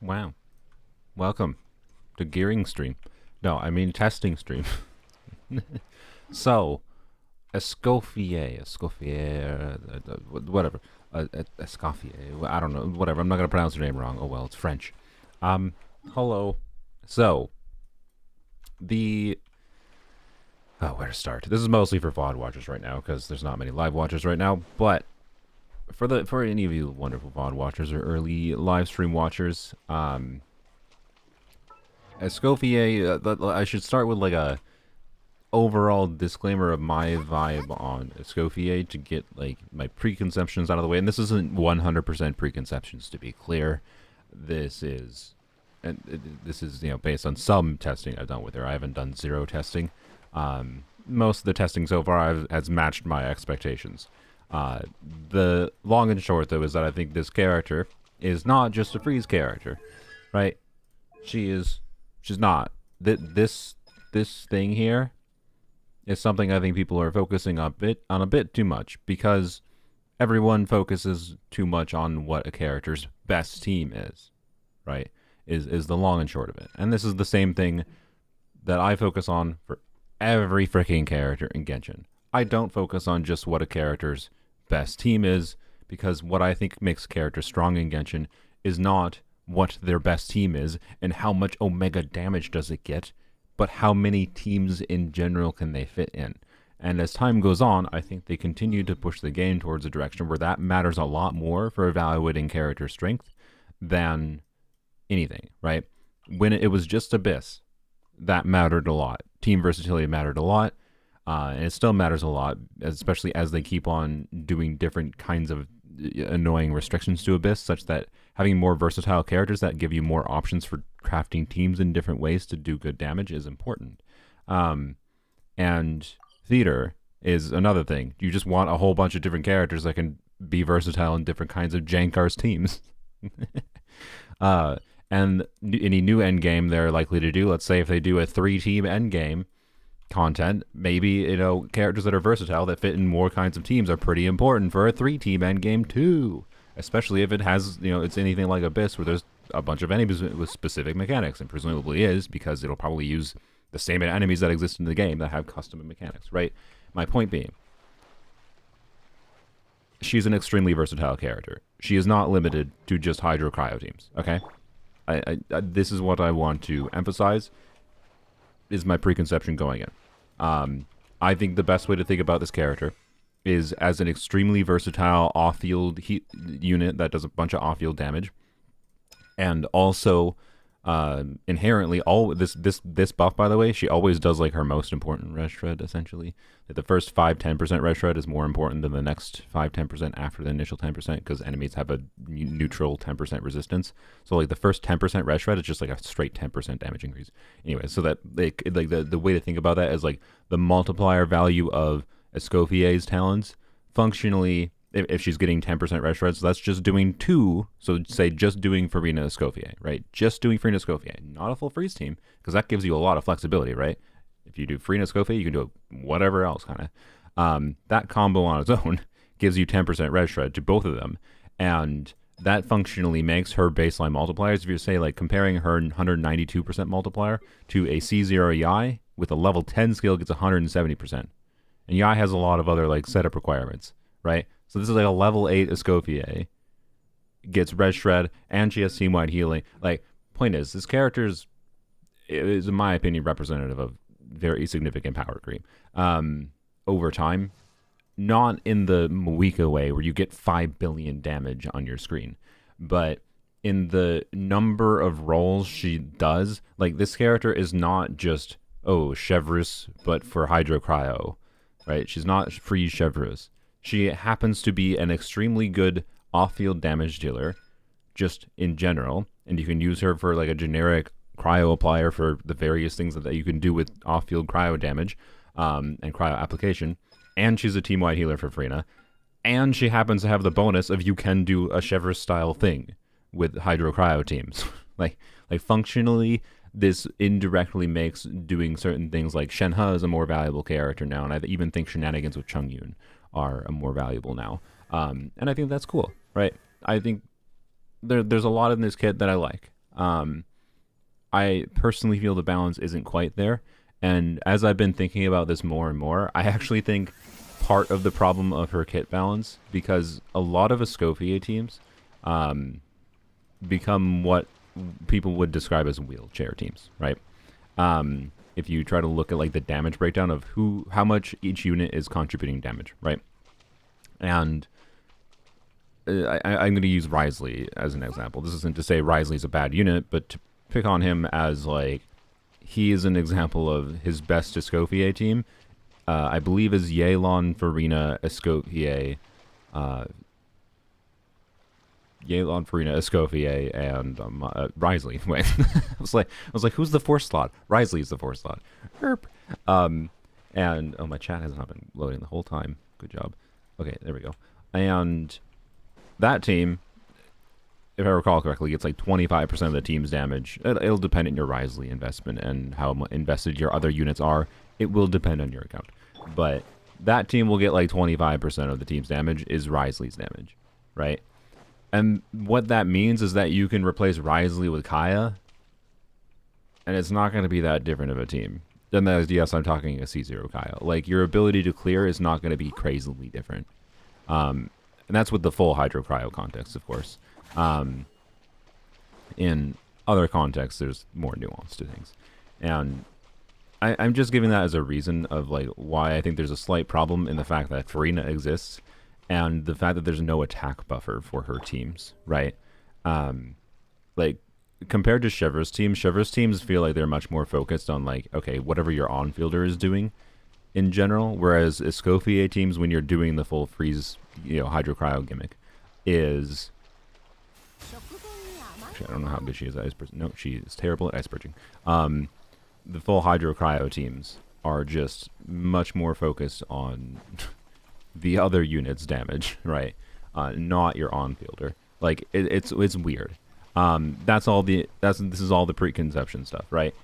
Wow. Welcome to Gearing Stream. No, I mean testing stream. So, Escoffier, whatever. Escoffier, I don't know, whatever. I'm not going to pronounce your name wrong. Oh well, it's French. Um, Hello. So, the... Oh, where to start? This is mostly for VOD watchers right now, because there's not many live watchers right now, but for any of you wonderful VOD watchers or early live stream watchers, Escoffier, I should start with like a overall disclaimer of my vibe on Escoffier to get like my preconceptions out of the way. And this isn't 100% preconceptions, to be clear. This is, based on some testing I've done with her. I haven't done zero testing. Most of the testing so far has matched my expectations. The long and short, though, is that I think this character is not just a freeze character, right? She's not. This thing here is something I think people are focusing on a bit too much, because everyone focuses too much on what a character's best team is, right? Is the long and short of it. And this is the same thing that I focus on for every freaking character in Genshin. I don't focus on just what a character's best team is, because what I think makes a character strong in Genshin is not what their best team is and how much Omega damage does it get, but how many teams in general can they fit in. And as time goes on, I think they continue to push the game towards a direction where that matters a lot more for evaluating character strength than anything, right? When it was just Abyss, that mattered a lot. Team versatility mattered a lot, and it still matters a lot, especially as they keep on doing different kinds of annoying restrictions to Abyss, such that having more versatile characters that give you more options for crafting teams in different ways to do good damage is important. And theater is another thing. You just want a whole bunch of different characters that can be versatile in different kinds of Jankar's teams. And any new endgame they're likely to do, let's say if they do a 3-team endgame content, maybe, characters that are versatile that fit in more kinds of teams are pretty important for a 3-team endgame too. Especially if it has, it's anything like Abyss, where there's a bunch of enemies with specific mechanics, and presumably is, because it'll probably use the same enemies that exist in the game that have custom mechanics, right? My point being, she's an extremely versatile character. She is not limited to just Hydro Cryo teams, okay? This is what I want to emphasize, is my preconception going in. I think the best way to think about this character is as an extremely versatile off-field unit that does a bunch of off-field damage, and also inherently this buff, by the way, she always does like her most important res shred, essentially. That the first 5-10% res shred is more important than the next 5-10% after the initial 10%, because enemies have a neutral 10% resistance. So like the first 10% res shred is just like a straight 10% damage increase. Anyway, so that the way to think about that is like the multiplier value of Escoffier's talents functionally, if she's getting 10% res shreds, so that's just doing 2. So say just doing Farina Escoffier, right? Just doing Farina Escoffier, not a full freeze team, because that gives you a lot of flexibility, right? If you do Farina Escoffier, you can do whatever else, kind of. That combo on its own gives you 10% res shred to both of them, and that functionally makes her baseline multipliers. If you say like comparing her 192% multiplier to a C0 Yai with a level 10 skill gets 170%. And Yai has a lot of other like setup requirements, right? So this is like a level 8 Escoffier, gets res shred, and she has team-wide healing. Like, point is, this character is, in my opinion, representative of very significant power creep over time. Not in the Moika way, where you get 5 billion damage on your screen, but in the number of rolls she does. Like, this character is not just, Chevrus, but for Hydro Cryo, right? She's not free Chevrus. She happens to be an extremely good off-field damage dealer, just in general, and you can use her for like a generic cryo applier for the various things that you can do with off-field cryo damage and cryo application. And she's a team-wide healer for Frina, and she happens to have the bonus of you can do a Chevron-style thing with Hydro Cryo teams. like functionally, this indirectly makes doing certain things like Shenhe is a more valuable character now, and I even think shenanigans with Chongyun are more valuable now. And I think that's cool, right? I think there's a lot in this kit that I like. I personally feel the balance isn't quite there. And as I've been thinking about this more and more, I actually think part of the problem of her kit balance, because a lot of Escoffier teams become what people would describe as wheelchair teams, right? If you try to look at like the damage breakdown of how much each unit is contributing damage, right? And I'm going to use Risley as an example. This isn't to say Risley's a bad unit, but to pick on him as like he is an example of his best Escoffier team. I believe is Yelan, Farina, Escoffier, Escoffier, and Risley. Wait, I was like, who's the fourth slot? Risley's the fourth slot. Herp. And my chat has not been loading the whole time. Good job. Okay, there we go. And that team, if I recall correctly, gets like 25% of the team's damage. It'll depend on your Risley investment and how invested your other units are. It will depend on your account. But that team will get like 25% of the team's damage is Risley's damage, right? And what that means is that you can replace Risley with Kaya, and it's not going to be that different of a team. Then yes, I'm talking a C0 Kaya. Like, your ability to clear is not going to be crazily different. And that's with the full Hydro Cryo context, of course. In other contexts, there's more nuance to things. And I'm just giving that as a reason of like why I think there's a slight problem in the fact that Farina exists and the fact that there's no attack buffer for her teams, right? Like, compared to Chevre's teams feel like they're much more focused on like, okay, whatever your on-fielder is doing in general, whereas Escoffier teams, when you're doing the full freeze, Hydro Cryo gimmick, is... Actually, I don't know how good she is at ice purging. No, she is terrible at ice purging. The full Hydro Cryo teams are just much more focused on the other unit's damage, right? Not your on-fielder. Like, it's weird. This is all the preconception stuff, right?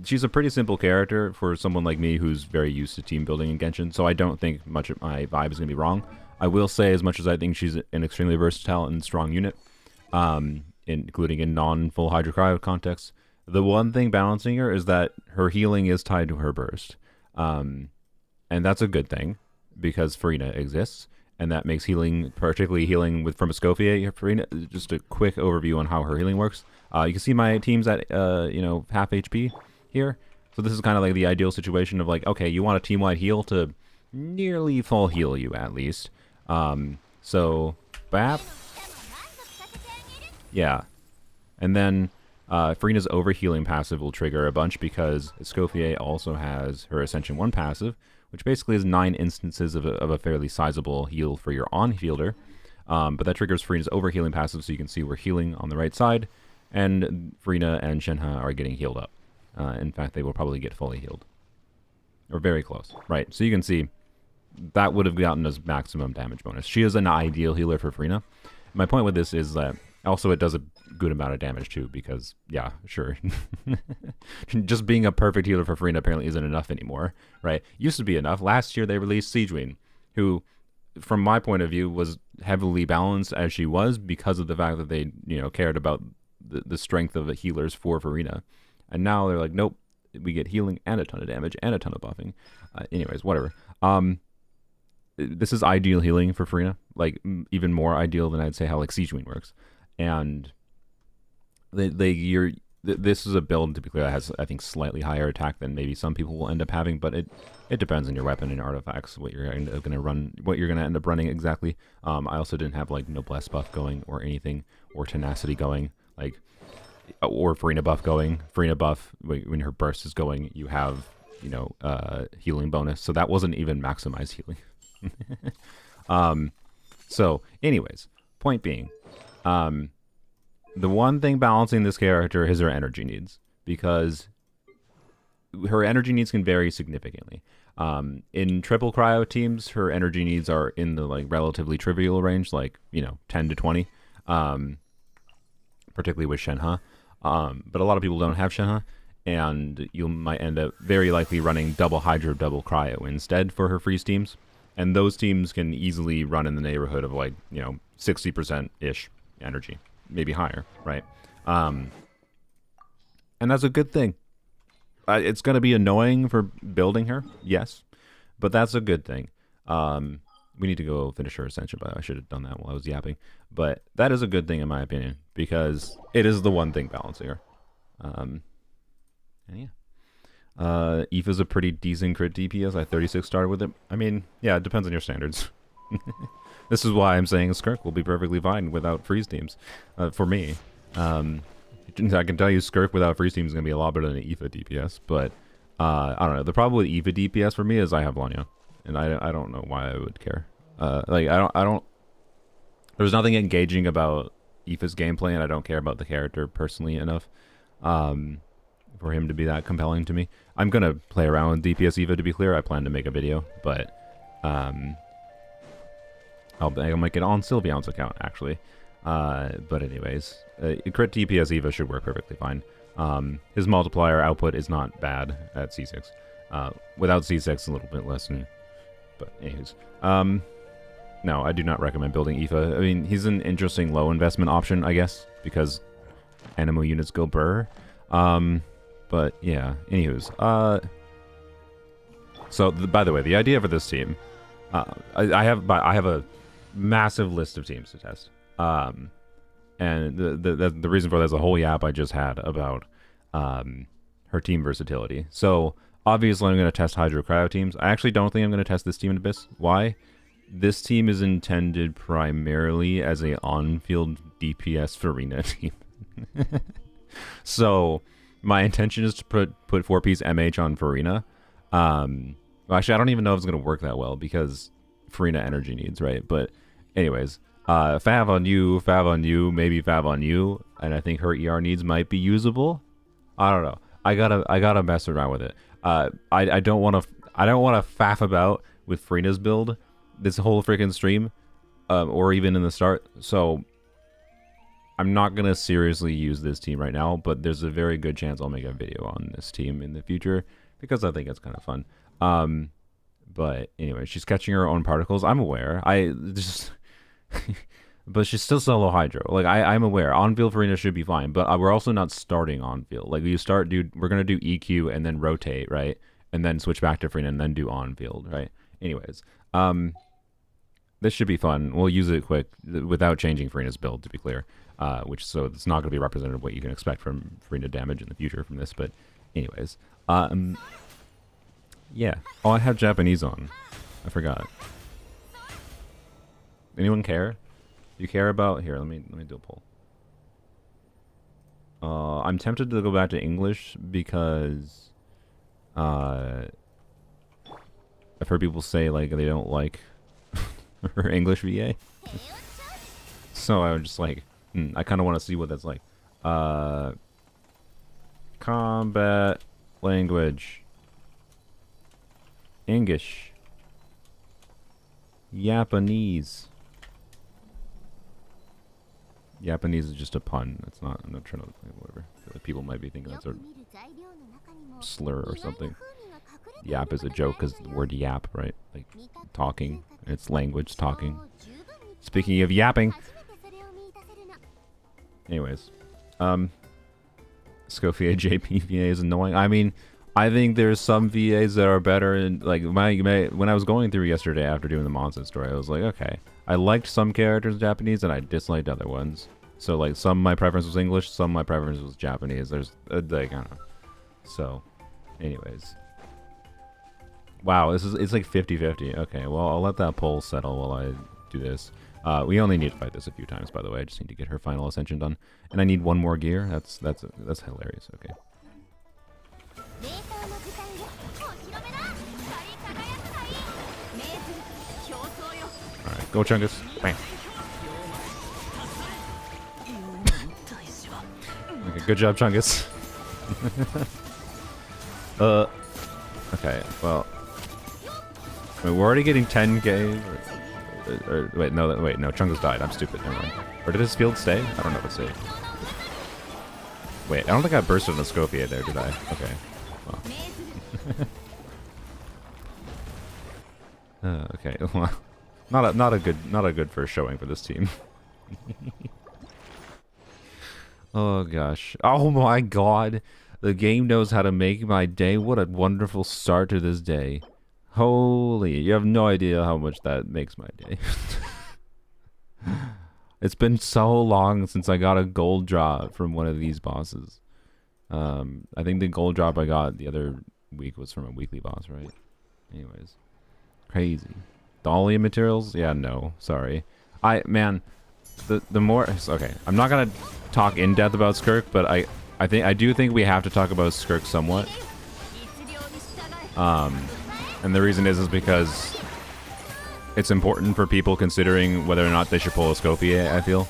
She's a pretty simple character for someone like me who's very used to team building in Genshin, so I don't think much of my vibe is going to be wrong. I will say, as much as I think she's an extremely versatile and strong unit, including in non-full Hydro Cryo context, the one thing balancing her is that her healing is tied to her burst. And that's a good thing, because Farina exists, and that makes healing, particularly healing from Escoffier, Farina, just a quick overview on how her healing works. You can see my team's at, half HP here. So this is kind of like the ideal situation of like, okay, you want a team-wide heal to nearly full heal you at least. So, bap. Yeah. And then Farina's overhealing passive will trigger a bunch because Escoffier also has her Ascension 1 passive, which basically is 9 instances of a fairly sizable heal for your on-fielder. But that triggers Farina's overhealing passive, so you can see we're healing on the right side, and Farina and Shenhe are getting healed up. In fact, they will probably get fully healed. Or very close, right? So you can see that would have gotten us maximum damage bonus. She is an ideal healer for Farina. My point with this is that also it does a good amount of damage too, because, yeah, sure. Just being a perfect healer for Farina apparently isn't enough anymore, right? Used to be enough. Last year they released Siegewein, who, from my point of view, was heavily balanced as she was because of the fact that they, cared about the strength of the healers for Farina. And now they're like, nope, we get healing and a ton of damage and a ton of buffing. Anyways, whatever. This is ideal healing for Farina, like even more ideal than I'd say how like Siegewein works. And this is a build, to be clear, that has, I think, slightly higher attack than maybe some people will end up having, but it depends on your weapon and artifacts, what you're going to end up running exactly. I also didn't have like noblesse buff going or anything, or tenacity going, like, or Farina buff going. Farina buff, when her burst is going, you have, healing bonus, so that wasn't even maximized healing. So anyways, point being, the one thing balancing this character is her energy needs, because her energy needs can vary significantly. In triple cryo teams, her energy needs are in the like relatively trivial range, like 10 to 20, particularly with Shenhe. But a lot of people don't have Shenhe, and you might end up very likely running double Hydro, double cryo instead for her freeze teams. And those teams can easily run in the neighborhood of like, 60% ish energy. maybe higher, right? And that's a good thing. It's going to be annoying for building her, yes, but that's a good thing. We need to go finish her ascension, but I should have done that while I was yapping. But that is a good thing in my opinion, because it is the one thing balancing her. And yeah. Aoife's a pretty decent crit DPS. I 36 started with it. I mean, yeah, it depends on your standards. This is why I'm saying Skirk will be perfectly fine without freeze teams. For me. I can tell you Skirk without freeze teams is going to be a lot better than Aoife DPS, but I don't know. The problem with Aoife DPS for me is I have Lanya, and I don't know why I would care. Like, I don't... There's nothing engaging about Aoife's gameplay, and I don't care about the character personally enough for him to be that compelling to me. I'm going to play around with DPS Aoife, to be clear. I plan to make a video, but I'll make it on Sylveon's account, actually. But anyways, crit DPS Aoife should work perfectly fine. His multiplier output is not bad at C6. Without C6, a little bit less. But anyways, no, I do not recommend building Aoife. I mean, he's an interesting low investment option, I guess, because Animo units go burr. But yeah, anywho's. So by the way, the idea for this team, I have a massive list of teams to test. And the reason for that is a whole yap I just had about her team versatility. So obviously I'm going to test Hydro Cryo teams. I actually don't think I'm going to test this team in Abyss. Why? This team is intended primarily as a on-field DPS Farina team. So my intention is to put 4-piece MH on Farina. Well, actually, I don't even know if it's going to work that well because Farina energy needs, right? But anyways, Fav on you, maybe Fav on you, and I think her ER needs might be usable. I don't know. I gotta mess around with it. I don't want to faff about with Farina's build this whole freaking stream, or even in the start. So I'm not gonna seriously use this team right now, but there's a very good chance I'll make a video on this team in the future because I think it's kind of fun. But anyway, she's catching her own particles. I'm aware. But she's still solo hydro. Like I'm aware. On-field Farina should be fine, but we're also not starting on-field. Like you start, dude. We're gonna do EQ and then rotate, right? And then switch back to Farina and then do on-field, right? Anyways, this should be fun. We'll use it quick without changing Farina's build, to be clear. So it's not gonna be representative of what you can expect from Farina damage in the future from this. But anyways, yeah. Oh, I have Japanese on. I forgot. Anyone care? You care about... Here, let me do a poll. I'm tempted to go back to English because I've heard people say like they don't like her English VA. So I was just like, I kind of want to see what that's like. Combat language. English. Japanese. Japanese is just a pun. It's not. I'm not trying to. Whatever. Like people might be thinking that's a slur or something. Yap is a joke because the word yap, right? Like talking. It's language talking. Speaking of yapping. Anyways, Escoffier JP VA is annoying. I mean, I think there's some VAs that are better. And like when I was going through yesterday after doing the monster story, I was like, okay. I liked some characters in Japanese and I disliked other ones. So like some my preference was English, some my preference was Japanese. There's like I don't know. So anyways. Wow, it's like 50-50. Okay, well I'll let that poll settle while I do this. We only need to fight this a few times, by the way. I just need to get her final ascension done. And I need one more gear. That's hilarious. Okay. Alright, go Chungus. Bam. Okay, good job, Chungus. Okay, well. I mean, we're already getting 10k. Wait, no, Chungus died. I'm stupid. Never mind. Or did his field stay? I don't know if it stayed. Wait, I don't think I bursted an Escoffier there, did I? Okay. Well. Okay, well. Not a good first showing for this team. Oh gosh. Oh my god. The game knows how to make my day. What a wonderful start to this day. Holy, you have no idea how much that makes my day. It's been so long since I got a gold drop from one of these bosses. I think the gold drop I got the other week was from a weekly boss, right? Anyways. Crazy. Dahlia materials? Yeah, no. Sorry. Man, the more... Okay, I'm not gonna talk in depth about Skirk, but I do think we have to talk about Skirk somewhat. And the reason is because it's important for people considering whether or not they should pull Escoffier, I feel.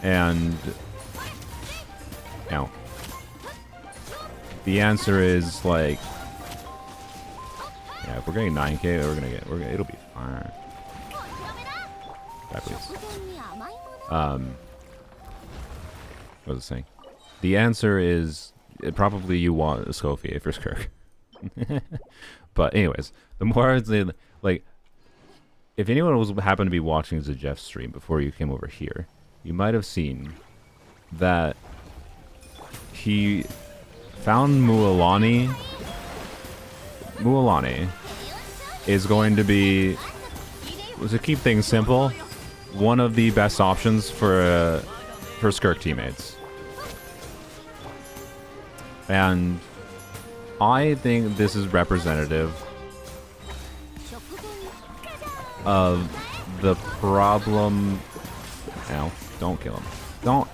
And now the answer is like, yeah, if we're getting 9k, it'll be fine. That please. What was it saying? The answer is probably you want Escoffier for Skirk. But anyways, the more like, if anyone was happened to be watching the Jeff stream before you came over here, you might have seen that he found Mualani. Mualani is going to be, to keep things simple, one of the best options for Skirk teammates. And I think this is representative of the problem. Ow, don't kill him. Don't.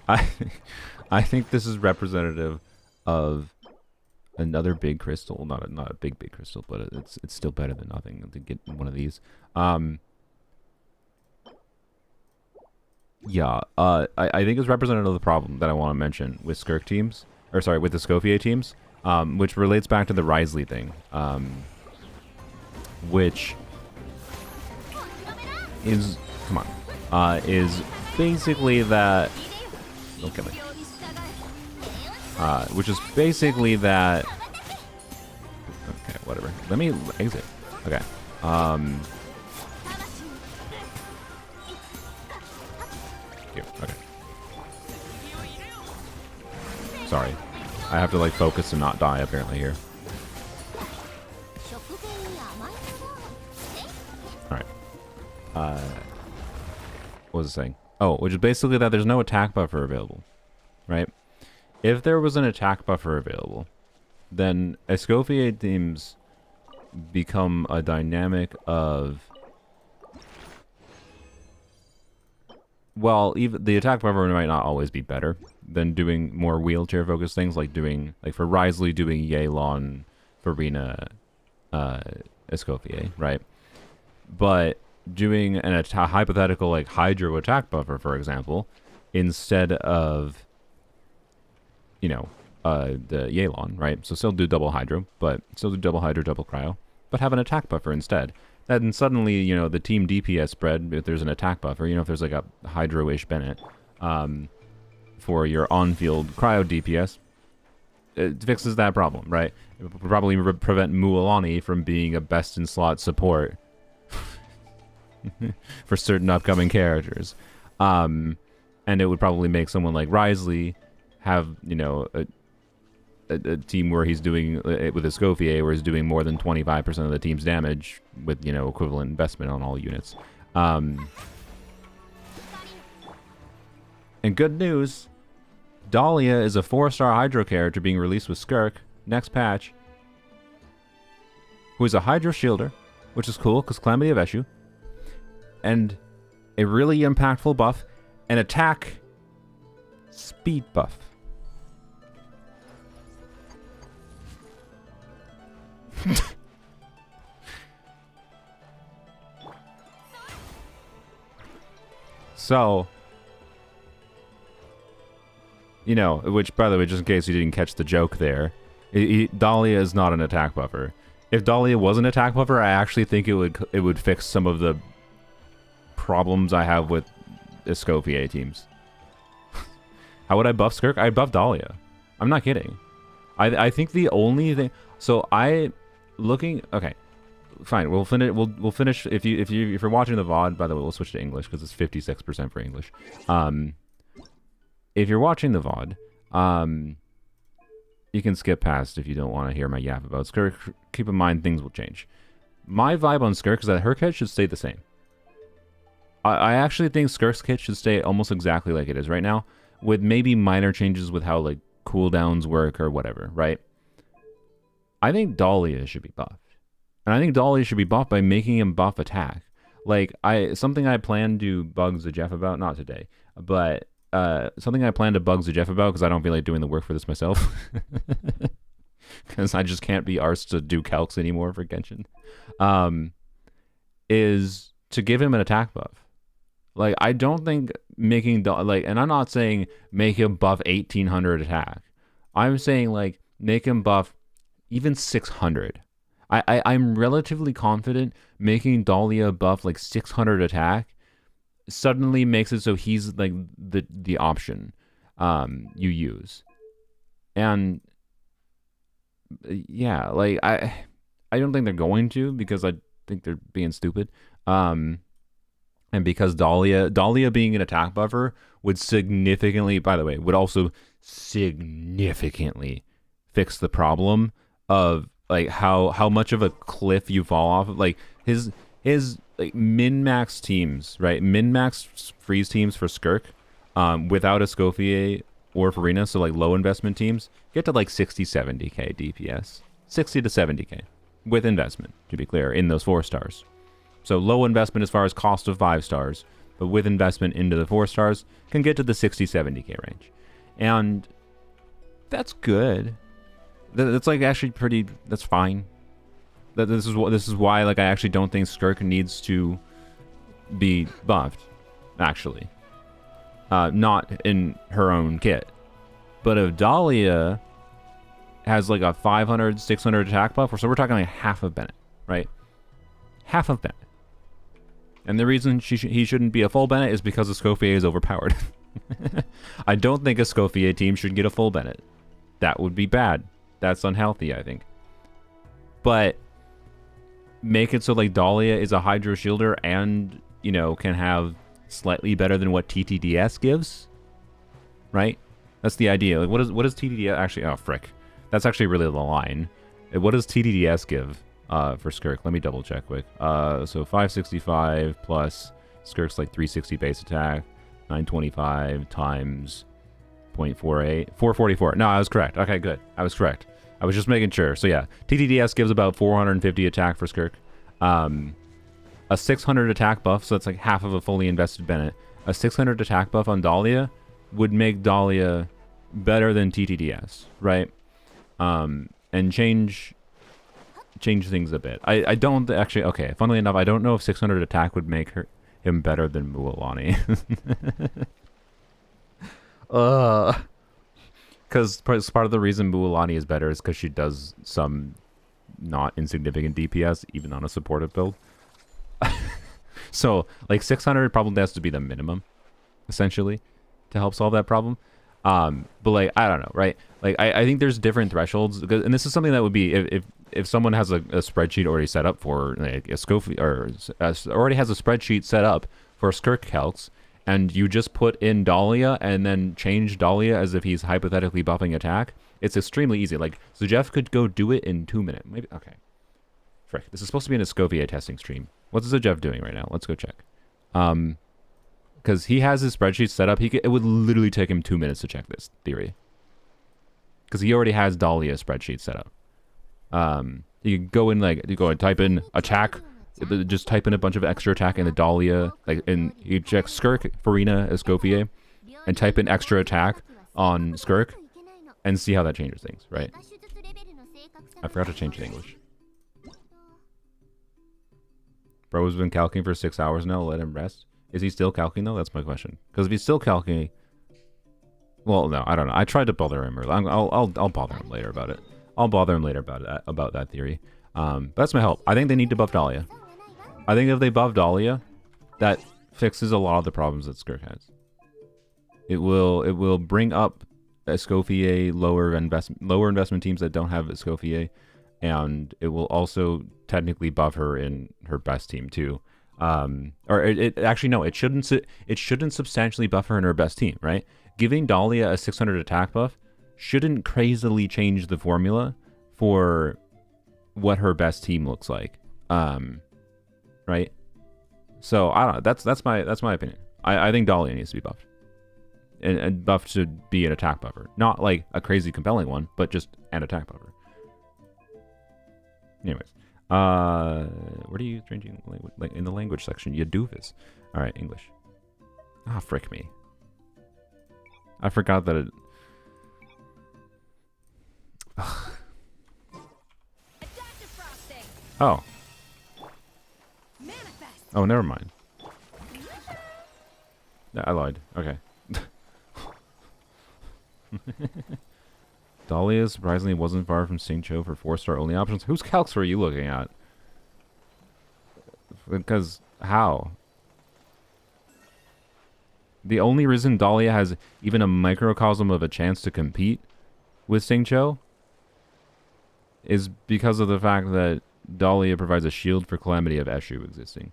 I think this is representative of another big crystal, not a big crystal, but it's still better than nothing to get one of these. Yeah, I think it's representative of the problem that I want to mention with Skirk teams, or sorry, with the Escoffier teams, which relates back to the Risley thing, which is, come on, is basically that, don't kill me, which is basically that, okay, whatever, let me exit, okay, here, okay, sorry, I have to like focus and not die apparently here. Alright, what was it saying? Oh, which is basically that there's no attack buffer available, right? If there was an attack buffer available, then Escoffier teams become a dynamic of, well, even the attack buffer might not always be better than doing more wheelchair focused things, like doing, like for Risley doing Yelan, Farina, Escoffier, right? But doing an hypothetical like Hydro attack buffer, for example, instead of, you know, the Yelan, right? So still do double Hydro, but still do double Hydro, double Cryo, but have an attack buffer instead. Then suddenly, you know, the team DPS spread, if there's an attack buffer, you know, if there's like a Hydro-ish Bennett, for your on-field Cryo DPS, it fixes that problem, right? It will probably prevent Mualani from being a best-in-slot support for certain upcoming characters. And it would probably make someone like Risley have, you know, a team where he's doing, with Escoffier, where he's doing more than 25% of the team's damage with, you know, equivalent investment on all units. And good news, Dahlia is a 4-star Hydro character being released with Skirk next patch, who is a Hydro Shielder, which is cool, because Calamity of Eshu, and a really impactful buff, an attack speed buff. So, you know, which, by the way, just in case you didn't catch the joke there, Dahlia is not an attack buffer. If Dahlia was an attack buffer, I actually think it would fix some of the problems I have with Escoffier teams. How would I buff Skirk? I'd buff Dahlia. I'm not kidding. I think the only thing... So okay. fine. We'll finish. We'll finish. If you're watching the VOD, by the way, we'll switch to English because it's 56% for English. If you're watching the VOD, you can skip past if you don't want to hear my yap about Skirk. Keep in mind things will change. My vibe on Skirk is that her kit should stay the same. I actually think Skirk's kit should stay almost exactly like it is right now, with maybe minor changes with how like cooldowns work or whatever, right? I think Dahlia should be buffed. And I think Dahlia should be buffed by making him buff attack. Like, something I plan to bug the Jeff about, not today, but something I plan to bug the Jeff about because I don't feel like doing the work for this myself. Because I just can't be arsed to do calcs anymore for Genshin. Is to give him an attack buff. Like, I don't think making, like, and I'm not saying make him buff 1800 attack. I'm saying, like, make him buff even 600. I'm relatively confident making Dahlia buff, like, 600 attack suddenly makes it so he's, like, the option you use. And, yeah, like, I don't think they're going to because I think they're being stupid. And because Dahlia being an attack buffer would significantly, by the way, would also significantly fix the problem of like how much of a cliff you fall off of. Like his like min-max teams, right? Min-max freeze teams for Skirk without Escoffier or Farina, so like low investment teams, get to like 60-70k DPS. 60 to 70k with investment, to be clear, in those 4 stars. So low investment as far as cost of 5 stars, but with investment into the 4 stars, can get to the 60-70k range. And that's good. That's like actually pretty, that's fine. This is why like I actually don't think Skirk needs to be buffed, actually. Not in her own kit. But if Dahlia has like a 500, 600 attack buff, so we're talking like half of Bennett, right? Half of Bennett. And the reason he shouldn't be a full Bennett is because Escoffier is overpowered. I don't think a Escoffier team should get a full Bennett. That would be bad. That's unhealthy, I think. But make it so like Dahlia is a Hydro Shielder and, you know, can have slightly better than what TTDS gives. Right? That's the idea. Like, what does TTDS actually... Oh, frick. That's actually really the line. What does TTDS give? For Skirk, let me double check quick. So 565 plus Skirk's like 360 base attack, 925 times 0.48, 444. No, I was correct. Okay, good. I was correct. I was just making sure. So yeah, TTDS gives about 450 attack for Skirk. A 600 attack buff, so that's like half of a fully invested Bennett. A 600 attack buff on Dahlia would make Dahlia better than TTDS, right? And change things a bit. I don't actually... Okay, funnily enough, I don't know if 600 attack would make him better than Mualani. Because part of the reason Mualani is better is because she does some not insignificant DPS, even on a supportive build. So, like, 600 probably has to be the minimum, essentially, to help solve that problem. But, like, I don't know, right? Like, I think there's different thresholds, and this is something that would be... If someone has a spreadsheet already set up for like Escoffier, or already has a spreadsheet set up for Skirk calcs, and you just put in Dahlia and then change Dahlia as if he's hypothetically buffing attack, it's extremely easy. Like, so Jeff could go do it in 2 minutes. Maybe, okay. Frick, this is supposed to be an Escoffier testing stream. What's Jeff doing right now? Let's go check. Because he has his spreadsheet set up. It would literally take him 2 minutes to check this theory. Because he already has Dahlia spreadsheet set up. You can go in, like, you go and type in attack, just type in a bunch of extra attack in the Dahlia, like, and you check Skirk, Farina, Escoffier, and type in extra attack on Skirk, and see how that changes things, right? I forgot to change the English. Bro's been calcing for 6 hours now, let him rest. Is he still calcing though? That's my question. Because if he's still calcing, well, no, I don't know. I tried to bother him earlier. I'll bother him later about it. I'll bother him later about that theory. But that's my hope. I think they need to buff Dahlia. I think if they buff Dahlia, that fixes a lot of the problems that Skirk has. It will bring up Escoffier lower investment teams that don't have Escoffier, and it will also technically buff her in her best team too. Or it actually no, it shouldn't substantially buff her in her best team, right? Giving Dahlia a 600 attack buff shouldn't crazily change the formula for what her best team looks like, right? So I don't know. That's my opinion. I think Dahlia needs to be buffed, and buffed to be an attack buffer, not like a crazy compelling one, but just an attack buffer. Anyways, what are you changing in the language section? You doofus. All right, English. Ah, frick me. I forgot that it. Oh. Oh, never mind. I lied. Okay. Dahlia surprisingly wasn't far from St. Cho for 4-star only options. Whose calcs were you looking at? Because how? The only reason Dahlia has even a microcosm of a chance to compete with St. Cho is because of the fact that Dahlia provides a shield for Calamity of Eshu existing.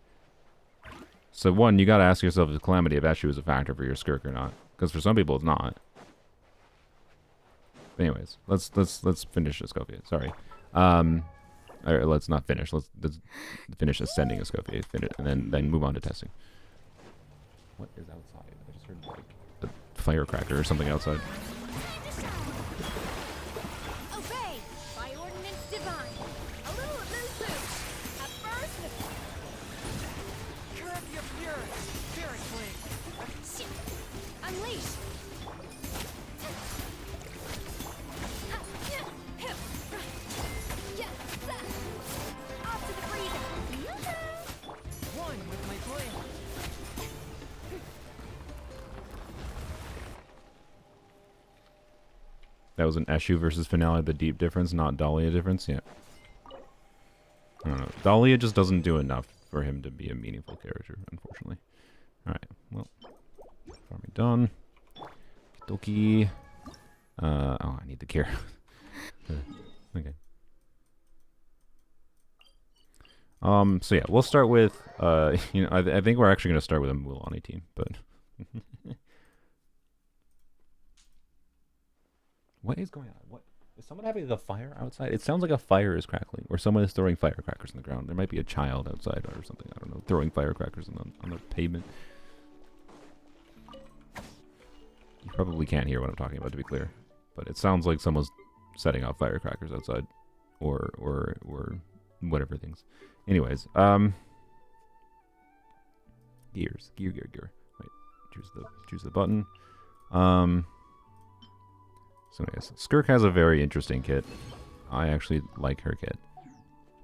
So one, you gotta ask yourself if Calamity of Eshu is a factor for your Skirk or not. Because for some people it's not. But anyways, let's finish Escoffier. Sorry. Or let's not finish. Let's finish ascending Escoffier, and then move on to testing. What is outside? I just heard like a firecracker or something outside. Obey by ordinance divine. A little of loose loose. At first, curb your fury. Spirit flame. Unleash. Off to the freezer. One with my blade. That was an Eshu versus Finale, the deep difference, not Dahlia difference. Yeah. I don't know. Dahlia just doesn't do enough for him to be a meaningful character, unfortunately. Alright, well. Farming done. Doki. Oh, I need the care. Okay. So yeah, we'll start with, you know, I think we're actually going to start with a Mulan team, but... What is going on? What is someone having a fire outside? It sounds like a fire is crackling, or someone is throwing firecrackers on the ground. There might be a child outside or something. I don't know, throwing firecrackers on the pavement. You probably can't hear what I'm talking about, to be clear, but it sounds like someone's setting off firecrackers outside, or whatever things. Anyways, gear. Wait, choose the button. So yes, Skirk has a very interesting kit. I actually like her kit.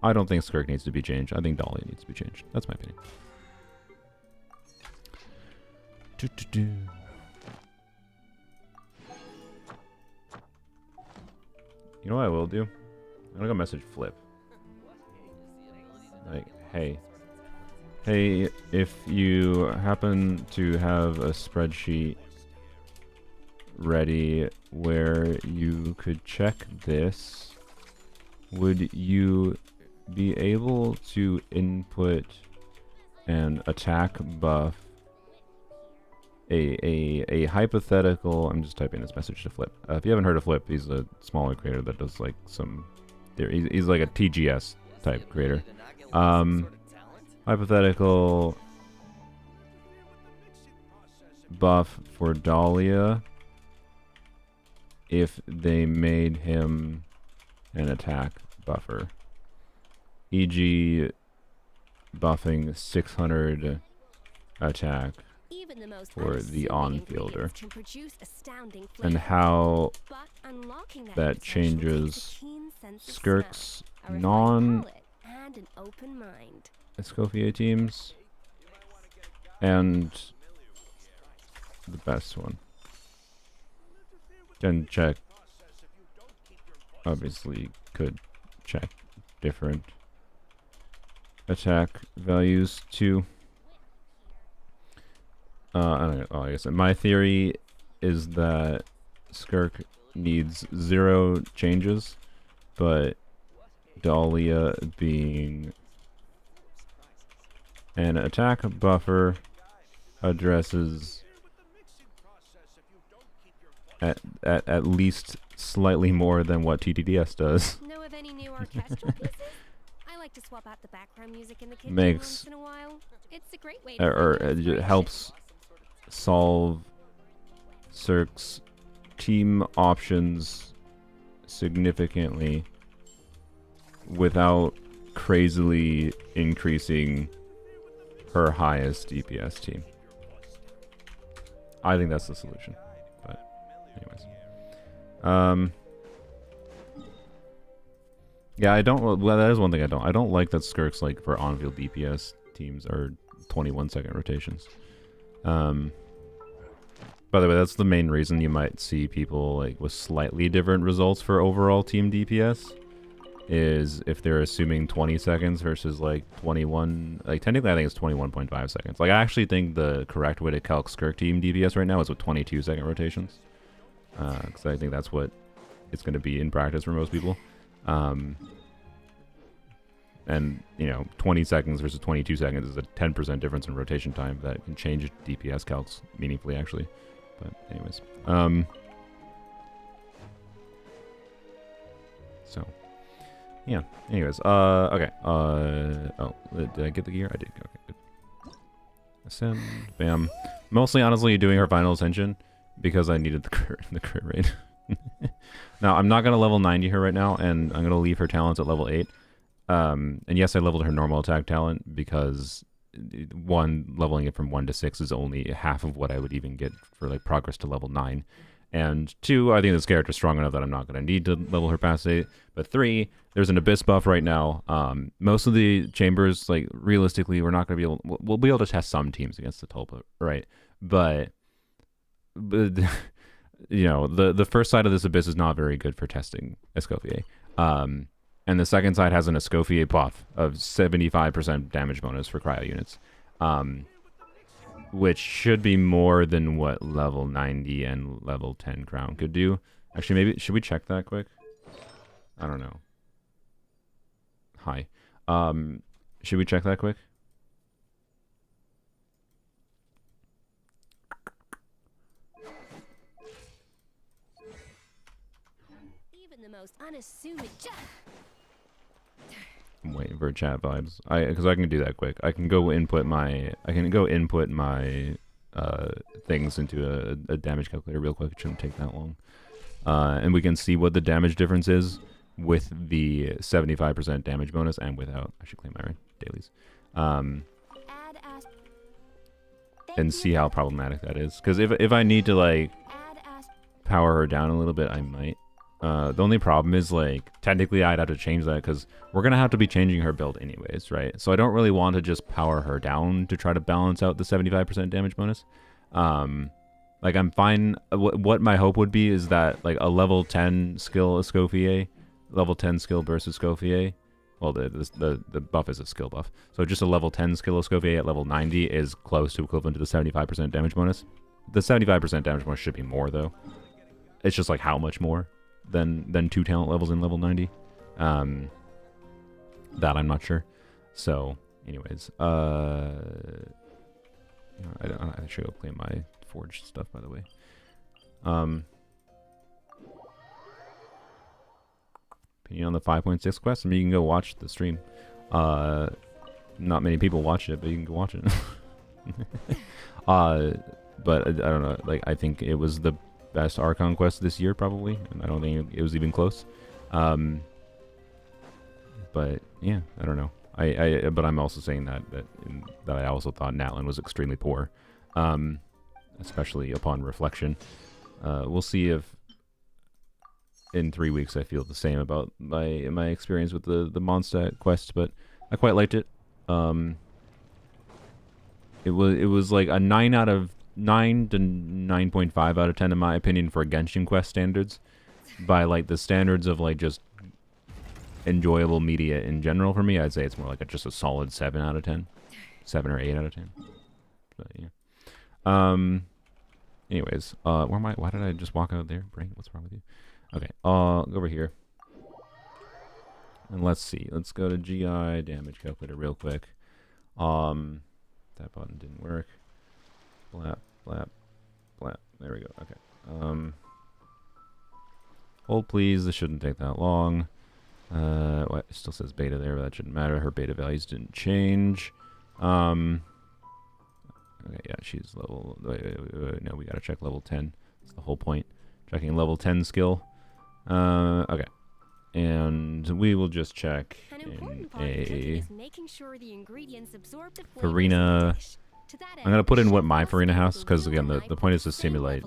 I don't think Skirk needs to be changed. I think Dahlia needs to be changed. That's my opinion. You know what I will do? I'm gonna go message Flip. Like, hey, if you happen to have a spreadsheet ready where you could check this, would you be able to input an attack buff, a hypothetical... I'm just typing this message to Flip. If you haven't heard of Flip, he's a smaller creator that does like some... He's like a TGS type creator. Hypothetical buff for Dahlia if they made him an attack buffer, e.g. buffing 600 attack for the on-fielder, and how that changes Skirk's non-Escoffier teams and the best one. Can check, obviously could check different attack values too. I don't know, I guess my theory is that Skirk needs 0 changes, but Dahlia being an attack buffer addresses at least slightly more than what TTDS does. Know of any new orchestral pieces? I like to swap out the background music in the kitchen Makes once in a while. It's a great way to or find new it helps solve Cirque's team options significantly without crazily increasing her highest DPS team. I think that's the solution. But anyways. Yeah, I don't. Well, that is one thing I don't. I don't like that Skirks, like, for on-field DPS teams are 21-second rotations. By the way, that's the main reason you might see people like with slightly different results for overall team DPS. Is if they're assuming 20 seconds versus like 21. Like technically, I think it's 21.5 seconds. Like I actually think the correct way to calc Skirk team DPS right now is with 22-second rotations, because I think that's what it's going to be in practice for most people. And, you know, 20 seconds versus 22 seconds is a 10% difference in rotation time that can change DPS calcs meaningfully, actually. But anyways, so yeah. Anyways, okay. Oh, did I get the gear? I did. Okay, good. Ascend. Bam. Mostly, honestly, doing her final ascension because I needed the crit rate. Now, I'm not gonna level 90 her right now, and I'm gonna leave her talents at level 8. And yes, I leveled her normal attack talent because one, leveling it from 1 to 6 is only half of what I would even get for like progress to level 9. And 2, I think this character's strong enough that I'm not going to need to level her past 8. But 3, there's an Abyss buff right now. Most of the chambers, like, realistically, we're not going to be able... We'll be able to test some teams against the Tulpa, right? But you know, the first side of this Abyss is not very good for testing Escoffier. And the second side has an Escoffier buff of 75% damage bonus for cryo units. Which should be more than what level 90 and level 10 crown could do. Actually, maybe should we check that quick? I don't know. Hi. Should we check that quick? Even the most unassuming. I'm waiting for chat vibes. Because I can do that quick. I can go input my things into a damage calculator real quick. It shouldn't take that long. And we can see what the damage difference is with the 75% damage bonus and without. I should claim my dailies. And see how problematic that is. Because if I need to like power her down a little bit, I might. The only problem is, like, technically I'd have to change that because we're going to have to be changing her build anyways, right? So I don't really want to just power her down to try to balance out the 75% damage bonus. Like, I'm fine. What my hope would be is that, like, a level 10 skill Escoffier, level 10 skill burst Escoffier, well, the buff is a skill buff. So just a level 10 skill Escoffier at level 90 is close to equivalent to the 75% damage bonus. The 75% damage bonus should be more, though. It's just, like, how much more than 2 talent levels in level 90. That I'm not sure. So, anyways, I should go play my forged stuff, by the way. Opinion on the 5.6 quest? I mean, you can go watch the stream. Not many people watch it, but you can go watch it. But I don't know. Like, I think it was the best Archon quest this year, probably, and I don't think it was even close. But yeah, I don't know. But I'm also saying that I also thought Natlin was extremely poor, especially upon reflection. We'll see if in 3 weeks I feel the same about my experience with the Mondstadt quest, but I quite liked it. It was like a 9 to 9.5 out of 10 in my opinion for Genshin quest standards, by like the standards of like just enjoyable media in general. For me, I'd say it's more like just a solid 7 out of 10, 7 or 8 out of 10. But yeah. Anyways, where am I? Why did I just walk out there? Brain, what's wrong with you? Okay, go over here. And let's see. Let's go to GI damage calculator real quick. That button didn't work. Blap, blap, blap. There we go. Okay. Hold please. This shouldn't take that long. What? It still says beta there, but that shouldn't matter. Her beta values didn't change. Okay, yeah, she's level. Wait, no, we gotta check level 10. That's the whole point. Checking level 10 skill. Okay. And we will just check in a Farina. I'm going to put in what my Farina has, because again, the point is to simulate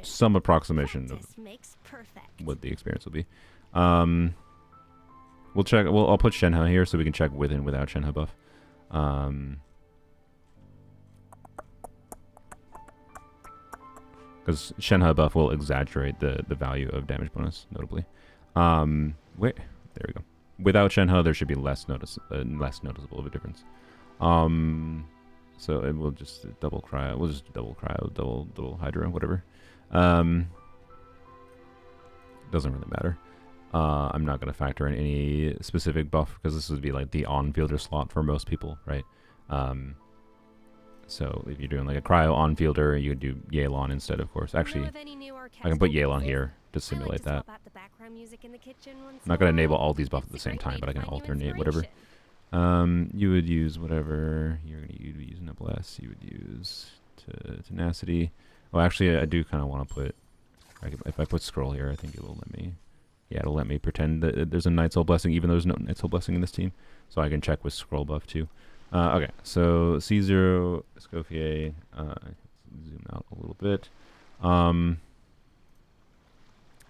some approximation of what the experience will be. We'll check. I'll put Shenhe here so we can check with and without Shenhe buff. Because Shenhe buff will exaggerate the value of damage bonus, notably. Wait, there we go. Without Shenhe, there should be less noticeable of a difference. So it will just double cryo. We'll just double cryo, double hydra, whatever. Doesn't really matter. I'm not going to factor in any specific buff because this would be like the on-fielder slot for most people, right? So if you're doing like a cryo on-fielder, you would do Yelan instead, of course. Actually, I can put Yelan here to simulate that. I'm not going to enable all these buffs at the same time, but I can alternate whatever. You would use whatever you'd be using Noblesse. You would use Tenacity. Well, actually, I do kind of want to put. If I put Scroll here, I think it will let me. Yeah, it'll let me pretend that there's a Night Soul Blessing, even though there's no Night Soul Blessing in this team. So I can check with Scroll buff too. Okay, so C0 Escoffier. Zoom out a little bit.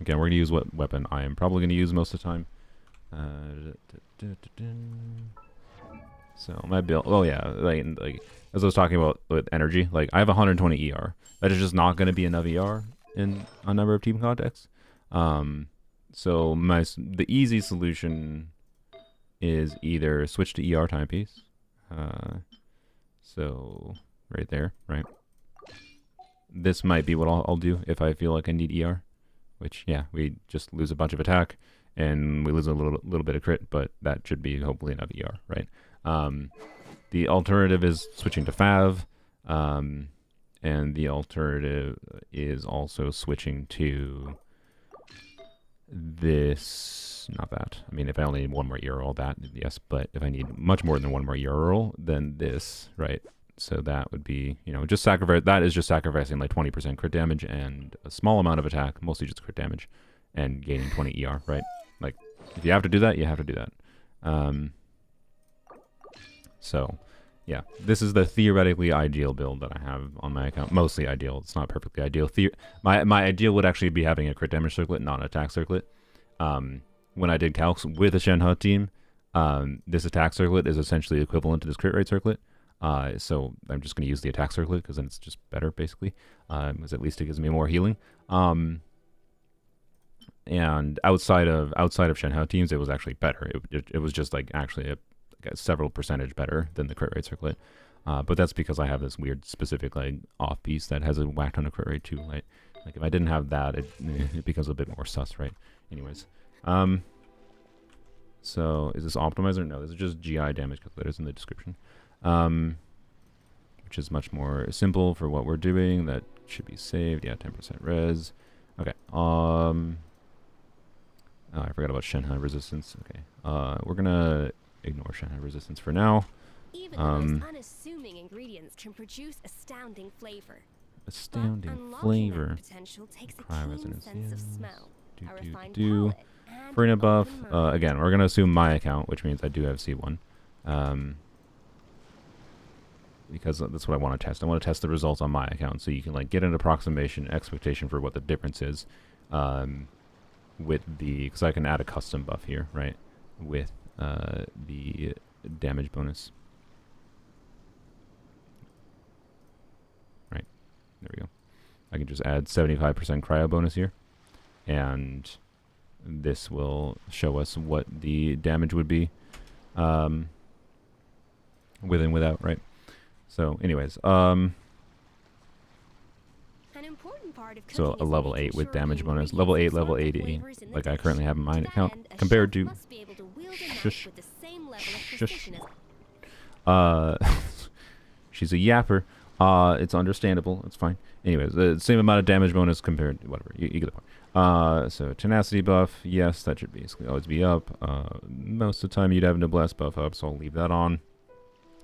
Again, we're gonna use what weapon I am probably gonna use most of the time. So my build. Oh yeah, like as I was talking about with energy, like I have 120 ER. That is just not gonna be enough ER in a number of team contexts. So the easy solution is either switch to ER timepiece. So right there, right? This might be what I'll do if I feel like I need ER. Which, yeah, we just lose a bunch of attack, and we lose a little bit of crit, but that should be hopefully enough ER, right? The alternative is switching to Fav, and the alternative is also switching to this. Not that. I mean, if I only need one more ER roll, that, yes, but if I need much more than one more ER roll, then this, right? So that would be, just sacrifice. That is just sacrificing like 20% crit damage and a small amount of attack, mostly just crit damage, and gaining 20 ER, right? Like, if you have to do that, you have to do that. So, yeah, this is the theoretically ideal build that I have on my account. Mostly ideal. It's not perfectly ideal. My ideal would actually be having a crit damage circlet, not an attack circlet. When I did calcs with a Shenhe team, this attack circlet is essentially equivalent to this crit rate circlet. So I'm just going to use the attack circlet because then it's just better, basically. Because at least it gives me more healing. And outside of Shenhe teams, it was actually better. It was just like actually a several percentage better than the crit rate circlet. But that's because I have this weird specific like off piece that has a whack ton of crit rate too. Like if I didn't have that, it becomes a bit more sus, right? Anyways, so is this optimizer? No, this is just GI damage calculators in the description. Which is much more simple for what we're doing. That should be saved. Yeah, 10% res. Okay. Oh, I forgot about Shenhe resistance. Okay. We're gonna ignore Shenhe resistance for now. Even the most unassuming ingredients can produce astounding flavor. Astounding flavor. Potential takes a Cry keen resonance. sense of smell, a refined Do. palate, and Farina an buff. open mind. Again, we're gonna assume my account, which means I do have C1. Because that's what I want to test. I want to test the results on my account, so you can like get an approximation, expectation for what the difference is, with because I can add a custom buff here, right, with the damage bonus. Right, there we go. I can just add 75% cryo bonus here, and this will show us what the damage would be, with and without, right? So, anyways, An important part art of So cooking a is level making 8 with sure damage bonus. Level 8, level 80, like I currently have in my account, and a compared chef to... must be able to wield a knife Shush. with the same level of Shush. precision as She's a yapper. It's understandable. It's fine. Anyways, the same amount of damage bonus compared to whatever. You get the point. So tenacity buff, yes, that should basically always be up. Most of the time you'd have noblesse buff up, so I'll leave that on.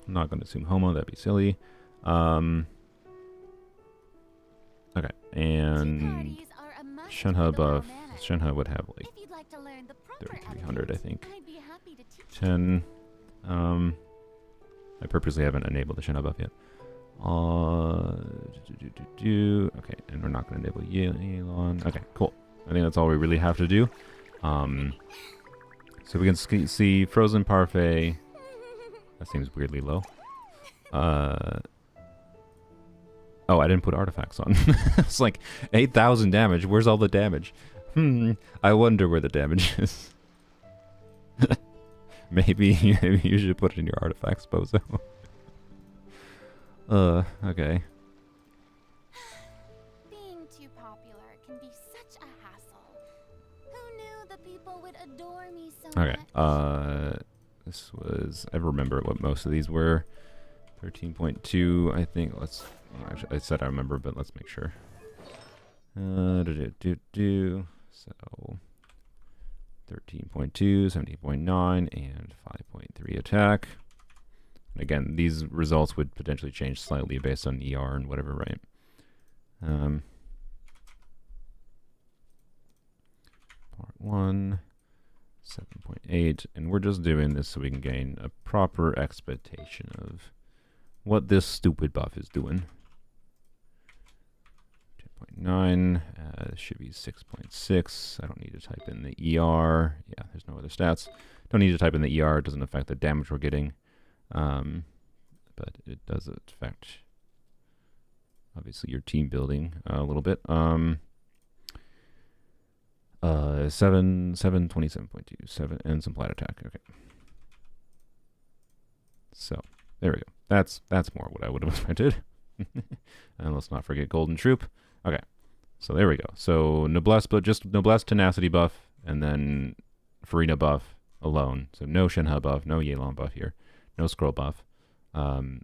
I'm not going to assume homo, that'd be silly. Okay, and Shenhe buff. Shenhe would have like 3,300, I think. 10. I purposely haven't enabled the Shenhe buff yet. Okay, and we're not going to enable Yelan. Okay, cool. I think that's all we really have to do. So we can see Frozen Parfait. That seems weirdly low. Oh, I didn't put artifacts on. It's like 8,000 damage. Where's all the damage? I wonder where the damage is. maybe you should put it in your artifacts, Bozo. Okay. Being too popular can be such a hassle. Who knew the people would adore me so Okay. much? This was... I remember what most of these were. 13.2, I think. Let's... Actually, I said I remember, but let's make sure. So... 13.2, 17.9, and 5.3 attack. And again, these results would potentially change slightly based on ER and whatever, right? Part 1, 7.8, and we're just doing this so we can gain a proper expectation of what this stupid buff is doing. 10.9, should be 6.6. I don't need to type in the ER. Yeah, there's no other stats. Don't need to type in the ER. It doesn't affect the damage we're getting. But it does affect, obviously, your team building a little bit. 27.2, 7, and some flight attack. Okay. So, there we go. That's more what I would have expected. And let's not forget Golden Troop. Okay. So there we go. So Noblesse, but just Noblesse Tenacity buff, and then Farina buff alone. So no Shenhe buff, no Yelan buff here. No scroll buff.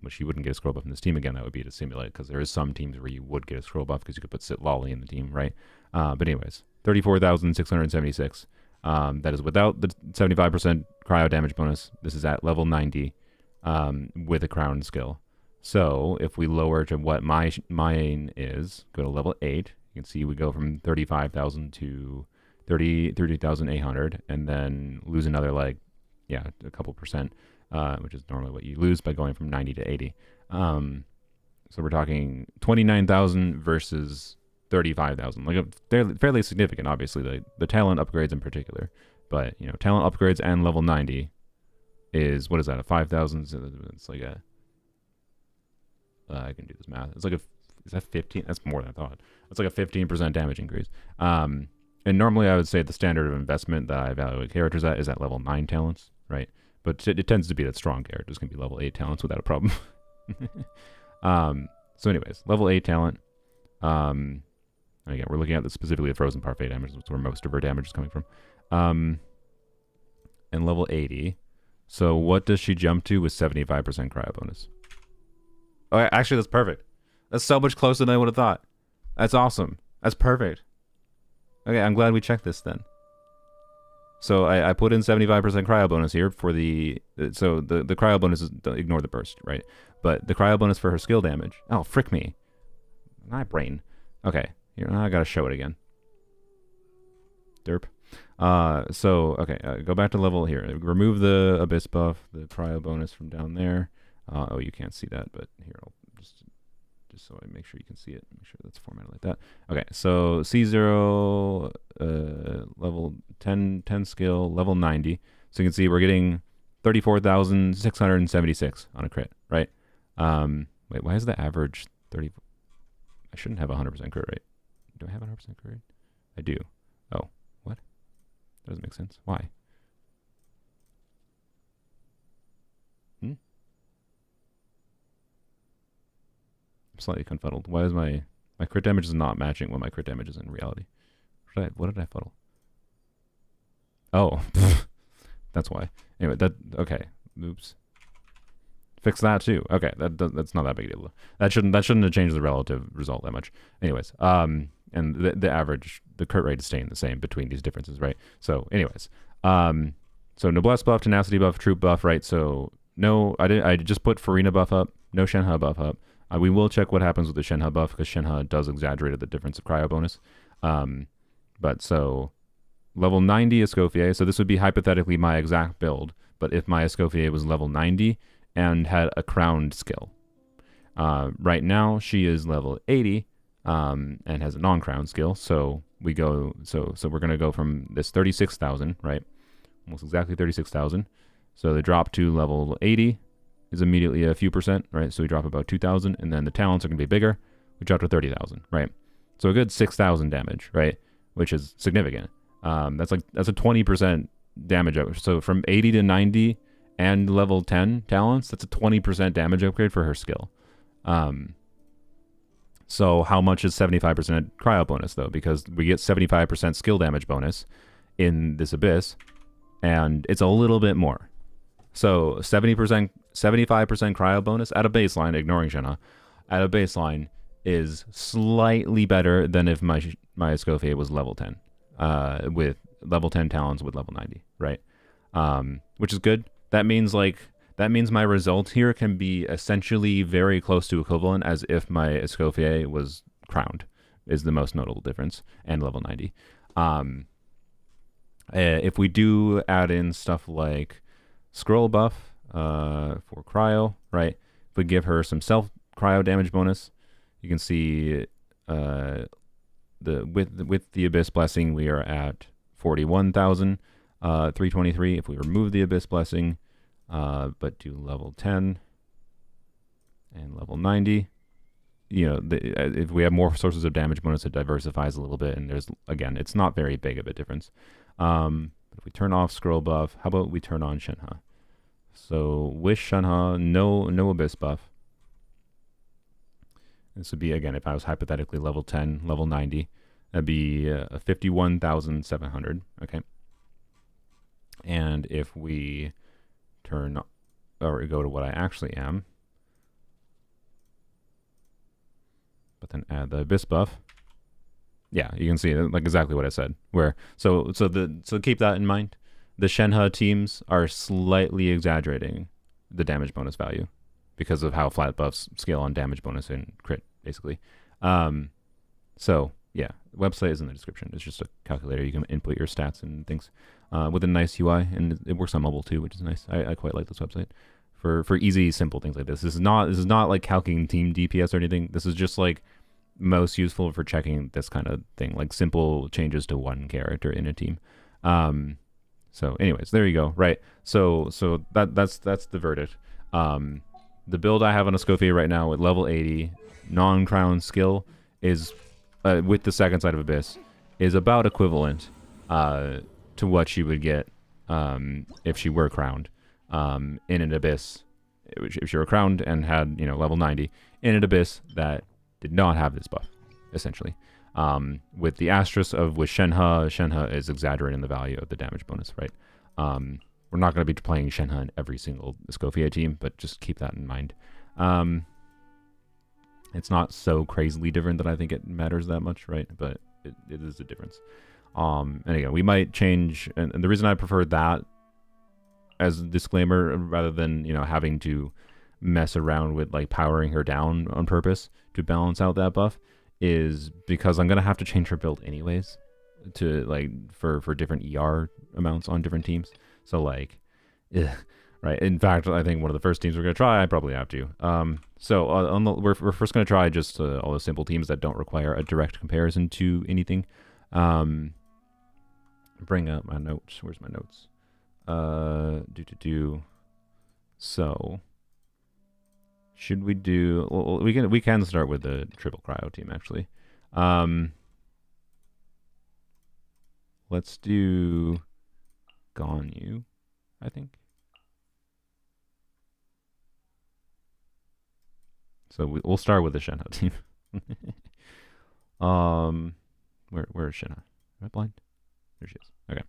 Which you wouldn't get a scroll buff in this team again. That would be to simulate, because there is some teams where you would get a scroll buff because you could put Sit Lolly in the team, right? But anyways, 34,676. That is without the 75% cryo damage bonus. This is at level 90 with a crown skill. So if we lower to what mine is, go to level 8, you can see we go from 35,000 to 30,800, and then lose another, like, yeah, a couple percent, which is normally what you lose by going from 90 to 80. So we're talking 29,000 versus 35,000, like a fairly significant, obviously, the talent upgrades in particular. But, you know, talent upgrades and level 90 is, what is that, a 5,000? So it's like a... I can do this math. It's like is that 15? That's more than I thought. It's like a 15% damage increase. And normally I would say the standard of investment that I evaluate characters at is at level 9 talents, right? But it tends to be that strong characters can be level 8 talents without a problem. So anyways, level 8 talent. Again, we're looking at specifically the Frozen Parfait damage. That's where most of her damage is coming from. And level 80. So what does she jump to with 75% cryo bonus? Oh, actually, that's perfect. That's so much closer than I would have thought. That's awesome. That's perfect. Okay, I'm glad we checked this then. So I put in 75% cryo bonus here for the... So the cryo bonus is... Ignore the burst, right? But the cryo bonus for her skill damage... Oh, frick me. My brain. Okay, here, I gotta show it again. Derp. Okay, go back to level here. Remove the Abyss buff, the cryo bonus from down there. Oh, you can't see that, but here, I'll just so I make sure you can see it. Make sure that's formatted like that. Okay, so C0, level 10 skill, level 90. So you can see we're getting 34,676 on a crit, right? Wait, why is the average 30? I shouldn't have 100% crit rate. Do I have 100% crit rate? I do. Oh, what? That doesn't make sense. Why? I'm slightly confuddled. Why is my My crit damage is not matching what my crit damage is in reality. What did I fuddle? Oh, that's why. Anyway, okay. Oops. Fix that too. Okay, that's not that big a deal. That shouldn't have changed the relative result that much. Anyways, and the average, the crit rate is staying the same between these differences, right? So, anyways, so noblesse buff, tenacity buff, troop buff, right? So no, I just put Farina buff up, no Shenhe buff up. We will check what happens with the Shenhe buff because Shenhe does exaggerate the difference of cryo bonus. But so level 90 Escoffier. So this would be hypothetically my exact build, but if my Escoffier was level 90 and had a crowned skill. Right now she is level 80 and has a non-crowned skill. So we go so we're gonna go from this 36,000, right? Almost exactly 36,000. So the drop to level 80 is immediately a few percent, right? So we drop about 2,000, and then the talents are gonna be bigger. We drop to 30,000, right? So a good 6,000 damage, right? Which is significant. That's a 20% damage up. So from 80 to 90 and level 10 talents, that's a 20% damage upgrade for her skill. So how much is 75% cryo bonus though? Because we get 75% skill damage bonus in this abyss, and it's a little bit more. So 75% cryo bonus at a baseline, ignoring Shenhe, at a baseline is slightly better than if my Escoffier was level 10, with level 10 talents with level 90, right? Which is good. That means my result here can be essentially very close to equivalent as if my Escoffier was crowned, is the most notable difference, and level 90. If we do add in stuff like scroll buff for cryo, right? If we give her some self cryo damage bonus, you can see with the Abyss Blessing we are at 41,323. If we remove the Abyss Blessing, but do level 10 and level 90, you know, if we have more sources of damage bonus, it diversifies a little bit, and there's, again, it's not very big of a difference. But if we turn off scroll buff, how about we turn on Shenhe? So with Shenhe, no Abyss buff. This would be, again, if I was hypothetically level 10, level 90, that'd be 51,700, okay? And if we turn, or go to what I actually am, but then add the Abyss buff, yeah, you can see like exactly what I said. Where so keep that in mind. The Shenhe teams are slightly exaggerating the damage bonus value because of how flat buffs scale on damage bonus and crit, basically. So yeah, the website is in the description. It's just a calculator. You can input your stats and things with a nice UI, and it works on mobile too, which is nice. I quite like this website for easy, simple things like this. This is not like calculating team DPS or anything. This is just like most useful for checking this kind of thing, like simple changes to one character in a team. So anyways, there you go. Right. So that's the verdict. The build I have on Escoffier right now with level 80 non-crown skill is with the second side of Abyss is about equivalent to what she would get if she were crowned in an Abyss. If she were crowned and had, you know, level 90 in an Abyss that did not have this buff, essentially. With the asterisk of with Shenhe is exaggerating the value of the damage bonus, right? We're not going to be playing Shenhe in every single Escoffier team, but just keep that in mind. It's not so crazily different that I think it matters that much, right? But it is a difference. And again, we might change, and the reason I prefer that as a disclaimer rather than, you know, having to mess around with like powering her down on purpose to balance out that buff is because I'm gonna have to change her build anyways to like for different ER amounts on different teams. So like, right. In fact, I think one of the first teams we're gonna try, I probably have to. We're first gonna try just all the simple teams that don't require a direct comparison to anything. Bring up my notes. Where's my notes? So should we do? Well, we can start with the triple cryo team actually. Let's do Ganyu, I think. So we'll start with the Shenhe team. Where is Shinna? Am I blind? There she is. Okay.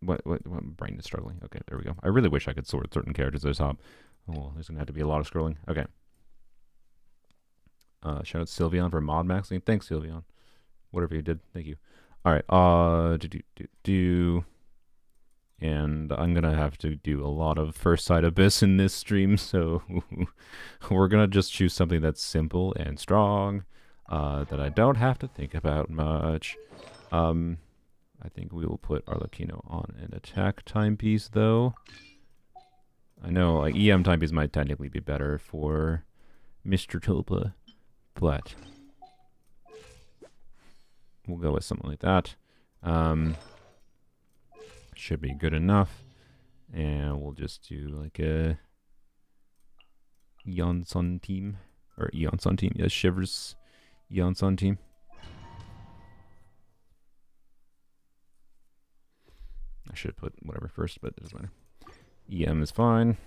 What my brain is struggling. Okay, there we go. I really wish I could sort certain characters at the top. Oh, there's gonna have to be a lot of scrolling. Okay. Shout out Sylveon for mod maxing. Thanks, Sylveon. Whatever you did, thank you. All right. And I'm gonna have to do a lot of First Sight Abyss in this stream, so we're gonna just choose something that's simple and strong, that I don't have to think about much. I think we will put Arlecchino on an attack timepiece, though. I know, like, EM timepiece might technically be better for Mr. Tulpa, but we'll go with something like that. Should be good enough. And we'll just do like a Yonson team. Or Yonson team. Yeah, Shivers Yonson team. I should have put whatever first, but it doesn't matter. EM is fine.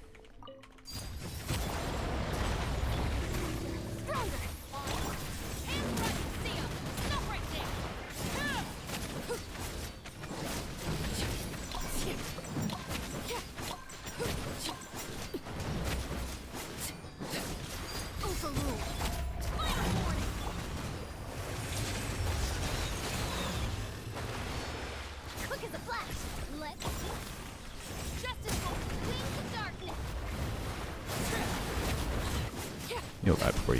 You'll die before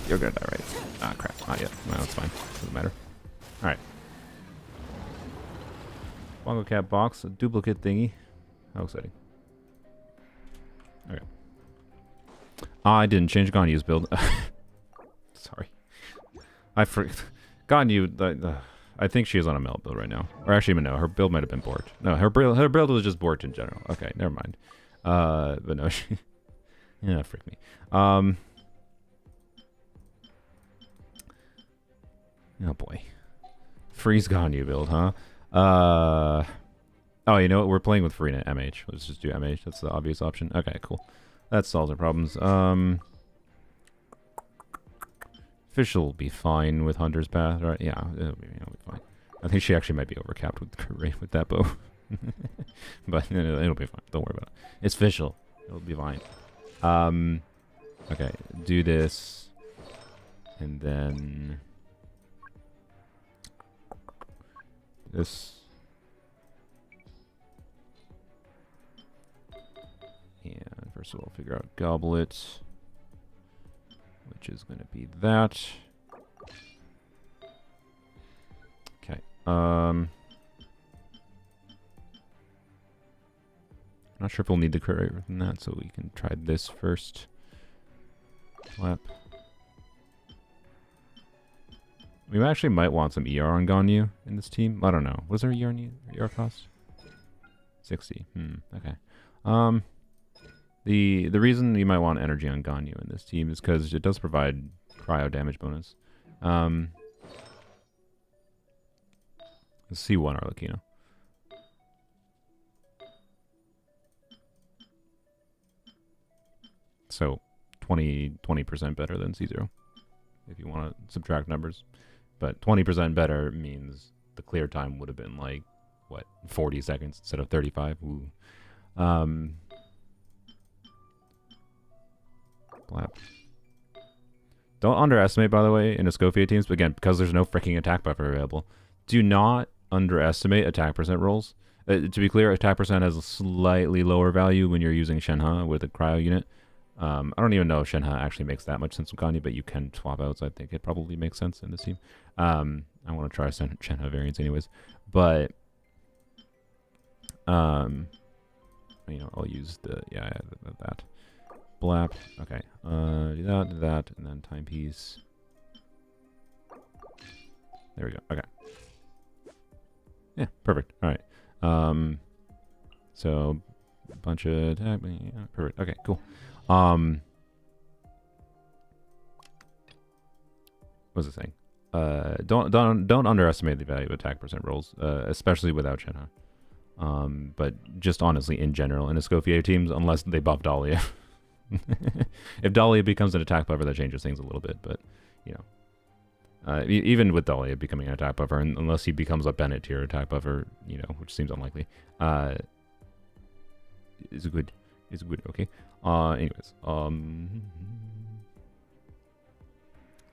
you're gonna die, right? Ah, crap. Not yet. No, it's fine. Doesn't matter. Alright. Bongo Cat box, a duplicate thingy. How exciting. Okay. I didn't change Ganyu's build. Sorry. I forgot. Ganyu, I think she is on a melt build right now. Or actually, no, her build might have been borked. No, her build was just borked in general. Okay, never mind. But no, she... yeah, freak me. Oh boy. Freeze Ganyu build, huh? Oh, you know what? We're playing with Farina MH. Let's just do MH. That's the obvious option. Okay, cool. That solves our problems. Fischl will be fine with Hunter's Path, right? Yeah, it'll be fine. I think she actually might be overcapped with that bow. But it'll be fine. Don't worry about it. It's Fischl. It'll be fine. Okay, do this. And then... this. And first of all, figure out Goblet, which is going to be that. Okay. Not sure if we'll need the courier than that, so we can try this first. Flap. We actually might want some ER on Ganyu in this team. I don't know. Was there ER cost? 60. Okay. The reason you might want energy on Ganyu in this team is because it does provide cryo damage bonus. Let's see one Arlecchino. So 20% better than C0 if you want to subtract numbers. But 20% better means the clear time would have been like, what, 40 seconds instead of 35. Ooh. Blap. Don't underestimate, by the way, in Escoffier teams, but again, because there's no freaking attack buffer available, do not underestimate attack percent rolls. To be clear, attack percent has a slightly lower value when you're using Shenhe with a cryo unit. I don't even know if Shenhe actually makes that much sense with Ganyu, but you can swap out, so I think it probably makes sense in this team. I want to try Shenhe variants anyways. But, you know, I'll use the, that. Blap. Okay. Do that, and then timepiece. There we go. Okay. Yeah, perfect. All right. So, a bunch of attack. Yeah, perfect. Okay, cool. What's it saying? Don't underestimate the value of attack percent rolls, especially without Shenhe. But just honestly, in general, in Escoffier teams, unless they buff Dahlia. If Dahlia becomes an attack buffer, that changes things a little bit, but, you know. Even with Dahlia becoming an attack buffer, unless he becomes a Bennett tier attack buffer, you know, which seems unlikely, is good. It's good, okay. Anyways,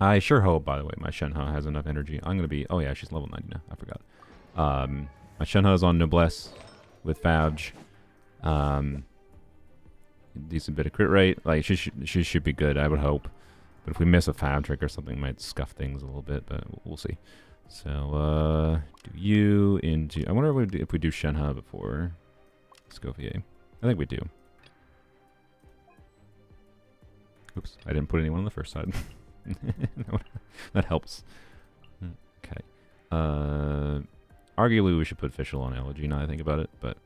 I sure hope, by the way, my Shenhe has enough energy. I'm gonna be, oh yeah, she's level 90 now, I forgot. My Shenhe is on Noblesse with Fabj. Decent bit of crit rate. Like, she should be good, I would hope. But if we miss a Fab trick or something, it might scuff things a little bit, but we'll see. So, do you into... I wonder if we do Shenhe before Escoffier. I think we do. Oops, I didn't put anyone on the first side. That helps. Okay. Arguably, we should put Fischl on Elegy now that I think about it, but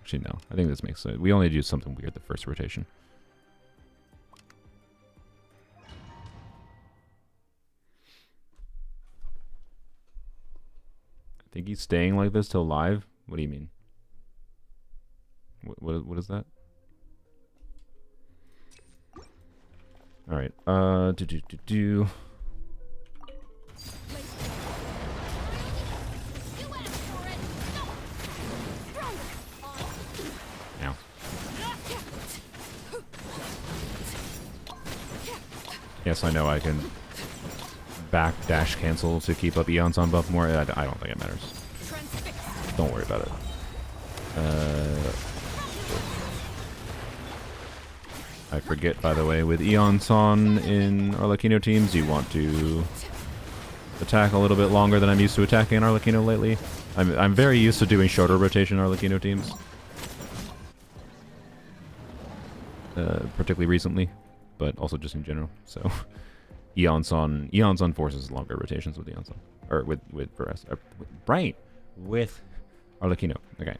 Actually, no. I think this makes sense. We only do something weird the first rotation. I think he's staying like this till live. What do you mean? What is that? All right. Now. Yes, I know I can back dash cancel to keep up Eon's on buff more. I don't think it matters. Don't worry about it. I forget, by the way, with Eon-Son in Arlecchino teams, you want to attack a little bit longer than I'm used to attacking in Arlecchino lately. I'm very used to doing shorter rotation Arlecchino teams. Particularly recently, but also just in general. So, Eon-Son forces longer rotations with Eon-Son. Or with Veres. Right! With Arlecchino. Okay.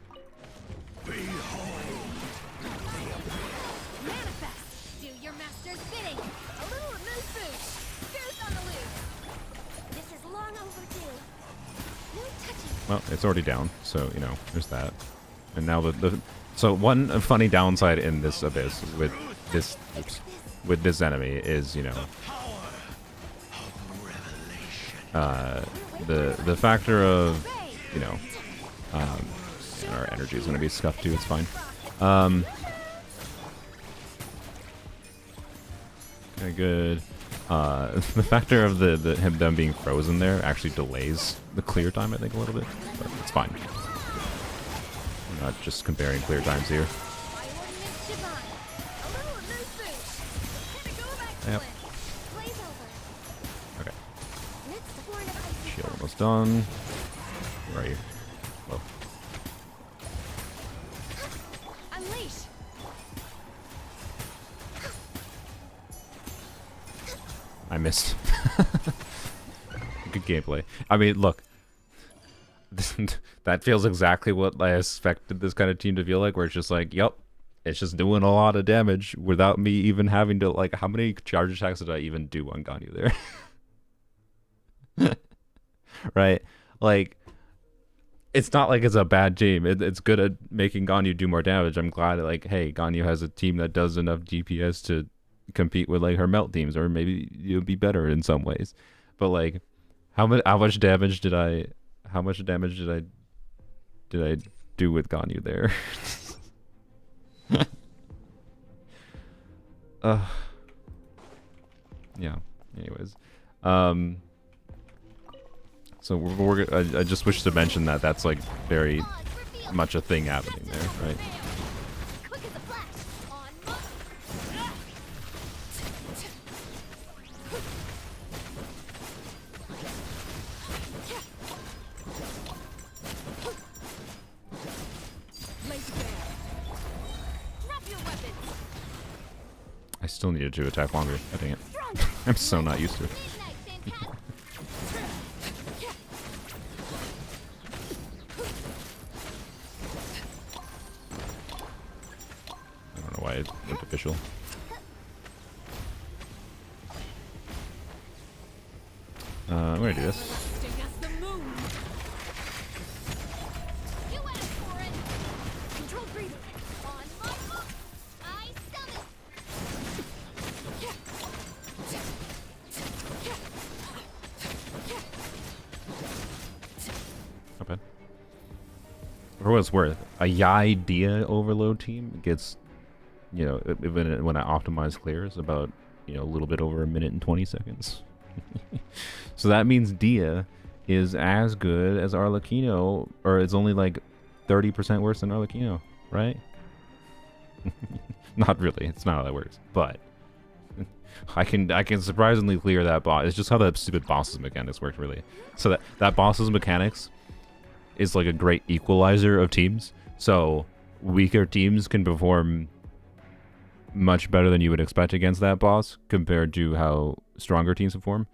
Well, it's already down, so, you know, there's that. And now so one funny downside in this Abyss with this enemy is, you know, the factor of, you know, our energy is going to be scuffed too, it's fine. Okay, good. The factor of them being frozen there actually delays the clear time, I think, a little bit, but it's fine. I'm not just comparing clear times here. Yep. Okay. Shield almost done. Where are you? Whoa. I missed. Good gameplay. I mean, look. That feels exactly what I expected this kind of team to feel like, where it's just like, yep, it's just doing a lot of damage without me even having to, like, how many charge attacks did I even do on Ganyu there? Right? Like, it's not like it's a bad team. It's good at making Ganyu do more damage. I'm glad, like, hey, Ganyu has a team that does enough DPS to compete with, like, her melt teams, or maybe you'll be better in some ways. But, like, how much damage did I do with Ganyu there? Yeah. Anyways, so I just wish to mention that that's, like, very much a thing happening there, right? I still needed to attack longer. I think I'm so not used to it. I don't know why it went official. I'm gonna do this. Everlasting as the moon. You asked for it. Control breathing. On my mark. I summon. Not bad. For what it's worth, a Yai Dia overload team gets, you know, when I optimize clears, about, you know, a little bit over a minute and 20 seconds. So that means Dia is as good as Arlecchino, or it's only like 30% worse than Arlecchino, right? Not really, it's not how that works, but I can surprisingly clear that boss. It's just how that stupid boss's mechanics work, really. So that boss's mechanics is like a great equalizer of teams. So weaker teams can perform much better than you would expect against that boss compared to how stronger teams perform.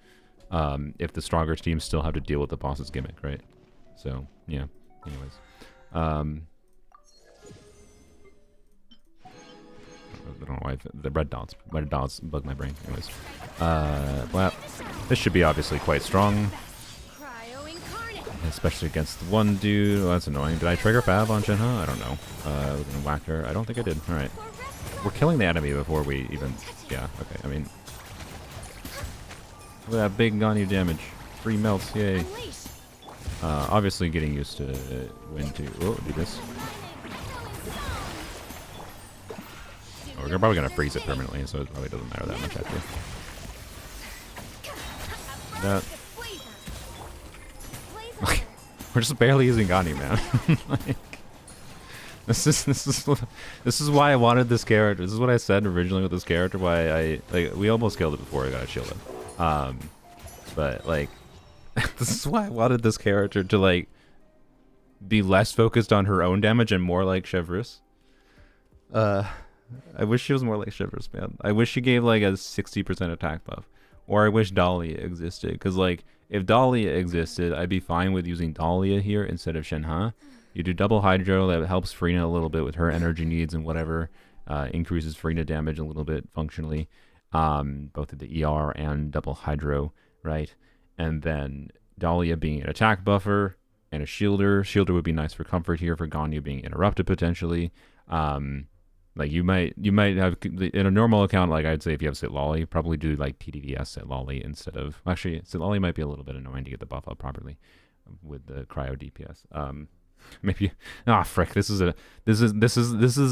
If the stronger teams still have to deal with the boss's gimmick, right? So yeah. Anyways, I don't know why the red dots bug my brain. Anyways, well, this should be obviously quite strong, Cryo incarnate. especially against the one dude. Oh, that's annoying. Did I trigger Fab on Shenhe? I don't know. We're gonna whack her. I don't think I did. All right, we're killing the enemy before we even. Yeah. Okay. I mean, look at that big Ganyu damage. 3 melts. Yay. Unleash. Obviously getting used to when to. Oh, do this. Oh, we're probably gonna freeze it permanently, so it probably doesn't matter that much actually. That. We're just barely using Ganyu, man. Like, this is why I wanted this character. This is what I said originally with this character. Why we almost killed it before I got shielded. But like, this is why I wanted this character to like be less focused on her own damage and more like Chevreuse. I wish she was more like Chevreuse, man. I wish she gave like a 60% attack buff, or I wish Dahlia existed. Because like, if Dahlia existed, I'd be fine with using Dahlia here instead of Shenhe. You do double Hydro, that helps Frina a little bit with her energy needs and whatever. Increases Frina damage a little bit functionally. Both at the ER and double Hydro, right? And then Dahlia being an attack buffer and a shielder. Shielder would be nice for comfort here for Ganyu being interrupted potentially. Like you might have in a normal account, like I'd say if you have Sitlolly, probably do like TDDS Sitlolly instead of actually Sitlolly might be a little bit annoying to get the buff up properly with the cryo DPS. Maybe frick, this is the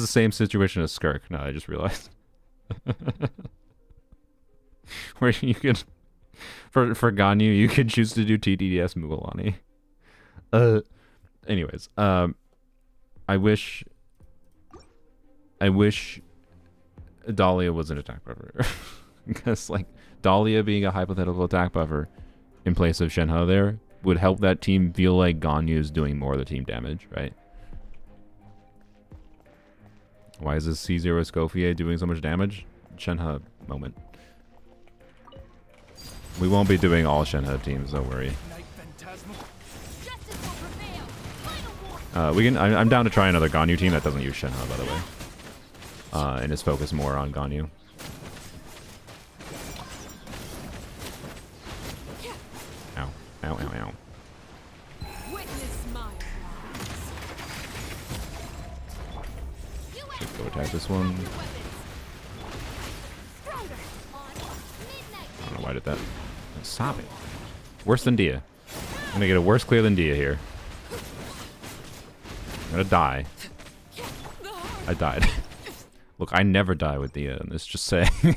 same situation as Skirk. No, I just realized. Where you could for Ganyu, you could choose to do TDDS Mugalani. Anyways, I wish Dahlia was an attack buffer. Because like Dahlia being a hypothetical attack buffer in place of Shenhe there would help that team feel like Ganyu is doing more of the team damage, right? Why is this C0 Escoffier doing so much damage? Shenhe moment. We won't be doing all Shenhe teams, don't worry. I'm down to try another Ganyu team that doesn't use Shenhe, by the way. And is focused more on Ganyu. Ow. Ow, ow, ow. Witness my Let's go attack this one. I don't know why I did that. Stop it. Worse than Dia. I'm gonna get a worse clear than Dia here. I'm gonna die. I died. Look, I never die with Dia, and let's just say. What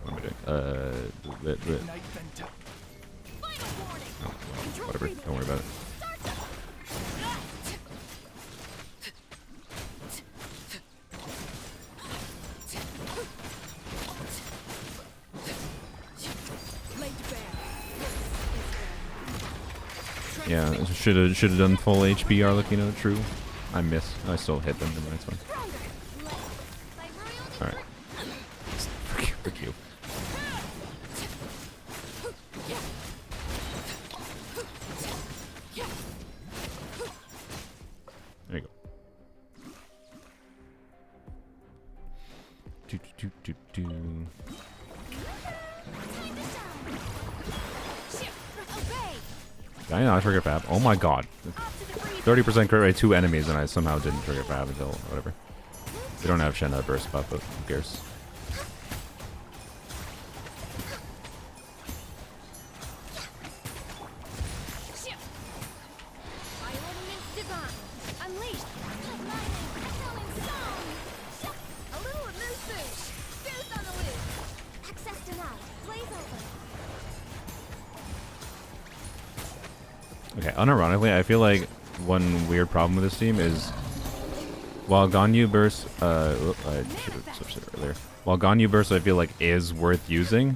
am I doing? Oh, well, whatever. Don't worry about it. Yeah, should have done full HP Arlecchino. True, I missed. I still hit them in the next one. All right. Frick you. There you go. Do, do, do, do, do. Did I not trigger Fab? Oh my god. 30% crit rate, 2 enemies, and I somehow didn't trigger Fab until whatever. We don't have Shenna burst buff, but who cares? Okay, unironically, I feel like one weird problem with this team is while Ganyu burst, I should have switched it earlier. While Ganyu burst, I feel like is worth using.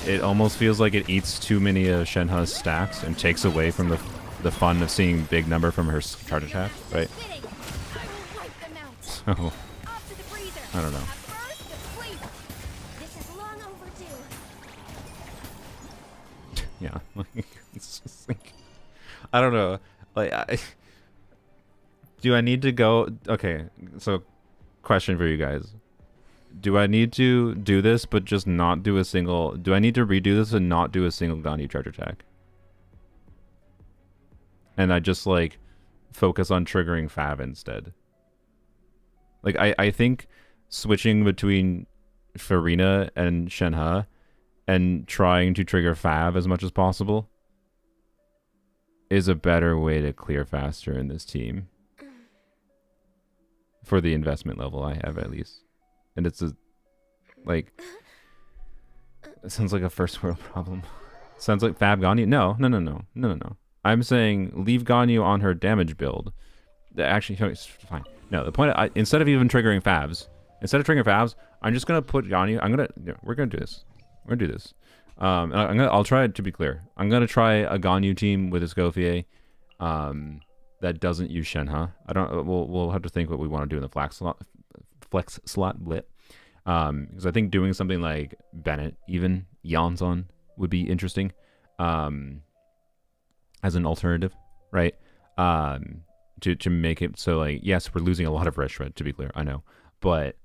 It almost feels like it eats too many Shenhe's stacks and takes away from the fun of seeing big number from her charge attack, right? So I don't know. Yeah, it's just like I don't know. Like, do I need to go? Okay, so question for you guys: do I need to do this, but just not do a single? Do I need to redo this and not do a single Ganyu charge attack? And I just like focus on triggering Fav instead. Like I think switching between Farina and Shenhe and trying to trigger Fav as much as possible is a better way to clear faster in this team. For the investment level I have, at least. And it's a, like, it sounds like a first world problem. Sounds like Fab Ganyu. No. I'm saying leave Ganyu on her damage build. Actually, it's fine. No, the point, instead of even triggering Favs, I'm just going to put Ganyu, we're going to do this. We're going to do this. And I'll try it to be clear. I'm going to try a Ganyu team with Escoffier that doesn't use Shenhe. We'll have to think what we want to do in the flex slot blit. Because I think doing something like Bennett, even Yanzon, would be interesting as an alternative, right? To make it so, like, yes, we're losing a lot of red shred, to be clear, I know, but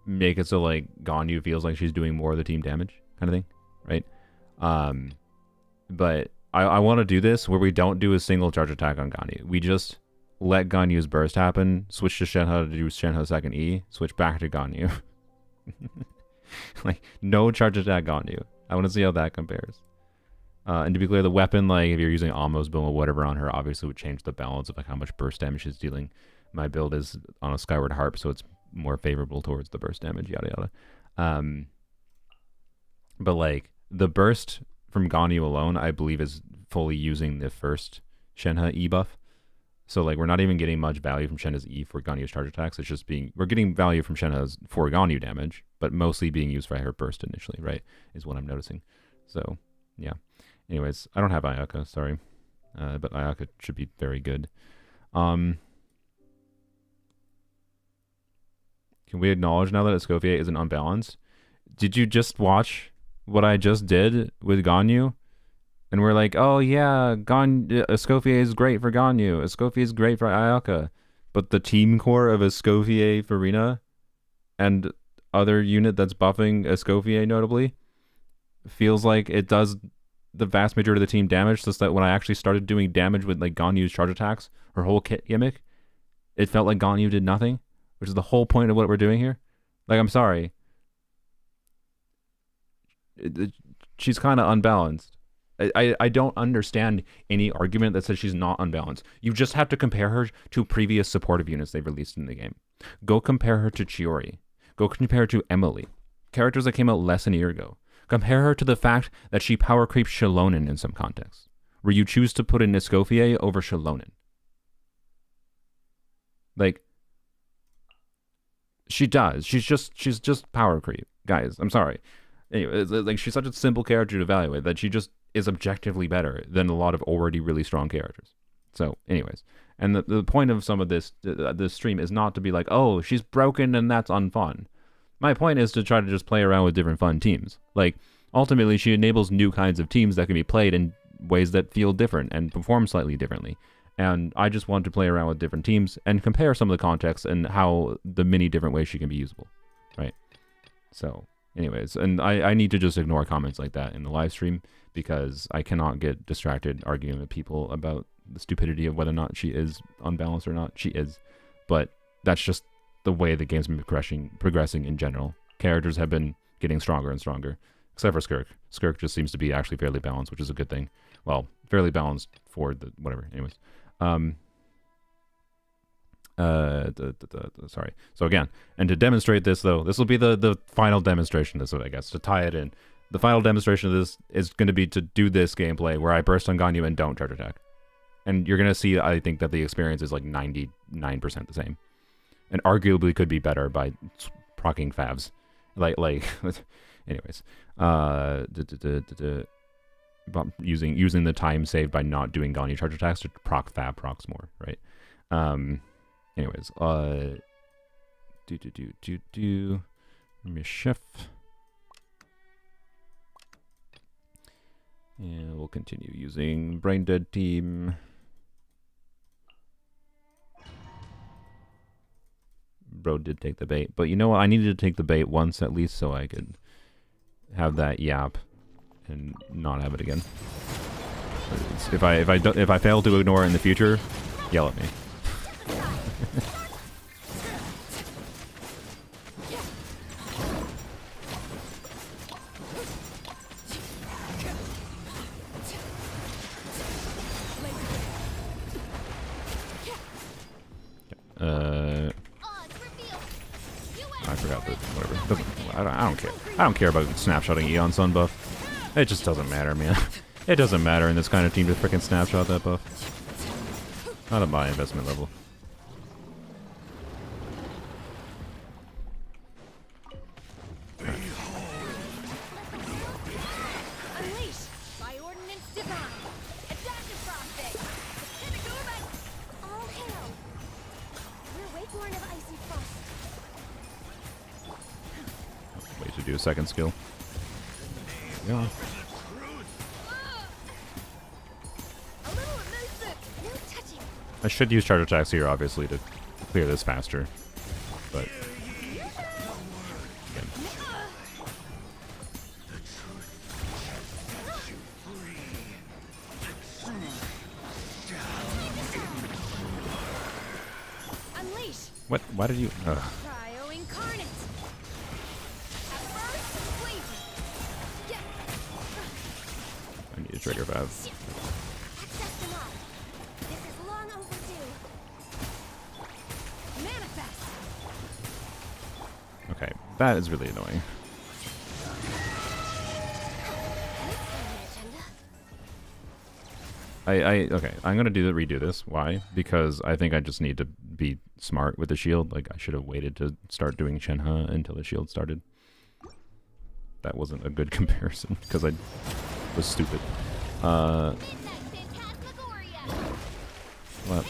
make it so like Ganyu feels like she's doing more of the team damage kind of thing, right? But I want to do this where we don't do a single charge attack on Ganyu. We just let Ganyu's burst happen, switch to Shenhe to do Shenhe second E, switch back to Ganyu. Like, no charge attack Ganyu. I want to see how that compares. And to be clear, the weapon, like, if you're using Almo's boom or whatever on her, obviously would change the balance of like how much burst damage she's dealing. My build is on a Skyward Harp, so it's more favorable towards the burst damage, yada yada. But like the burst from Ganyu alone, I believe, is fully using the first Shenhe E buff. So like we're not even getting much value from Shenhe's E for Ganyu's charge attacks. It's just we're getting value from Shenhe's for Ganyu damage, but mostly being used for her burst initially, right? Is what I'm noticing. So yeah. Anyways, I don't have Ayaka, sorry. But Ayaka should be very good. Can we acknowledge now that Escoffier isn't unbalanced? Did you just watch what I just did with Ganyu? And we're like, oh yeah, Escoffier is great for Ganyu. Escoffier is great for Ayaka. But the team core of Escoffier, Farina, and other unit that's buffing Escoffier notably, feels like it does the vast majority of the team damage, so that when I actually started doing damage with like Ganyu's charge attacks, her whole kit gimmick, it felt like Ganyu did nothing, which is the whole point of what we're doing here. Like, I'm sorry. She's kind of unbalanced. I don't understand any argument that says she's not unbalanced. You just have to compare her to previous supportive units they've released in the game. Go compare her to Chiori. Go compare her to Emily. Characters that came out less than a year ago. Compare her to the fact that she power creeps Shilonen in some contexts, where you choose to put in Escoffier over Shilonen. Like, she does. She's just power creep. Guys, I'm sorry. Anyway, like, she's such a simple character to evaluate that she just is objectively better than a lot of already really strong characters. So, anyways, and the point of some of this stream is not to be like, oh, she's broken and that's unfun. My point is to try to just play around with different fun teams. Like, ultimately, she enables new kinds of teams that can be played in ways that feel different and perform slightly differently. And I just want to play around with different teams and compare some of the contexts and how the many different ways she can be usable. right? So, anyways, and I need to just ignore comments like that in the live stream because I cannot get distracted arguing with people about the stupidity of whether or not she is unbalanced or not. She is, but that's just the way the game's been progressing in general. Characters have been getting stronger and stronger, except for Skirk. Skirk just seems to be actually fairly balanced, which is a good thing. Well, fairly balanced for the whatever. Anyways, sorry. So again, and to demonstrate this though, this will be the final demonstration of this, I guess, to tie it in. The final demonstration of this is going to be to do this gameplay where I burst on Ganyu and don't charge attack. And you're going to see, I think, that the experience is like 99% the same. And arguably could be better by proccing favs. Like anyways. Using the time saved by not doing Ganyu charge attacks to proc fab procs more, right? Anyways, Mishif. And we'll continue using Brain Dead Team. Bro did take the bait, but you know what? I needed to take the bait once at least so I could have that yap and not have it again. If I fail to ignore it in the future, yell at me. I forgot that. Whatever. I don't care. I don't care about snapshotting Eon Sun buff. It just doesn't matter, man. It doesn't matter in this kind of team to freaking snapshot that buff. Not at my investment level. Unleash by ordinance divine. Adaptive prospect. All hail. We're Wakeborn of Icy Frost. Wait to do a second skill. Yeah. A little elusive. No touching. I should use charge attacks here, obviously, to clear this faster. But again. Unleash. What? Why did you? Cryo incarnate. At first, blazing. I need to trigger Vav. Access denied. This is long overdue. Manifest. Okay, that is really annoying. Okay, I'm gonna redo this. Why? Because I think I just need to be smart with the shield. Like I should have waited to start doing Shenhe until the shield started. That wasn't a good comparison because I was stupid. What?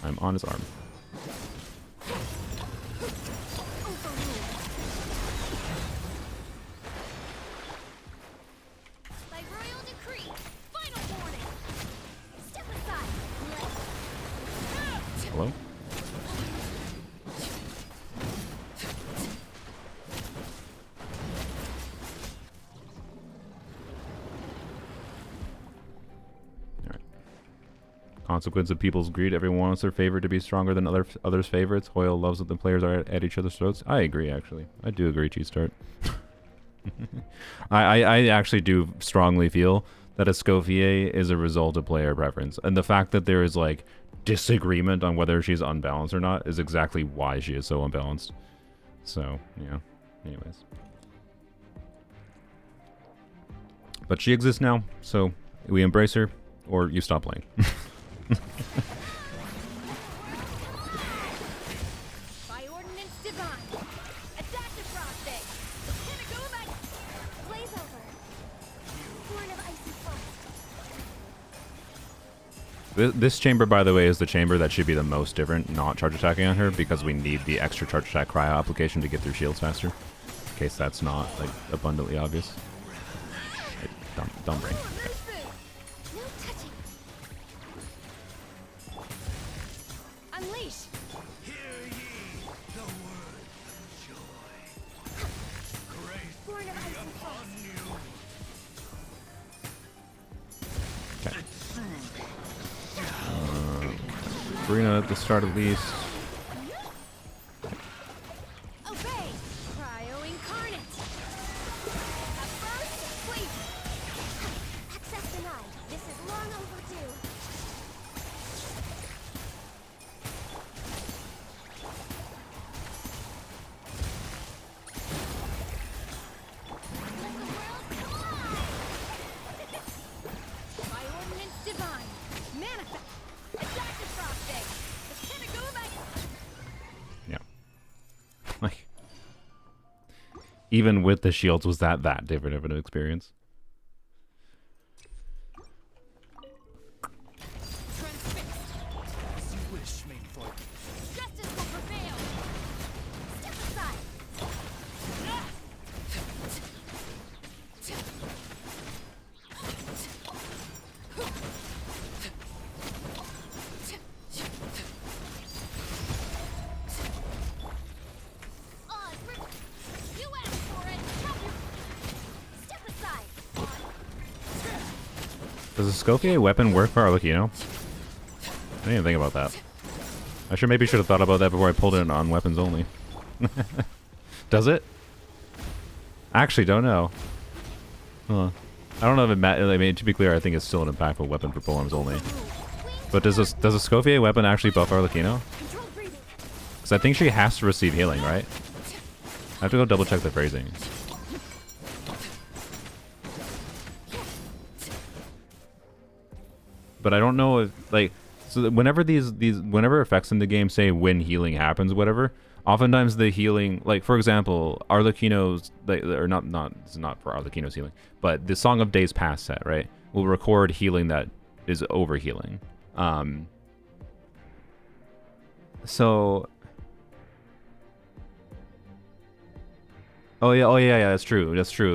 I'm on his arm. By royal decree, final warning. Step aside. Hello? Alright. Consequence of people's greed. Everyone wants their favorite to be stronger than others' favorites. Hoyle loves that the players are at each other's throats. I agree, actually. I do agree, Cheese Start. I actually do strongly feel that Escoffier is a result of player preference. And the fact that there is, like, disagreement on whether she's unbalanced or not is exactly why she is so unbalanced. So, yeah. Anyways. But she exists now, so we embrace her, or you stop playing. By ordinance divine. Adaptive prospect. Blaze over. Born of Icy Frost. This chamber, by the way, is the chamber that should be the most different, not charge attacking on her, because we need the extra charge attack cryo application to get through shields faster. In case that's not, like, abundantly obvious. Dumb. Dumb brain. No touching. Unleash. Born of ice and frost. Sabrina at the start at least. Obey. Cryo incarnate. At first, sleep. Access denied. This is long overdue. Let the world collide! By ordinance divine. Manifest. Adaptive frosting. The pinnacle of ice. Yeah. Like, even with the shields, was that different of an experience? Transfixed. As you wish, main folk. Justice will prevail. Step aside. Oz, you asked for it. Help you. Step aside. Does a Escoffier weapon work for Arlecchino? I didn't even think about that. I maybe should have thought about that before I pulled it on weapons only. Does it? I actually don't know. Huh. I don't know if it I mean, to be clear, I think it's still an impactful weapon for polearms only. But does a Escoffier weapon actually buff Arlecchino? Controlled breathing. Because I think she has to receive healing, right? I have to go double check the phrasing. But I don't know if, like, so that whenever whenever effects in the game say when healing happens, whatever, oftentimes the healing, like for example, Arlecchino's, or it's not for Arlecchino's healing, but the Song of Days Past set, right, will record healing that is over healing. So. Oh yeah, that's true.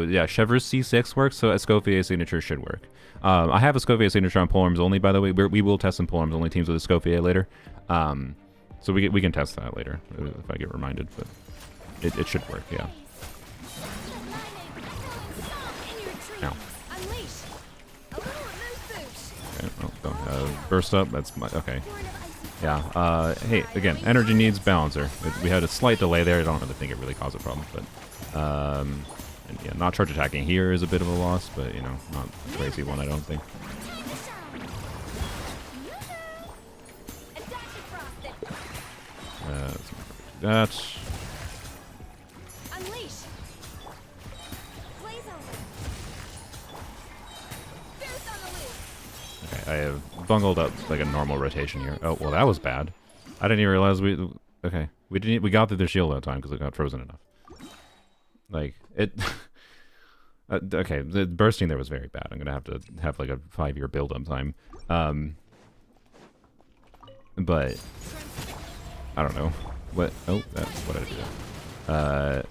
Yeah, Chevre's C6 works, so Escoffier's signature should work. I have Escoffier's signature on polearms only, by the way. We will test some polearms only teams with Escoffier later. So we can test that later if I get reminded, but it should work, yeah. Ow. Unleash. A little amuse-bouche. Okay, well, don't burst up. That's my okay. Born of ice and frost. Yeah. Hey, again, energy needs balancer. We had a slight delay there. I don't really think it really caused a problem, but and yeah, not charge attacking here is a bit of a loss, but you know, not a crazy one, I don't think. Time to shine. Adaptive frosting. That's Unleash. Blaze on. Fierce on the loose. okay. I have bungled up like a normal rotation here. Oh well, that was bad. I didn't even realize we got through the shield that time because it got frozen enough. Like it. Okay, the bursting there was very bad. I'm gonna have to have like a 5-year build-up time. But I don't know what. Oh, that's what did I do that?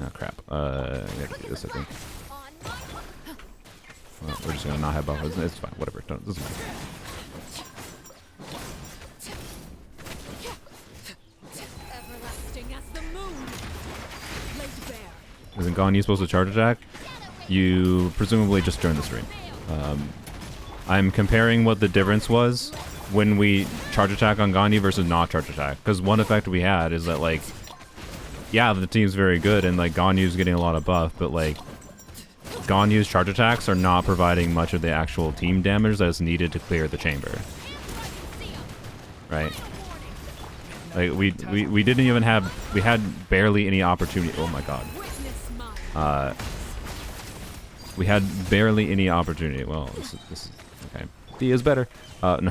Oh crap. I gotta do this, I think. Well, we're just gonna not have buffers. It's fine. Whatever. It doesn't matter. Everlasting as the moon. Laid bare. Isn't Ganyu supposed to charge attack? You presumably just joined the stream. I'm comparing what the difference was when we charge attack on Ganyu versus not charge attack. Because one effect we had is that, like, yeah, the team's very good and, like, Ganyu's getting a lot of buff, but, like, Ganyu's charge attacks are not providing much of the actual team damage that's needed to clear the chamber. Right? Like, we didn't even have, we had barely any opportunity. Oh my god. We had barely any opportunity. Well, this is okay. D is better. No.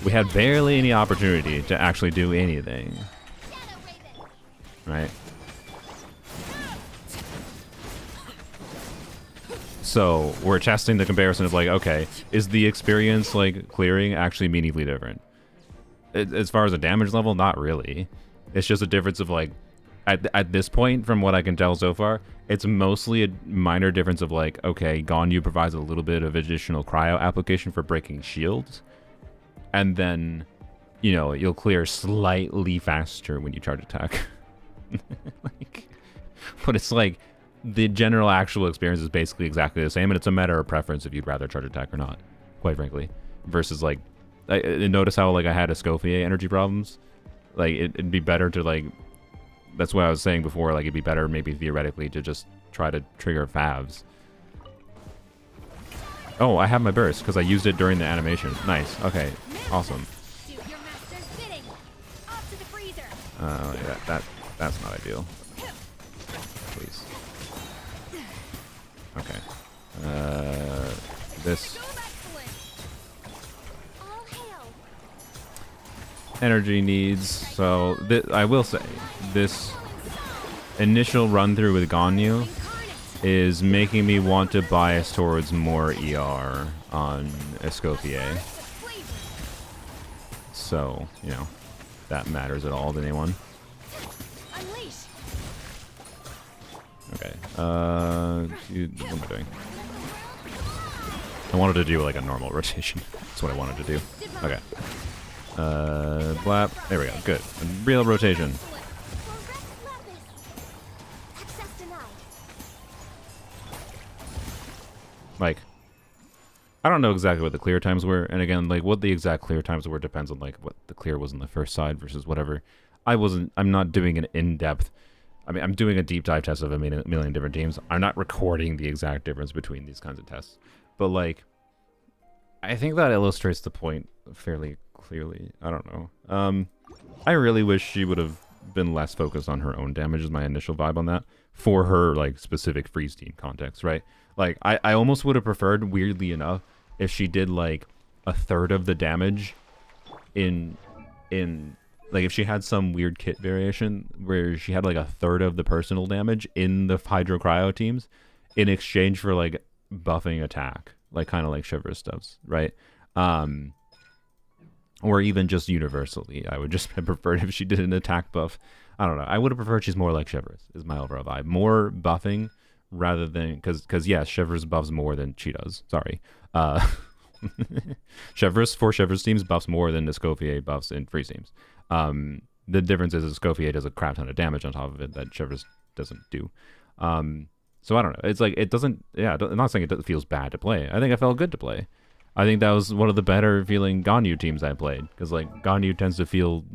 We had barely any opportunity to actually do anything. Right? So, we're testing the comparison of like, okay, is the experience like clearing actually meaningfully different? As far as the damage level, not really. It's just a difference of like at this point, from what I can tell so far, it's mostly a minor difference of like, okay, Ganyu provides a little bit of additional cryo application for breaking shields, and then, you know, you'll clear slightly faster when you charge attack. Like, but it's like the general actual experience is basically exactly the same, and it's a matter of preference if you'd rather charge attack or not, quite frankly. Versus like, notice how like I had Escoffier energy problems. Like it'd be better to like. That's what I was saying before, like, it'd be better, maybe theoretically, to just try to trigger favs. Oh, I have my burst, because I used it during the animation. Nice. Okay. Awesome. Yeah, that's not ideal. Please. Okay. This... energy needs, so I will say, this initial run through with Ganyu is making me want to bias towards more ER on Escoffier. So, you know, that matters at all to anyone. Okay, what am I doing? I wanted to do like a normal rotation. That's what I wanted to do. Okay. Blap. There we go. Good. Real rotation. Like, I don't know exactly what the clear times were, and again, like, what the exact clear times were depends on, like, what the clear was on the first side versus whatever. I'm not doing an in-depth, I mean, I'm doing a deep dive test of a million different teams. I'm not recording the exact difference between these kinds of tests. But, like, I think that illustrates the point fairly clearly. I don't know. I really wish she would have been less focused on her own damage is my initial vibe on that for her like specific freeze team context, right? Like I almost would have preferred, weirdly enough, if she did like a third of the damage in like if she had some weird kit variation where she had like a third of the personal damage in the Hydro Cryo teams in exchange for like buffing attack, like kind of like Shivers does, right? Or even just universally. I would just have preferred if she did an attack buff. I don't know. I would have preferred she's more like Shivers, is my overall vibe. More buffing rather than... Because yes, Shivers buffs more than she does. Sorry. Shivers teams buffs more than Escoffier buffs in freeze teams. The difference is Escoffier does a crap ton of damage on top of it that Shivers doesn't do. So I don't know. It's like, it doesn't... Yeah, I'm not saying it feels bad to play. I think it felt good to play. I think that was one of the better feeling Ganyu teams I played. Because, like, Ganyu tends to feel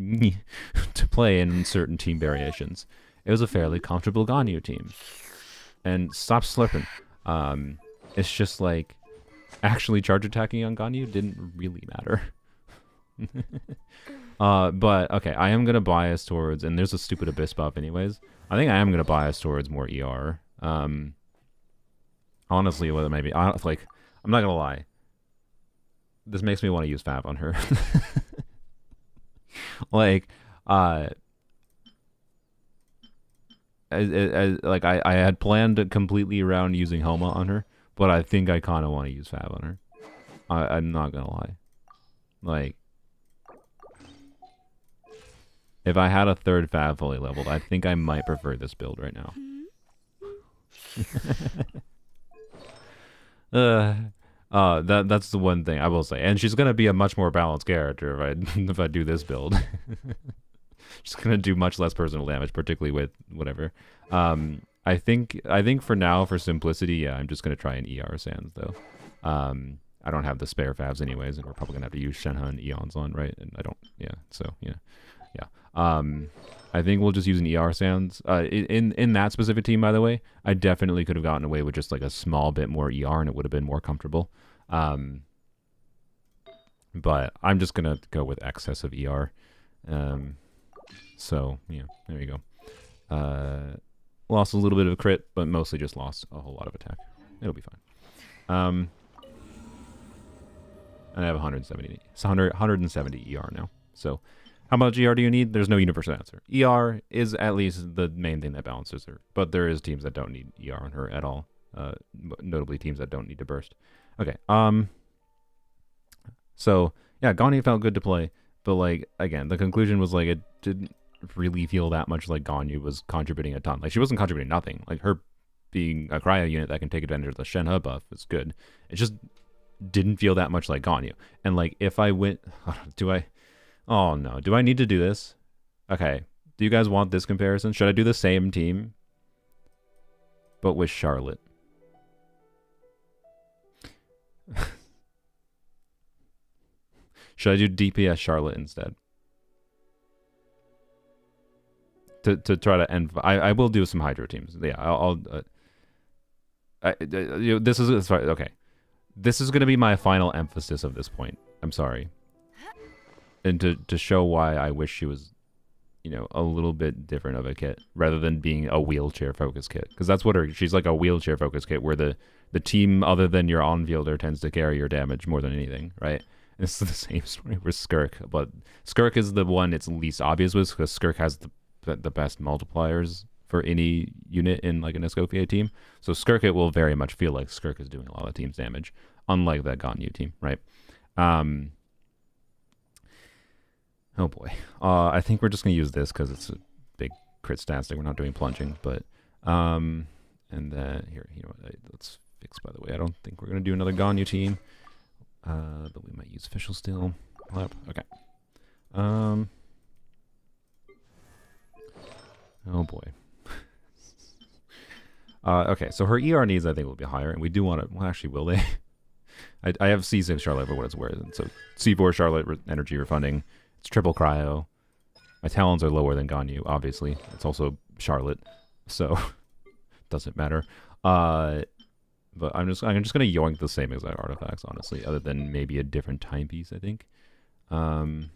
to play in certain team variations. It was a fairly comfortable Ganyu team. And stop slurping. It's just, like, actually charge attacking on Ganyu didn't really matter. But, okay, I am going to bias towards... And there's a stupid Abyss buff anyways. I think I am going to bias towards more ER. Honestly, what it may be... like, I'm not going to lie. This makes me want to use Fab on her. Like, I had planned completely around using Homa on her, but I think I kind of want to use Fab on her. I'm not gonna lie. Like, if I had a third Fab fully leveled, I think I might prefer this build right now. That's the one thing I will say, and she's gonna be a much more balanced character if I do this build. She's gonna do much less personal damage, particularly with whatever. I think for now, for simplicity, yeah, I'm just gonna try an ER Sands though. I don't have the spare Fabs anyways, and we're probably gonna have to use Shenhe and Eons on, right? And I don't, yeah. So yeah. I think we'll just use an ER Sands. In that specific team, by the way, I definitely could have gotten away with just like a small bit more ER, and it would have been more comfortable. But I'm just gonna go with excess of ER. So yeah, there you go. Lost a little bit of a crit, but mostly just lost a whole lot of attack. It'll be fine. And I have 170 ER now. So how much ER do you need? There's no universal answer. ER is at least the main thing that balances her, but there is teams that don't need ER on her at all. Notably teams that don't need to burst. Okay. So yeah, Ganyu felt good to play, but like again, the conclusion was like it didn't. really feel that much like Ganyu was contributing a ton. Like, she wasn't contributing nothing. Like, her being a cryo unit that can take advantage of the Shenhe buff is good. It just didn't feel that much like Ganyu. And, like, if I went... Oh, no. Do I need to do this? Okay. Do you guys want this comparison? Should I do the same team, but with Charlotte? Should I do DPS Charlotte instead? To try to end... I will do some Hydro teams. Yeah, this is... Sorry, okay. This is going to be my final emphasis of this point. I'm sorry. And to show why I wish she was, you know, a little bit different of a kit rather than being a wheelchair focused kit, because that's what she's like, a wheelchair focused kit where the team other than your on fielder tends to carry your damage more than anything, right? And it's the same story with Skirk, but Skirk is the one it's least obvious with, because Skirk has the best multipliers for any unit in like an Escoffier team. So Skirk, it will very much feel like Skirk is doing a lot of team's damage, unlike that Ganyu team, right? Oh boy. I think we're just going to use this because it's a big crit stat stick. We're not doing plunging, but... and then... Here, you know what? Let's fix, by the way. I don't think we're going to do another Ganyu team. But we might use Official still. Okay. Oh boy. Okay, so her ER needs, I think, will be higher, and we do want to... Well, actually, will they? I have C6 Charlotte for what it's worth, and so C4 Charlotte energy refunding. It's triple cryo. My talons are lower than Ganyu, obviously. It's also Charlotte, so doesn't matter. But I'm just gonna yoink the same exact artifacts, honestly, other than maybe a different timepiece, I think. I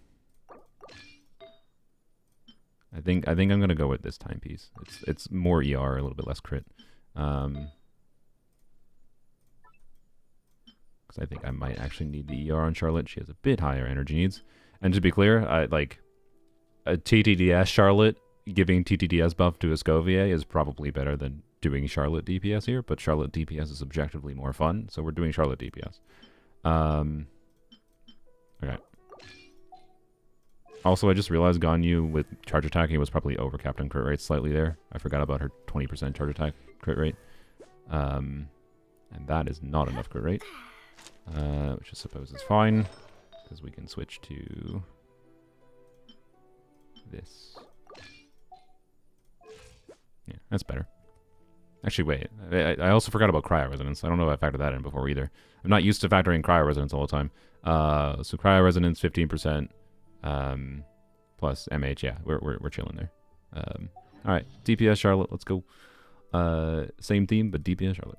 think I'm gonna go with this timepiece. It's more ER, a little bit less crit. Because I think I might actually need the ER on Charlotte. She has a bit higher energy needs. And to be clear, I like a TTDS Charlotte giving TTDS buff to Escoffier is probably better than doing Charlotte DPS here, but Charlotte DPS is objectively more fun, so we're doing Charlotte DPS. Okay. Also, I just realized Ganyu with charge attacking was probably overcapped on crit rate slightly there. I forgot about her 20% charge attack crit rate. And that is not enough crit rate. Which I suppose is fine, because we can switch to this. Yeah, that's better. Actually, wait. I also forgot about cryo resonance. I don't know if I factored that in before either. I'm not used to factoring cryo resonance all the time. So cryo resonance 15%, plus MH. Yeah, we're chilling there. All right, DPS Charlotte. Let's go. Same theme, but DPS Charlotte.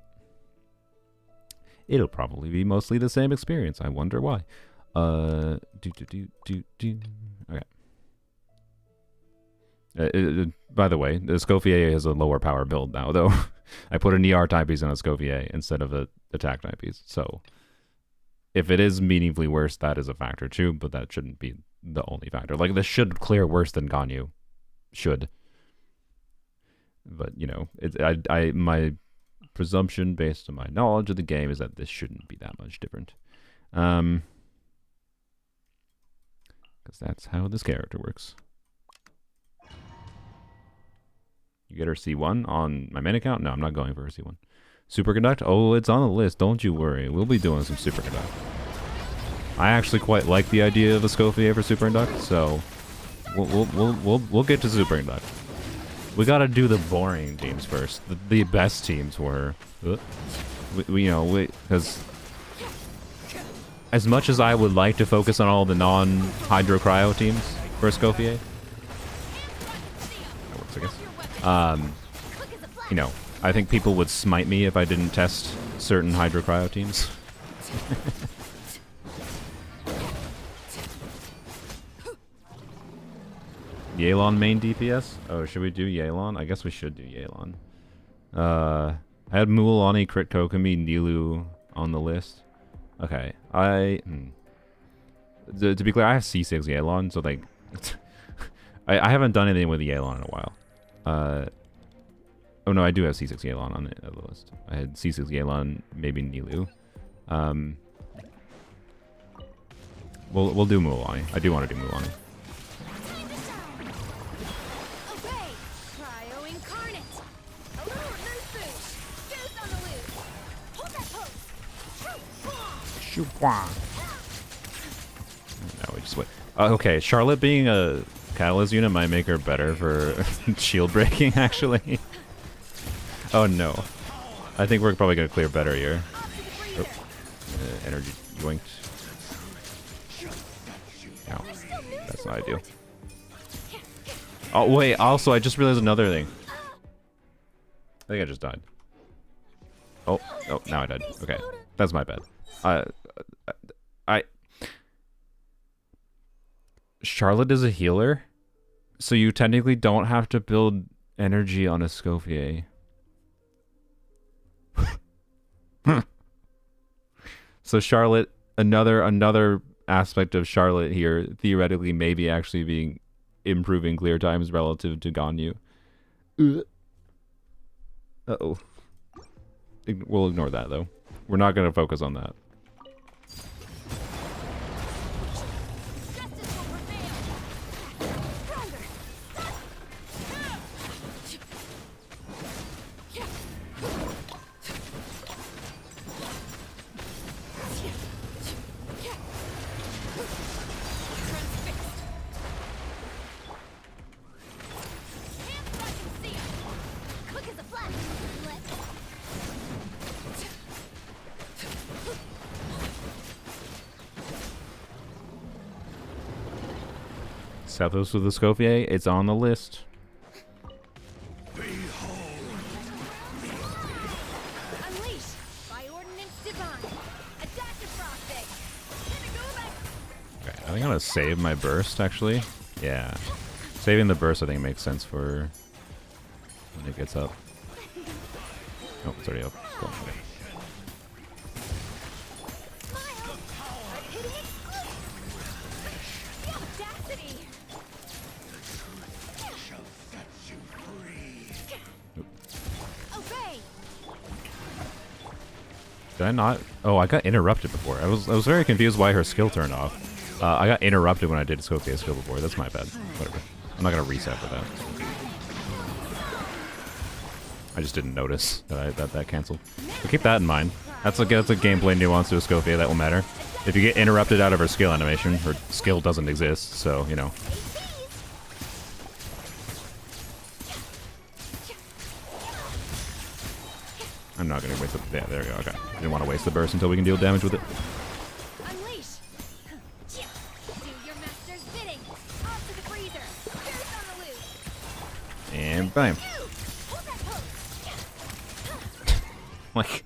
It'll probably be mostly the same experience. I wonder why. Okay. By the way, the Escoffier has a lower power build now, though. I put an ER timepiece on Escoffier instead of an attack timepiece. So, if it is meaningfully worse, that is a factor too, but that shouldn't be the only factor. Like, this should clear worse than Ganyu. Should. But, you know, my presumption based on my knowledge of the game is that this shouldn't be that much different. Because that's how this character works. You get her C1 on my main account? No, I'm not going for her C1. Superconduct? Oh, it's on the list. Don't you worry. We'll be doing some Superconduct. I actually quite like the idea of a Escoffier for Superconduct, so we'll get to Superconduct. We gotta do the boring teams first. The best teams for her. Because as much as I would like to focus on all the non-Hydro Cryo teams for Escoffier, that works, I guess. You know, I think people would smite me if I didn't test certain Hydro Cryo teams. Yelan main DPS? Oh, should we do Yelan? I guess we should do Yelan. I had Mualani, Crit Kokomi, Nilu on the list. Okay, to be clear, I have C6 Yelan, so like, I haven't done anything with Yelan in a while. Oh no, I do have C6 Yelan on the list. I had C6 Yelan, maybe Nilu. We'll do Mualani. I do want to do Mualani. No, we just wait. Okay, Charlotte being a catalyst unit might make her better for shield breaking, actually. Oh no. I think we're probably gonna clear better here. Oh. Energy yoinked. Ow. That's not ideal. Oh wait, also I just realized another thing. I think I just died. Oh, now I died. Okay, that's my bad. Charlotte is a healer, so you technically don't have to build energy on Escoffier. So Charlotte, another aspect of Charlotte here, theoretically maybe actually being improving clear times relative to Ganyu. Uh-oh. We'll ignore that, though. We're not going to focus on that. Southos with Escoffier, it's on the list. Unleash by ordinance divine. Attack the frosting. Okay, I think I'm gonna save my burst actually. Yeah. Saving the burst I think makes sense for when it gets up. Oh, it's already up. Cool. Okay. Did I not? Oh, I got interrupted before. I was very confused why her skill turned off. I got interrupted when I did Escoffier skill before. That's my bad. Whatever. I'm not gonna reset for that. I just didn't notice that that canceled. So keep that in mind. That's a gameplay nuance to Escoffier that will matter. If you get interrupted out of her skill animation, her skill doesn't exist. So you know. I'm not gonna waste the. Yeah, there we go. Okay. Didn't want to waste the burst until we can deal damage with it. Unleash. Do your master's bidding. Off to the freezer. Pierce on the loose. And bam. Like,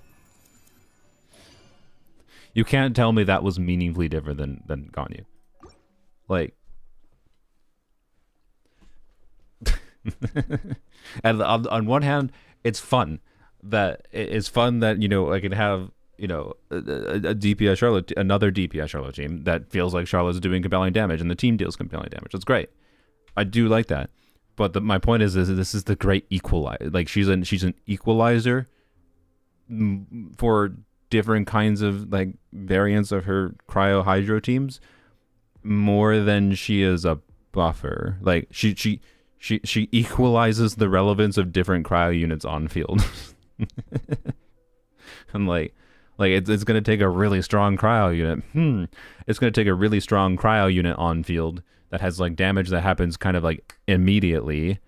you can't tell me that was meaningfully different than Ganyu. Like, and on one hand, it's fun. It's fun that, you know, I can have, you know, a DPS Charlotte, another DPS Charlotte team that feels like Charlotte's doing compelling damage and the team deals compelling damage. That's great. I do like that. But my point is this is the great equalizer. Like, she's an equalizer for different kinds of like variants of her cryo hydro teams more than she is a buffer. Like, she equalizes the relevance of different cryo units on field. I'm like it's gonna take a really strong cryo unit. It's gonna take a really strong cryo unit on field that has like damage that happens kind of like immediately,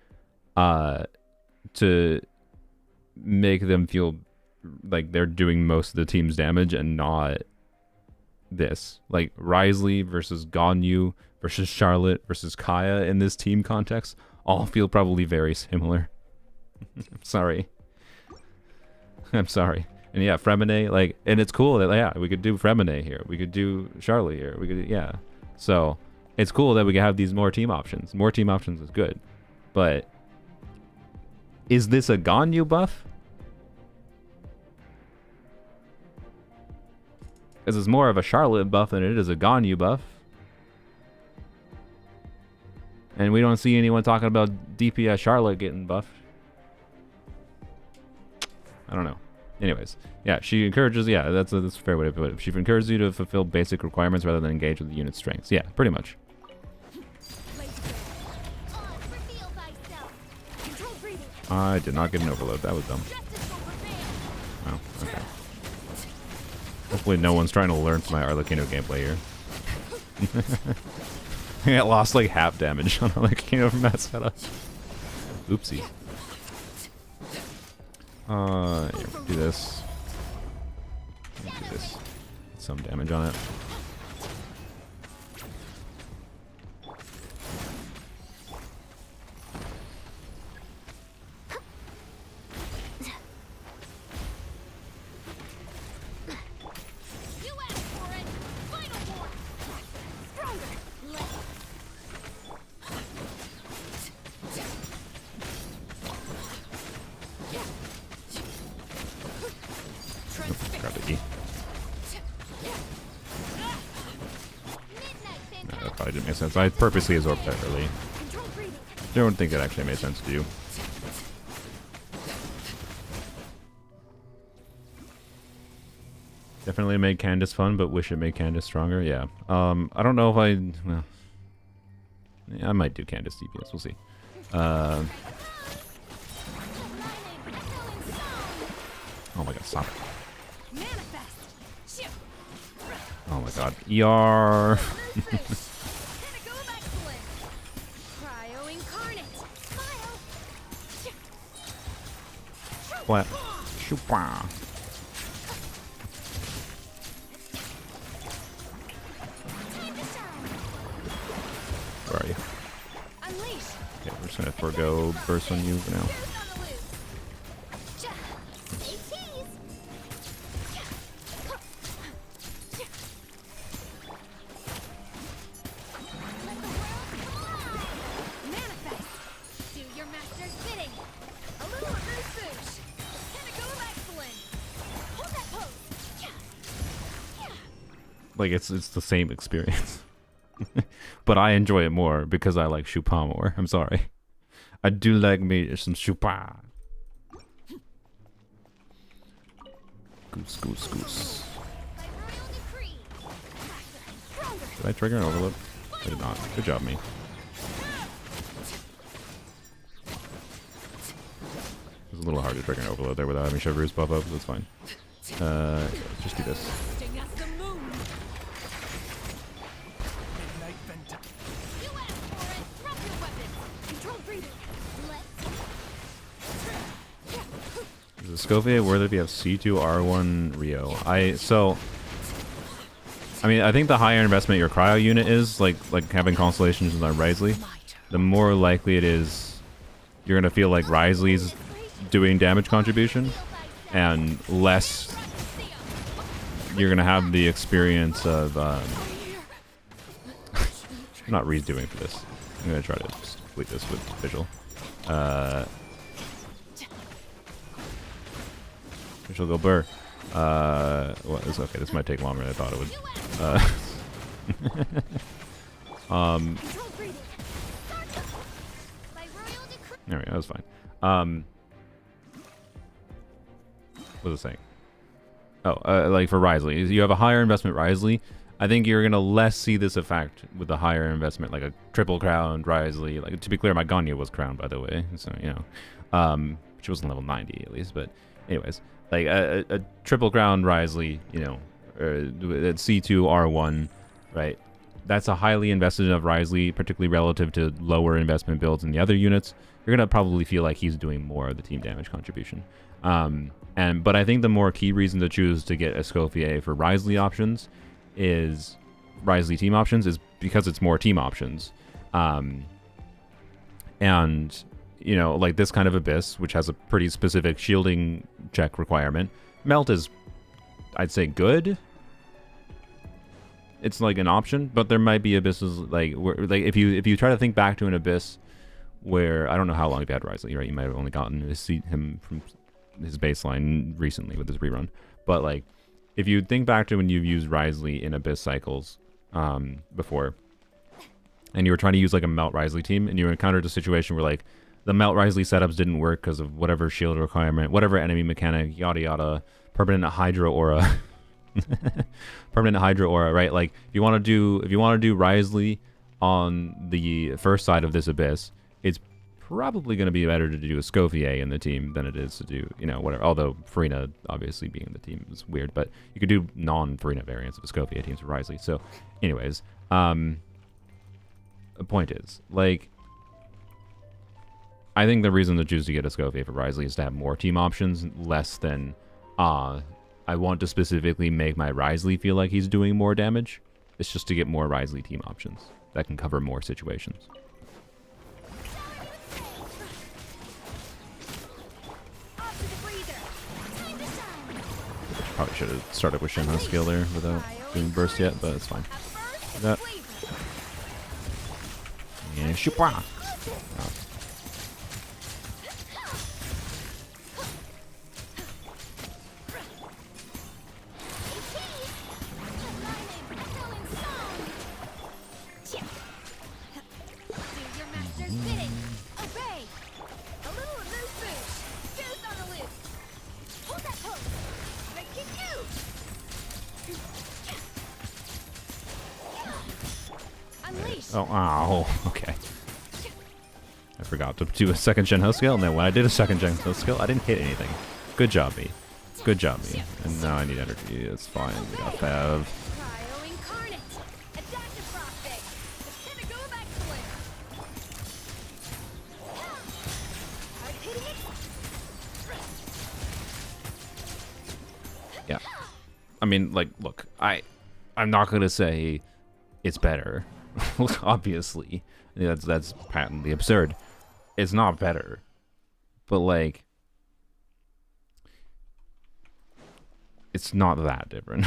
to make them feel like they're doing most of the team's damage and not this. Like Risley versus Ganyu versus Charlotte versus Kaya in this team context all feel probably very similar. I'm sorry. And yeah, Fremine, like, and it's cool that, yeah, we could do Fremine here. We could do Charlotte here. We could, yeah. So it's cool that we can have these more team options. More team options is good. But is this a Ganyu buff? Because it's more of a Charlotte buff than it is a Ganyu buff. And we don't see anyone talking about DPS Charlotte getting buffed. I don't know. Anyways, yeah, she encourages, yeah, that's a fair way to put it. She encourages you to fulfill basic requirements rather than engage with the unit strengths. Yeah, pretty much. I did not get an overload. That was dumb. Oh, okay. Hopefully no one's trying to learn from my Arlecchino gameplay here. I got lost like half damage on Arlecchino from that setup. Oopsie. Here, do this. Do this. Get some damage on it. Grab the E. No, that probably didn't make sense. I purposely absorbed that early. Don't think it actually made sense to do. Definitely made Candace fun, but wish it made Candace stronger. Yeah. I don't know if I... Well, yeah, I might do Candace DPS. We'll see. Oh my god, stop it. Oh my god. ER. What? Shoopa. Where are you? Okay, we're just gonna forego burst on you for now. Like it's the same experience. But I enjoy it more because I like Chupa more. I'm sorry. I do like me some Chupa. Goose, goose, goose. Did I trigger an overload? I did not. Good job, me. It was a little hard to trigger an overload there without having Shiver's buff up, so that's fine. Let's just do this. Is Escoffier worth if you have C2, R1, Rio? I mean, I think the higher investment your cryo unit is, like having constellations on Risley, the more likely it is you're gonna feel like Risley's doing damage contribution, and less you're gonna have the experience of I'm not redoing for this. I'm gonna try to just complete this with visual. Visual go burr. Well, it's okay. This might take longer than I thought it would. There we go. That was fine. What was I saying? Oh, like for Risley, you have a higher investment Risley. I think you're gonna less see this effect with the higher investment, like a triple crowned Risley. Like, to be clear, my Ganya was crowned, by the way, so you know, she wasn't level 90 at least. But anyways, like a triple crowned Risley, you know, at C2 R1, right? That's a highly invested enough Risley, particularly relative to lower investment builds in the other units. You're gonna probably feel like he's doing more of the team damage contribution. But I think the more key reason to choose to get Escoffier for Risley options is Risley team options is because it's more team options. And you know, like this kind of Abyss, which has a pretty specific shielding check requirement. Melt is, I'd say, good. It's like an option, but there might be Abysses like if you try to think back to an Abyss where I don't know how long you've had Risley, right? You might have only gotten to see him from his baseline recently with his rerun, but like if you think back to when you've used Risley in Abyss cycles before, and you were trying to use like a Melt Risley team, and you encountered a situation where like the Melt Risley setups didn't work because of whatever shield requirement, whatever enemy mechanic, yada yada, permanent Hydra aura, permanent Hydra aura, right? Like if you want to do Risley on the first side of this Abyss, it's probably going to be better to do Escoffier in the team than it is to do, you know, whatever. Although Farina obviously being in the team is weird, but you could do non-Farina variants of Escoffier teams for Risley. So, anyways, the point is, like, I think the reason to choose to get Escoffier for Risley is to have more team options, less than, I want to specifically make my Risley feel like he's doing more damage. It's just to get more Risley team options that can cover more situations. Probably should have started with Shinha's skill there without doing burst yet, but it's fine. That. And shupwa. Oh. Oh, ow, okay. I forgot to do a second gen host skill, and then when I did a second gen host skill, I didn't hit anything. Good job, me. Good job, me. And now I need energy. It's fine. We got Fav. Yeah. I mean, like, look, I'm not gonna say it's better. Obviously, that's patently absurd. It's not better, but like, it's not that different.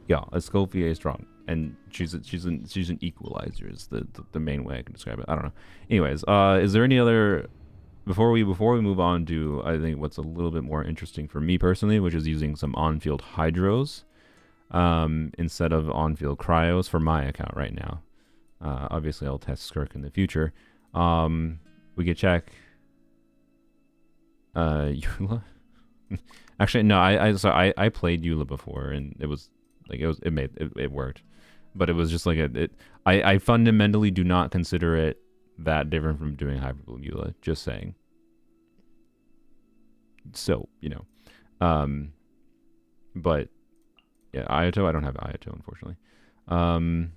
Yeah, Escoffier is strong, and she's an equalizer. Is the main way I can describe it. I don't know. Anyways, is there any other before we move on to I think what's a little bit more interesting for me personally, which is using some on-field hydros. Instead of on-field cryos for my account right now. Obviously, I'll test Skirk in the future. We could check Eula. Actually, no. I played Eula before, and it was like it worked, but it was just like I fundamentally do not consider it that different from doing Hyperbloom Eula. Just saying. So you know, but. Yeah, Ayato, I don't have Ayato, unfortunately. Chungyun,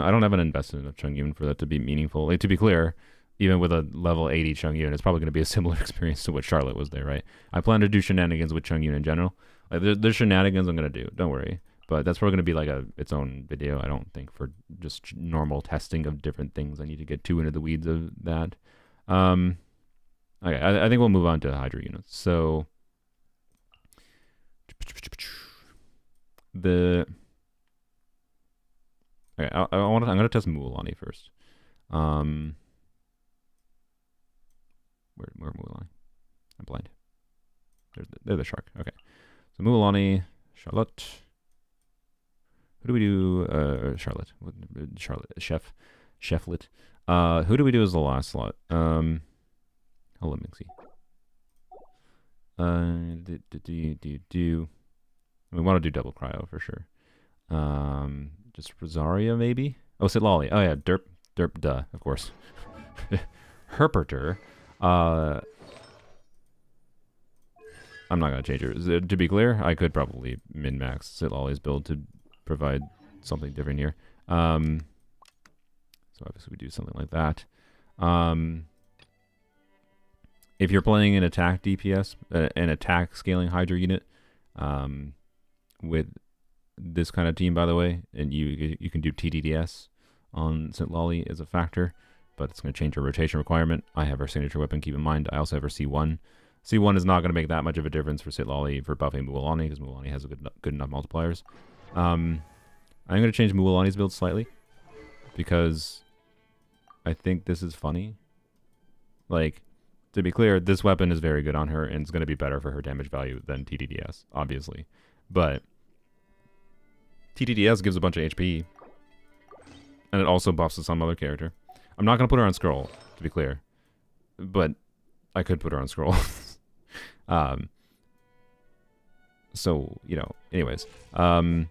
I don't have an investment of Chungyun for that to be meaningful. Like, to be clear, even with a level 80 Chungyun, it's probably going to be a similar experience to what Charlotte was there, right? I plan to do shenanigans with Chungyun in general. Like, there's shenanigans I'm going to do, don't worry. But that's probably going to be like its own video, I don't think, for just normal testing of different things. I need to get too into the weeds of that. Okay, I think we'll move on to Hydra units. So... I'm gonna test Mualani first. Where Mualani? I'm blind. There's the shark. Okay, so Mualani, Charlotte. Who do we do? Charlotte, Cheflet. Who do we do as the last slot? Hello, Mixie. We want to do double cryo for sure. Just Rosaria maybe. Oh, Sitlali. Oh yeah, derp, duh, of course. Herperter. I'm not gonna change her. To be clear, I could probably min-max Sitlali's build to provide something different here. So obviously we do something like that. If you're playing an attack DPS, an attack scaling Hydra unit, with this kind of team, by the way, and you can do TDDS on Sitlali as a factor, but it's going to change her rotation requirement. I have her signature weapon, keep in mind. I also have her C1. C1 is not going to make that much of a difference for Sitlali for buffing Mualani, because Mualani has a good enough multipliers. I'm going to change Mualani's build slightly, because I think this is funny. Like, to be clear, this weapon is very good on her, and it's going to be better for her damage value than TDDS, obviously. But TDDS gives a bunch of HP, and it also buffs some other character. I'm not going to put her on Scroll, to be clear, but I could put her on Scroll. So, you know, anyways. And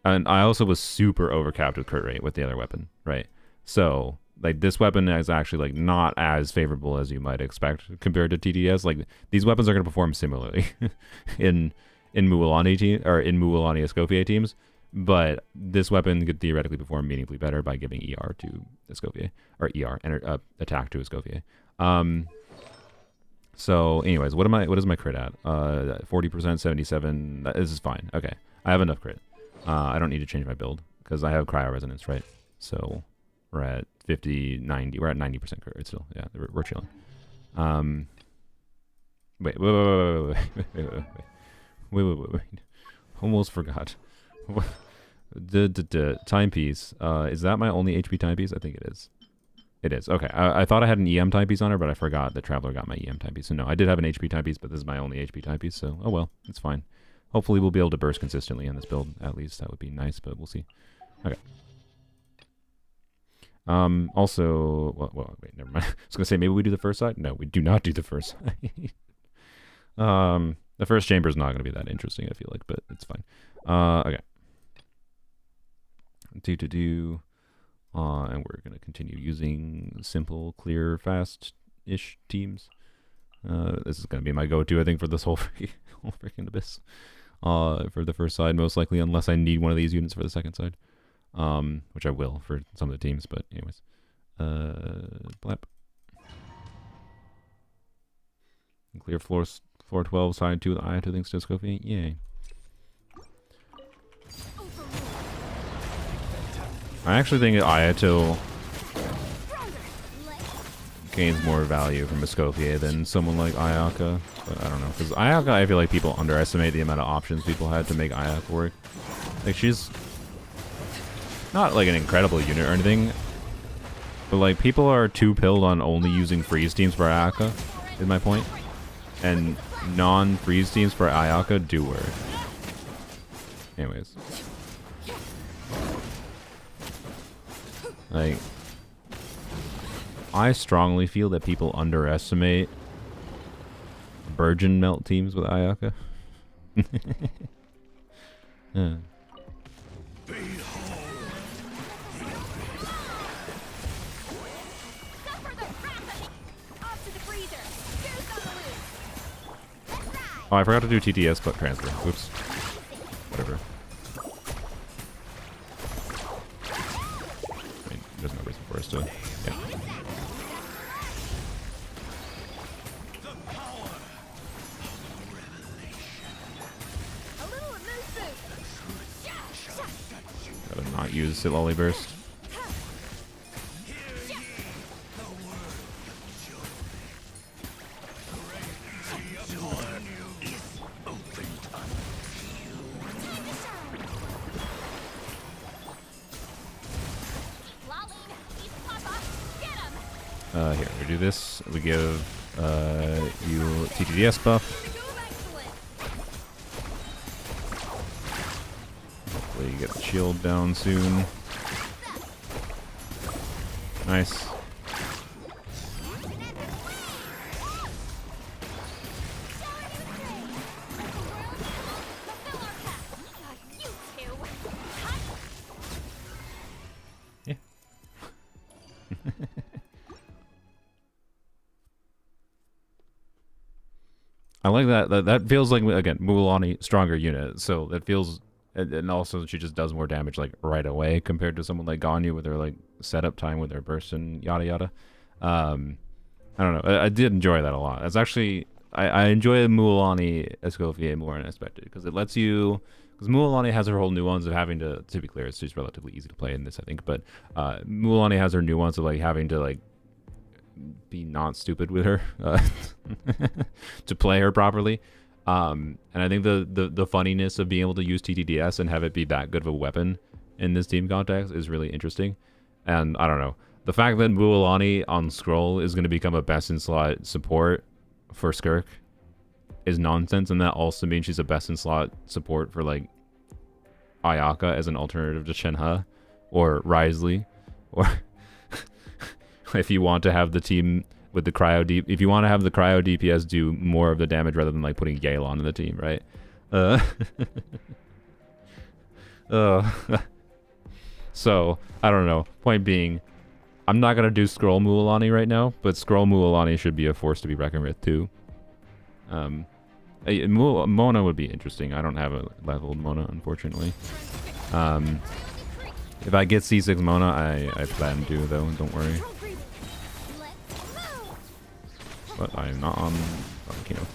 I also was super overcapped with crit rate with the other weapon, right? So like this weapon is actually like not as favorable as you might expect compared to TDS. Like these weapons are going to perform similarly in Mualani team or in Mualani Escoffier teams, but this weapon could theoretically perform meaningfully better by giving ER to Escoffier or attack to Escoffier. So anyways, what is my crit at? 40%, 77. This is fine. Okay, I have enough crit. I don't need to change my build because I have cryo resonance, right? So we're at 50, 90. We're at 90% crit still. Yeah, we're chilling. Wait. Almost forgot. The timepiece. Is that my only HP timepiece? I think it is. It is. Okay. I thought I had an EM timepiece on her, but I forgot the Traveler got my EM timepiece. So no, I did have an HP timepiece, but this is my only HP timepiece. So, oh well, it's fine. Hopefully we'll be able to burst consistently in this build. At least that would be nice, but we'll see. Okay. Also, well, wait, never mind. I was going to say, maybe we do the first side? No, we do not do the first side. The first chamber is not going to be that interesting, I feel like, but it's fine. Okay. And we're going to continue using simple, clear, fast-ish teams. This is going to be my go-to, I think, for this whole freaking abyss. For the first side, most likely, unless I need one of these units for the second side. Which I will for some of the teams, but anyways. Blap. Clear floor 12, side 2 with Ayato thanks to Escoffier. Yay. I actually think Ayato gains more value from Escoffier than someone like Ayaka. But I don't know. Because Ayaka, I feel like people underestimate the amount of options people had to make Ayaka work. Like, she's not like an incredible unit or anything. But like, people are too pilled on only using freeze teams for Ayaka, is my point. And non-freeze teams for Ayaka do work. Anyways. Like, I strongly feel that people underestimate Virgin Melt teams with Ayaka. Yeah. Oh, I forgot to do TTS clip transfer. Oops. Whatever. I mean, there's no reason for us to. Yeah. Gotta not use Siloli Burst. Here, we do this. We give you TTDS buff. Hopefully you get the shield down soon. Nice. Yeah. I like that. That feels like, again, Mualani stronger unit, so that feels, and also she just does more damage like right away compared to someone like Ganyu with her like setup time with her burst and yada yada. I don't know. I did enjoy that a lot. It's actually I enjoy Mualani Escoffier more than I expected because it lets you. Because Mualani has her whole nuance of having to be clear, it's just relatively easy to play in this, I think. But Mualani has her nuance of like having to like be not stupid with her to play her properly. And I think the funniness of being able to use TTDS and have it be that good of a weapon in this team context is really interesting. And I don't know, the fact that Mualani on Scroll is going to become a best in slot support for Skirk is nonsense, and that also means she's a best in slot support for like Ayaka as an alternative to Shenhe or Risley, or if you want to have the team with the if you want to have the cryo DPS do more of the damage rather than like putting Yelan in the team, right? So I don't know. Point being, I'm not gonna do Scroll Mualani right now, but Scroll Mualani should be a force to be reckoned with too. Mona would be interesting. I don't have a leveled Mona, unfortunately. If I get C6 Mona, I plan to though. Don't worry. But I am not on Volcano.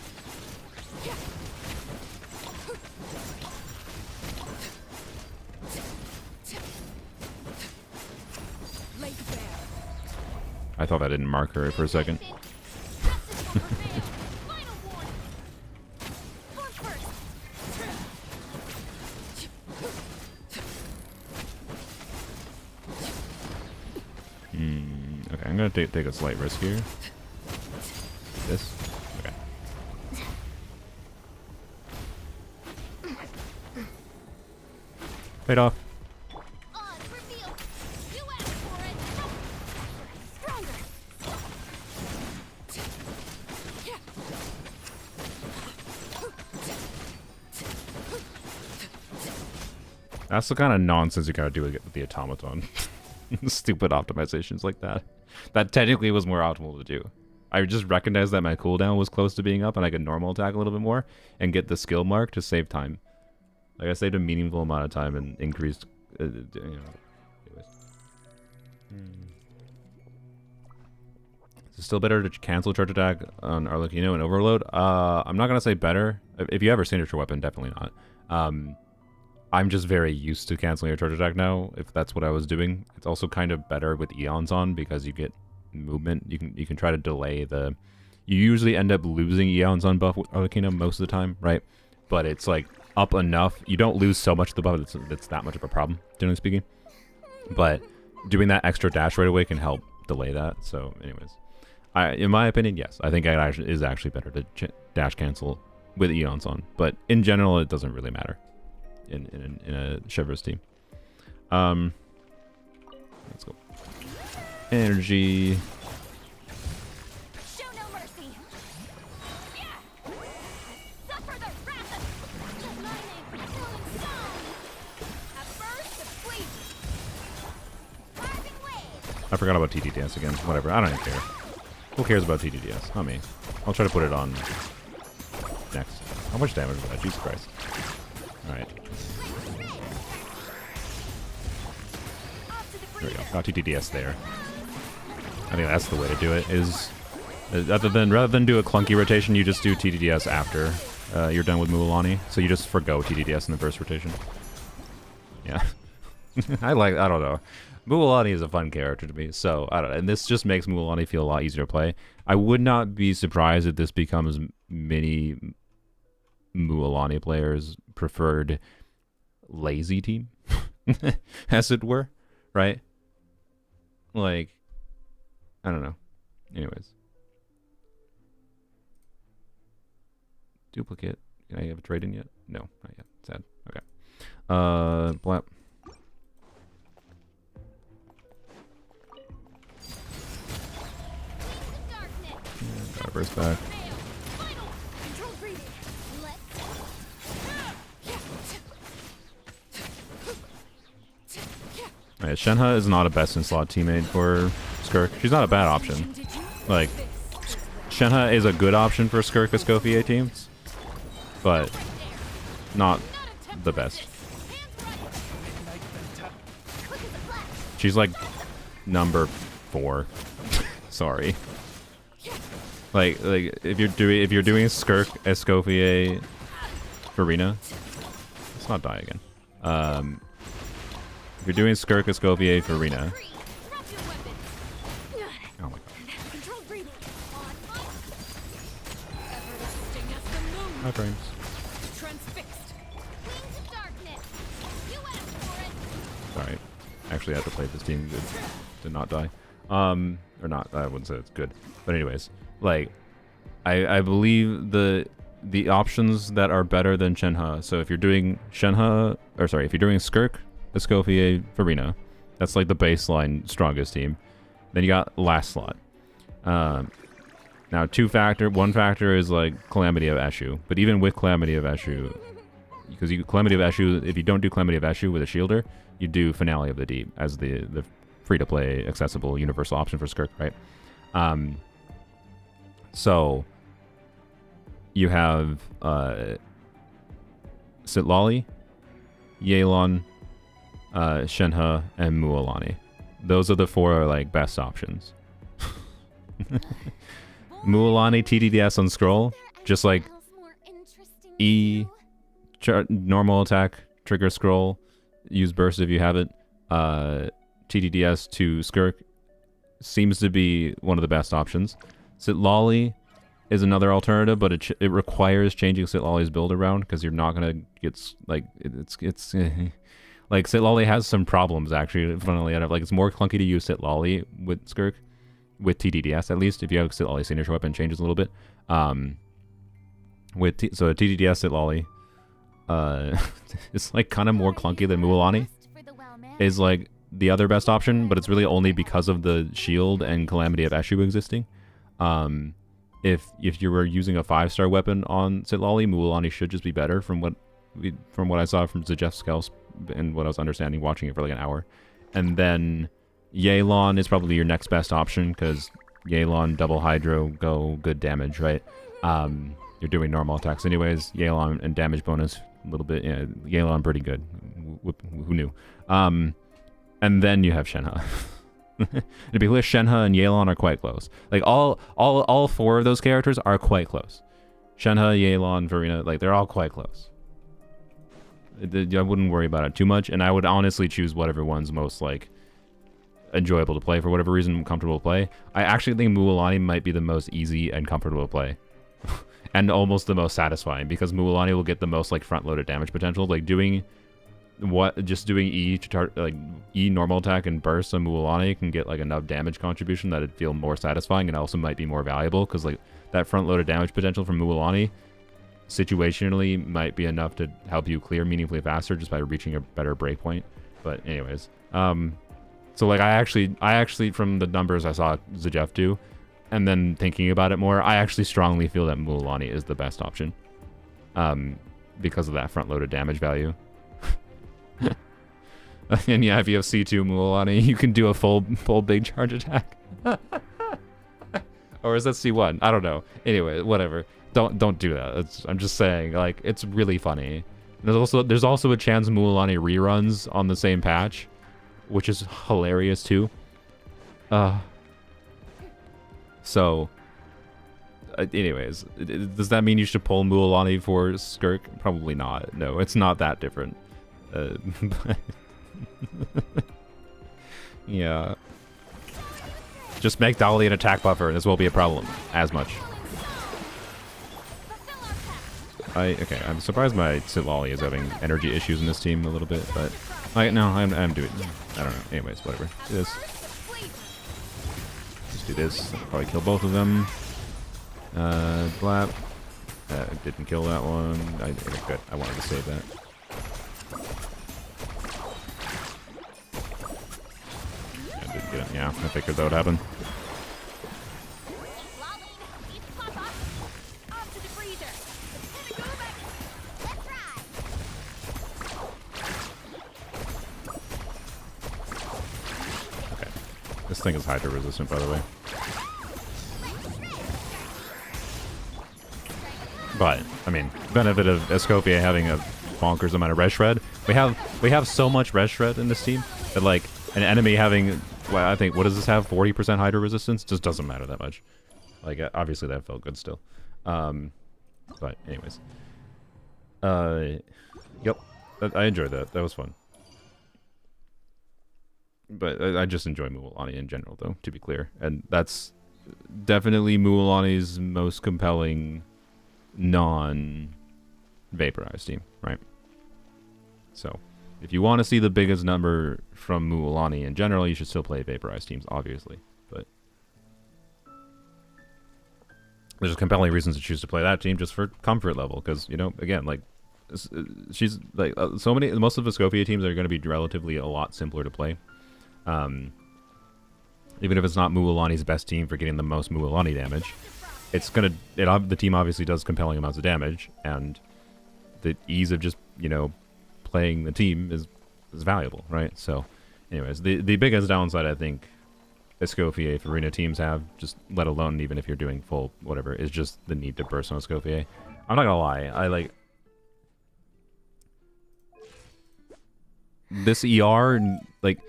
I thought that didn't mark her for a second. Okay, I'm gonna take a slight risk here. This? Okay. Paid off. That's the kind of nonsense you gotta do with the automaton. Stupid optimizations like that. That technically was more optimal to do. I just recognized that my cooldown was close to being up and I could normal attack a little bit more and get the skill mark to save time. Like I saved a meaningful amount of time and increased, you know. Anyways. Is it still better to cancel charge attack on Arlecchino and Overload? I'm not gonna say better. If you have a signature weapon, definitely not. I'm just very used to canceling your charge attack now, if that's what I was doing. It's also kind of better with Eons on because you get movement. You can try to delay the... You usually end up losing Eons on buff with Arlecchino most of the time, right? But it's like up enough. You don't lose so much of the buff that's that much of a problem, generally speaking. But doing that extra dash right away can help delay that. So anyways, in my opinion, yes. I think it is actually better to dash cancel with Eons on. But in general, it doesn't really matter. In a Chevrolet's team. Let's go. Energy. Show no mercy. Yeah. Suffer the wrath of lightning, killing stone. A burst of sleep. Carving wave. I forgot about TTDS again. Whatever. I don't even care. Who cares about TTDS? Not me. I'll try to put it on next. How much damage was that? Jesus Christ. Alright. There we go. Got TTDS there. I think that's the way to do it. Is rather than do a clunky rotation, you just do TTDS after you're done with Mualani. So you just forgo TTDS in the first rotation. Yeah. I don't know. Mualani is a fun character to me, so I don't know. And this just makes Mualani feel a lot easier to play. I would not be surprised if this becomes many Mualani players' preferred lazy team, as it were, right? Like, I don't know. Anyways. Duplicate. Can I have a trade in yet? No, not yet. Sad. Okay. Blap. Got a burst back. Alright, Shenhe is not a best in slot teammate for Skirk. She's not a bad option. Like, Shenhe is a good option for Skirk Escoffier teams, but not the best. She's like number 4. Sorry. Like if you're doing Skirk Escoffier Farina, let's not die again. If you're doing Skirk Escoffier Farina. Oh my god. Hi frames. Sorry. Actually I have to play this team to not die. Or not, I wouldn't say it's good. But anyways, like I believe the options that are better than Shenhe. So if you're doing Shenhe, or sorry, if you're doing Skirk Escoffier Farina, that's like the baseline strongest team. Then you got last slot. Now one factor is like Calamity of Eshu, but even with Calamity of Eshu, because Calamity of Eshu, if you don't do Calamity of Eshu with a shielder, you do Finale of the Deep as the free-to-play, accessible, universal option for Skirk, right? So you have Sitlali, Yelan, Shenhe, and Mualani. Those are the 4 like best options. Mualani TDDS on scroll, just like E, normal attack, trigger scroll, use burst if you have it. TDDS to Skirk seems to be one of the best options. Sitlali is another alternative, but it requires changing Sitlali's build around because you're not gonna get like it's like Sitlali has some problems actually. Funnily enough, like it's more clunky to use Sitlali with Skirk, with TDDS at least. If you have Sitlali's signature weapon, changes a little bit. So TDDS Sitlali, it's like kind of more clunky than Mualani. Is like the other best option, but it's really only because of the shield and Calamity of Eshu existing. If you were using a 5-star weapon on Sitlali, Mualani should just be better from what I saw from Zajeff's Scales and what I was understanding watching it for like an hour. And then Yelan is probably your next best option because Yelan double Hydro go good damage, right? You're doing normal attacks anyways. Yelan and damage bonus a little bit. Yeah, Yelan pretty good. Who knew? And then you have Shenhe. To be clear, Shenhe and Yelan are quite close. Like all 4 of those characters are quite close. Shenhe, Yelan, Verena, like they're all quite close. I wouldn't worry about it too much, and I would honestly choose whatever one's most like enjoyable to play for whatever reason, comfortable to play. I actually think Mualani might be the most easy and comfortable to play. And almost the most satisfying because Mualani will get the most like front-loaded damage potential. Like doing E to like E normal attack and burst on Mualani can get like enough damage contribution that it'd feel more satisfying and also might be more valuable because like that front-loaded damage potential from Mualani situationally might be enough to help you clear meaningfully faster just by reaching a better breakpoint. But anyways, so like I actually from the numbers I saw Zajeff do, and then thinking about it more, I actually strongly feel that Mualani is the best option, because of that front-loaded damage value. And yeah, if you have C2 Mualani, you can do a full big charge attack. Or is that C1? I don't know. Anyway, whatever. Don't do that. I'm just saying, like, it's really funny. There's also a chance Mualani reruns on the same patch, which is hilarious too. So, anyways, does that mean you should pull Mualani for Skirk? Probably not. No, it's not that different. But yeah. Just make Dolly an attack buffer, and this won't be a problem as much. I'm surprised my Sitlali is having energy issues in this team a little bit, but I'm doing. I don't know. Anyways, whatever. Do this. Just do this. I'll probably kill both of them. Blap. Didn't kill that one. Good. I wanted to save that. I didn't get it. Yeah, I figured that would happen. This thing is hydro resistant, by the way. But I mean, benefit of Escoffier having a bonkers amount of res shred. We have so much res shred in this team that like an enemy having, well, I think, what does this have? 40% hydro resistance just doesn't matter that much. Like obviously that felt good still. But anyways, yep, I enjoyed that. That was fun. But I just enjoy Mualani in general, though, to be clear. And that's definitely Mualani's most compelling non-vaporized team, right? So, if you want to see the biggest number from Mualani in general, you should still play vaporized teams, obviously. But there's compelling reasons to choose to play that team just for comfort level. Because, you know, again, like, she's like, most of the Escoffier teams are going to be relatively a lot simpler to play. Even if it's not Mualani's best team for getting the most Mualani damage, the team obviously does compelling amounts of damage, and the ease of just, you know, playing the team is valuable, right? So, Anyways, the biggest downside I think Escoffier for arena teams have, just let alone even if you're doing full whatever, is just the need to burst on Escoffier. I'm not gonna lie, I like this ER, like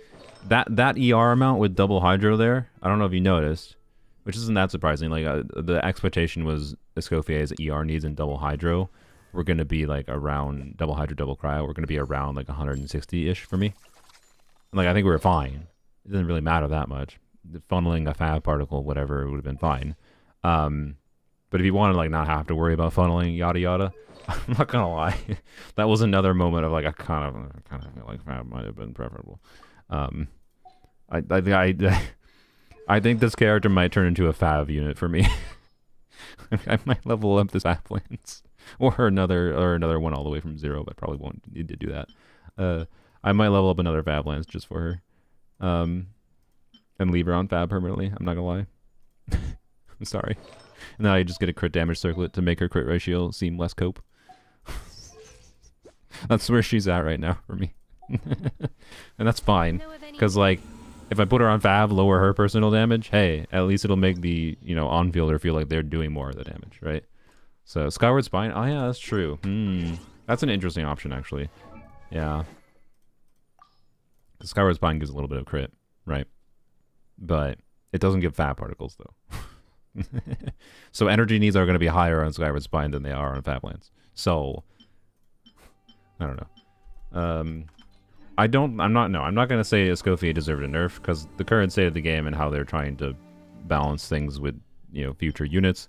that ER amount with double hydro there. I don't know if you noticed, which isn't that surprising. Like the expectation was Escoffier's ER needs in double hydro we're gonna be like around double hydro, double cryo. We're gonna be around like 160-ish for me. Like I think we were fine. It doesn't really matter that much. Funneling a fab particle, whatever, it would have been fine. But if you want to like not have to worry about funneling, yada yada, I'm not gonna lie, that was another moment of like I kind of feel like fab might have been preferable. I think this character might turn into a fab unit for me. I might level up this Avalanche or another one all the way from 0, but probably won't need to do that. I might level up another Avalanche just for her, and leave her on fab permanently. I'm not gonna lie. I'm sorry. And then I just get a crit damage circlet to make her crit ratio seem less cope. That's where she's at right now for me. And that's fine, because like if I put her on fab, lower her personal damage, hey, at least it'll make the, you know, on-fielder feel like they're doing more of the damage, right? So Skyward Spine, oh yeah, that's true. That's an interesting option actually. Yeah. The Skyward Spine gives a little bit of crit, right? But it doesn't give fab particles though. So energy needs are going to be higher on Skyward Spine than they are on Fablands. So I don't know. I'm not going to say Escoffier deserved a nerf, because the current state of the game and how they're trying to balance things with, you know, future units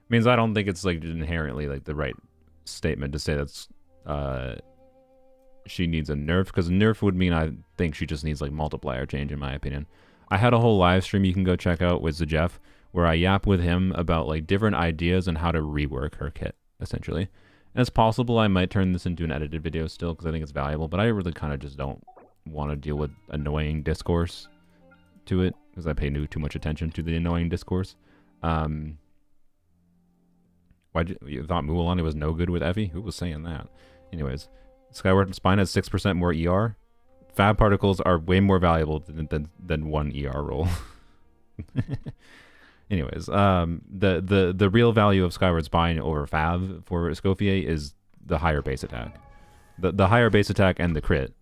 means I don't think it's like inherently like the right statement to say that's she needs a nerf, because a nerf would mean I think she just needs like multiplier change in my opinion. I had a whole live stream you can go check out with Zajeff where I yap with him about like different ideas on how to rework her kit essentially. And it's possible I might turn this into an edited video still because I think it's valuable, but I really kind of just don't want to deal with annoying discourse to it because I pay too much attention to the annoying discourse. You thought Mulan was no good with Effie? Who was saying that? Anyways, Skyward Spine has 6% more ER. Fab particles are way more valuable than one ER roll. Anyways, the real value of Skyward Spine over Fab for Escoffier is the higher base attack. The higher base attack and the crit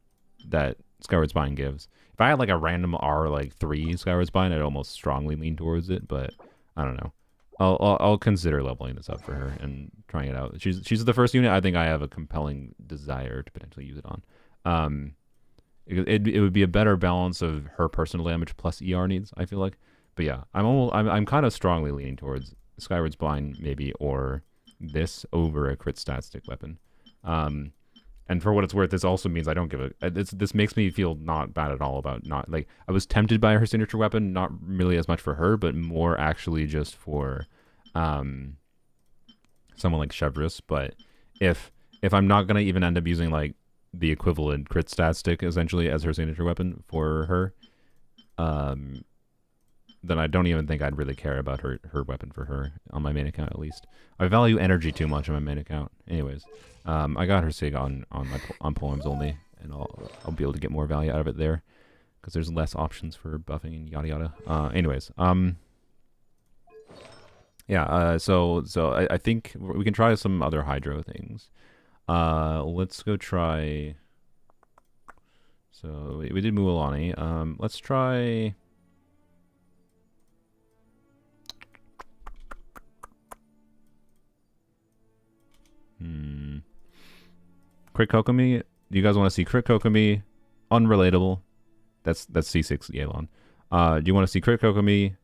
that Skyward Spine gives. If I had like a random R like 3 Skyward Spine, I'd almost strongly lean towards it, but I don't know. I'll consider leveling this up for her and trying it out. She's the first unit I think I have a compelling desire to potentially use it on. It would be a better balance of her personal damage plus ER needs, I feel like. But yeah, I'm kind of strongly leaning towards Skyward Spine maybe, or this over a crit stat stick weapon. And for what it's worth, this also means I don't give a... This makes me feel not bad at all about not... Like, I was tempted by her signature weapon, not really as much for her, but more actually just for someone like Chevreuse. But if I'm not going to even end up using, like, the equivalent crit stat stick, essentially, as her signature weapon for her, then I don't even think I'd really care about her weapon for her, on my main account at least. I value energy too much on my main account. Anyways, I got her sig on poems only, and I'll be able to get more value out of it there, because there's less options for buffing and yada yada. Anyways, yeah. So I think we can try some other hydro things. Let's go try. So we did Mualani. Let's try. Crit Kokomi. Do you guys want to see Crit Kokomi? Unrelatable. That's C6 Yelan. Do you want to see Crit Kokomi,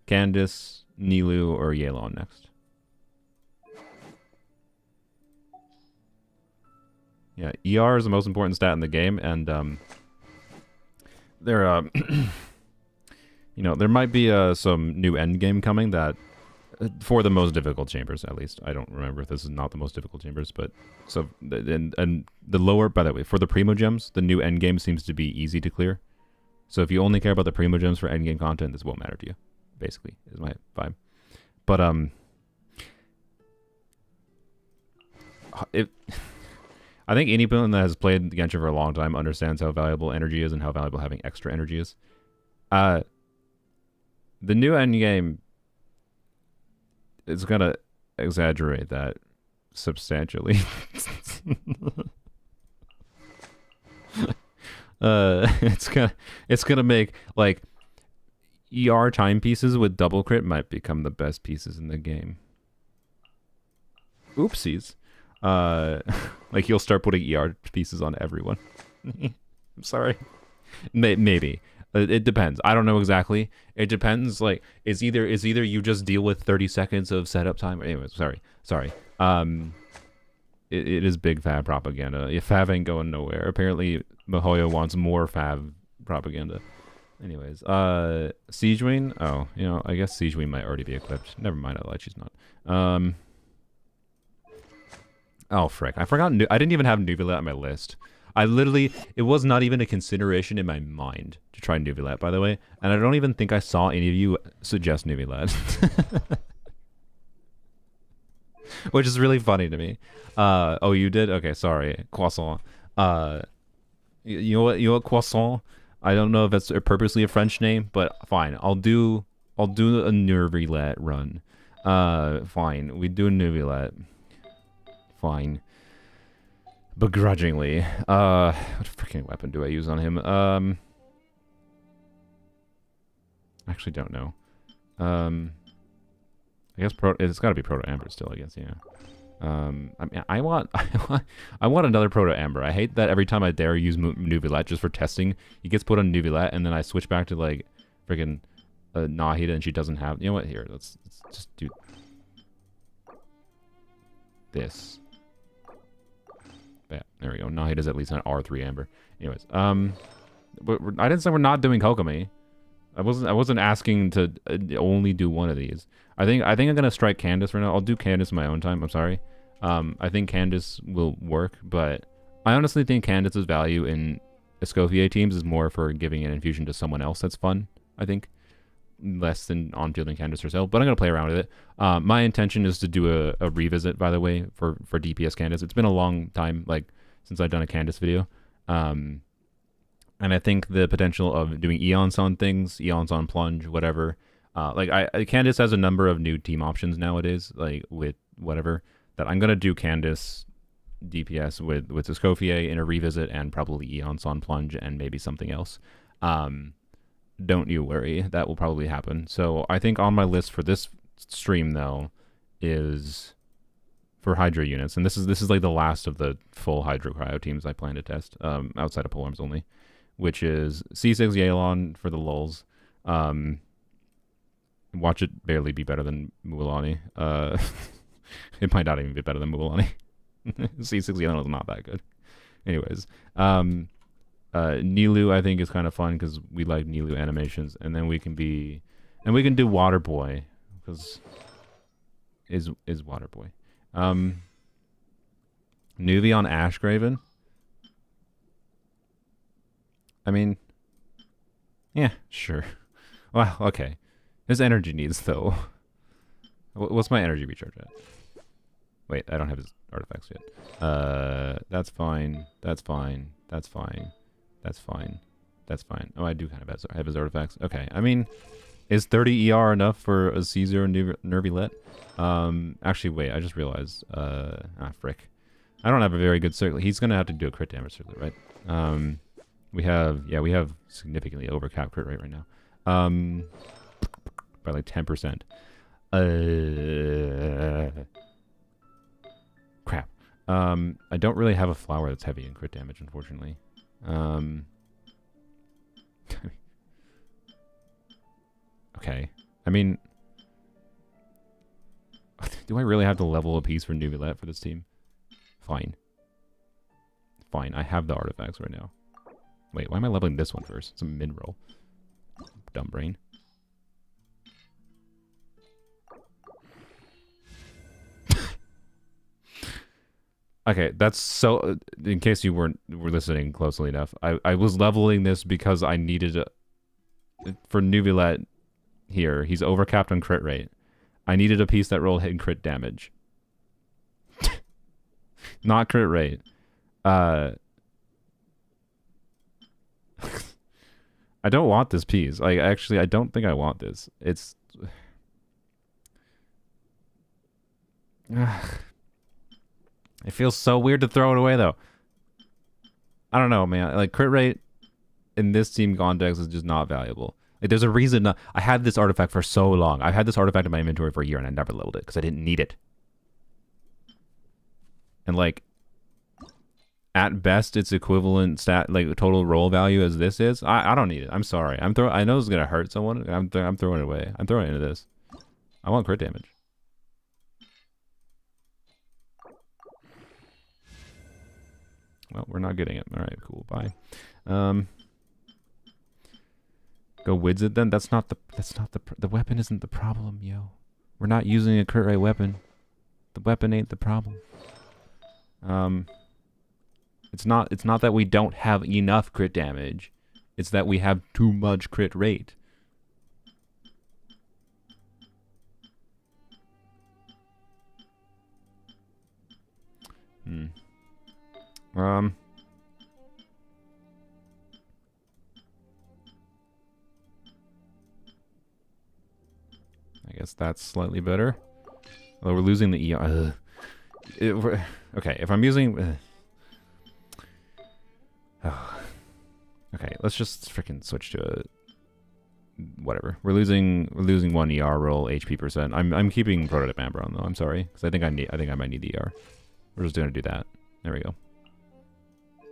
Candice, Nilu, or Yelan next? Yeah, ER is the most important stat in the game, and there you know, there might be some new end game coming that for the most difficult chambers, at least. I don't remember if this is not the most difficult chambers, but so and the lower, by the way, for the primo gems, the new end game seems to be easy to clear. So if you only care about the primo gems for end game content, this won't matter to you. Basically, is my vibe. But I think anyone that has played Genshin for a long time understands how valuable energy is and how valuable having extra energy is. The new endgame is gonna exaggerate that substantially. It's gonna make like ER timepieces with double crit might become the best pieces in the game. Oopsies. Like you'll start putting ER pieces on everyone. I'm sorry. Maybe. It depends. I don't know exactly. It depends. Like it's either you just deal with 30 seconds of setup time. Anyways, sorry. It is big fab propaganda. If fab ain't going nowhere. Apparently Mihoyo wants more fab propaganda. Anyways, Siege Wing. Oh, you know, I guess Siege Wing might already be equipped. Never mind. I lied. She's not. Oh frick! I forgot. I didn't even have Nuvilet on my list. It was not even a consideration in my mind to try Nuvilet, by the way. And I don't even think I saw any of you suggest Nuvilet. Which is really funny to me. Oh, you did? Okay, sorry. Croissant. You know what, Croissant? I don't know if it's purposely a French name, but fine. I'll do a Nuvilet run. Fine. We do a Nuvilet. Fine. Begrudgingly. What freaking weapon do I use on him? I actually don't know. I guess it's got to be Proto Amber still, I guess, yeah. I mean, I want another Proto Amber. I hate that every time I dare use Nuvilet just for testing, he gets put on Nuvilet, and then I switch back to like freaking Nahida, and she doesn't have. You know what? Here, let's just do this. Yeah, there we go. Nahida's at least an R3 Amber. Anyways, but I didn't say we're not doing Kokomi. I wasn't asking to only do one of these. I think I'm gonna strike Candace right now. I'll do Candace in my own time. I'm sorry. I think Candace will work, but I honestly think Candace's value in Escoffier teams is more for giving an infusion to someone else that's fun. I think less than on fielding Candace herself. But I'm gonna play around with it. My intention is to do a revisit, by the way, for DPS Candace. It's been a long time, like since I've done a Candace video. And I think the potential of doing Eons on things, Eons on Plunge, whatever. Candace has a number of new team options nowadays, like with whatever, that I'm going to do Candace DPS with Escoffier in a revisit and probably Eons on Plunge and maybe something else. Don't you worry. That will probably happen. So I think on my list for this stream, though, is for Hydro units. And this is like the last of the full Hydro Cryo teams I plan to test, outside of Polearms only. Which is C6 Yelan for the lulz. Watch it barely be better than Mualani. It might not even be better than Mualani. C6 Yelan is not that good. Anyways, Nilu I think is kind of fun because we like Nilu animations, and then we can do Water Boy because is Water Boy. Nuvi on Ashgraven. I mean, yeah, sure. Well, okay. His energy needs, though. What's my energy recharge at? Wait, I don't have his artifacts yet. That's fine. That's fine. That's fine. That's fine. That's fine. Oh, I do kind of have his artifacts. Okay, I mean, is 30 ER enough for a C0 Nervilet? Actually, wait, I just realized. Frick. I don't have a very good circlet. He's going to have to do a crit damage circlet, right? We have significantly overcapped crit rate right now. By like 10%. Crap. I don't really have a flower that's heavy in crit damage, unfortunately. Okay. I mean, do I really have to level a piece for Nuvilet for this team? Fine. Fine, I have the artifacts right now. Wait, why am I leveling this one first? It's a mineral. Dumb brain. Okay, that's so... in case you were listening closely enough, I was leveling this because I needed for Nuvilet here, he's overcapped on crit rate. I needed a piece that rolled hit and crit damage. Not crit rate. I don't want this piece. Like, actually, I don't think I want this. It's... It feels so weird to throw it away, though. I don't know, man. Like, crit rate in this team context is just not valuable. Like, there's a reason. I had this artifact for so long. I've had this artifact in my inventory for a year, and I never leveled it because I didn't need it. And, like, at best, it's equivalent stat, like, total roll value as this is. I don't need it. I'm sorry. I know this is gonna hurt someone. I'm throwing it away. I'm throwing it into this. I want crit damage. Well, we're not getting it. All right, cool. Bye. Go wids it then. That's not the weapon isn't the problem, yo. We're not using a crit rate weapon. The weapon ain't the problem. It's not that we don't have enough crit damage. It's that we have too much crit rate. I guess that's slightly better. Although we're losing the ER. Okay, if I'm using... Okay, let's just freaking switch to a... Whatever. We're losing 1 ER roll HP percent. I'm keeping prototype Ambron though. I'm sorry, because I think I might need the ER. We're just gonna do that. There we go.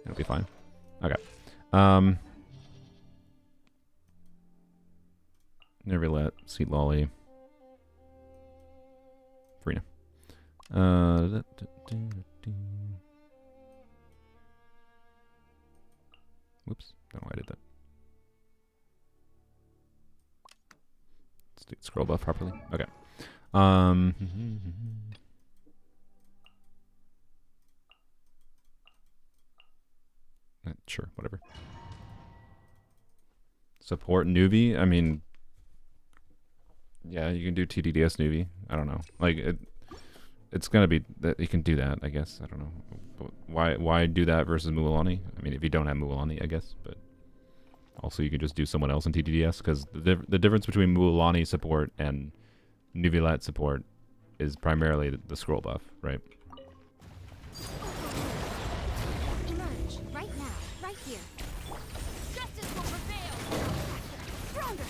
It'll be fine. Okay. Never let Sweet Lolly. Farina. Whoops. Don't know why I did that. Let's do scroll buff properly. Okay. Sure, whatever. Support Nuvi? I mean, yeah, you can do TDDS Nuvi. I don't know. Like, it's gonna be that you can do that, I guess. I don't know. But why do that versus Mualani? I mean, if you don't have Mualani, I guess. But also, you can just do someone else in TDDS, because the difference between Mualani support and Nuvilat support is primarily the scroll buff, right? Emerge right now, right here. Justice will prevail. Stronger.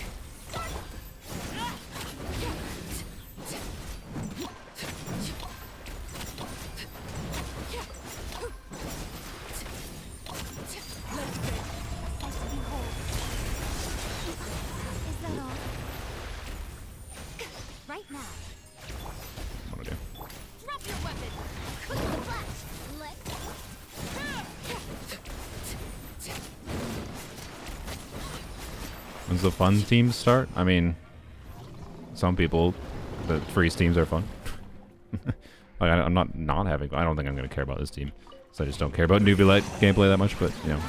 Is that all? Right now. What do I do? Drop your weapon. Quick as a flash. Let's When's the fun teams start? I mean, some people, the freeze teams are fun. Like, I'm not having. I don't think I'm going to care about this team, so I just don't care about Nuvilat gameplay that much. But you know,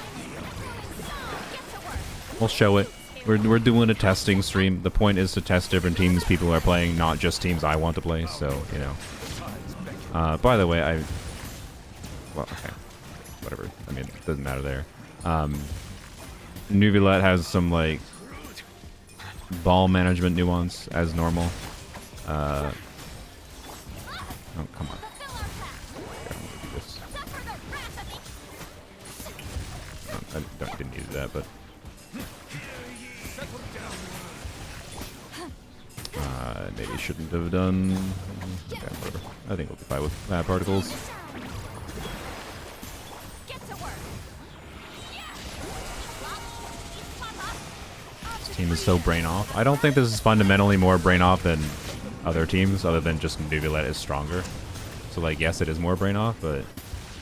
we'll show it. We're doing a testing stream. The point is to test different teams people are playing, not just teams I want to play. So you know. By the way, well, okay, whatever. I mean, it doesn't matter there. Nuvilat has some like ball management nuance as normal. Oh, come on. I didn't need that, but maybe shouldn't have done. Okay, whatever. I think we'll be fine with particles. This team is so brain off. I don't think this is fundamentally more brain off than other teams, other than just Nuvilat is stronger. So, like, yes, it is more brain off, but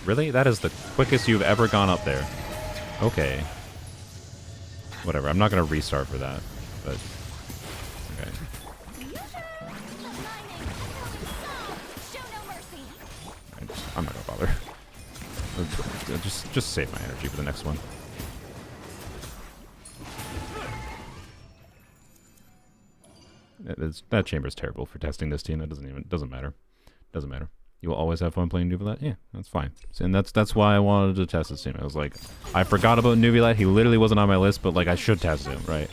really? That is the quickest you've ever gone up there. Okay. Whatever. I'm not going to restart for that, but okay. I'm not going to bother. Just save my energy for the next one. That chamber is terrible for testing this team. That doesn't matter. Doesn't matter. You will always have fun playing Nuvilet? Yeah, that's fine. And that's why I wanted to test this team. I was like, I forgot about Nuvilet. He literally wasn't on my list, but like I should test him, right?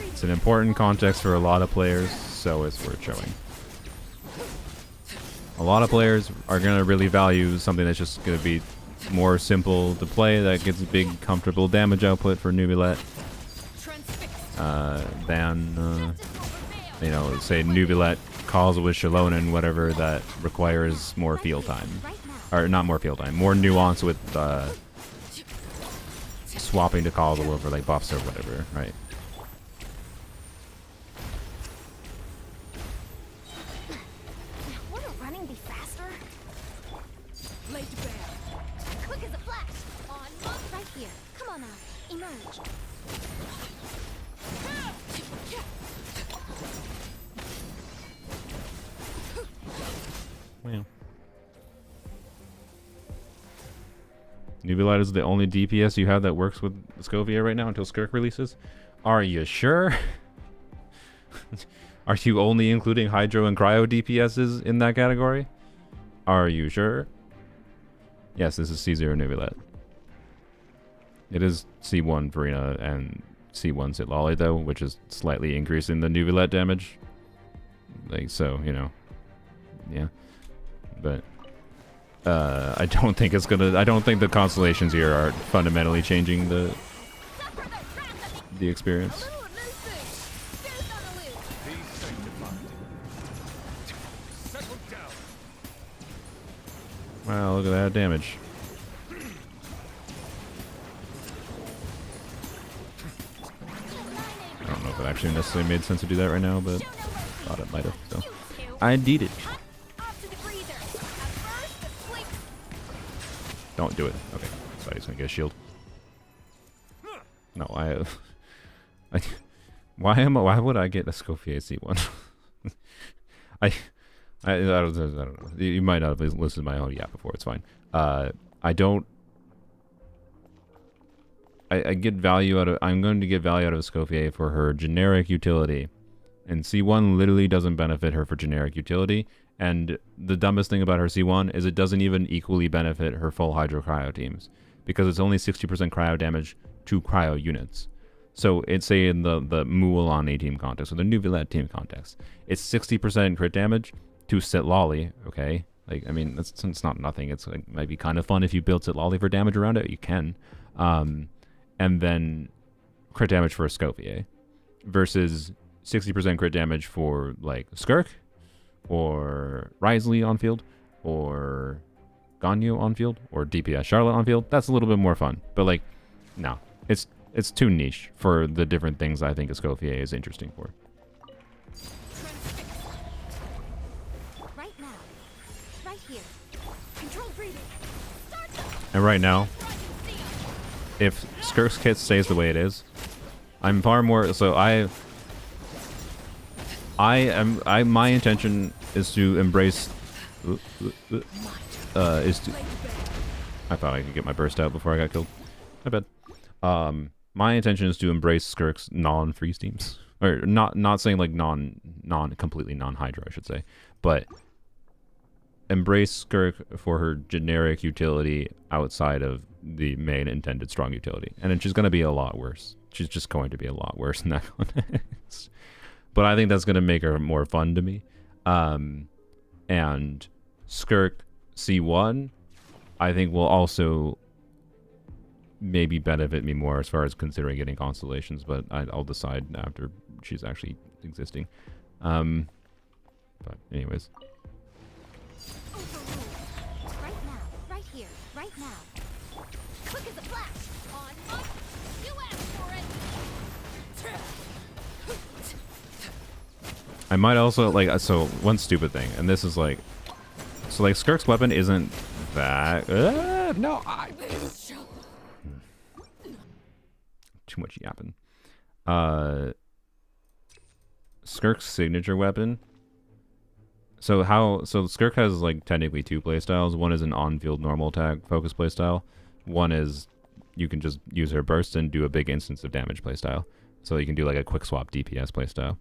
It's an important context for a lot of players, so it's worth showing. A lot of players are going to really value something that's just going to be more simple to play, that gets a big, comfortable damage output for Nuvilet, than, you know, say Nuvilet calls with Shallonen, whatever, that requires more field time. Or not more field time, more nuance with swapping to Causal over like buffs or whatever, right? Wouldn't running be faster? Laid bare. Quick as a flash. On right here. Come on now. Emerge. Well. Nuvilet is the only DPS you have that works with Escoffier right now until Skirk releases? Are you sure? Are you only including Hydro and Cryo DPSs in that category? Are you sure? Yes, this is C0 Nuvilet. It is C1 Farina and C1 Sitlali though, which is slightly increasing the Nuvilet damage. Like, so, you know. Yeah. But I don't think it's gonna. I don't think the constellations here are fundamentally changing the experience. Wow, look at that damage. I don't know if it actually necessarily made sense to do that right now, but thought it might have. So I did it. Don't do it. Okay. Thought he's gonna get a shield. No, why would I get a Escoffier C1? I don't know. You might not have listened to my own yap before. It's fine. I get value out of. I'm going to get value out of Escoffier for her generic utility, and C1 literally doesn't benefit her for generic utility. And the dumbest thing about her C1 is it doesn't even equally benefit her full Hydro Cryo teams, because it's only 60% cryo damage to cryo units. So it's say in the Mulan A team context, or the Nuvilet team context, it's 60% crit damage to Sitlali, okay? Like, I mean, it's not nothing. It's like, might be kind of fun if you build Sitlali for damage around it, you can. And then crit damage for a Escoffier versus 60% crit damage for like Skirk, or Risley on field, or Ganyu on field, or DPS Charlotte on field. That's a little bit more fun. But like, no, it's too niche for the different things I think Escoffier is interesting for. Right now. Right here. Control breathing. And right now, if Skirk's kit stays the way it is, I'm far more. So my intention is to embrace. I thought I could get my burst out before I got killed. My bad. My intention is to embrace Skirk's non-freeze teams, or not saying like completely non-Hydro, I should say, but embrace Skirk for her generic utility outside of the main intended strong utility, and it's just going to be a lot worse. She's just going to be a lot worse in that context. But I think that's going to make her more fun to me. And Skirk C1, I think will also maybe benefit me more as far as considering getting constellations, but I'll decide after she's actually existing. But anyways. Right now. Right here. Right now. Quick as a flash. On up. You asked for it. I might also, like, so one stupid thing, and this is like, so like Skirk's weapon isn't that, no, too much yapping. Skirk's signature weapon, so Skirk has like technically two playstyles. One is an on-field normal attack focus playstyle. One is you can just use her burst and do a big instance of damage playstyle. So you can do like a quick swap DPS playstyle.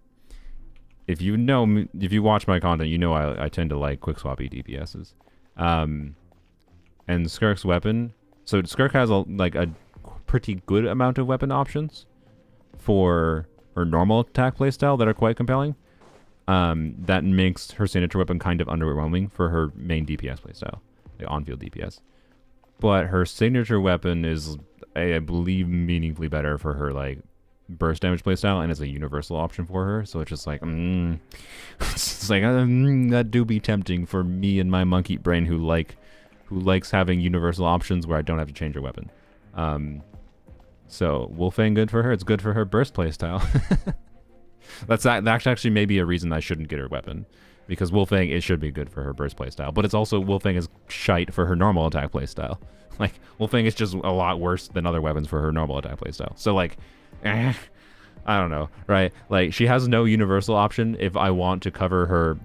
if you know, if you watch my content, you know I tend to like quick swappy DPSs. And Skirk's weapon, so Skirk has a pretty good amount of weapon options for her normal attack playstyle that are quite compelling. That makes her signature weapon kind of underwhelming for her main DPS playstyle, the on-field DPS. But her signature weapon is, I believe, meaningfully better for her like burst damage playstyle, and is a universal option for her. So it's just like, it's like that do be tempting for me and my monkey brain who likes having universal options where I don't have to change her weapon. So Wolfang good for her. It's good for her burst playstyle. That's actually maybe a reason I shouldn't get her weapon, because Wolfang, it should be good for her burst playstyle, but it's also, Wolfang is shite for her normal attack playstyle. Like, Wolfang is just a lot worse than other weapons for her normal attack playstyle. So like, I don't know, right? Like, she has no universal option if I want to cover her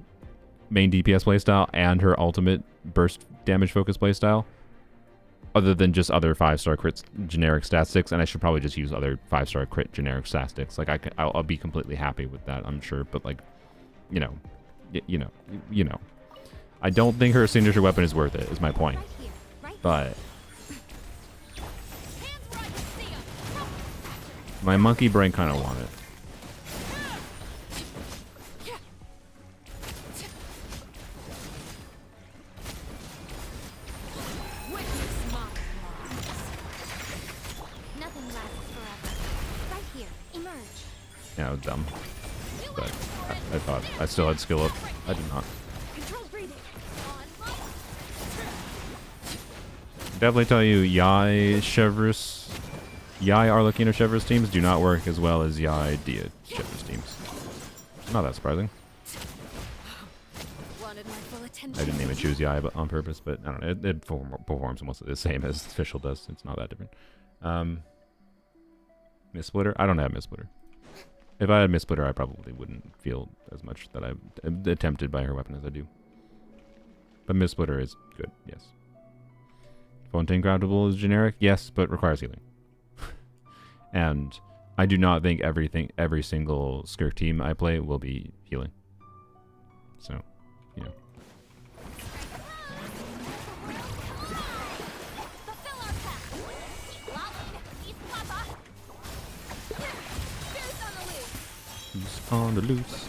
main DPS playstyle and her ultimate burst damage focus playstyle, other than just other 5-star crit generic statistics, and I should probably just use other 5-star crit generic statistics. Like, I'll be completely happy with that, I'm sure, but like, you know, I don't think her signature weapon is worth it, is my point. But my monkey brain kind of want it. Yeah, it was dumb. But I thought I still had skill up. I did not. Definitely tell you, Yai Arlecchino Chevreuse teams do not work as well as Yai Dia Chevreuse teams. Not that surprising. I didn't even choose Yai on purpose, but I don't know. It performs almost the same as Official does. It's not that different. Miss Splitter? I don't have Miss Splitter. If I had Miss Splitter, I probably wouldn't feel as much that I'm tempted by her weapon as I do. But Miss Splitter is good, yes. Fontaine Craftable is generic, yes, but requires healing. And I do not think every single Skirk team I play will be healing. So, you know. He's on the loose.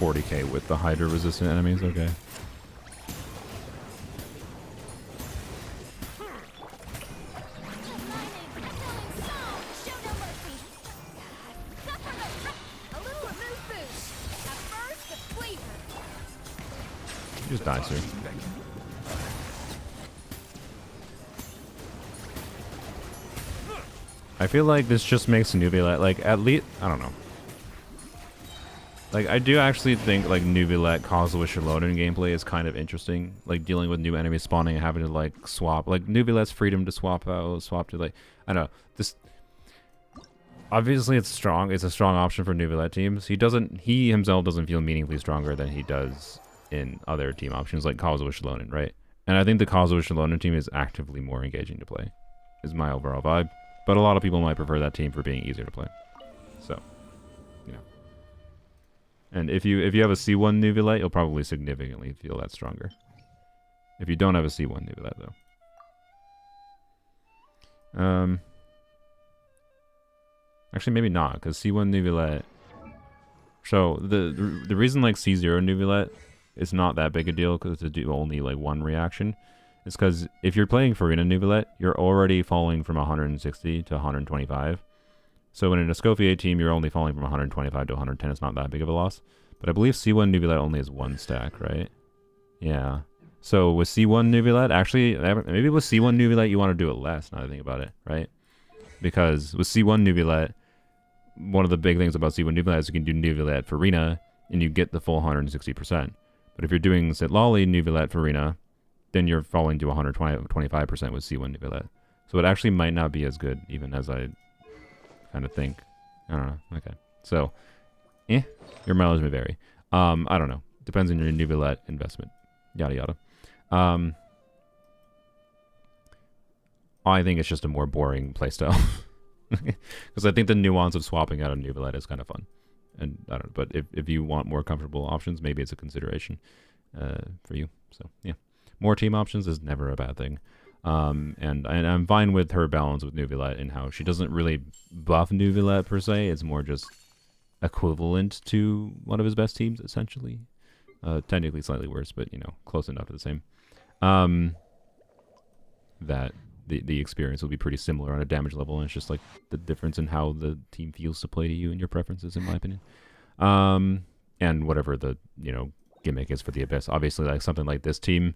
40k with the Hydra resistant enemies, okay. You just died, sir. I feel like this just makes Nuvilet, like, at least, I don't know. Like, I do actually think, like, Nuvilet Kazuha Shalonen gameplay is kind of interesting. Like, dealing with new enemies spawning and having to, like, swap. Like, Nuvilet's freedom to swap out, swap to, like, I don't know. This, obviously it's strong. It's a strong option for Nuvilet teams. He himself doesn't feel meaningfully stronger than he does in other team options, like Kazuha Shalonen, right? And I think the Kazuha Shalonen team is actively more engaging to play, is my overall vibe. But a lot of people might prefer that team for being easier to play. So, you know. And if you have a C1 Nuvilet, you'll probably significantly feel that stronger. If you don't have a C1 Nuvilet, though. Actually, maybe not, because C1 Nuvilet... So, the reason, like, C0 Nuvilet is not that big a deal, because it's only, like, one reaction, is because if you're playing Farina Nuvilet, you're already falling from 160 to 125. So in an Escoffier team, you're only falling from 125 to 110. It's not that big of a loss. But I believe C1 Nuvilet only has one stack, right? Yeah. So with C1 Nuvilet, actually, maybe with C1 Nuvilet, you want to do it less, now that I think about it, right? Because with C1 Nuvilet, one of the big things about C1 Nuvilet is you can do Nuvilet Farina, and you get the full 160%. But if you're doing Sitlali Nuvilet Farina, then you're falling to 125% with C1 Nuvilet. So it actually might not be as good, even as I kind of think. I don't know. Okay. So, your mileage may vary. I don't know. Depends on your Nuvilet investment. Yada yada. I think it's just a more boring playstyle. Because I think the nuance of swapping out a Nuvolite is kind of fun. And I don't know, but if you want more comfortable options, maybe it's a consideration for you. So yeah, more team options is never a bad thing. And I'm fine with her balance with Nuvolite and how she doesn't really buff Nuvolite per se. It's more just equivalent to one of his best teams, essentially. Technically slightly worse, but you know, close enough to the same. That the experience will be pretty similar on a damage level, and it's just like the difference in how the team feels to play to you and your preferences, in my opinion. And whatever the, you know, gimmick is for the Abyss. Obviously, like something like this team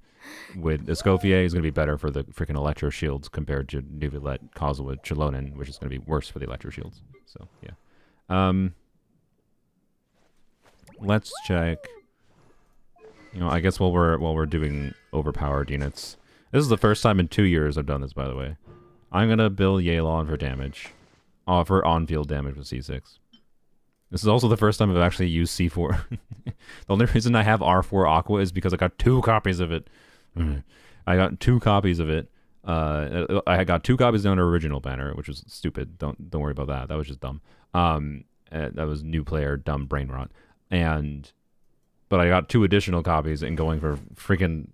with Escoffier is going to be better for the freaking Electro Shields compared to Nuvolite Causal with Chilonin, which is going to be worse for the Electro Shields. So, yeah. Let's check. You know, I guess while we're doing overpowered units, this is the first time in 2 years I've done this, by the way. I'm gonna build Yelan for damage, for on-field damage with C6. This is also the first time I've actually used C4. The only reason I have R4 Aqua is because I got 2 copies of it. I got 2 copies of it. I got 2 copies on an original banner, which was stupid. Don't worry about that. That was just dumb. That was new player dumb brain rot. But I got 2 additional copies and going for freaking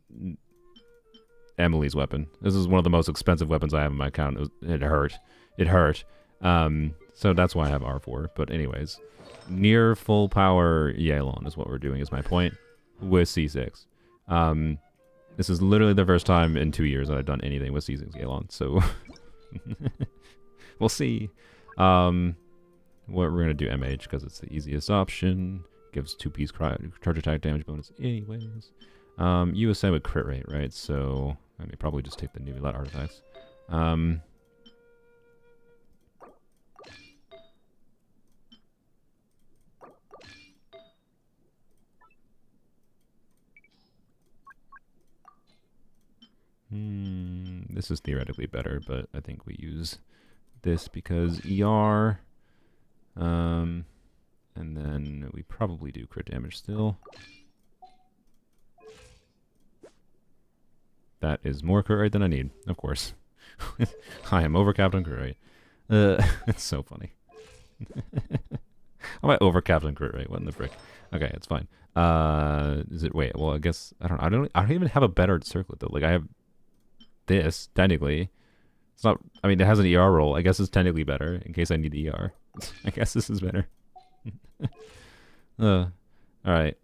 Emily's weapon. This is one of the most expensive weapons I have in my account. It hurt. It hurt. So that's why I have R4. But anyways, near full power Yelan is what we're doing, is my point, with C6. This is literally the first time in 2 years that I've done anything with C6 Yelan. So we'll see. What we're going to do MH because it's the easiest option. Gives 2-piece charge attack damage bonus anyways. USM with crit rate, right? So I may probably just take the Nuvolite artifacts. This is theoretically better, but I think we use this because ER. And then we probably do crit damage still. That is more crit rate than I need, of course. I am overcapped on crit rate. It's so funny. Am I overcapped on crit rate? What in the frick? Okay, it's fine. Is it? Wait. Well, I guess I don't even have a better circlet though. Like I have this technically. It's not. I mean, it has an ER roll. I guess it's technically better in case I need ER. I guess this is better. All right.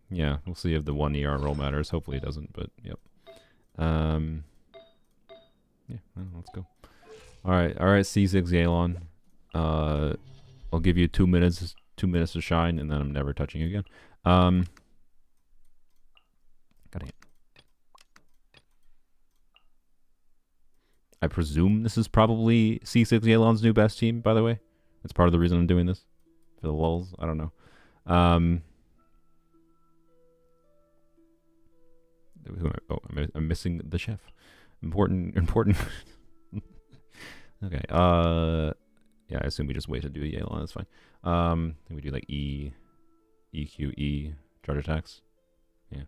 Yeah, we'll see if the 1 ER roll matters. Hopefully it doesn't, but yep. Yeah, well, let's go. All right, C6 Yelan. I'll give you 2 minutes to shine, and then I'm never touching you again. God damn. I presume this is probably C6 Yelan's new best team, by the way. That's part of the reason I'm doing this. For the lulz, I don't know. I'm missing the chef. Important. Okay. Yeah, I assume we just wait to do a Yelan. That's fine. We do like E, EQ, E, charge attacks. Yeah.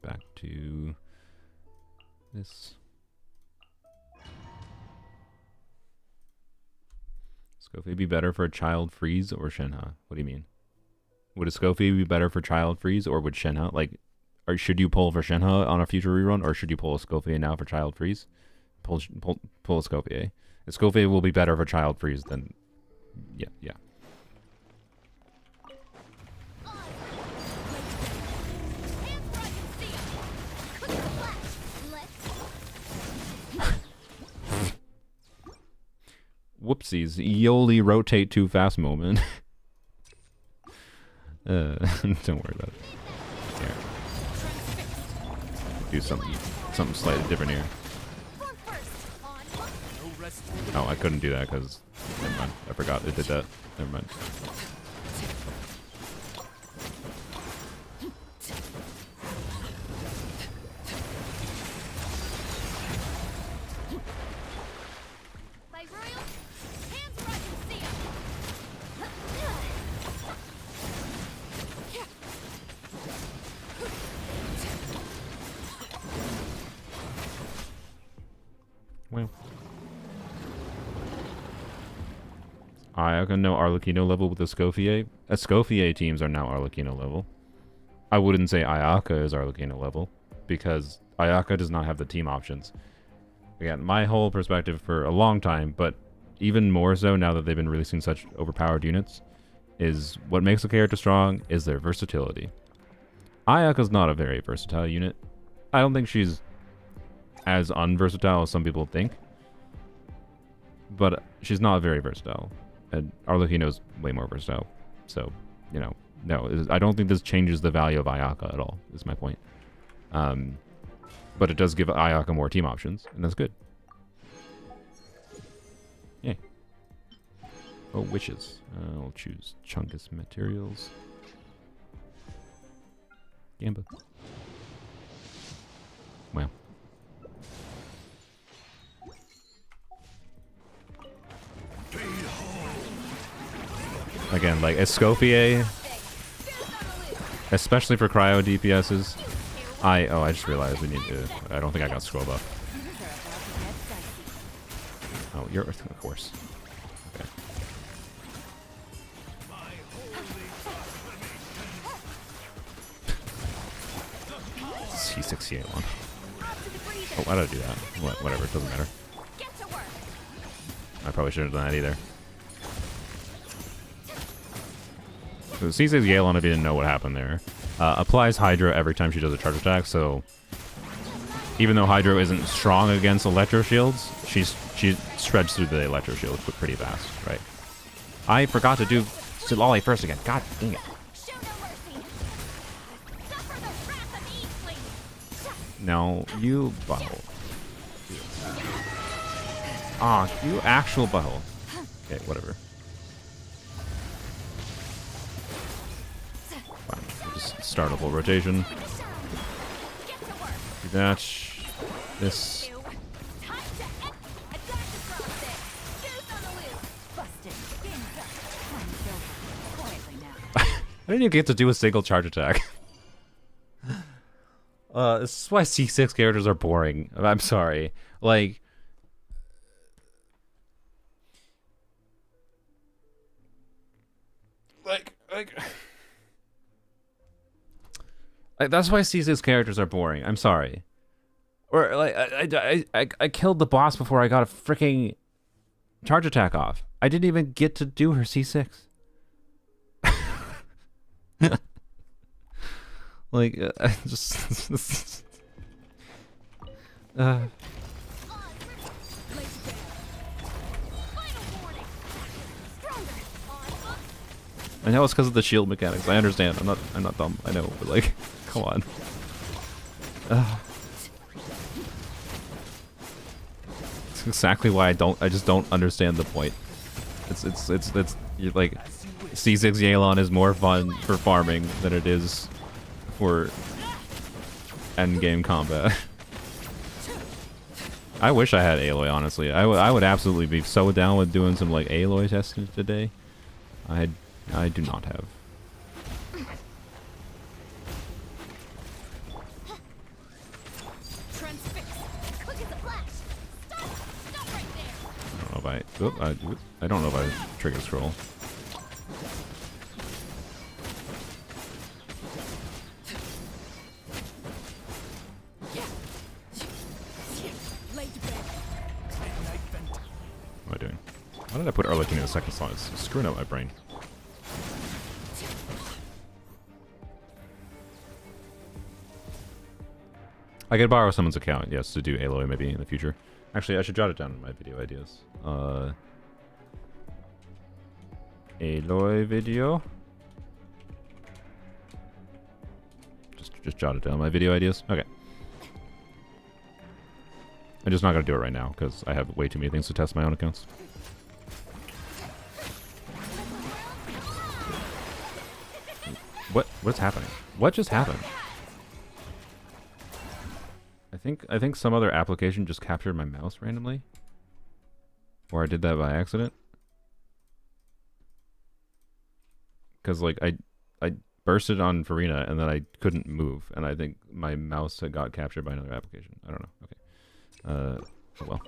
Back to this. Escoffier be better for a child freeze or Shenhe? What do you mean? Would Escoffier be better for child freeze or would Shenhe? Like, or should you pull for Shenhe on a future rerun, or should you pull Escoffier now for child freeze? Pull Escoffier. Escoffier will be better for child freeze than... Yeah. Whoopsies. Yoli rotate too fast moment. Don't worry about it. Here. Do something slightly different here. Oh, I couldn't do that because... Never mind. I forgot it did that. Never mind. Ayaka no Arlecchino level with Escoffier. Escoffier teams are now Arlecchino level. I wouldn't say Ayaka is Arlecchino level, because Ayaka does not have the team options. Again, my whole perspective for a long time, but even more so now that they've been releasing such overpowered units, is what makes a character strong is their versatility. Ayaka's not a very versatile unit. I don't think she's as unversatile as some people think, but she's not very versatile. And Arlecchino's way more versatile. So, you know, no, I don't think this changes the value of Ayaka at all, is my point. But it does give Ayaka more team options, and that's good. Yeah. Oh, witches. I'll choose Chungus materials. Gamba. Wow. Again, like Escoffier, especially for cryo DPSs. I just realized we need to. I don't think I got scroll buff. Oh, you're of course. Okay. C68 one. Oh, why did I do that? Whatever, it doesn't matter. I probably shouldn't have done that either. So C6 Yelan, if you didn't know what happened there, applies Hydro every time she does a charge attack, so even though Hydro isn't strong against Electro Shields, she spreads through the Electro Shield pretty fast, right? I forgot to do Silali first again. God dang it. No, you butthole. Ah, you actual butthole. Okay, whatever. Fine, just startable rotation. Do that. This. I didn't even get to do a single charge attack. This is why C6 characters are boring. I'm sorry. Like, that's why C6 characters are boring. I'm sorry. Or like, I killed the boss before I got a freaking charge attack off. I didn't even get to do her C6. Like, just I know it's because of the shield mechanics. I understand. I'm not dumb. I know, but like, come on. It's exactly why I just don't understand the point. It's you're like, C6 Yelan is more fun for farming than it is for endgame combat. I wish I had Aloy, honestly. I would absolutely be so down with doing some like Aloy testing today. I do not have. I don't know if I trigger scroll. What am I doing? Why did I put Arlecchino in the second slot? It's screwing up my brain. I could borrow someone's account, yes, to do Aloy maybe in the future. Actually, I should jot it down in my video ideas. Aloy video. Just jot it down, my video ideas. Okay. I'm just not gonna do it right now because I have way too many things to test my own accounts. What's happening? What just happened? I think some other application just captured my mouse randomly. Or I did that by accident. Cause like I bursted on Farina and then I couldn't move, and I think my mouse had got captured by another application. I don't know. Okay. Oh well.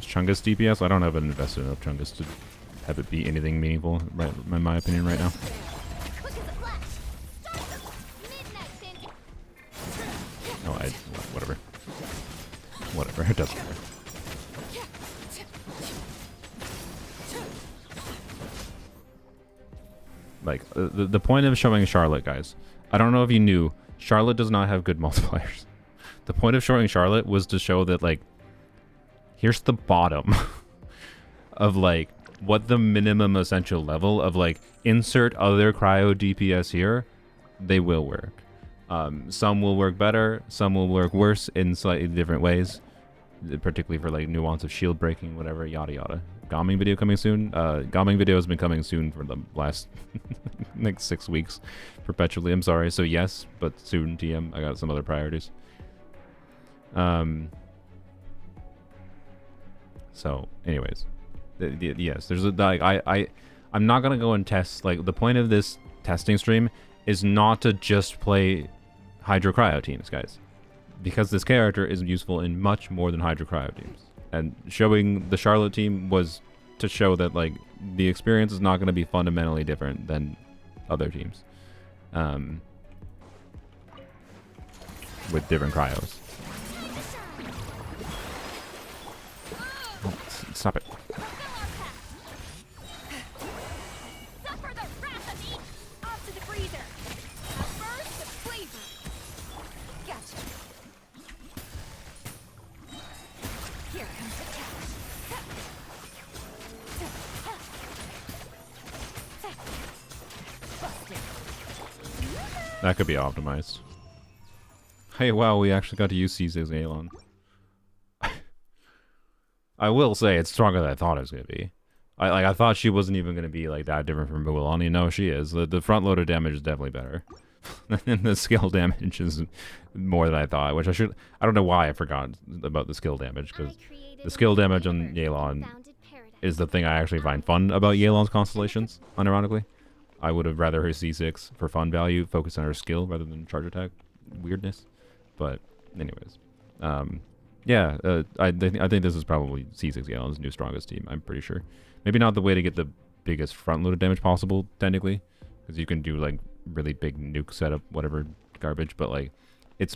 Chungus DPS. I don't have invested enough Chungus to have it be anything meaningful, right, in my opinion, right now. Quick as a flash. Start them. Midnight Santa. No, whatever. Whatever, it doesn't matter. Like, the point of showing Charlotte, guys, I don't know if you knew, Charlotte does not have good multipliers. The point of showing Charlotte was to show that, like, here's the bottom of, like, what the minimum essential level of, like, insert other cryo DPS here, they will work. Some will work better, some will work worse in slightly different ways, particularly for, like, nuance of shield breaking, whatever, yada yada. Gaming video coming soon. Gaming video has been coming soon for the last like 6 weeks, perpetually. I'm sorry. So yes, but soon. TM. I got some other priorities. So, anyways, yes. There's a like I'm not gonna go and test. Like, the point of this testing stream is not to just play Hydro Cryo teams, guys, because this character is useful in much more than Hydro Cryo teams. And showing the Charlotte team was to show that, like, the experience is not going to be fundamentally different than other teams. With different cryos. Oh, stop it. Suffer the wrath of each. Off to the freezer. First, the flavor. Gotcha. Here comes the catch. That could be optimized. Hey, wow, we actually got to use C6 Alon. I will say it's stronger than I thought it was gonna be. I thought she wasn't even gonna be like that different from Mualani. No, she is. The front loaded damage is definitely better. And the skill damage is more than I thought, which I don't know why I forgot about the skill damage, because the skill damage on Yelan is the thing I actually find fun about Yelan's constellations, unironically. I would have rather her C6 for fun value, focus on her skill rather than charge attack weirdness. But anyways, yeah, I think this is probably C6 Yelan's new strongest team. I'm pretty sure. Maybe not the way to get the biggest front loaded damage possible, technically, because you can do like really big nuke setup, whatever garbage. But like, it's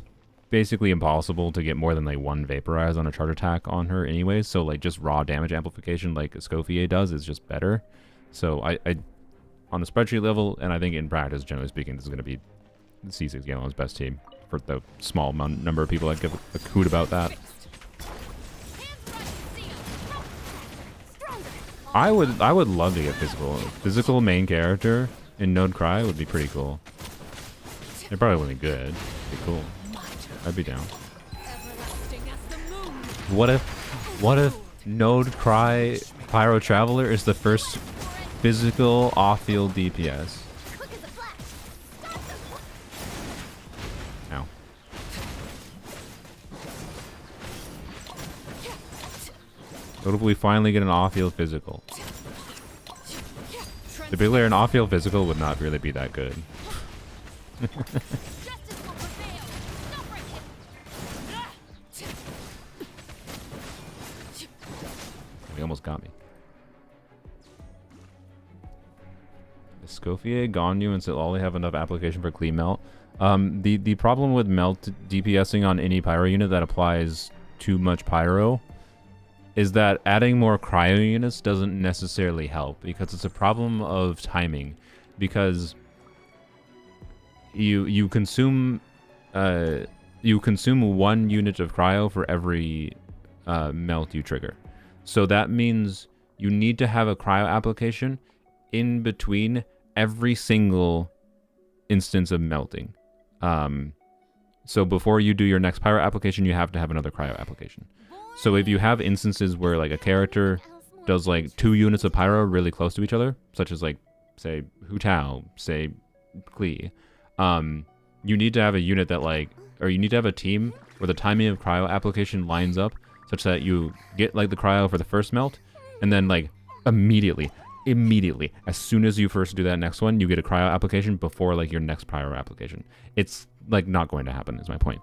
basically impossible to get more than like one vaporize on a charge attack on her, anyways. So like, just raw damage amplification like Escoffier does is just better. So I on the spreadsheet level, and I think in practice, generally speaking, this is going to be C6 Yelan's best team for the small number of people that give a hoot about that. I would love to get physical. Physical main character in Node Cry would be pretty cool. It probably wouldn't be good. It'd be cool. I'd be down. What if Node Cry Pyro Traveler is the first physical off-field DPS? Ow. What if we finally get an off-field physical? To be clear, an off-field physical would not really be that good. He almost got me. Escoffier, Ganyu, and Silali have enough application for clean melt. The problem with melt DPSing on any pyro unit that applies too much pyro is that adding more cryo units doesn't necessarily help, because it's a problem of timing. Because you consume 1 unit of cryo for every melt you trigger. So that means you need to have a cryo application in between every single instance of melting. So before you do your next pyro application, you have to have another cryo application. So if you have instances where like a character does like 2 units of pyro really close to each other, such as like, say, Hu Tao, say, Klee, you need to have a unit that like, or you need to have a team where the timing of cryo application lines up such that you get like the cryo for the first melt, and then like immediately, as soon as you first do that next one, you get a cryo application before like your next pyro application. It's like not going to happen, is my point.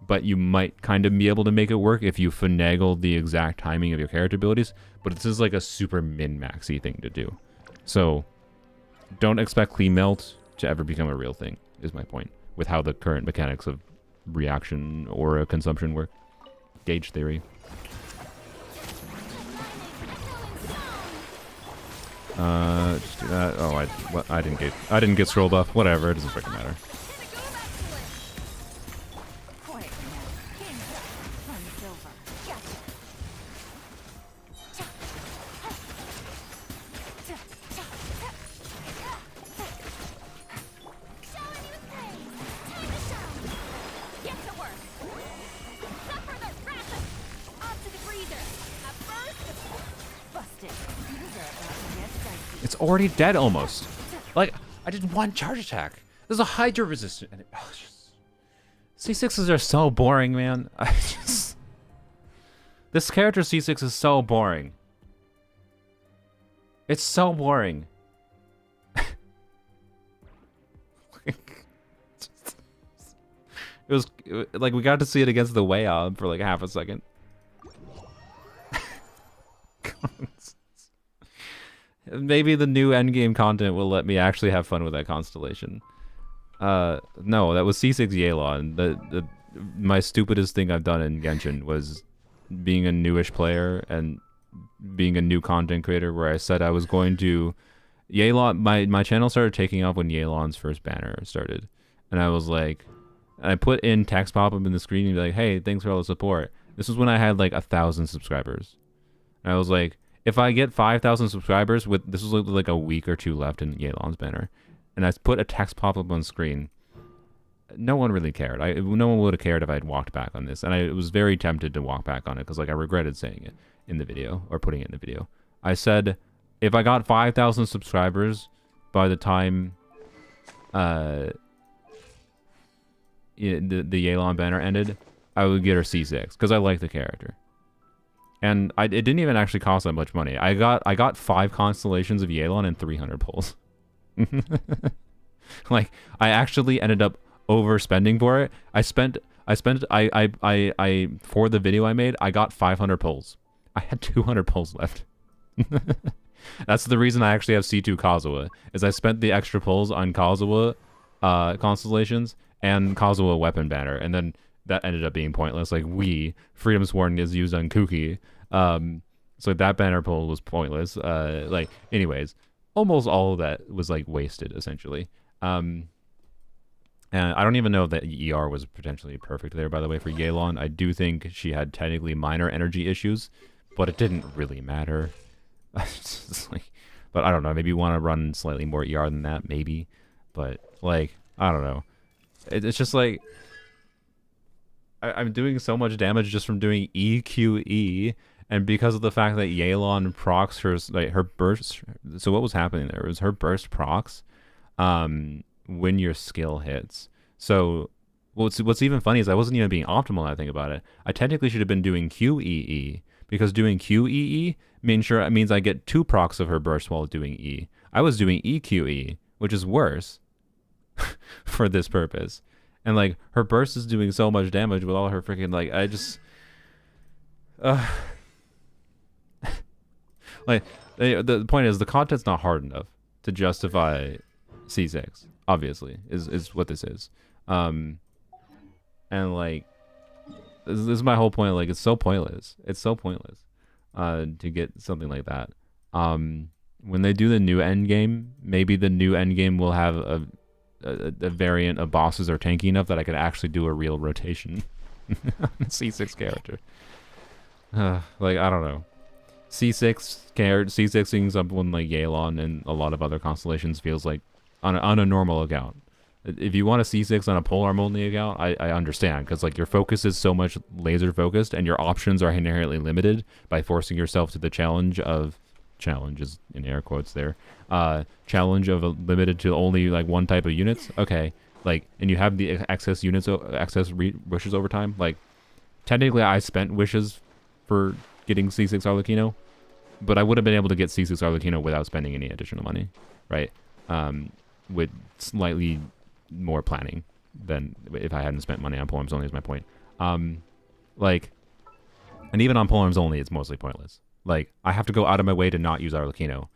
but you might kind of be able to make it work if you finagle the exact timing of your character abilities. But this is like a super min-maxy thing to do. So don't expect clean melt to ever become a real thing, is my point, with how the current mechanics of reaction aura consumption work. Gauge theory. Just do that. Oh, I didn't get scroll buff. Whatever, it doesn't freaking matter. It's already dead almost. Like, I did one charge attack. There's a Hydra resistant. And C6s are so boring, man. This character C6 is so boring. It's so boring. It was like we got to see it against the Way Out for like half a second. Maybe the new endgame content will let me actually have fun with that constellation. No, that was C6 Yelan. My stupidest thing I've done in Genshin was being a newish player and being a new content creator where I said I was going to... Yelan, my channel started taking off when Yelan's first banner started. And I was like... I put in text pop-up in the screen and be like, hey, thanks for all the support. This was when I had like 1,000 subscribers. And I was like, if I get 5,000 subscribers, this was like a week or two left in Yelan's banner, and I put a text pop-up on screen, no one really cared. No one would have cared if I had walked back on this, and I was very tempted to walk back on it because like I regretted saying it in the video or putting it in the video. I said if I got 5,000 subscribers by the time the Yelan banner ended, I would get her C6 because I like the character. And it didn't even actually cost that much money. I got 5 constellations of Yelan and 300 pulls. Like I actually ended up overspending for it. I for the video I made, I got 500 pulls. I had 200 pulls left. That's the reason I actually have C2 Kazuha, is I spent the extra pulls on Kazuha constellations and Kazuha weapon banner, and then that ended up being pointless. Like Freedom Sworn is used on Kuki. So that banner pull was pointless. Like anyways, almost all of that was like wasted essentially. And I don't even know if that ER was potentially perfect there, by the way, for Yelan. I do think she had technically minor energy issues, but it didn't really matter. Like, but I don't know, maybe you want to run slightly more ER than that, maybe. But like, I don't know. It's just like I'm doing so much damage just from doing EQE, and because of the fact that Yelan procs her burst. So what was happening there was her burst procs when your skill hits. So what's even funny is I wasn't even being optimal. I think about it. I technically should have been doing QEE, because doing QEE means I get 2 procs of her burst while doing E. I was doing EQE, which is worse for this purpose. And like her burst is doing so much damage with all her freaking like like the point is the content's not hard enough to justify C6. Obviously, is what this is. And like this is my whole point. Like it's so pointless. It's so pointless to get something like that. When they do the new end game, maybe the new end game will have a variant of bosses are tanky enough that I could actually do a real rotation on a C6 character. Like, I don't know. C6ing someone like Yelan and a lot of other constellations feels like on a normal account. If you want a C6 on a polearm only account, I understand, because like your focus is so much laser focused and your options are inherently limited by forcing yourself to the challenge is in air quotes there, challenge of limited to only like one type of units. Okay, like, and you have the excess wishes over time. Like technically I spent wishes for getting C6 Arlecchino, but I would have been able to get C6 Arlecchino without spending any additional money, right? With slightly more planning than if I hadn't spent money on poems only, is my point. Like, and even on polearms only, it's mostly pointless. Like, I have to go out of my way to not use Arlecchino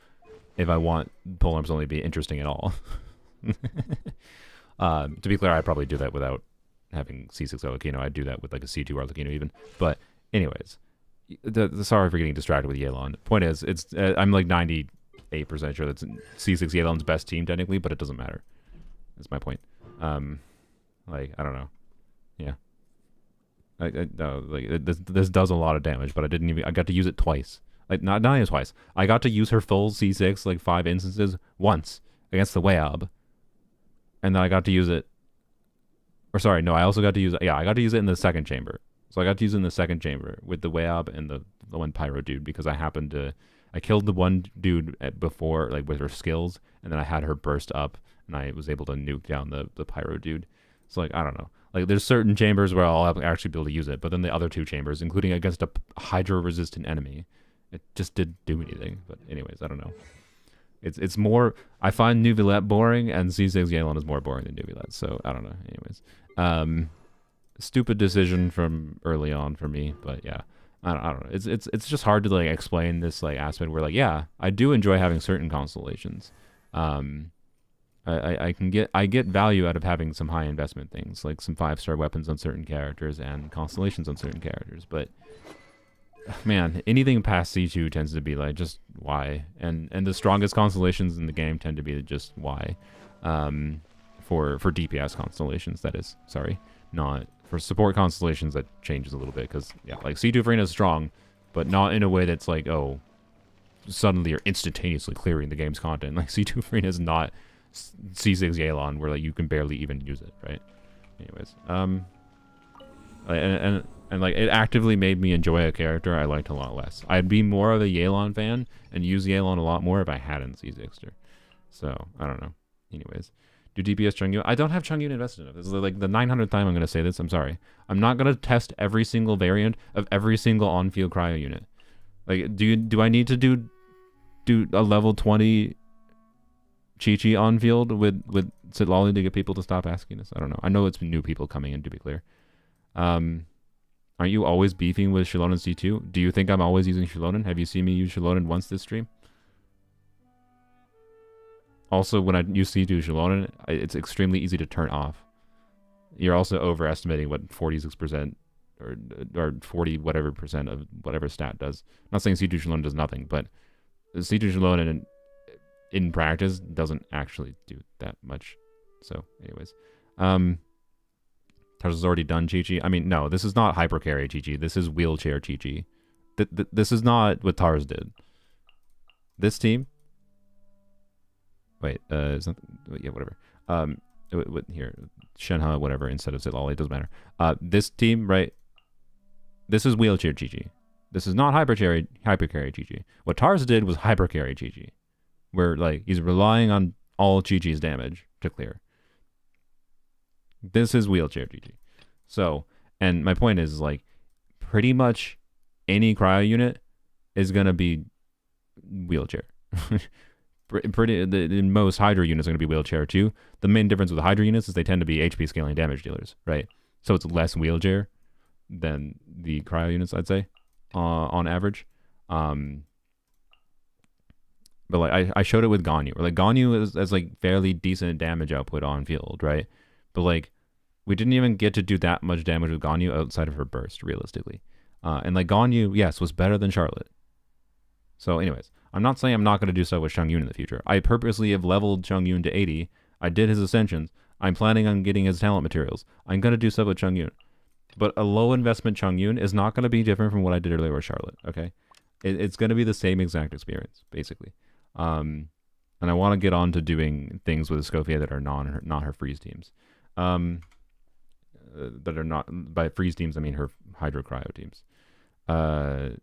if I want polearms only to be interesting at all. To be clear, I'd probably do that without having C6 Arlecchino. I'd do that with like a C2 Arlecchino even. But anyways, sorry for getting distracted with Yelan. Point is, it's I'm like 98% sure that's C6 Yelan's best team technically, but it doesn't matter. That's my point. Like, I don't know. Yeah. No, like this does a lot of damage, but I got to use it twice. Like not even twice. I got to use her full C6 like 5 instances once against the Wayab. And then I got to use it, or sorry, no, I also got to use it, yeah, I got to use it in the second chamber. So I got to use it in the second chamber with the Wayab and the one Pyro dude, because I killed the one dude before, like with her skills, and then I had her burst up, and I was able to nuke down the Pyro dude. So like, I don't know. Like there's certain chambers where I'll actually be able to use it, but then the other 2 chambers, including against a Hydro-resistant enemy, it just didn't do anything. But anyways, I don't know. It's more, I find Neuvillette boring, and C6 Yelan is more boring than Neuvillette, so I don't know. Anyways, stupid decision from early on for me, but yeah, I don't know. It's just hard to like explain this like aspect where like, yeah, I do enjoy having certain constellations. I get value out of having some high investment things, like some 5-star weapons on certain characters and constellations on certain characters, but man, anything past C2 tends to be like just why, and the strongest constellations in the game tend to be just why, for DPS constellations, that is. Sorry, not for support constellations. That changes a little bit because yeah, like C2 Farina is strong, but not in a way that's like, oh, suddenly you're instantaneously clearing the game's content. Like C2 Farina is not C6 Yelan where like you can barely even use it, right? Anyways, and like it actively made me enjoy a character I liked a lot less. I'd be more of a Yelan fan and use Yelan a lot more if I hadn't C6'd. So I don't know. Anyways, do DPS Chungyun? I don't have Chungyun invested enough. This is like the 900th time I'm going to say this. I'm sorry. I'm not going to test every single variant of every single on-field cryo unit. Like, do I need to do a level 20 Chi-Chi on-field with Sitlali to get people to stop asking this? I don't know. I know it's new people coming in, to be clear. Aren't you always beefing with Shilonen C2? Do you think I'm always using Shilonen? Have you seen me use Shilonen once this stream? Also, when I use C2 Shilonen, it's extremely easy to turn off. You're also overestimating what 46% or 40 whatever percent of whatever stat does. I'm not saying C2 Shilonen does nothing, but C2 Shilonen in practice doesn't actually do that much. So, anyways. Tars has already done Chi-Chi. I mean, no, this is not hyper carry Chi-Chi. This is wheelchair Chi-Chi. This is not what Tars did. This team. Wait, is not, yeah, whatever. Here, Shenhe, whatever, instead of Sitlali, it doesn't matter. This team, right? This is wheelchair Chi-Chi. This is not hyper carry Chi-Chi. What Tars did was hyper carry Chi-Chi, where like he's relying on all Chi-Chi's damage to clear. This is wheelchair GG. So, and my point is like pretty much any cryo unit is going to be wheelchair. Most Hydra units are going to be wheelchair too. The main difference with the Hydra units is they tend to be HP scaling damage dealers, right? So it's less wheelchair than the cryo units, I'd say, on average. But like I showed it with Ganyu. Or like Ganyu has like fairly decent damage output on field, right? But like we didn't even get to do that much damage with Ganyu outside of her burst, realistically. And like Ganyu, yes, was better than Charlotte. So anyways, I'm not saying I'm not going to do so with Chungyun in the future. I purposely have leveled Chungyun to 80. I did his ascensions. I'm planning on getting his talent materials. I'm going to do so with Chungyun. But a low investment Chungyun is not going to be different from what I did earlier with Charlotte, okay? It's going to be the same exact experience, basically. And I want to get on to doing things with Escoffier that are not her freeze teams. That are not, by freeze teams I mean her hydro cryo teams,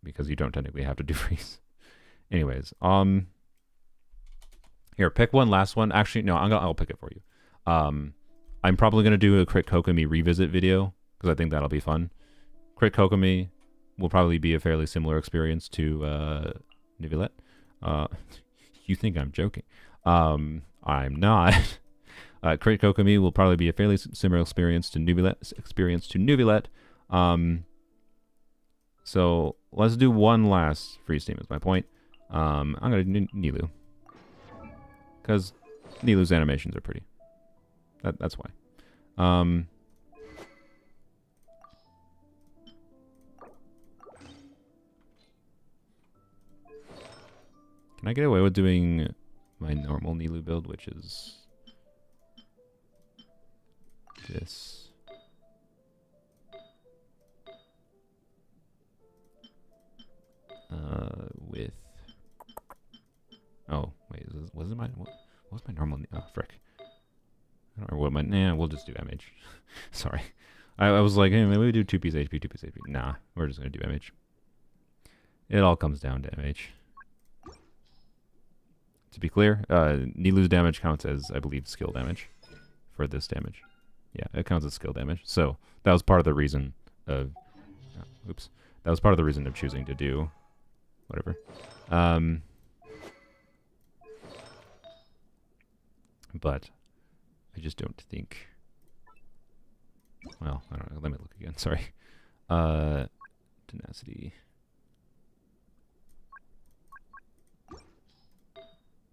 because you don't technically have to do freeze. Anyways, here, pick one last one. Actually, no, I'll pick it for you. I'm probably gonna do a Crit Kokomi revisit video because I think that'll be fun. Crit Kokomi will probably be a fairly similar experience to Neuvillette. You think I'm joking? I'm not. Crit Kokomi will probably be a fairly similar experience to Neuvillette. So let's do one last freeze team is my point. I'm gonna do Nilu. Because Nilu's animations are pretty. That's why. Can I get away with doing my normal Nilu build, which is this? With oh wait, was it my what was my normal? Oh frick, I don't remember what my. Nah, we'll just do MH. Sorry, I was like, hey, maybe we do 2-piece HP, 2-piece HP. Nah, we're just gonna do MH. It all comes down to MH. To be clear, Nilu's damage counts as, I believe, skill damage for this damage. Yeah, it counts as skill damage. So that was part of the reason of, oops, that was part of the reason of choosing to do whatever. But I just don't think. Well, I don't know. Let me look again. Sorry. Tenacity.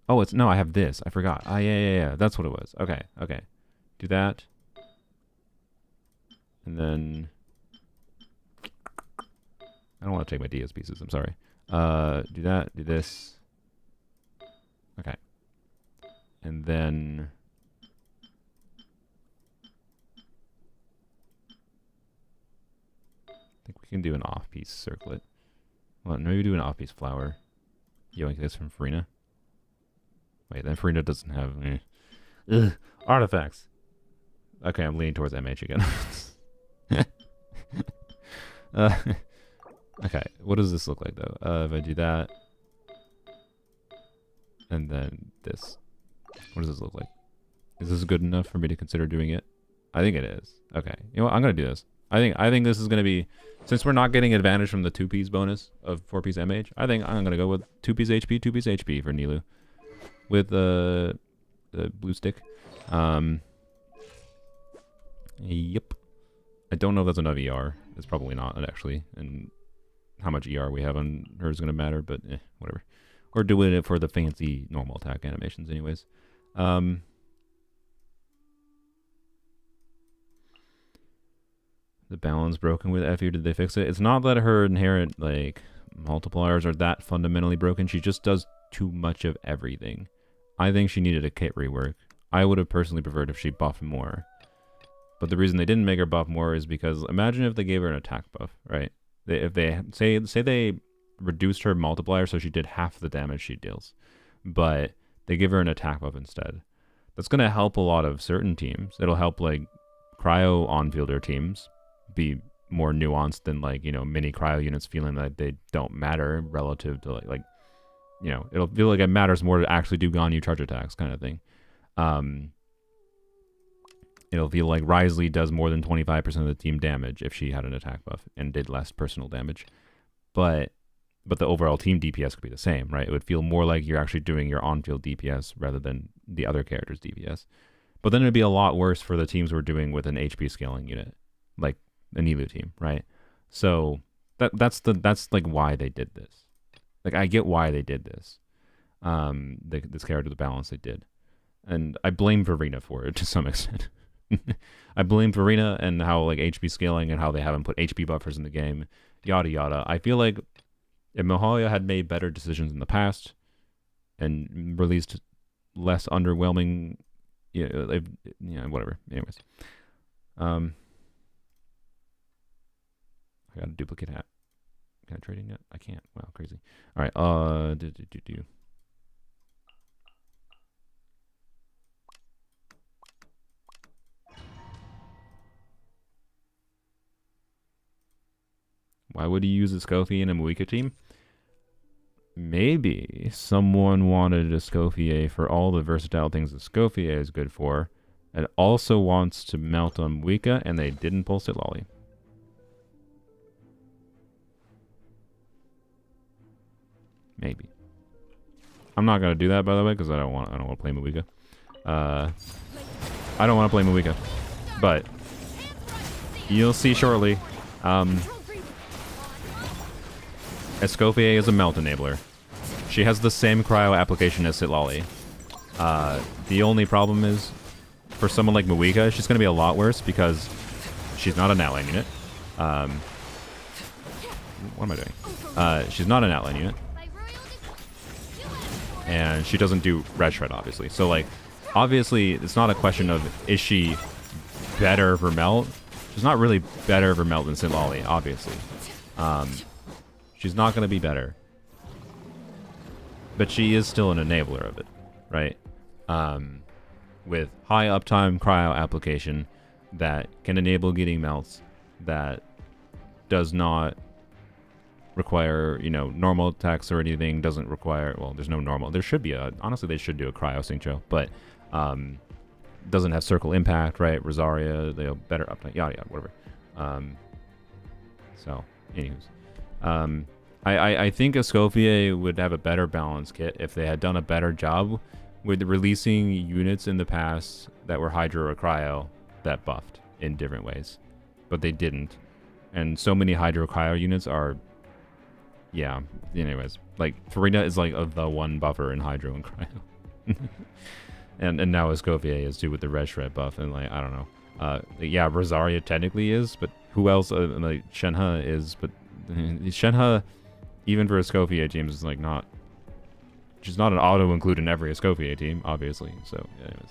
Oh, it's no. I have this. I forgot. Ah, yeah. That's what it was. Okay. Do that, and then I don't want to take my DS pieces. I'm sorry. Do that. Do this. Okay. And then I think we can do an off-piece circlet. Well, maybe do an off-piece flower. Yoink this from Farina. Wait, then Farina doesn't have artifacts. Okay, I'm leaning towards MH again. Okay, what does this look like though? If I do that, and then this, what does this look like? Is this good enough for me to consider doing it? I think it is. Okay, you know what? I'm gonna do this. I think this is gonna be, since we're not getting advantage from the 2-piece bonus of 4-piece MH. I think I'm gonna go with 2-piece HP, 2-piece HP for Nilu, with the blue stick. Yep. I don't know if that's enough ER. It's probably not actually, and how much ER we have on her is gonna matter, but whatever. We're doing it for the fancy normal attack animations anyways. The balance broken with FU. Did they fix it? It's not that her inherent like multipliers are that fundamentally broken. She just does too much of everything. I think she needed a kit rework. I would have personally preferred if she buffed more. But the reason they didn't make her buff more is because imagine if they gave her an attack buff, right? If they say they reduced her multiplier so she did half the damage she deals, but they give her an attack buff instead. That's going to help a lot of certain teams. It'll help like cryo on-fielder teams be more nuanced than like, you know, mini cryo units feeling that they don't matter relative to like you know, it'll feel like it matters more to actually do Ganyu charge attacks kind of thing. It'll feel like Risley does more than 25% of the team damage if she had an attack buff and did less personal damage. But the overall team DPS could be the same, right? It would feel more like you're actually doing your on-field DPS rather than the other character's DPS. But then it'd be a lot worse for the teams we're doing with an HP scaling unit, like a Nilu team, right? So that's like why they did this. Like I get why they did this. This character, the balance they did, and I blame Farina for it to some extent. I blame Farina and how like HP scaling and how they haven't put HP buffers in the game, yada yada. I feel like if Mihoyo had made better decisions in the past and released less underwhelming, whatever. Anyways, I got a duplicate hat. Can I trade in yet? I can't. Wow, crazy. All right. Why would you use a Escoffier in a Muika team? Maybe someone wanted a Escoffier for all the versatile things Escoffier is good for, and also wants to melt on Muika, and they didn't pulse it lolly. Maybe. I'm not gonna do that, by the way, because I don't want to play Muika. I don't want to play Muika, but you'll see shortly Controlled breathing. Escoffier is a melt enabler. She has the same cryo application as Sitlali. The only problem is, for someone like Muika, she's going to be a lot worse because she's not an outline unit. What am I doing? She's not an outline unit. By royal you asked for it. And she doesn't do red shred, obviously. So, like, obviously, it's not a question of is she better for melt. She's not really better for melt than Sitlali, obviously. She's not going to be better. But she is still an enabler of it, right? With high uptime cryo application that can enable getting melts, that does not require, you know, normal attacks or anything, doesn't require, well, there's no normal. There should be a, honestly, they should do a cryo synchro, but doesn't have circle impact, right? Rosaria, they have better uptime, yada yada, whatever. So, anyways. I think Escoffier would have a better balanced kit if they had done a better job with releasing units in the past that were Hydro or Cryo that buffed in different ways. But they didn't. And so many Hydro Cryo units are, yeah, anyways. Like, Farina is like the one buffer in Hydro and Cryo. and now Escoffier is too with the Red Shred buff, and like, I don't know. Yeah, Rosaria technically is, but who else? Like, Shenhe is, but Shenhe, even for Escoffier teams, is like not. She's not an auto include in every Escoffier team, obviously. So, anyways,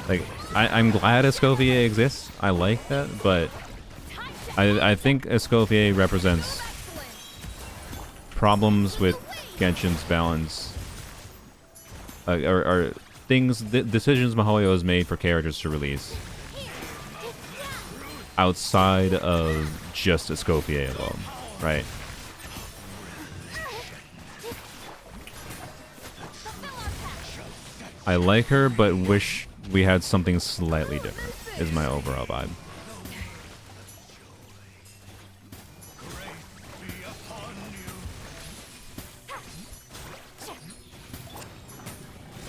like I'm glad Escoffier exists. I like that, but I think Escoffier represents problems with Genshin's balance, or things, decisions Mihoyo has made for characters to release outside of just Escoffier alone, right? I like her, but wish we had something slightly different, is my overall vibe.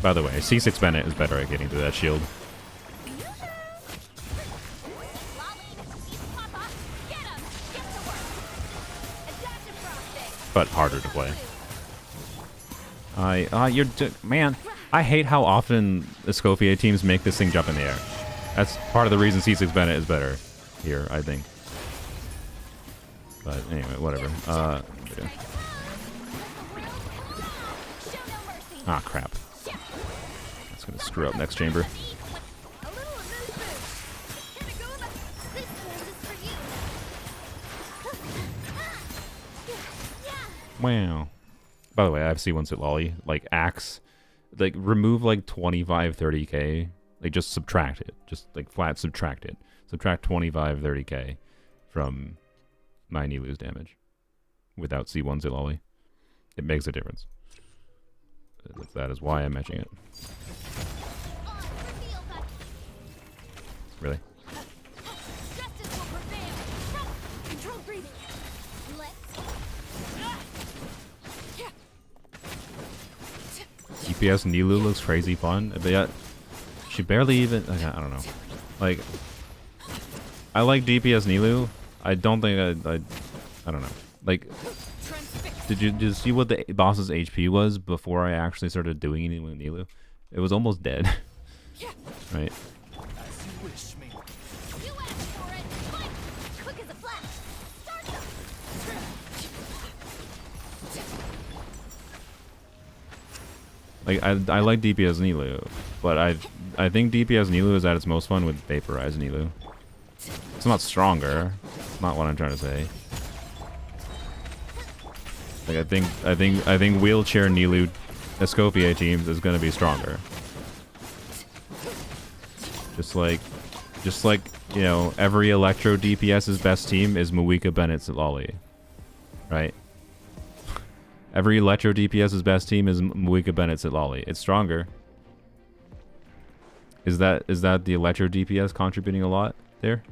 By the way, C6 Bennett is better at getting to that shield. But harder to play. Man, I hate how often Escoffier teams make this thing jump in the air. That's part of the reason C6 Bennett is better here, I think. But anyway, whatever. Ah, crap. That's gonna screw up next chamber. Wow. By the way, I have C1 Sitlali. Like, Axe. Like, remove, like, 25, 30k. Like, just subtract it. Just, like, flat subtract it. Subtract 25, 30k from my Nilu's damage. Without C1 Sitlali. It makes a difference. That is why I'm matching it. Really? Justice will prevail. Control breathing. DPS Nilu looks crazy fun, but yet she barely even. I don't know. Like, I like DPS Nilu. I don't think I don't know. Like, did you see what the boss's HP was before I actually started doing anything with Nilu? It was almost dead. Right. Like, I like DPS Nilu, but I think DPS Nilu is at its most fun with Vaporize Nilu. It's not stronger. That's not what I'm trying to say. Like, I think wheelchair Nilu Escoffier teams is gonna be stronger. Just like you know, every Electro DPS's best team is Muika Bennett's Lolly, right? Every Electro DPS's best team is Muika Bennett's Lolly. It's stronger. Is that the Electro DPS contributing a lot there?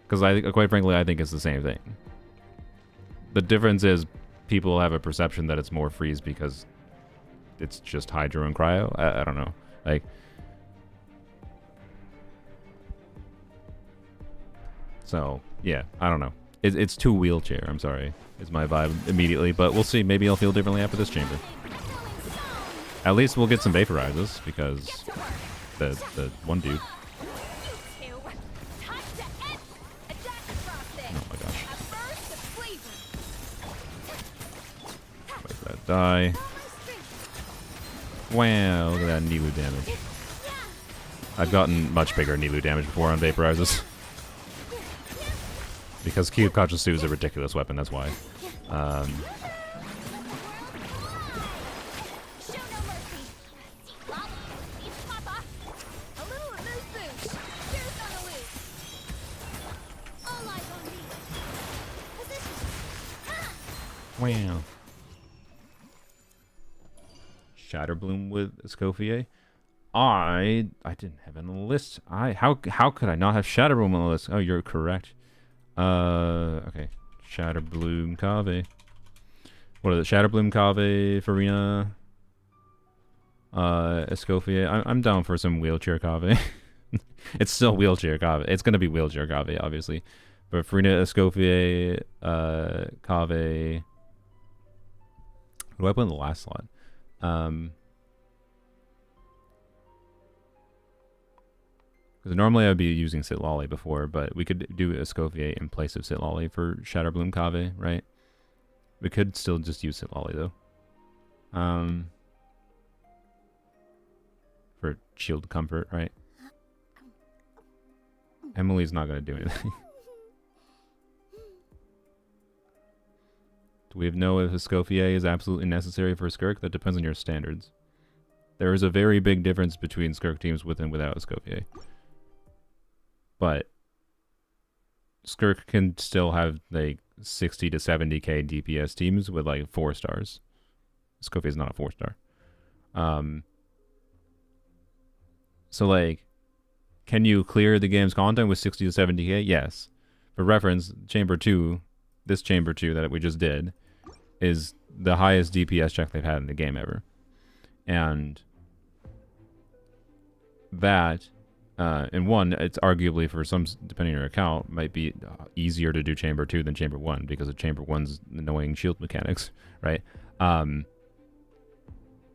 Because quite frankly, I think it's the same thing. The difference is people have a perception that it's more freeze because it's just Hydro and Cryo. I don't know. Like, So, yeah, I don't know. It's too wheelchair, I'm sorry. Is my vibe immediately, but we'll see. Maybe I'll feel differently after this chamber. At least we'll get some vaporizes, because the one dude. Oh my gosh. Wait for that die. Wow, look at that Nilu damage. I've gotten much bigger Nilu damage before on vaporizes. Because Cube Kajutsu is a ridiculous weapon, that's why. Wow. Shatterbloom with Escoffier. I didn't have it on the list. How could I not have Shatterbloom on the list? Oh, you're correct. Okay. Shatterbloom Kave. What is it? Shatterbloom Kave, Farina, Escoffier. I'm down for some wheelchair Kave. It's still wheelchair Kave. It's gonna be wheelchair Kave, obviously. But Farina, Escoffier, Kave. What do I put in the last slot? Because normally I'd be using Sitlolly before, but we could do Escoffier in place of Sitlolly for Shatterbloom Kave, right? We could still just use Sitlolly though. For shield comfort, right? Emily's not gonna do anything. Do we know if Escoffier is absolutely necessary for Skirk? That depends on your standards. There is a very big difference between Skirk teams with and without Escoffier. But Skirk can still have like 60 to 70k DPS teams with like 4 stars. Escoffier is not a 4-star. So like, can you clear the game's content with 60 to 70k? Yes. For reference, Chamber 2, this Chamber 2 that we just did, is the highest DPS check they've had in the game ever. And that... and one, it's arguably for some, depending on your account, might be easier to do Chamber 2 than Chamber 1 because of Chamber 1's annoying shield mechanics, right?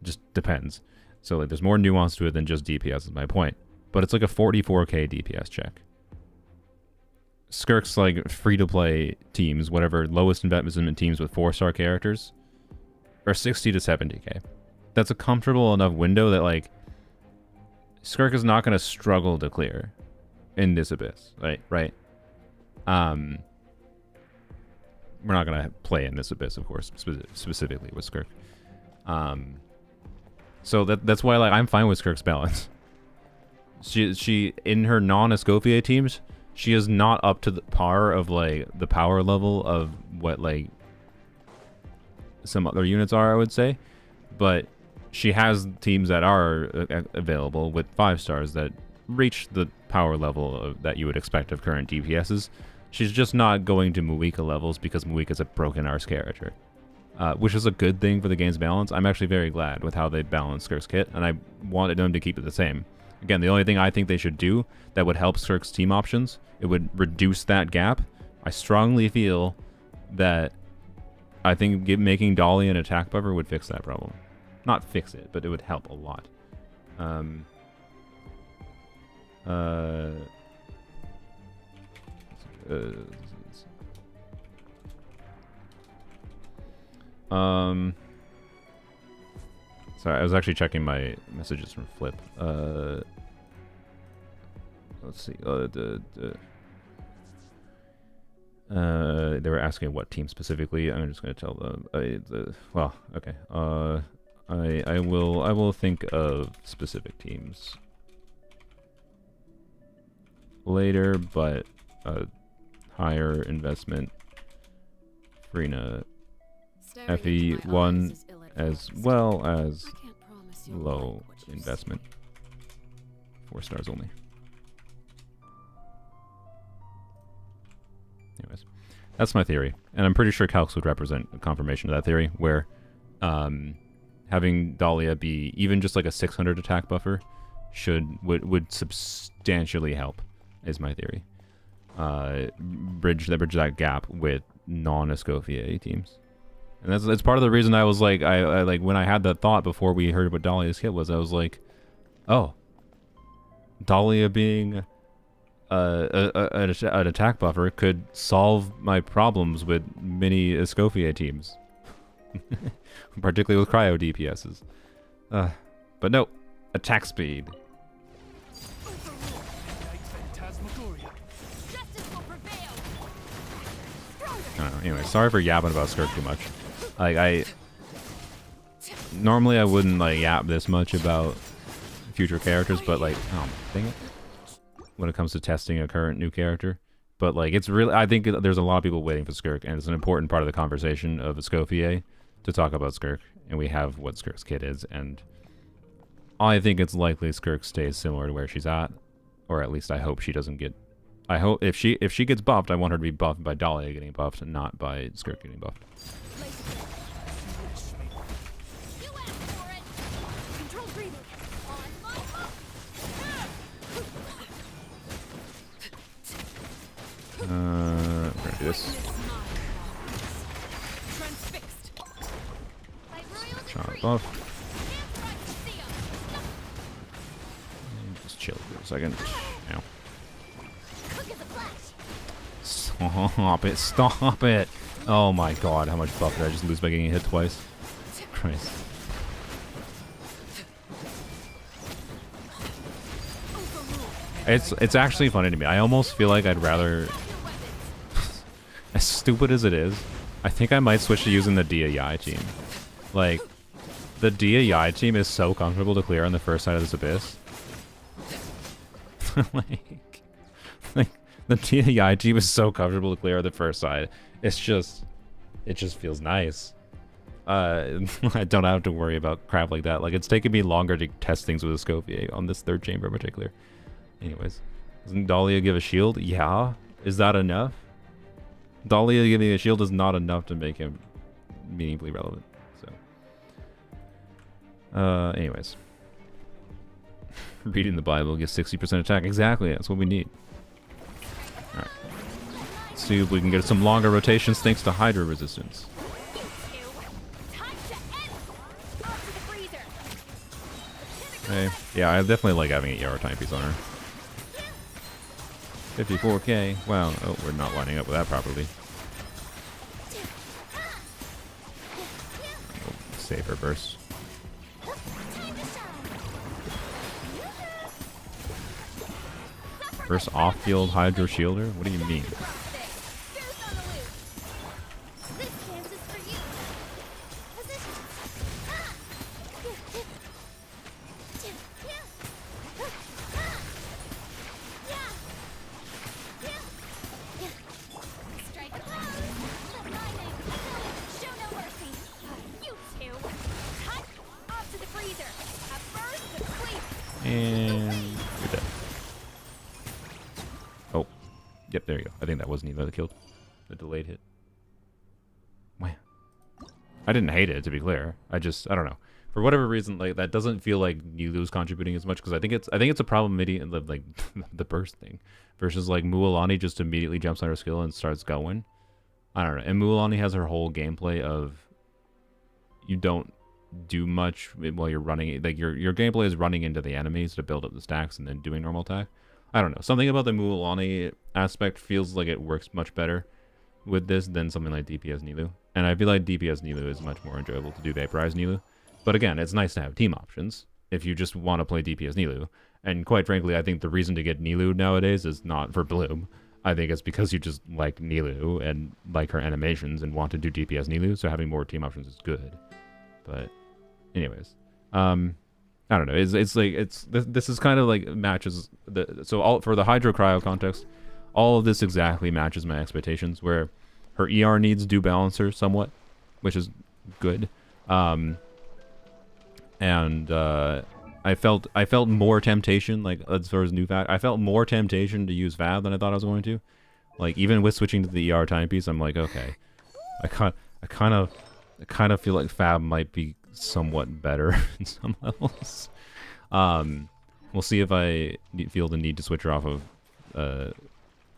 Just depends. So like, there's more nuance to it than just DPS is my point. But it's like a 44k DPS check. Skirk's like free-to-play teams, whatever lowest investment teams with 4-star characters, are 60 to 70k. That's a comfortable enough window that like, Skirk is not going to struggle to clear in this abyss, right? We're not going to play in this abyss, of course, specifically with Skirk. So that's why like I'm fine with Skirk's balance. She in her non-Escoffier teams, she is not up to the par of like the power level of what like some other units are, I would say, but she has teams that are available with 5 stars that reach the power level that you would expect of current DPSs. She's just not going to Muika levels because Muika's a broken arse character, which is a good thing for the game's balance. I'm actually very glad with how they balance Skirk's kit, and I wanted them to keep it the same. Again, the only thing I think they should do that would help Skirk's team options, it would reduce that gap. I strongly feel that I think making Dolly an attack buffer would fix that problem. Not fix it, but it would help a lot. Sorry, I was actually checking my messages from Flip. Let's see. They were asking what team specifically. I'm just going to tell them. Well, okay. I will think of specific teams later, but higher investment Farina FE1 as well as low investment 4 stars only. Anyways, that's my theory, and I'm pretty sure Calx would represent a confirmation of that theory, where having Dahlia be even just like a 600 attack buffer would substantially help, is my theory. bridge that gap with non-Escoffier teams. And that's part of the reason I was like, I like when I had that thought before we heard what Dahlia's kit was, I was like, oh, Dahlia being an attack buffer could solve my problems with many Escoffier teams, particularly with cryo DPSs. But no, attack speed. I don't know. Anyway, sorry for yapping about Skirk too much. Like normally I wouldn't like yap this much about future characters, but like, oh dang it, when it comes to testing a current new character. But like, it's really, I think there's a lot of people waiting for Skirk, and it's an important part of the conversation of Escoffier to talk about Skirk, and we have what Skirk's kit is, and I think it's likely Skirk stays similar to where she's at, or at least I hope she doesn't get. I hope if she gets buffed, I want her to be buffed by Dahlia getting buffed, and not by Skirk getting buffed. We're gonna do this. Try buff. Just chill for a second. Ow. Stop it! Stop it! Oh my god, how much buff did I just lose by getting hit twice? Christ. It's actually funny to me. I almost feel like I'd rather, as stupid as it is, I think I might switch to using the DAI team. Like, the DAI team is so comfortable to clear on the first side of this abyss. like the DAI team is so comfortable to clear on the first side. It just feels nice. I don't have to worry about crap like that. Like, it's taken me longer to test things with Escoffier on this third chamber in particular. Anyways, doesn't Dahlia give a shield? Yeah. Is that enough? Dahlia giving a shield is not enough to make him meaningfully relevant. So, anyways, reading the Bible gives 60% attack. Exactly. That's what we need. All right. Let's see if we can get some longer rotations thanks to Hydra resistance. Okay. Yeah, I definitely like having an ER timepiece on her. 54k. Wow. Oh, we're not lining up with that properly. Oh, save her burst. First off-field Hydro Shielder? What do you mean? There you go. I think that was Nilo that killed the delayed hit. Man, I didn't hate it, to be clear. I don't know. For whatever reason, like, that doesn't feel like Nilu's contributing as much, because I think it's a problem in the, like, the burst thing versus like Mualani just immediately jumps on her skill and starts going. I don't know. And Mualani has her whole gameplay of you don't do much while you're running. Like, your gameplay is running into the enemies to build up the stacks and then doing normal attack. I don't know. Something about the Mualani aspect feels like it works much better with this than something like DPS Nilu. And I feel like DPS Nilu is much more enjoyable to do Vaporize Nilu. But again, it's nice to have team options if you just want to play DPS Nilu. And quite frankly, I think the reason to get Nilu nowadays is not for Bloom. I think it's because you just like Nilu and like her animations and want to do DPS Nilu. So having more team options is good. But anyways, I don't know. It's like this is kind of like matches so all for the Hydro Cryo context, all of this exactly matches my expectations. Where her ER needs do balance her somewhat, which is good. And I felt more temptation, like as far as new VAD, I felt more temptation to use VAD than I thought I was going to. Like, even with switching to the ER timepiece, I'm like, okay, I kind of feel like Fab might be somewhat better in some levels. We'll see if I feel the need to switch her off of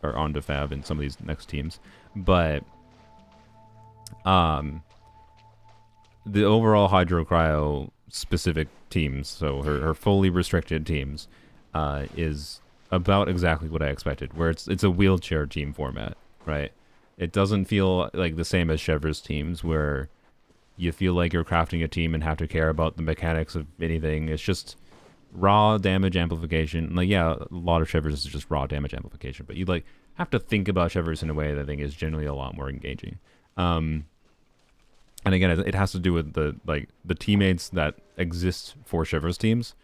are onto Fab in some of these next teams, but the overall Hydro Cryo specific teams, so her fully restricted teams, is about exactly what I expected. Where it's a wheelchair team format, right? It doesn't feel like the same as Chevre's teams, where you feel like you're crafting a team and have to care about the mechanics of anything. It's just raw damage amplification. Like, yeah, a lot of Chevre's is just raw damage amplification, but you like have to think about Chevre's in a way that I think is generally a lot more engaging. And again, it has to do with the teammates that exist for Chevre's teams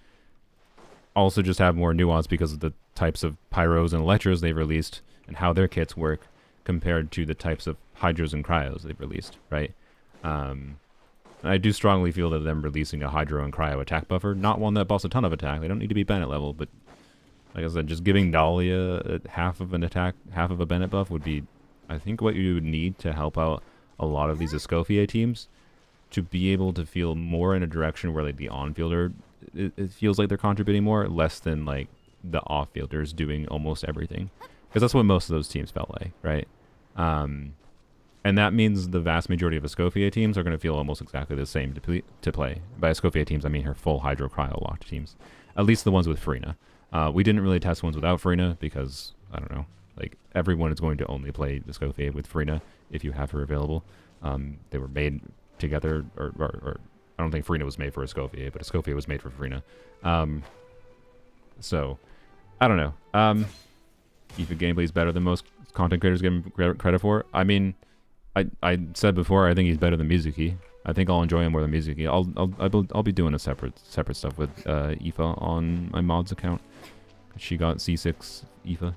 also just have more nuance because of the types of pyros and electros they've released and how their kits work compared to the types of hydros and cryos they've released, right? And I do strongly feel that them releasing a hydro and cryo attack buffer, not one that buffs a ton of attack, they don't need to be Bennett level, but like I said, just giving Dahlia half of an attack, half of a Bennett buff would be, I think, what you would need to help out a lot of these Escoffier teams to be able to feel more in a direction where like the on-fielder, it feels like they're contributing more, less than like the off-fielders doing almost everything. Because that's what most of those teams felt like, right? And that means the vast majority of Escoffier teams are going to feel almost exactly the same to play. By Escoffier teams, I mean her full Hydro Cryo locked teams. At least the ones with Frina. We didn't really test ones without Frina because, I don't know, like everyone is going to only play Escoffier with Frina if you have her available. They were made together, or I don't think Frina was made for Escoffier, but Escoffier was made for Frina. So, I don't know. Aoife gameplay is better than most content creators give him credit for. I mean, I said before, I think he's better than Mizuki. I think I'll enjoy him more than Mizuki. I'll be doing a separate stuff with Aoife on my mods account. She got C6 Aoife.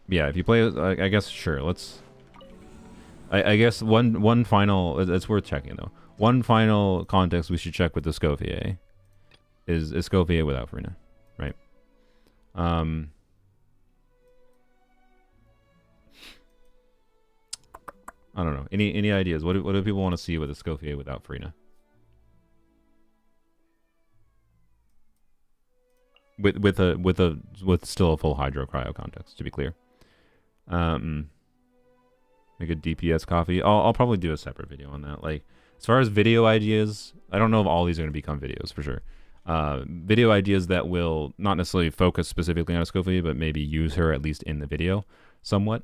Yeah, if you play, I guess sure. Let's. I guess one final. It's worth checking though. One final context we should check with Escoffier is Escoffier without Frina, right? I don't know. Any ideas? What do people want to see with Escoffier without Frina? With still a full Hydro Cryo context, to be clear. Make a DPS coffee. I'll probably do a separate video on that. Like, as far as video ideas, I don't know if all these are going to become videos for sure. Video ideas that will not necessarily focus specifically on Escoffier, but maybe use her at least in the video somewhat.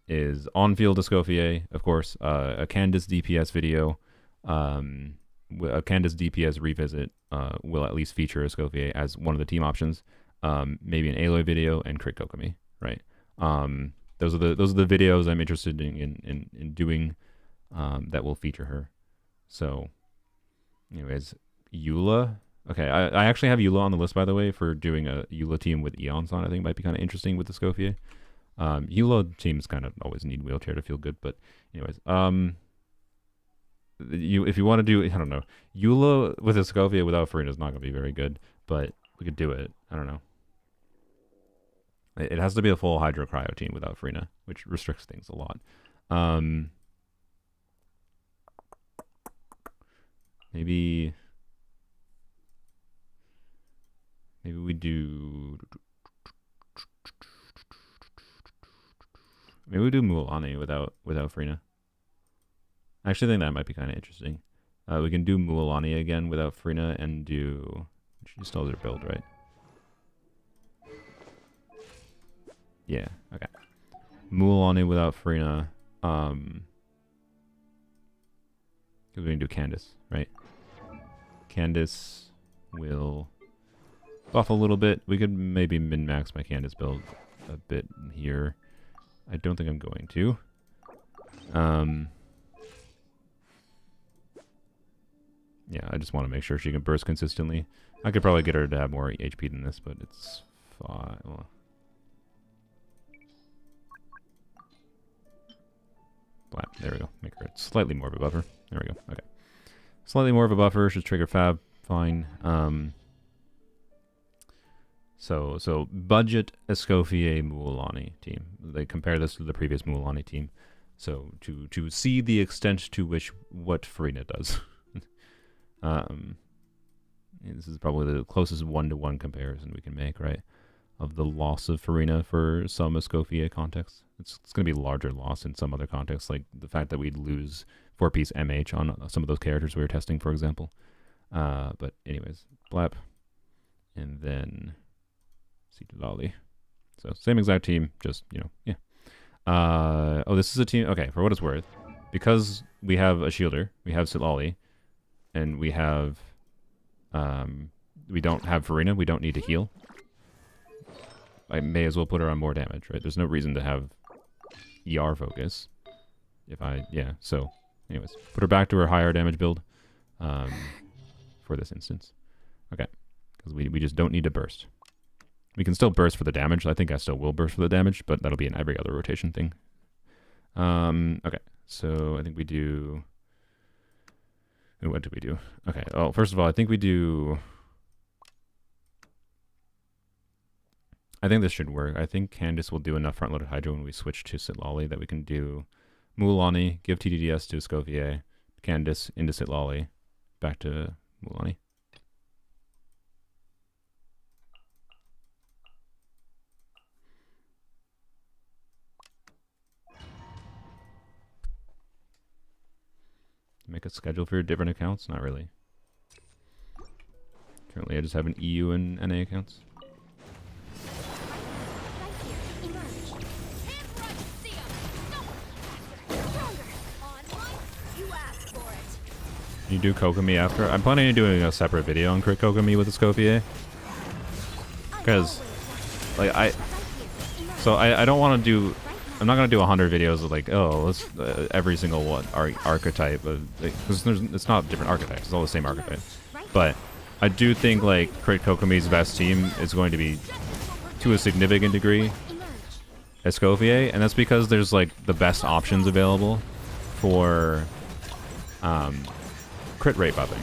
Is on-field Escoffier, of course, a Candace DPS video, a Candace DPS revisit will at least feature Escoffier as one of the team options. Maybe an Aloy video and Crit Kokomi, right? Those are the videos I'm interested in doing that will feature her. So, anyways, Eula. Okay, I actually have Eula on the list, by the way, for doing a Eula team with Eons on. I think might be kind of interesting with Escoffier. Eula teams kind of always need wheelchair to feel good, but anyways, if you want to do, I don't know, Eula with Escoffier without Frina is not going to be very good, but we could do it. I don't know. It has to be a full Hydro Cryo team without Frina, which restricts things a lot. Maybe we do. Maybe we do Mualani without Frina. I actually think that might be kind of interesting. We can do Mualani again without Frina and do. She still has her build, right? Yeah. Okay. Mualani without Frina. Because we can do Candace, right? Candace will buff a little bit. We could maybe min-max my Candace build a bit here. I don't think I'm going to. Yeah, I just want to make sure she can burst consistently. I could probably get her to have more HP than this, but it's fine. Well, there we go. Make her slightly more of a buffer. There we go. Okay. Slightly more of a buffer should trigger Fab. Fine. So budget Escoffier Mualani team. They compare this to the previous Mualani team. So to see the extent to which what Frina does. This is probably the closest one-to-one comparison we can make, right? of the loss of Farina for some Escoffier contexts. It's going to be larger loss in some other contexts, like the fact that we'd lose 4-piece MH on some of those characters we were testing, for example. But anyways, Blap. And then Lolly. So same exact team, just, you know, yeah. Oh, this is a team. Okay, for what it's worth, because we have a shielder, we have Sitlali, and we have, we don't have Farina, we don't need to heal. I may as well put her on more damage, right? There's no reason to have ER focus. Yeah, so, anyways, put her back to her higher damage build, for this instance. Okay, because we just don't need to burst. We can still burst for the damage. I think I still will burst for the damage, but that'll be an every other rotation thing. Okay, so I think we do... What do we do? Okay, oh, first of all, I think we do... I think this should work. I think Candace will do enough front-loaded Hydra when we switch to Sitlali that we can do Muulani, give TDDS to Escoffier, Candace into Sitlali, back to Muulani. Make a schedule for your different accounts? Not really. Currently, I just have an EU and NA accounts. Can you do Kokomi after? I'm planning on doing a separate video on Crit Kokomi with Escoffier. Because, like, I don't want to do... I'm not gonna do 100 videos of like, oh, let's every single one archetype, because it's not different archetypes; it's all the same archetype. But I do think like Crit Kokomi's best team is going to be, to a significant degree, Escoffier, and that's because there's like the best options available for crit rate buffing,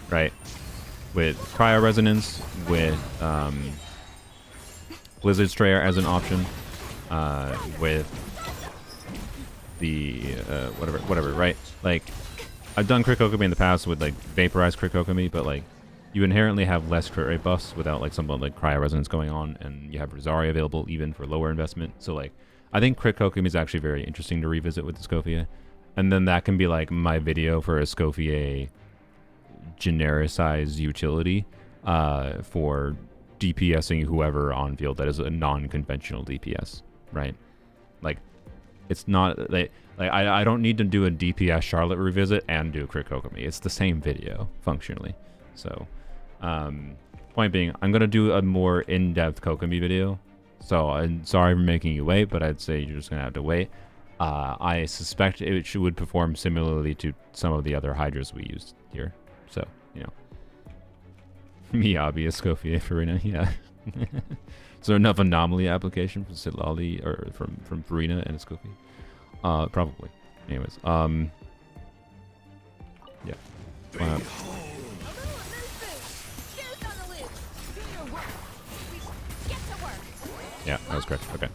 right? With Cryo Resonance, with Blizzard Strayer as an option. With the whatever, right? Like, I've done Crit Kokomi in the past with like Vaporized Crit Kokomi, but like you inherently have less crit rate buffs without like something like Cryo Resonance going on, and you have Rosaria available even for lower investment. So like, I think Crit Kokomi is actually very interesting to revisit with Escoffier, and then that can be like my video for Escoffier genericized utility for DPSing whoever on field that is a non-conventional DPS. Right, like it's not like I don't need to do a DPS Charlotte revisit and do Crit Kokomi. It's the same video functionally. So, point being, I'm gonna do a more in-depth Kokomi video. So I'm sorry for making you wait, but I'd say you're just gonna have to wait. I suspect it would perform similarly to some of the other Hydras we used here. So you know, Miyabi, Escoffier, Farina, yeah. Is there enough anomaly application from Sitlali or from Farina and Escoffier? Probably. Anyways, yeah. Yeah, that was correct. Okay.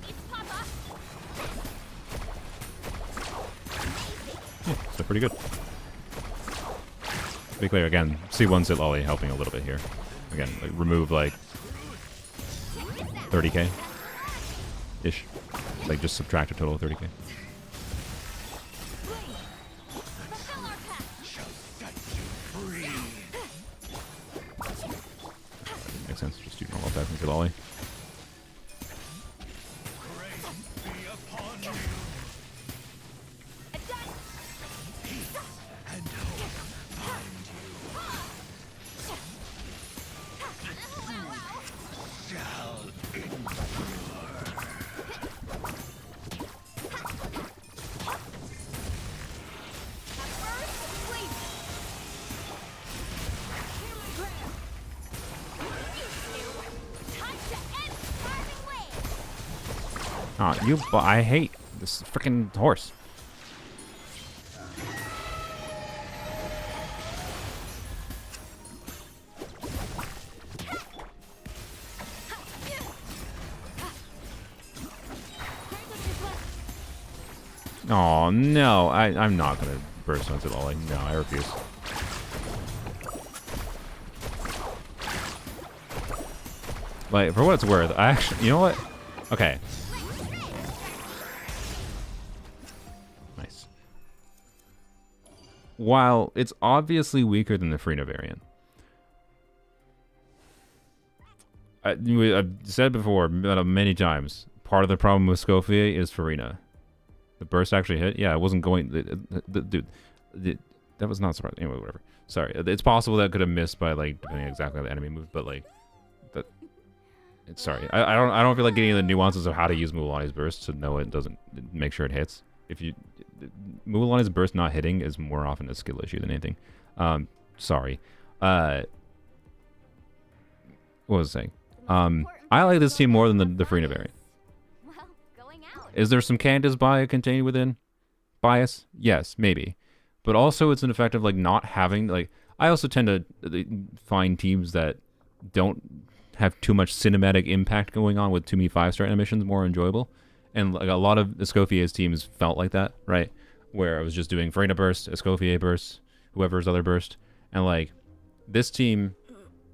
Yeah, so pretty good. To be clear, again, C1 Sitlali helping a little bit here. Again, like remove like 30k ish. Like just subtract a total of 30k. Makes sense. Just do normal attack from Sitlali. Oh, I hate this freaking horse. Oh no, I'm not gonna burst onto the Ollie. No, I refuse. Like, for what it's worth, I actually... You know what? Okay. Nice. While it's obviously weaker than the Frina variant, I've said before many times, part of the problem with Escoffier is Farina. The burst actually hit. Yeah, it wasn't going... Dude, that was not surprising. Anyway, whatever. Sorry. It's possible that could have missed by, like, depending exactly how the enemy moved, but, like... Sorry, I don't feel like getting the nuances of how to use Mulaney's burst to know it doesn't make sure it hits. If you Mulaney's burst not hitting is more often a skill issue than anything. Sorry. What was I saying? I like this team more than the Frina variant. Well, going out. Is there some Candace bias contained within bias? Yes, maybe, but also it's an effect of like not having like. I also tend to find teams that don't have too much cinematic impact going on with too many 5-star animations more enjoyable, and like a lot of Escoffier's teams felt like that, right? Where I was just doing Freyna burst, Escoffier burst, whoever's other burst, and like this team,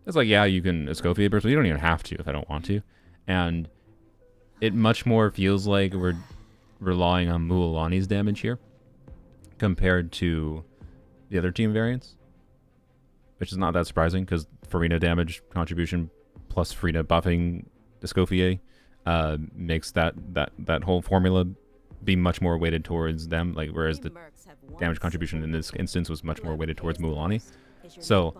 it's like yeah you can Escoffier burst, but you don't even have to if I don't want to, and it much more feels like we're relying on Mualani's damage here compared to the other team variants, which is not that surprising because Farina damage contribution plus Frina buffing Escoffier makes that whole formula be much more weighted towards them, like whereas the damage contribution in this instance was much more weighted towards Mualani. So,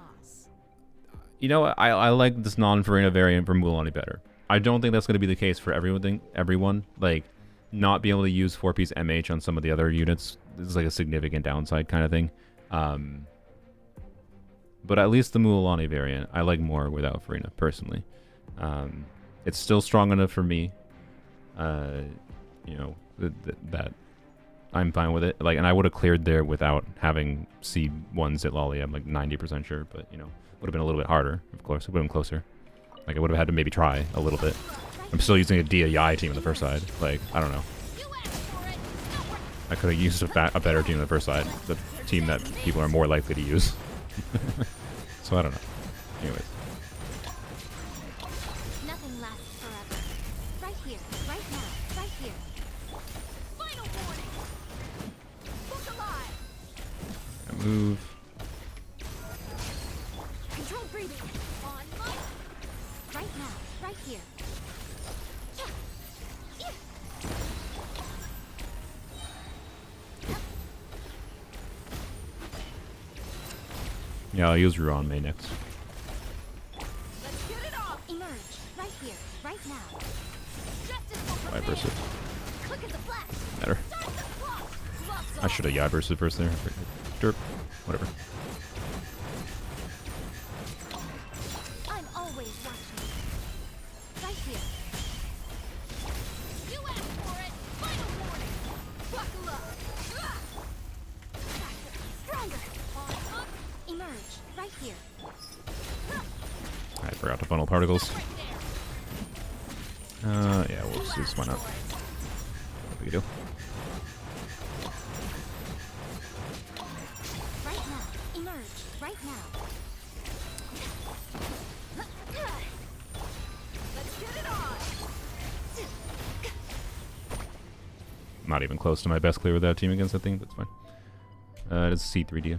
you know, I like this non-Farina variant for Mualani better. I don't think that's going to be the case for everyone. Like, not being able to use 4-piece MH on some of the other units is like a significant downside kind of thing. But at least the Mualani variant, I like more without Farina, personally. It's still strong enough for me, you know, that I'm fine with it. Like, and I would have cleared there without having C1 Zitlali, I'm like 90% sure, but, you know, would have been a little bit harder, of course. It would have been closer. Like, I would have had to maybe try a little bit. I'm still using a DAI team on the first side. Like, I don't know. I could have used a better team on the first side. The team that people are more likely to use. So I don't know. Anyways. Nothing lasts forever. Right here, right now, right here. Final warning. Look alive. I move. Control breathing. On my. Right now, right here. Yeah, I'll use Ruan May next. Let's get it off. Emerge. Right here, right now. Justice will I burst it. Quick as a flash. Matter. Start the clock. Gloves I off. should have Yai bursted first there. Derp. Whatever. I'm always watching. Right here. You asked for it. Final warning. Buckle up. Stronger. On up. Emerge. Right here. I forgot to funnel particles. Right there. Yeah, we'll see. Why not? No big deal. Right now. Emerge. Right now. Let's get it on. Not even close to my best clear with that team against that thing, but it's fine. It's C3D.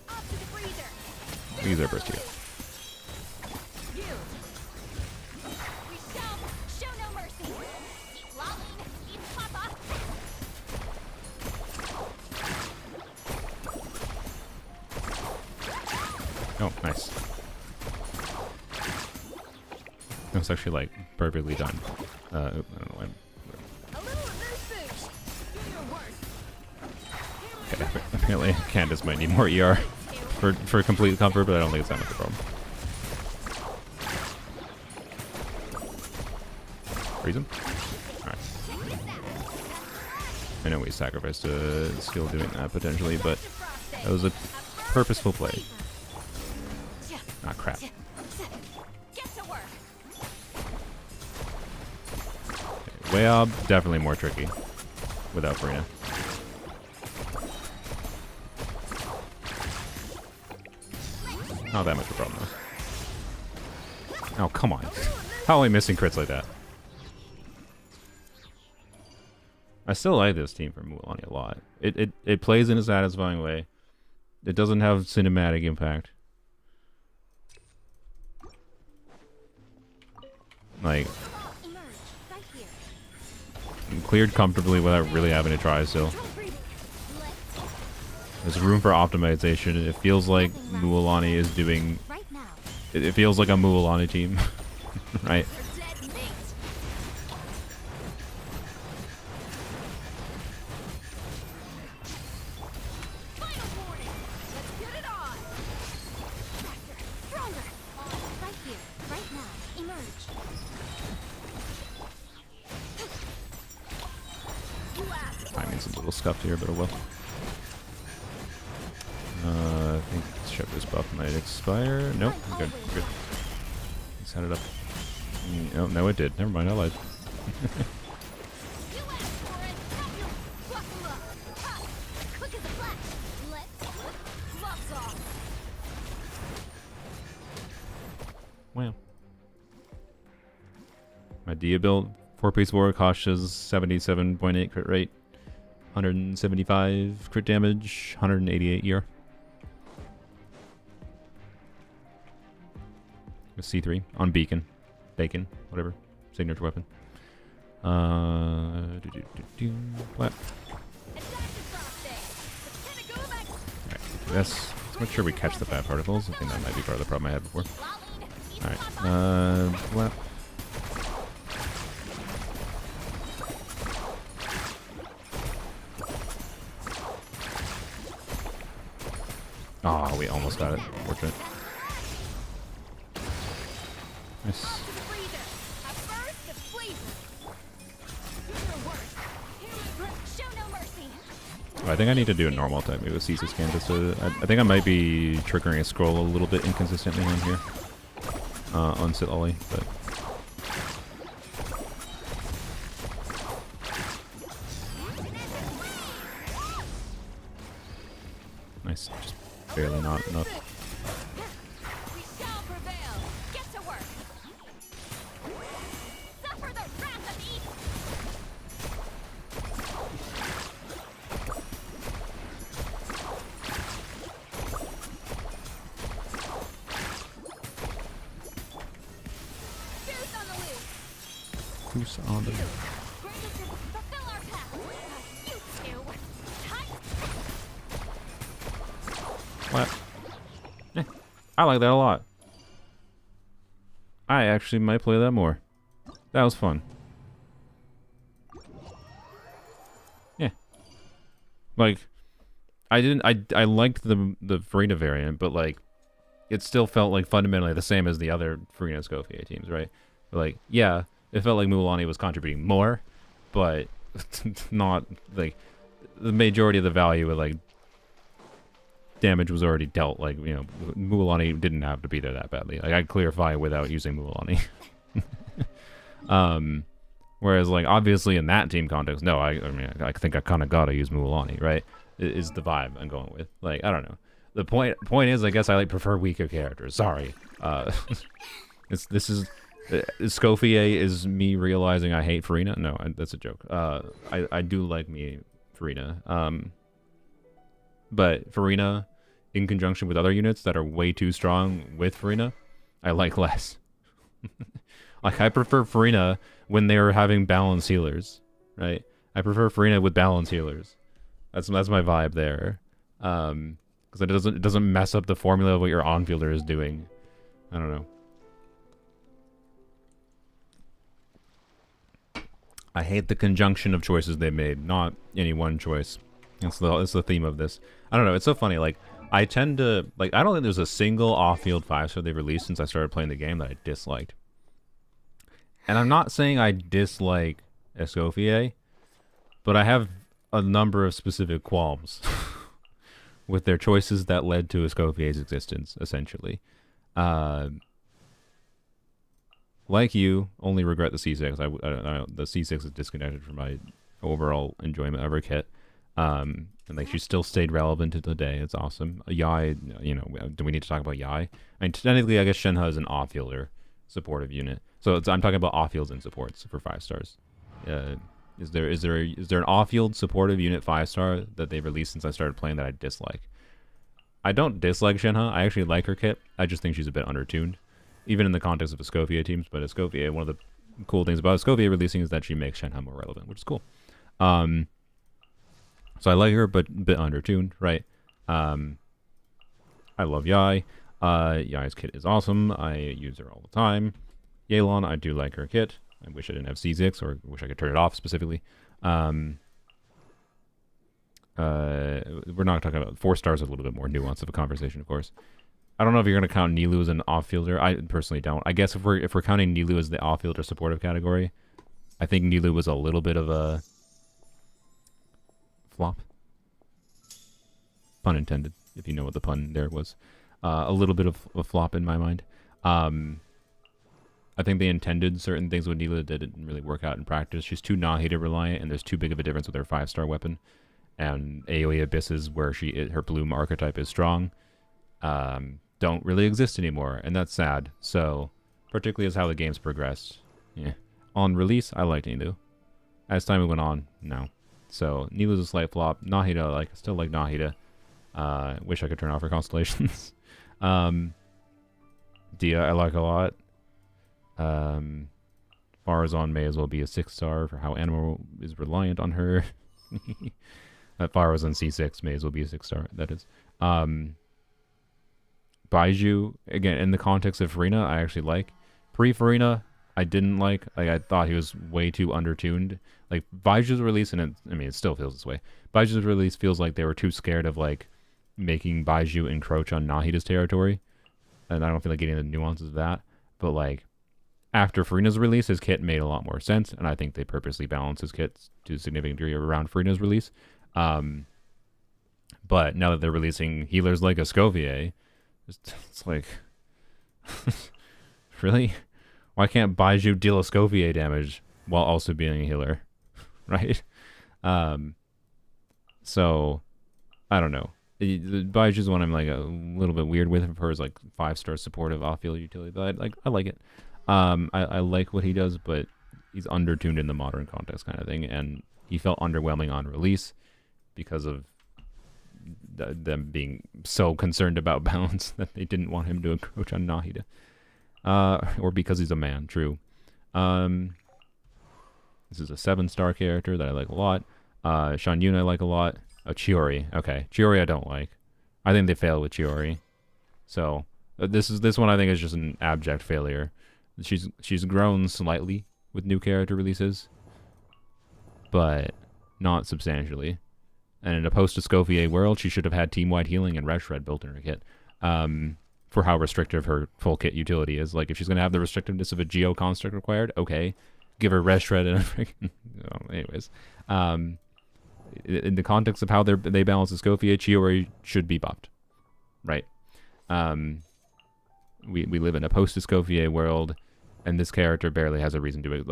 Off to the freezer. Use our burst here. You. We shall show no mercy. Eat lolling. Eat papa. Oh, nice. That was actually like perfectly done. I don't know why. A little of this boosh. Do your worst. Okay, apparently Candace might need more ER for complete comfort, but I don't think it's that much of a problem. Freeze him? Alright. I know we sacrificed a skill doing that potentially, but that was a purposeful play. Ah, crap. Get to work. Weob, definitely more tricky without Farina. Not that much of a problem though. Oh, come on. How am I missing crits like that? I still like this team from Mualani a lot. It plays in a satisfying way. It doesn't have cinematic impact. Like, cleared comfortably without really having to try still. There's room for optimization. It feels like Mualani is doing... It feels like a Mualani team, right? Timing's a little scuffed here, but oh well. I think Shepherd's buff might expire. Nope, good, good. Set it up. Oh, no, it did. Never mind, I lied. Wow. My Dia build, 4-piece war, cautious, 77.8 crit rate, 175 crit damage, 188 year. C3 on Beacon, Bacon, whatever, signature weapon. Alright, let's make sure we catch the bad particles. I think that might be part of the problem I had before. Alright, flap. Oh, we almost got it. Fortunate. Nice. Oh, I think I need to do a normal type move with C6 scan just to... I think I might be triggering a scroll a little bit inconsistently on here. On Sit Ollie, but... Nice. Just barely not enough. On the what? I like that a lot. I actually might play that more. That was fun. Yeah. Like, I liked the Farina variant, but like, it still felt like fundamentally the same as the other Farina Escoffier teams, right? But like, yeah. It felt like Mualani was contributing more, but not like the majority of the value of like damage was already dealt. Like, you know, Mualani didn't have to be there that badly. Like, I'd clear Fi without using Mualani. Whereas like obviously in that team context, no, I mean I think I kind of gotta use Mualani, right? Is the vibe I'm going with. Like, I don't know. The point is, I guess I like prefer weaker characters. Sorry. This is. Escoffier is me realizing I hate Farina. No, that's a joke. I do like me Farina. But Farina, in conjunction with other units that are way too strong with Farina, I like less. Like, I prefer Farina when they are having balance healers, right? I prefer Farina with balance healers. That's my vibe there. Because it doesn't mess up the formula of what your on-fielder is doing. I don't know. I hate the conjunction of choices they made, not any one choice. It's the theme of this. I don't know, it's so funny, like, I tend to, like, I don't think there's a single off-field 5-star they've released since I started playing the game that I disliked. And I'm not saying I dislike Escoffier, but I have a number of specific qualms with their choices that led to Escoffier's existence, essentially. Like you, only regret the C6. The C6 is disconnected from my overall enjoyment of her kit. And like, she still stayed relevant to today. It's awesome. Yai, you know, do we need to talk about Yai? I mean, technically, I guess Shenhe is an off-fielder, supportive unit. So I'm talking about off-fields and supports for 5 stars. Is there an off-field supportive unit 5-star that they've released since I started playing that I dislike? I don't dislike Shenhe. I actually like her kit. I just think she's a bit undertuned, even in the context of Escoffier teams. But Escoffier, one of the cool things about Escoffier releasing is that she makes Shenhe more relevant, which is cool. So I like her, but a bit undertuned, right? I love Yai. Yai's kit is awesome. I use her all the time. Yelan, I do like her kit. I wish I didn't have C6, or wish I could turn it off specifically. We're not talking about 4 stars, a little bit more nuance of a conversation, of course. I don't know if you're going to count Nilou as an off-fielder. I personally don't. I guess if we're counting Nilou as the off-fielder supportive category, I think Nilou was a little bit of a flop. Pun intended, if you know what the pun there was. A little bit of a flop in my mind. I think they intended certain things with Nilou that didn't really work out in practice. She's too Nahida reliant, and there's too big of a difference with her 5-star weapon. And AoE Abysses, where her Bloom archetype is strong, don't really exist anymore, and that's sad. So, particularly as how the game's progressed. Yeah. On release, I liked Nilou. As time went on, no. So, Nilou's a slight flop. Nahida, still like Nahida. Wish I could turn off her constellations. Dia, I like a lot. Farazan may as well be a 6-star for how Animal is reliant on her. Farazan C6 may as well be a 6-star, that is. Baiju, again, in the context of Farina, I actually like. Pre-Farina, I didn't like. I thought he was way too undertuned. Baiju's release, and it still feels this way. Baiju's release feels like they were too scared of, making Baiju encroach on Nahida's territory. And I don't feel like getting the nuances of that. But, after Farina's release, his kit made a lot more sense, and I think they purposely balanced his kits to a significant degree around Farina's release. But now that they're releasing healers like Escoffier, it's like, really? Why can't Baiju deal Escoffier damage while also being a healer? Right? So, I don't know. Baiju's one I'm a little bit weird with for his 5-star supportive off-field utility, but I like it. I like what he does, but he's undertuned in the modern context kind of thing, and he felt underwhelming on release because of them being so concerned about balance that they didn't want him to encroach on Nahida. Or because he's a man, true. This is a 7-star character that I like a lot. Shan Yun I like a lot. Chiori, okay. Chiori I don't like. I think they failed with Chiori. So, this one I think is just an abject failure. She's grown slightly with new character releases, but not substantially. And in a post-Escoffier world, she should have had team-wide healing and Red Shred built in her kit. For how restrictive her full kit utility is. If she's going to have the restrictiveness of a Geo construct required, okay. Give her Red Shred and a freaking... anyways. In the context of how they balance Escoffier, Chiori should be buffed. Right? We live in a post-Escoffier world, and this character barely has a reason to it.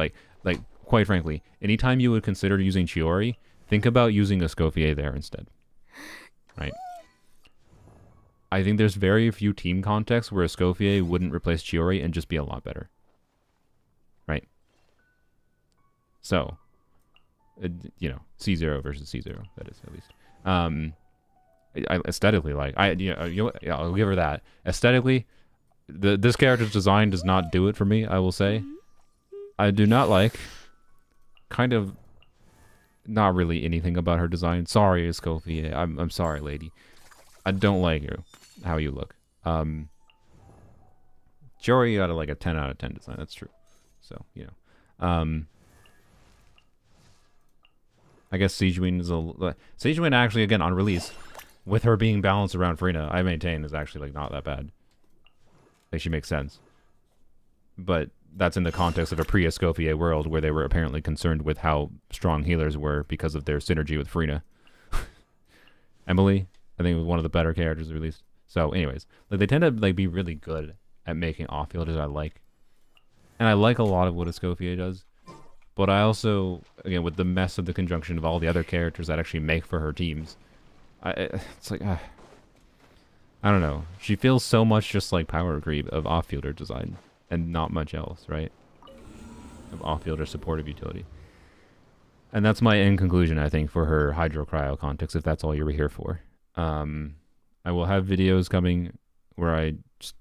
Quite frankly, anytime you would consider using Chiori, think about using Escoffier there instead. Right? I think there's very few team contexts where Escoffier wouldn't replace Chiori and just be a lot better. Right? So, C0 versus C0, that is, at least. I aesthetically, I'll give her that. Aesthetically, this character's design does not do it for me, I will say. I do not like kind of not really anything about her design. Sorry, Escoffier. I'm sorry, lady. I don't like you, how you look. Chiori got a 10 out of 10 design, that's true. So, I guess Siegewind is Siegewind actually, again, on release, with her being balanced around Farina, I maintain is actually not that bad. She makes sense. But that's in the context of a pre-Escoffier world where they were apparently concerned with how strong healers were because of their synergy with Farina. Emily, I think, was one of the better characters released. So, anyways, they tend to be really good at making off-fielders I like. And I like a lot of what Escoffier does. But I also, again, with the mess of the conjunction of all the other characters that actually make for her teams, it's I don't know. She feels so much just like power creep of off-fielder design. and not much else, right? Of off-field or supportive utility. And that's my end conclusion, I think, for her Hydro Cryo context, if that's all you were here for. I will have videos coming where I just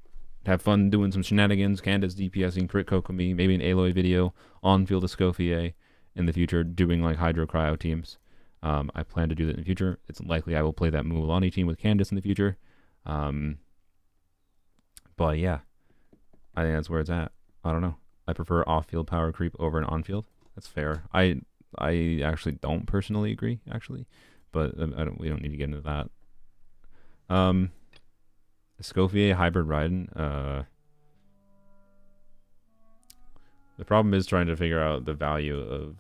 have fun doing some shenanigans, Candace DPSing, crit Kokomi, maybe an Aloy video, on-field Escoffier in the future, doing like Hydro Cryo teams. I plan to do that in the future. It's likely I will play that Mualani team with Candace in the future. But yeah, I think that's where it's at. I don't know. I prefer off-field power creep over an on-field. That's fair. I actually don't personally agree, actually, but we don't need to get into that. Escoffier hybrid Raiden. The problem is trying to figure out the value of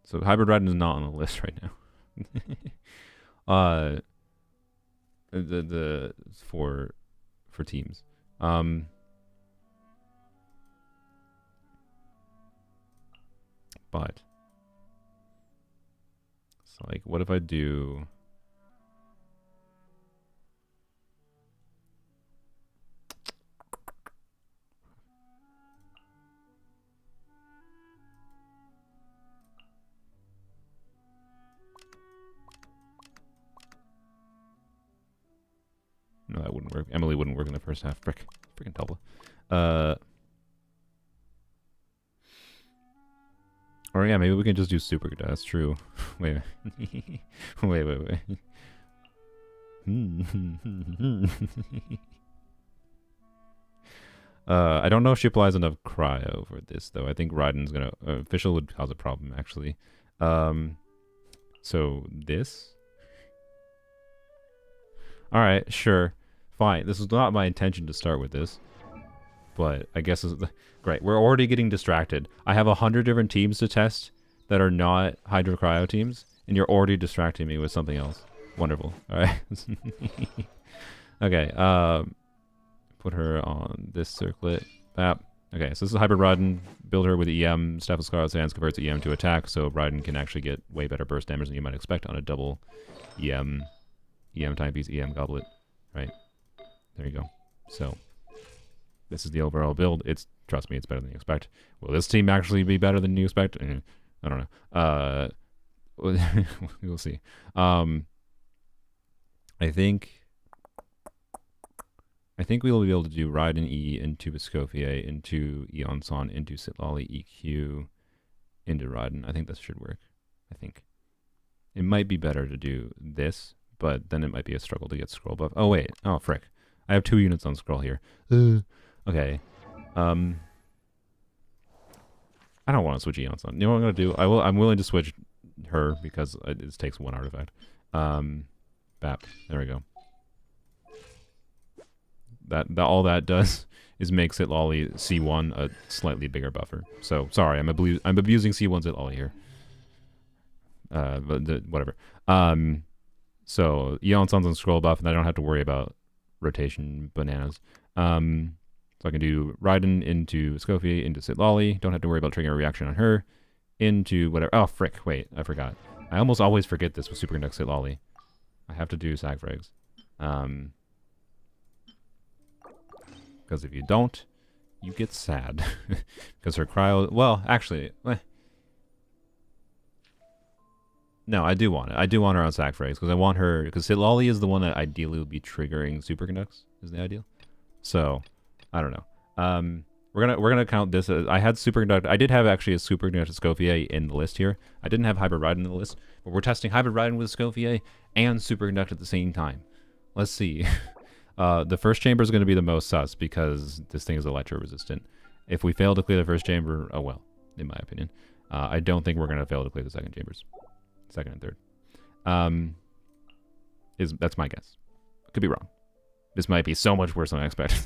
so hybrid Raiden is not on the list right now. The for teams. But so like, what if I do? No, that wouldn't work. Emily wouldn't work in the first half. Freaking double. Or yeah, maybe we can just do super good. That's true. Wait. wait. I don't know if she applies enough cryo for this though. I think Raiden's gonna official would cause a problem actually. So this. All right, sure, fine. This was not my intention to start with this, but I guess this is great. We're already getting distracted. I have 100 different teams to test that are not Hydro Cryo teams, and you're already distracting me with something else. Wonderful. All right. Okay. Put her on this circlet. Okay, so this is Hybrid Raiden. Build her with EM. Staff of Scarlet Sands converts EM to attack, so Raiden can actually get way better burst damage than you might expect on a double EM timepiece, EM goblet. Right? There you go. So this is the overall build. Trust me, it's better than you expect. Will this team actually be better than you expect? I don't know. We'll see. I think we will be able to do Raiden E into Escoffier, into Eonson, into Sitlali EQ, into Raiden. I think this should work. I think. It might be better to do this, but then it might be a struggle to get scroll buff. Oh, wait. Oh, frick. I have 2 units on scroll here. Okay. I don't want to switch Eonson. You know what I'm going to do? I'm willing to switch her because it takes 1 artifact. BAP. There we go. All that does is make Sitlali C1 a slightly bigger buffer. So sorry, I'm abusing C1 Sitlali here. But whatever. So Eonson's on scroll buff, and I don't have to worry about rotation bananas. So I can do Raiden into Escoffier into Sitlali. Don't have to worry about triggering a reaction on her. Into whatever. Oh frick! Wait, I forgot. I almost always forget this with Superconduct Sitlali. I have to do Sagfrags. Because if you don't, you get sad. Because her cryo... Well, actually... No, I do want it. I do want her on Sagfrags, because I want her... Because Sitlali is the one that ideally would be triggering Superconducts, is the ideal. So, I don't know. We're gonna count this as... I had Superconduct... I did have actually a Superconduct Escoffier in the list here. I didn't have Hybrid Raiden in the list, but we're testing Hybrid Raiden with Escoffier and Superconduct at the same time. Let's see. The first chamber is going to be the most sus because this thing is electro resistant. If we fail to clear the first chamber, oh well, in my opinion. I don't think we're going to fail to clear the second chambers. Second and third. That's my guess. Could be wrong. This might be so much worse than I expected.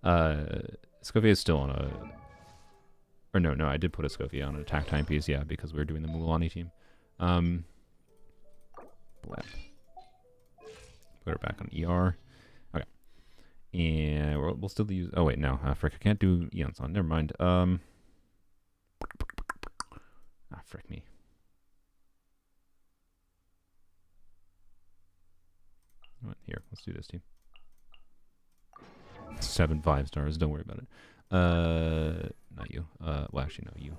Escoffier is still on a... Or no, I did put Escoffier on an attack timepiece, yeah, because we were doing the Mualani team. Blep. Put her back on ER. Okay. And we'll still use... Oh, wait, no. Frick, I can't do Eonson. Never mind. Frick me. What? Here, let's do this team. 7 5-stars. Don't worry about it. Not you. Well, actually, no, you.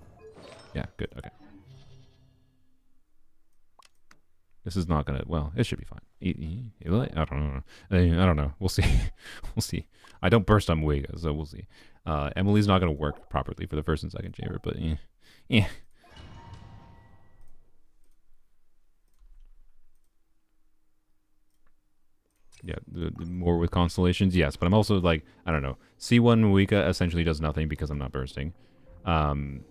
Yeah, good. Okay. This is not gonna. Well, it should be fine. I don't know. I don't know. We'll see. We'll see. I don't burst on Wega, so we'll see. Emily's not gonna work properly for the first and second chamber, but yeah. Yeah, the more with constellations, yes. But I'm also like, I don't know. C1 Muika essentially does nothing because I'm not bursting. And,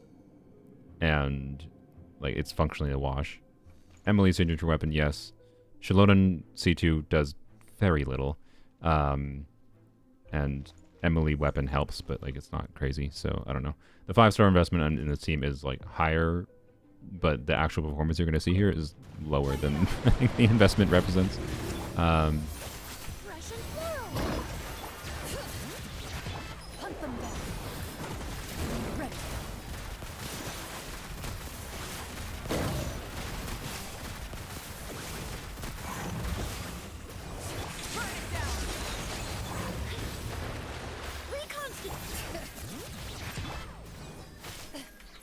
like, it's functionally a wash. Emily's signature weapon, yes. Shalodan C2 does very little. And Emily weapon helps, but, like, it's not crazy. So, I don't know. The 5-star investment in this team is, like, higher, but the actual performance you're going to see here is lower than I think the investment represents.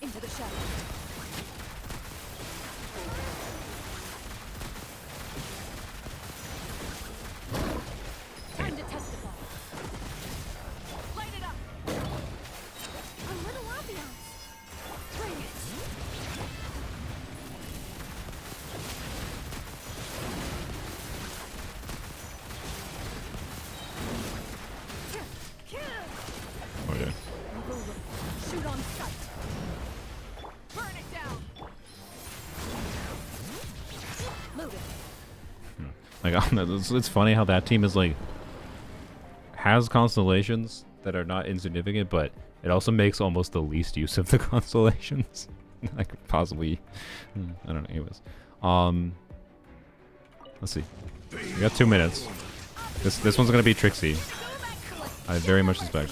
Into the shadow. Time to testify. Light it up. A little ambiance. Bring it. Oh, yeah. Shoot on sight. Burn it down. Move it. Like, it's funny how that team is like has constellations that are not insignificant, but it also makes almost the least use of the constellations. I could possibly, I don't know. Anyways, let's see. We got 2 minutes. This one's gonna be tricksy. I very much suspect.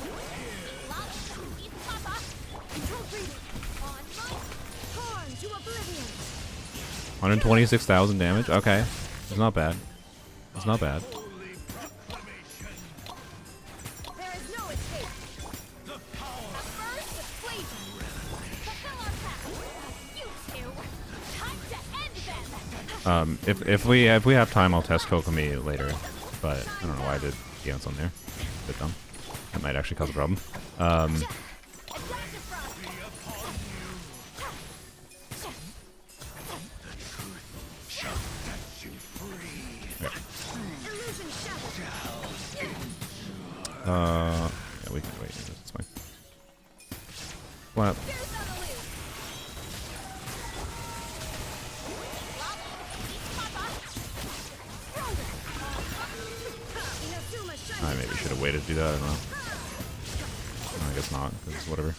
126,000 damage. Okay, it's not bad. It's not bad. There is no escape. The power. First, the flavor. Fulfill our path. You two. Time to end them. If we have time, I'll test Kokomi later, but I don't know why I did Giants on there. A bit dumb. That might actually cause a problem. Yeah, we can wait. It's fine. What? I maybe should have waited to do that. I don't know. I guess not. Because whatever.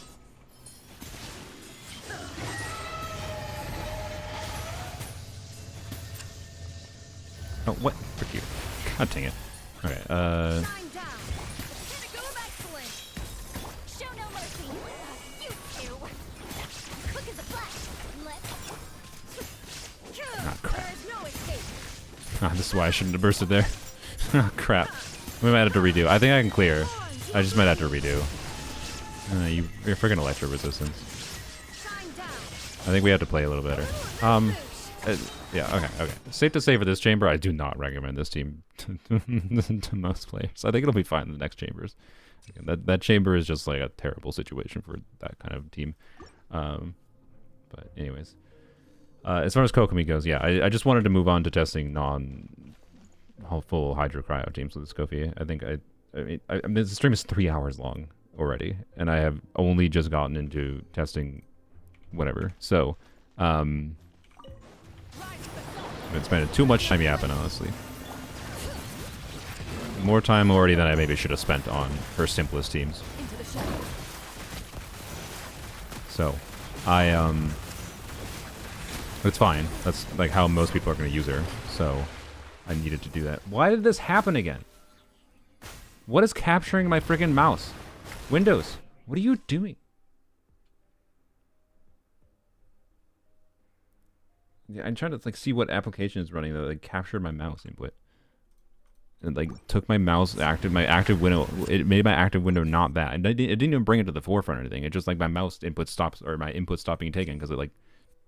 Oh, what? Frick you. God dang it. Okay, Ah, crap. Ah, this is why I shouldn't have bursted there. Ah, crap. We might have to redo. I think I can clear. I just might have to redo. You're freaking electro resistance. I think we have to play a little better. Yeah, okay. Safe to say for this chamber, I do not recommend this team to most players. I think it'll be fine in the next chambers. That chamber is just like a terrible situation for that kind of team. But anyways. As far as Kokomi goes, yeah, I just wanted to move on to testing full Hydro Cryo teams with Escoffier. I mean, the stream is 3 hours long already, and I have only just gotten into testing whatever. So, I've been spending too much time yapping, honestly. More time already than I maybe should have spent on her simplest teams. So, it's fine. That's like how most people are going to use her. So I needed to do that. Why did this happen again? What is capturing my freaking mouse? Windows, what are you doing? Yeah, I'm trying to like see what application is running that like captured my mouse input. it like took my mouse my active window. It made my active window not that. And it didn't even bring it to the forefront or anything. It just like my mouse input stops, or my input stopped being taken because it like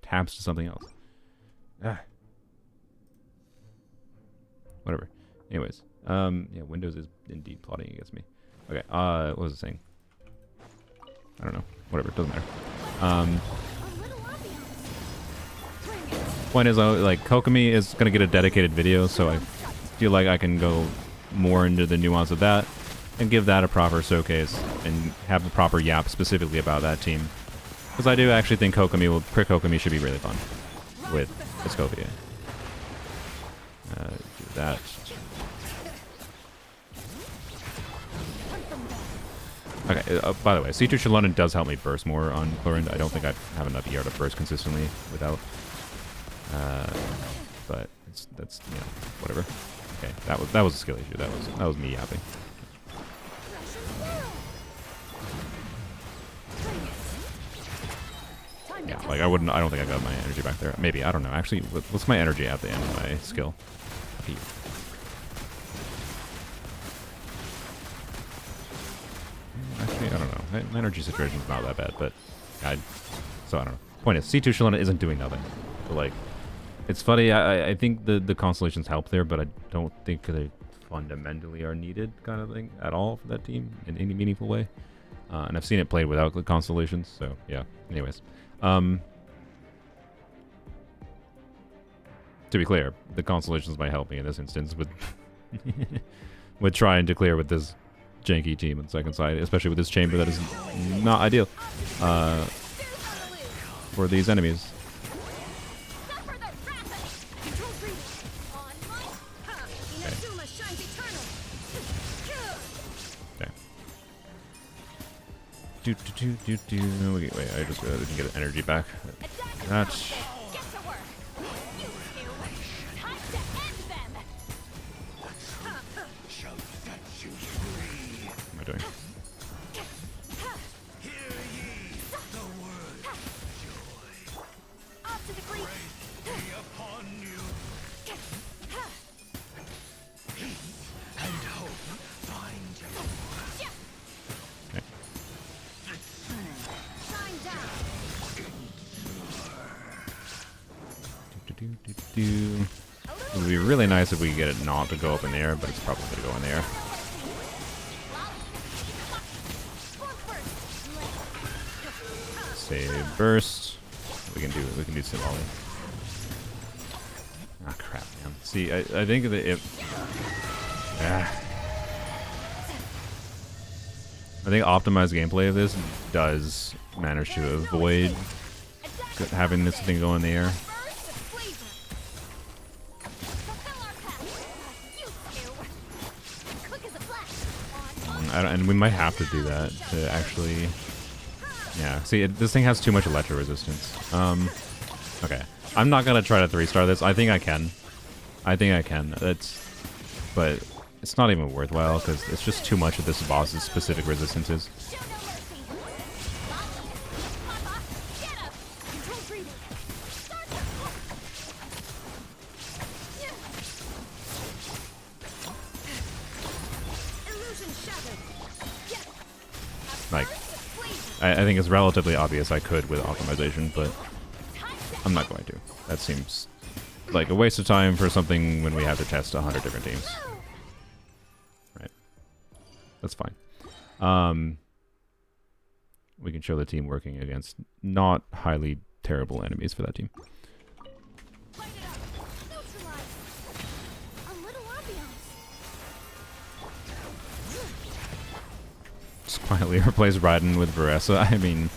taps to something else. Ah. Whatever. Anyways, yeah, Windows is indeed plotting against me. Okay, what was it saying? I don't know. Whatever, it doesn't matter. Point is, like, Kokomi is gonna get a dedicated video, so I feel like I can go more into the nuance of that and give that a proper showcase and have a proper yap specifically about that team. Because I do actually think Prick Kokomi should be really fun with Escoffier. Do that. Okay, by the way, C2 Shalundin does help me burst more on Chlorine. I don't think I have enough ER to burst consistently without. But that's you know, whatever. Okay, that was a skill issue. That was me yapping. Yeah, like I don't think I got my energy back there. Maybe, I don't know. Actually, what's my energy at the end of my skill? Actually, I don't know. My energy situation is not that bad, but so I don't know. Point is, C2 Shalana isn't doing nothing. But like, it's funny. I think the constellations help there, but I don't think they fundamentally are needed, kind of thing, at all for that team in any meaningful way. And I've seen it played without the constellations, so yeah. Anyways, to be clear, the constellations might help me in this instance with with trying to clear with this janky team on the second side, especially with this chamber that is not ideal for these enemies. Wait, I just realized we can get energy back. That's... What am I doing? It would be really nice if we could get it not to go up in the air, but it's probably going to go in the air. Save burst. We can do Symbolic. Ah, crap, man. See, I think that I think optimized gameplay of this does manage to avoid having this thing go in the air. And we might have to do that to actually... Yeah, see, this thing has too much electro resistance. Okay. I'm not gonna try to 3-star this. I think I can. But it's not even worthwhile, because it's just too much of this boss's specific resistances. Like, I think it's relatively obvious I could with optimization, but I'm not going to. That seems like a waste of time for something when we have to test 100 different teams. Right. That's fine. We can show the team working against not highly terrible enemies for that team. Just quietly replace Raiden with Varessa. I mean,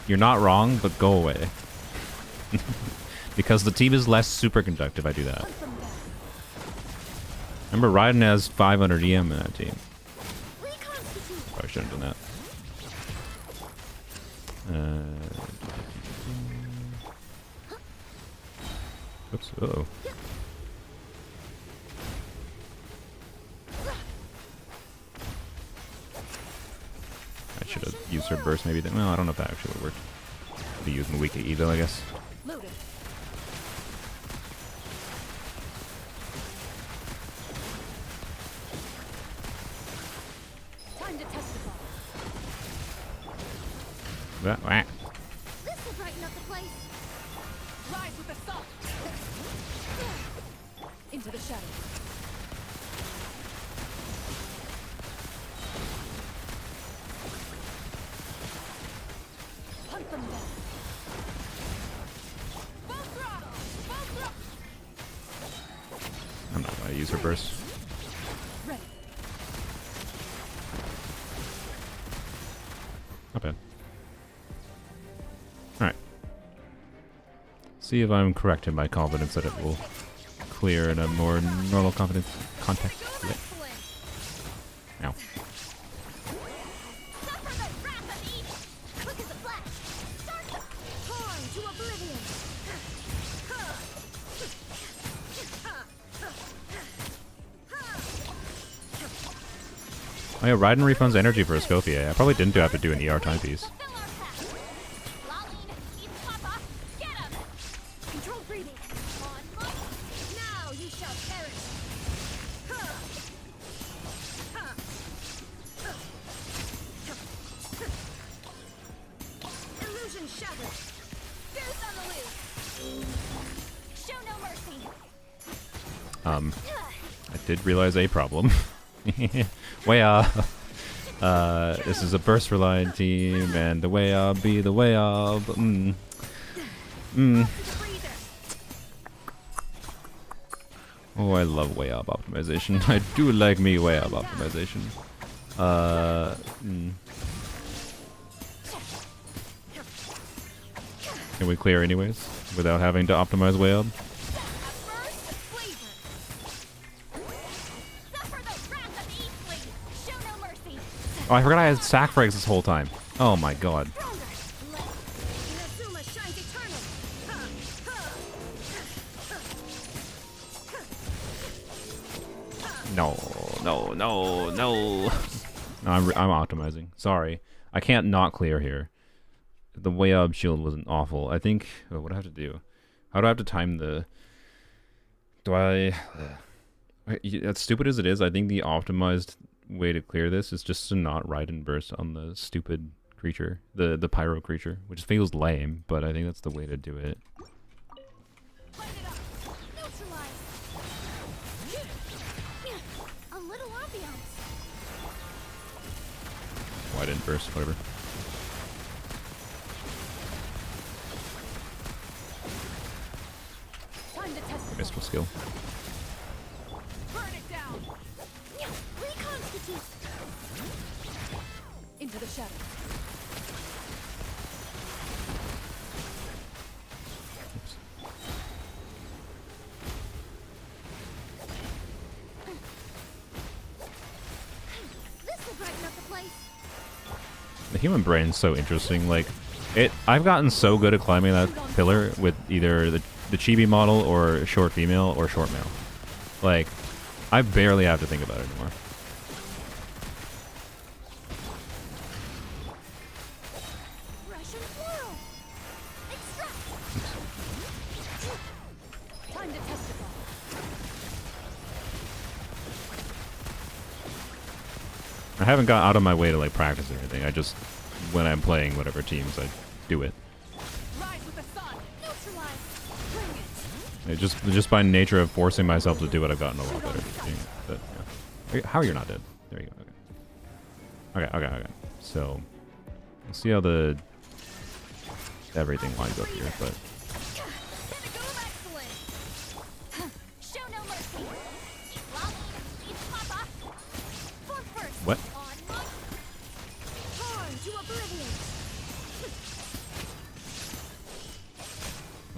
you're not wrong, but go away. Because the team is less superconductive, I do that. Remember, Raiden has 500 EM in that team. Probably shouldn't have done that. Oops, uh-oh. I should have used her burst maybe. Well, I don't know if that actually would work. Be using weak AE though, I guess. Loaded. Wah. This will brighten up the place. Rise with the sun. Into the shadows. Hunt them down. Full throttle. Full throttle. I'm not gonna use her burst. Ready. Not bad. Alright. See if I'm correct in my confidence that it will clear in a more normal confidence context. Excellent. Ow. Suffer the wrath of evil. Quick as a flash. Start the torn to oblivion. Oh yeah, Raiden refunds energy for Escoffier. I probably didn't have to do an ER timepiece. Fulfill our pact. Lolline, eat Papa. Get him. Controlled breathing. On mark. Now you shall perish. Illusion shattered. Goose on the loose. Show no mercy. I did realize a problem. Way this is a burst reliant team, and the way be the way Breather. Oh, I love way up optimization. I do like me way up optimization. Can we clear anyways without having to optimize way up? A burst of flavor. Suffer the wrath of Eastling. Show no mercy. Oh, I forgot I had sack frags this whole time. Oh my god. Stronger. Inazuma shines eternal. No, no, no, no. No, I'm optimizing. Sorry. I can't not clear here. The way up shield wasn't awful. I think... Oh, what do I have to do? How do I have to time the... Do I... As stupid as it is, I think the optimized way to clear this is just to not ride and burst on the stupid creature. The pyro creature. Which feels lame, but I think that's the way to do it. Light it up. Neutralize. A little ambiance. Why didn't burst? Whatever. Time to test it. Missed skill. Burn it down. Reconstitute. Into the shadows. Oops. This will brighten up the place. The human brain's so interesting. Like, I've gotten so good at climbing that pillar with either the chibi model or short female or short male. Like, I barely have to think about it anymore. Russian floral. Extract. Time to testify. I haven't got out of my way to like practice or anything. I just, when I'm playing whatever teams, I do it. Rise with the sun. Neutralize. Bring it. Just by nature of forcing myself to do it, I've gotten a lot better. at doing it. But, yeah. How you're not dead? There you go. Okay. So, we'll see how the everything lines up here. But Pinnacle excellent. Show no mercy. Lolline, eat Papa. For first. what? On mark. Torn to oblivion.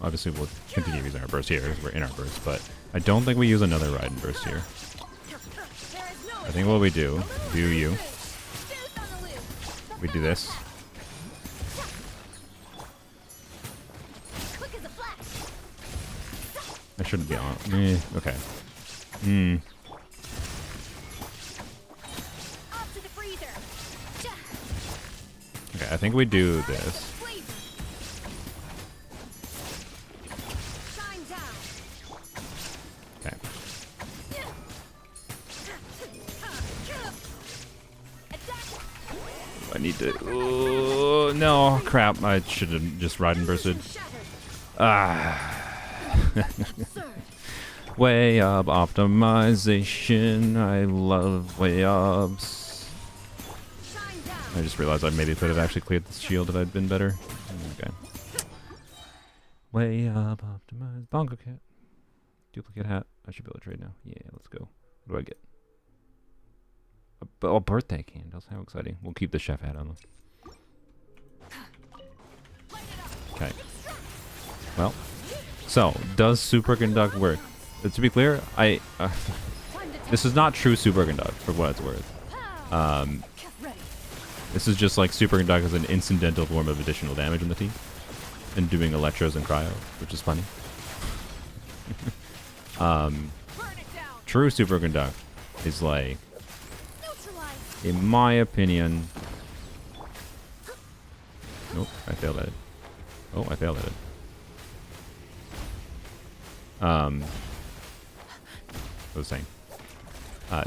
Obviously, we'll continue using our burst here because we're in our burst. But I don't think we use another ride and burst here. There is no I think what we do you. Goose on the loose. We do this. Quick as a flash. I shouldn't be on. Okay. Up to the freezer. Okay, I think we do this. Flavor. Shine down. Okay. I need to. Oh, no, crap. I should have just ride and bursted. Way up optimization. I love way ups. I just realized I maybe could have actually cleared the shield if I'd been better. Okay. Way up optimized. Bongo cat. Duplicate hat. I should be able to trade now. Yeah, let's go. What do I get? Oh, birthday candles. How exciting. We'll keep the chef hat on them. Okay. Well. So, does superconduct work? To be clear, this is not true superconduct for what it's worth. This is just like superconduct as an incidental form of additional damage in the team. And doing electros and cryo, which is funny. True superconduct is like, in my opinion... Nope, I failed at it. Oh, I failed at it. I was saying.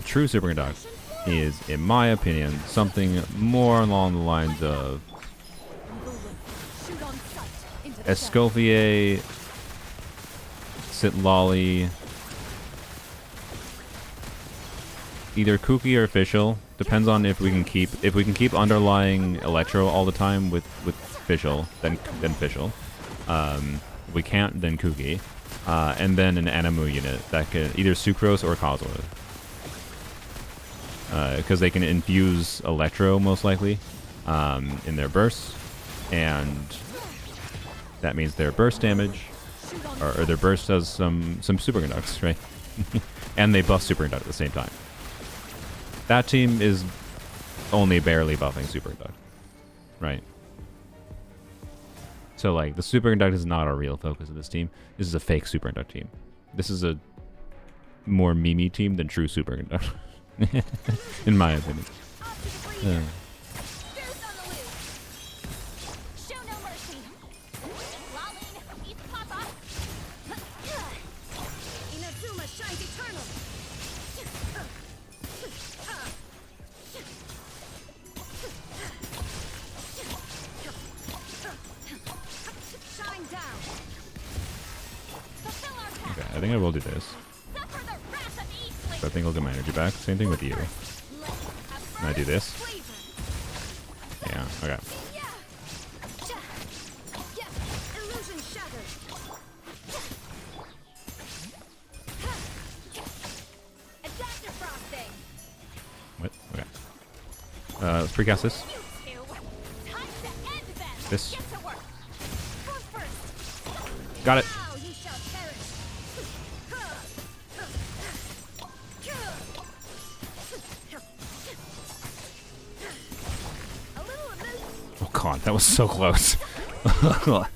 True superconduct is, in my opinion, something more along the lines of Escoffier, Sitlolly, either kooky or official. Depends on if we can keep underlying electro all the time with official, then official. If we can't, then kooky. And then an Animu unit that can either sucrose or cosmos. Because they can infuse electro most likely in their bursts, and that means their burst damage or their burst does some superconducts, right? And they buff superconduct at the same time. That team is only barely buffing superconduct, right? So like the superconduct is not our real focus of this team. This is a fake superconduct team. This is a more memey team than true superconduct, in my opinion. I think I will do this. So I think I'll get my energy back. Same thing with you. And I do this. Yeah, okay. What? Okay. Let's precast this. This. Got it. Oh god, that was so close. Oh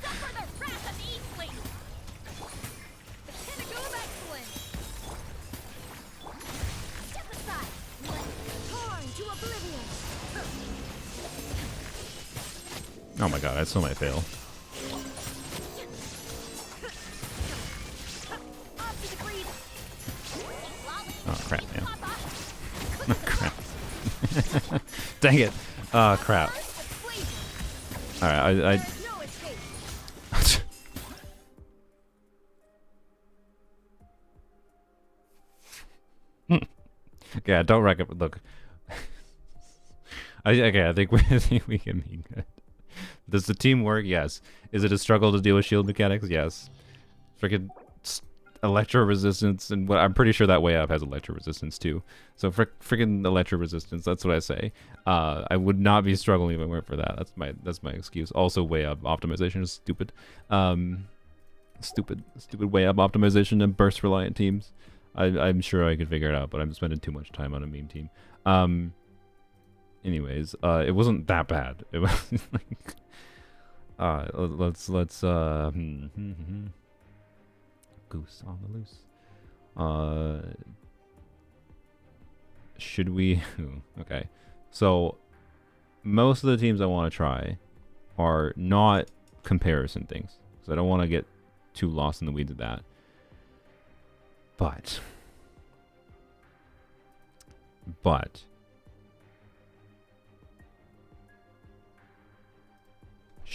my god, I still might fail. Oh crap, man. Oh crap. Dang it. Oh crap. Alright, okay, I don't recommend. Look, I think we can be good. Does the team work? Yes. Is it a struggle to deal with shield mechanics? Yes. Freaking electro resistance, and what I'm pretty sure that way up has electro resistance too. So freaking electro resistance. That's what I say. I would not be struggling if it weren't for that. That's my excuse. Also, way up optimization is stupid. Stupid way up optimization and burst reliant teams. I'm sure I could figure it out, but I'm spending too much time on a meme team. Anyways, it wasn't that bad. It was like, let's goose on the loose. Should we? Okay, so most of the teams I want to try are not comparison things, because I don't want to get too lost in the weeds of that. But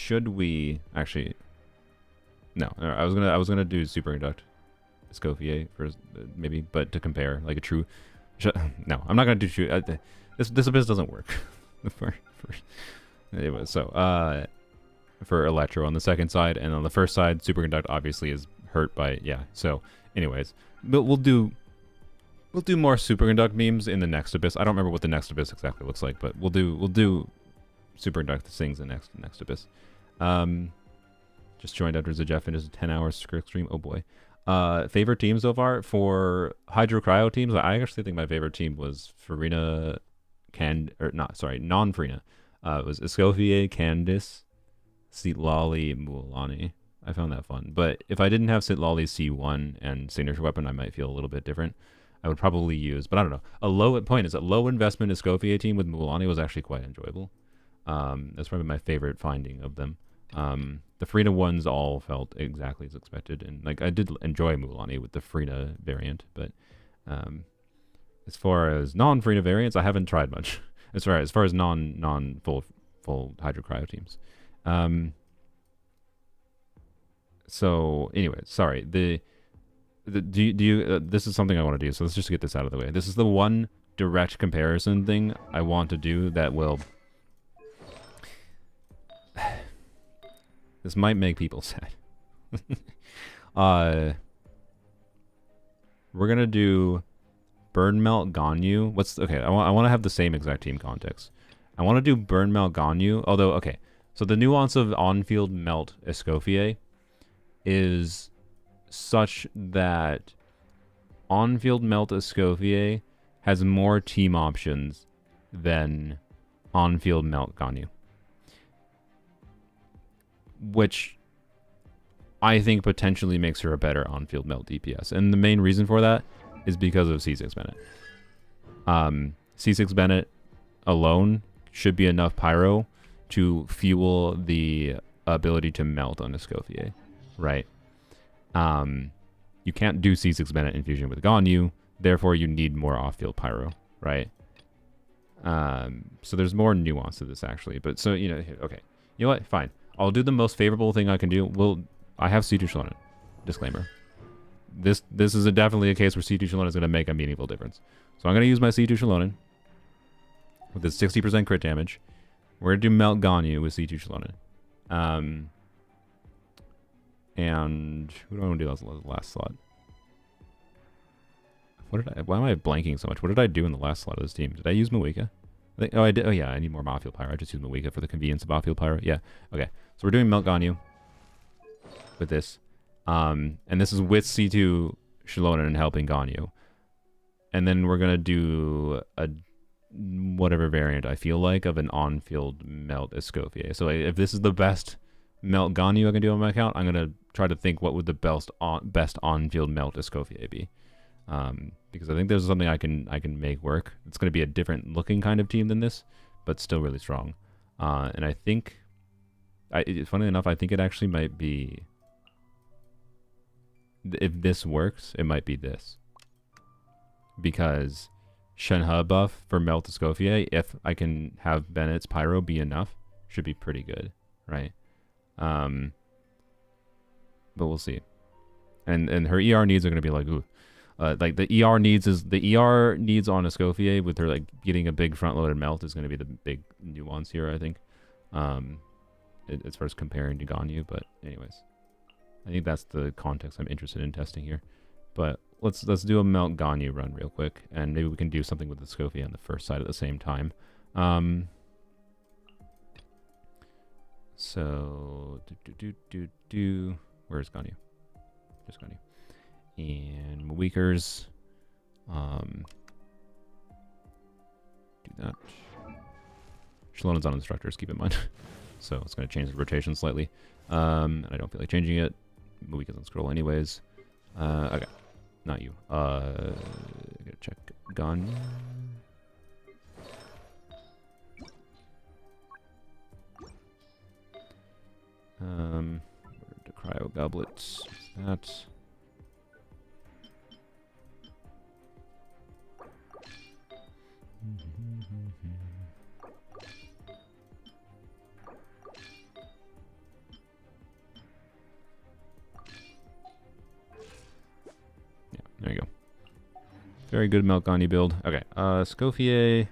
should we actually? No, I was gonna do superconduct Escoffier for maybe, but to compare like a true. No, I'm not gonna do true. This abyss doesn't work. for anyway, so for electro on the second side, and on the first side, superconduct obviously is hurt by So, anyways, but we'll do more superconduct memes in the next abyss. I don't remember what the next abyss exactly looks like, but we'll do superconduct things in next abyss. Just joined after Jeff finished a 10-hour stream. Oh boy. Favorite team so far for Hydro Cryo teams? I actually think my favorite team was Farina, non-Farina. It was Escoffier, Candice, Sitlali, Mualani. I found that fun. But if I didn't have Sitlali's C1 and signature weapon, I might feel a little bit different. I would probably use, but I don't know. A low investment Escoffier team with Mualani was actually quite enjoyable. That's probably my favorite finding of them. The Frina ones all felt exactly as expected, and like I did enjoy Mualani with the Frina variant, but as far as non-Frina variants, I haven't tried much. As far as non full Hydro Cryo teams. So anyway, sorry. Do you this is something I want to do, so let's just get this out of the way. This is the one direct comparison thing I want to do that will this might make people sad. We're gonna do Burn Melt Ganyu. Okay, I want to have the same exact team context. I want to do Burn Melt Ganyu, although okay. So the nuance of on-field melt Escoffier is such that on-field melt Escoffier has more team options than on-field melt Ganyu, which I think potentially makes her a better on-field melt DPS. And the main reason for that is because of C6 Bennett. C6 Bennett alone should be enough pyro to fuel the ability to melt on Escoffier, right? You can't do C6 Bennett infusion with Ganyu, therefore you need more off-field pyro, right? So there's more nuance to this actually, but so, you know, okay. You know what? Fine. I'll do the most favorable thing I can do. I have C2 Shallonen. Disclaimer. This is definitely a case where C2 Shallonen is going to make a meaningful difference. So I'm going to use my C2 Shallonen with this 60% crit damage. We're going to do Melt Ganyu with C2 Shallonen. And who do I want to do as the last slot? Why am I blanking so much? What did I do in the last slot of this team? Did I use Mawika? I did. Oh yeah, I need more off-field pyro. I just use Mawika for the convenience of off-field pyro. Yeah. Okay. So we're doing Melt Ganyu with this. And this is with C2 Shallonen and helping Ganyu. And then we're going to do a whatever variant I feel like of an on-field melt Escoffier. So if this is the best melt Ganyu I can do on my account, I'm going to try to think what would the best on-field melt Escoffier be. Because I think there's something I can make work. It's going to be a different looking kind of team than this, but still really strong. And I think, funnily enough, I think it actually might be, if this works, it might be this. Because Shenhe buff for Melt Escoffier, if I can have Bennett's Pyro be enough, should be pretty good, right? But we'll see. And her ER needs are going to be like, ooh. Like the ER needs on Escoffier with her like getting a big front loaded melt is going to be the big nuance here, I think. As far as comparing to Ganyu, but anyways, I think that's the context I'm interested in testing here. But let's do a melt Ganyu run real quick, and maybe we can do something with Escoffier on the first side at the same time. So where's Ganyu? Just Ganyu. And Weakers, do that. Shalonen's on instructors, keep in mind. So it's going to change the rotation slightly. And I don't feel like changing it. Weakers on scroll anyways. Okay, not you. I gotta check Ganyu. The cryo goblets. That. Very good Melkani build. Okay, Escoffier.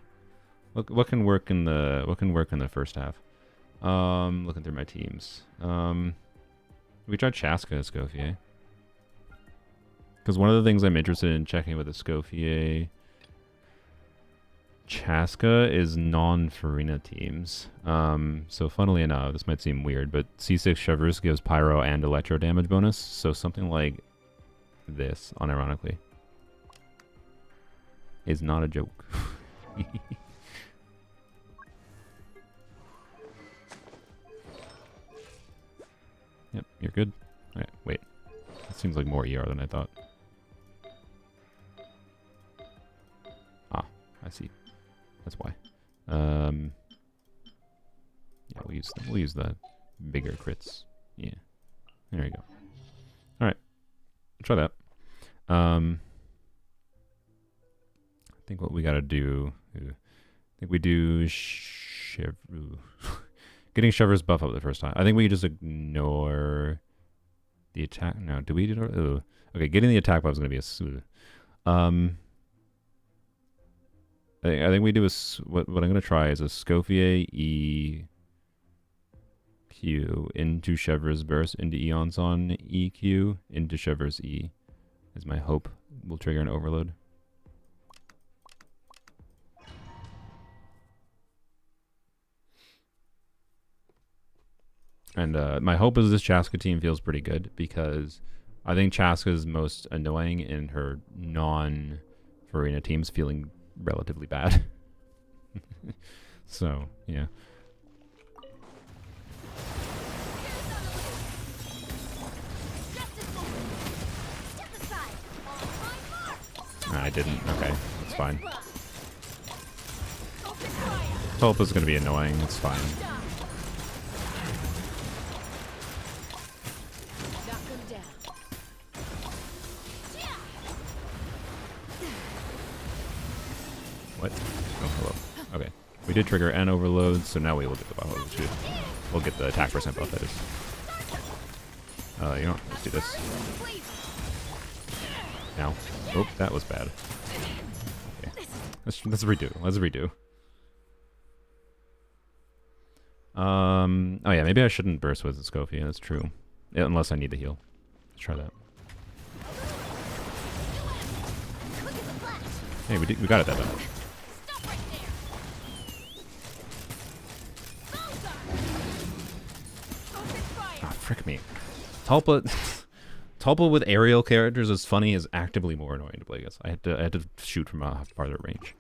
What can work in the first half? Looking through my teams. We tried Chaska Escoffier. Because one of the things I'm interested in checking with Escoffier Chaska is non-Farina teams. So funnily enough, this might seem weird, but C6 Chevreuse gives Pyro and Electro damage bonus. So something like this, unironically, is not a joke. Yep, you're good. Okay, wait. That seems like more ER than I thought. Ah, I see. That's why. Yeah, we'll use the bigger crits. Yeah. There you go. Alright. Try that. I think what we gotta do... I think we do... Getting Chevreuse buff up the first time. I think we can just ignore the attack. No, do we do... Okay, getting the attack buff is gonna be a... I think we do what I'm gonna try is a Escoffier EQ into Chevreuse burst into Eonson EQ into Chevreuse E is my hope. Will trigger an overload. And my hope is this Chaska team feels pretty good because I think Chaska's most annoying in her non-Farina teams feeling relatively bad. So, yeah. I didn't. Okay, that's fine. Tulpa's gonna be annoying. It's fine. What? Oh, hello. Okay. We did trigger an overload, so now we will get the buff. We'll get the attack percent buff, that is. You know what? Let's do this. Now. Oh, that was bad. Okay. Let's redo. Let's redo. Oh yeah, maybe I shouldn't burst with Escoffier. That's true. Yeah, unless I need to heal. Let's try that. Hey, we got it that time. Ah, frick me. Tulpa with aerial characters is funny is actively more annoying to play against. I had to shoot from a farther range.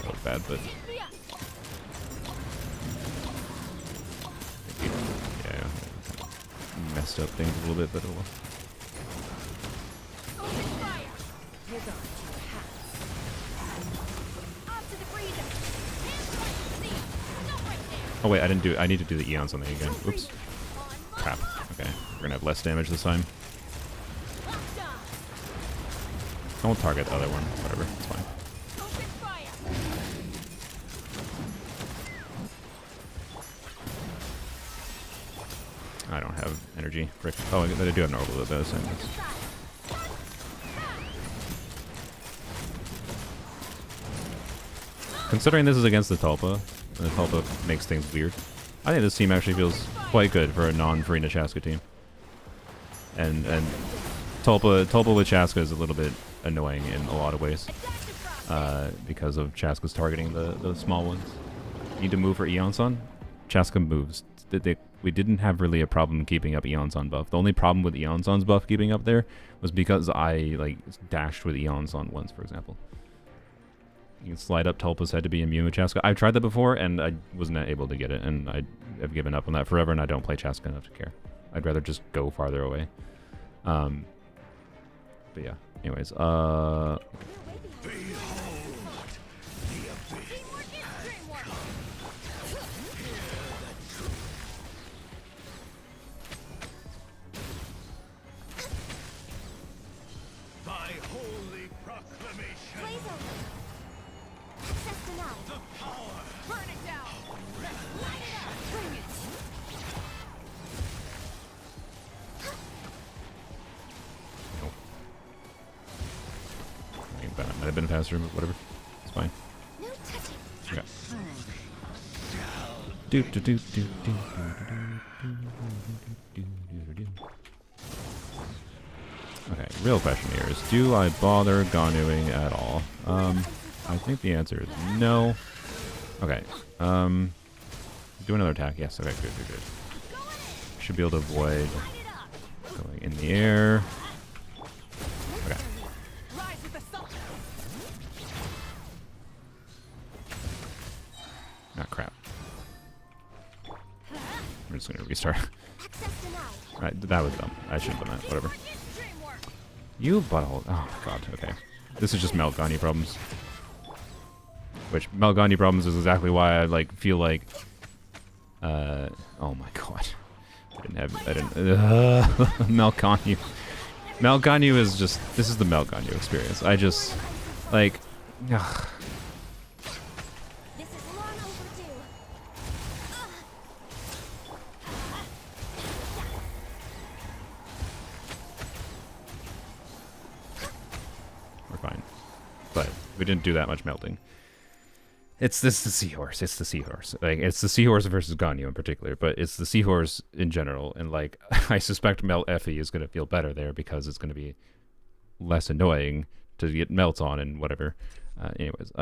That was bad, but yeah, messed up things a little bit, but it'll. Oh wait, I didn't do it. I need to do the Eons on the again. Oops. Crap. Okay, we're gonna have less damage this time. I won't target the other one. Whatever, it's fine. I don't have energy. Frick. Oh, I do have an overload though, so considering this is against the Tulpa, and the Tulpa makes things weird, I think this team actually feels quite good for a non-Farina Chaska team. And Tulpa with Chaska is a little bit annoying in a lot of ways because of Chaska's targeting the small ones. Need to move for Eonson? Chaska moves. We didn't have really a problem keeping up Eonson buff. The only problem with Eonson's buff keeping up there was because I like dashed with Eonson once, for example. You can slide up Tulpa's head to be immune with Chaska. I've tried that before, and I wasn't able to get it, and I have given up on that forever, and I don't play Chaska enough to care. I'd rather just go farther away. But yeah, anyways, have been faster, but whatever. It's fine. No touching. Okay. Do do do do do do do do do. Okay, real question here is, do I bother Ganuing at all? I think the answer is no. Okay, do another attack. Yes, okay, good, good, good. Should be able to avoid going in the air. Okay. Ah, crap. I'm just gonna restart. Right, that was dumb. I shouldn't have done that. Whatever. You butthole. Oh, God. Okay. This is just Melgani problems. Which, Melgani problems is exactly why I, like, feel like... oh my God. Melgani. Melgani is just... This is the Melgani experience. I just... Like... Ugh. This is long overdue. We're fine. But we didn't do that much melting. It's the seahorse. It's the seahorse. Like, it's the seahorse versus Ganyu in particular, but it's the seahorse in general. And like, I suspect Melt Effie is going to feel better there because it's going to be less annoying to get melts on and whatever. Anyways,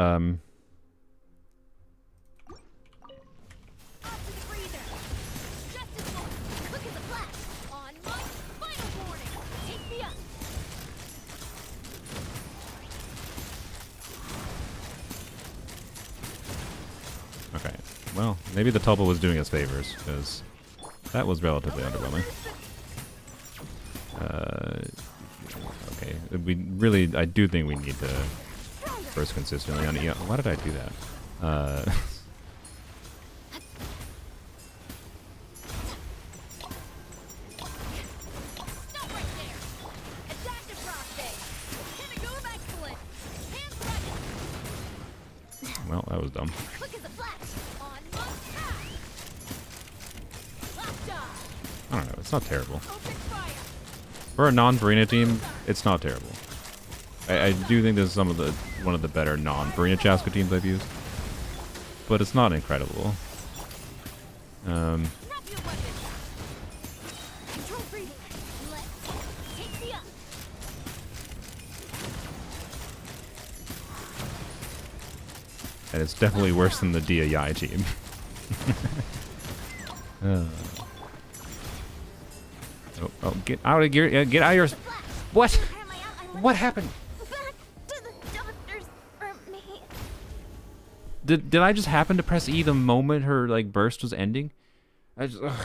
okay. Well, maybe the Tulpa was doing us favors, because that was relatively underwhelming. Okay, we really, I do think we need to burst consistently on Eon. Why did I do that? Well, that was dumb. I don't know, it's not terrible. For a non-Farina team, it's not terrible. I do think this is one of the better non-Farina Chaska teams I've used. But it's not incredible. And it's definitely worse than the Dia Yai team. Oh, get out of gear! Get out of your... What? What happened? Did I just happen to press E the moment her like burst was ending? I just... Okay.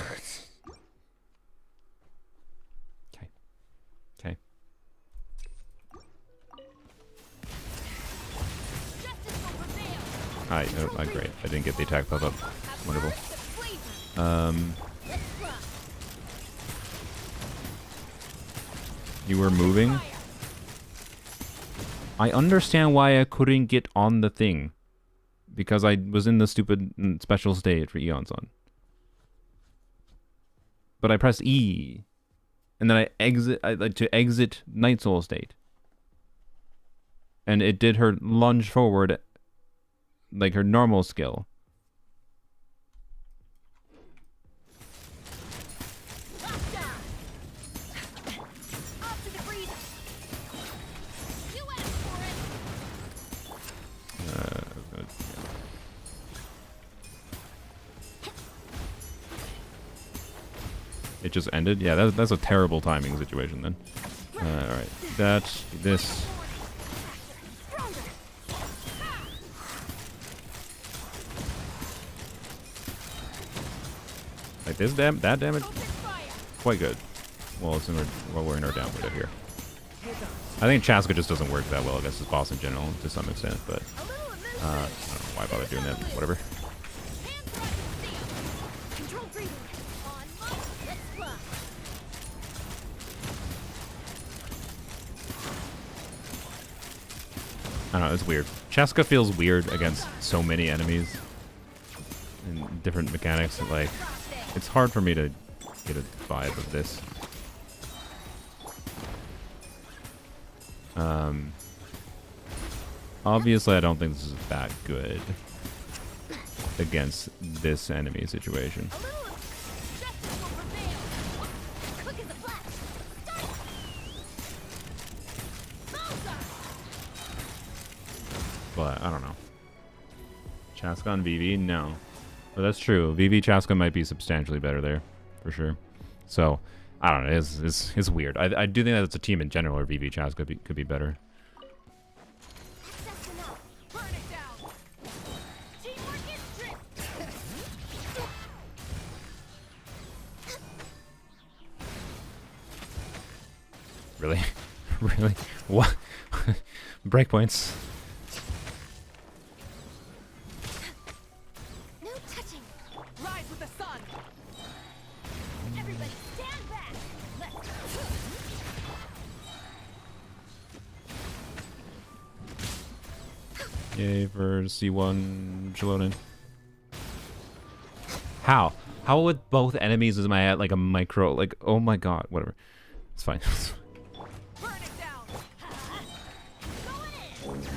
Okay. Oh, great. I didn't get the attack pop up. Wonderful. You were moving? I understand why I couldn't get on the thing. Because I was in the stupid special state for Eon-san. But I pressed E. And then I exit Night Soul state. And it did her lunge forward, like her normal skill. It just ended? Yeah, that's a terrible timing situation then. Alright, this... Like this that damage? Quite good. Well, while we're in our downward here. I think Chaska just doesn't work that well against his boss in general, to some extent, but... I don't know why bother doing that, whatever. I don't know, it's weird. Chaska feels weird against so many enemies and different mechanics. Like, it's hard for me to get a vibe of this. Obviously, I don't think this is that good against this enemy situation. A little of justice will prevail. Quick as a flash. Start. But I don't know. Chaska on VV? No. But that's true. VV Chaska might be substantially better there, for sure. So, I don't know. It's weird. I do think that it's a team in general where VV Chaska could be better. Access enough. Burn it down. Teamwork is trip. Really? Really? What? Breakpoints. No touching. Rise with the sun. Everybody stand back. Let's Yay for C1 Shalonin. How? How with both enemies is my at like a micro, like, oh my god, whatever. It's fine. burn it down. Going in.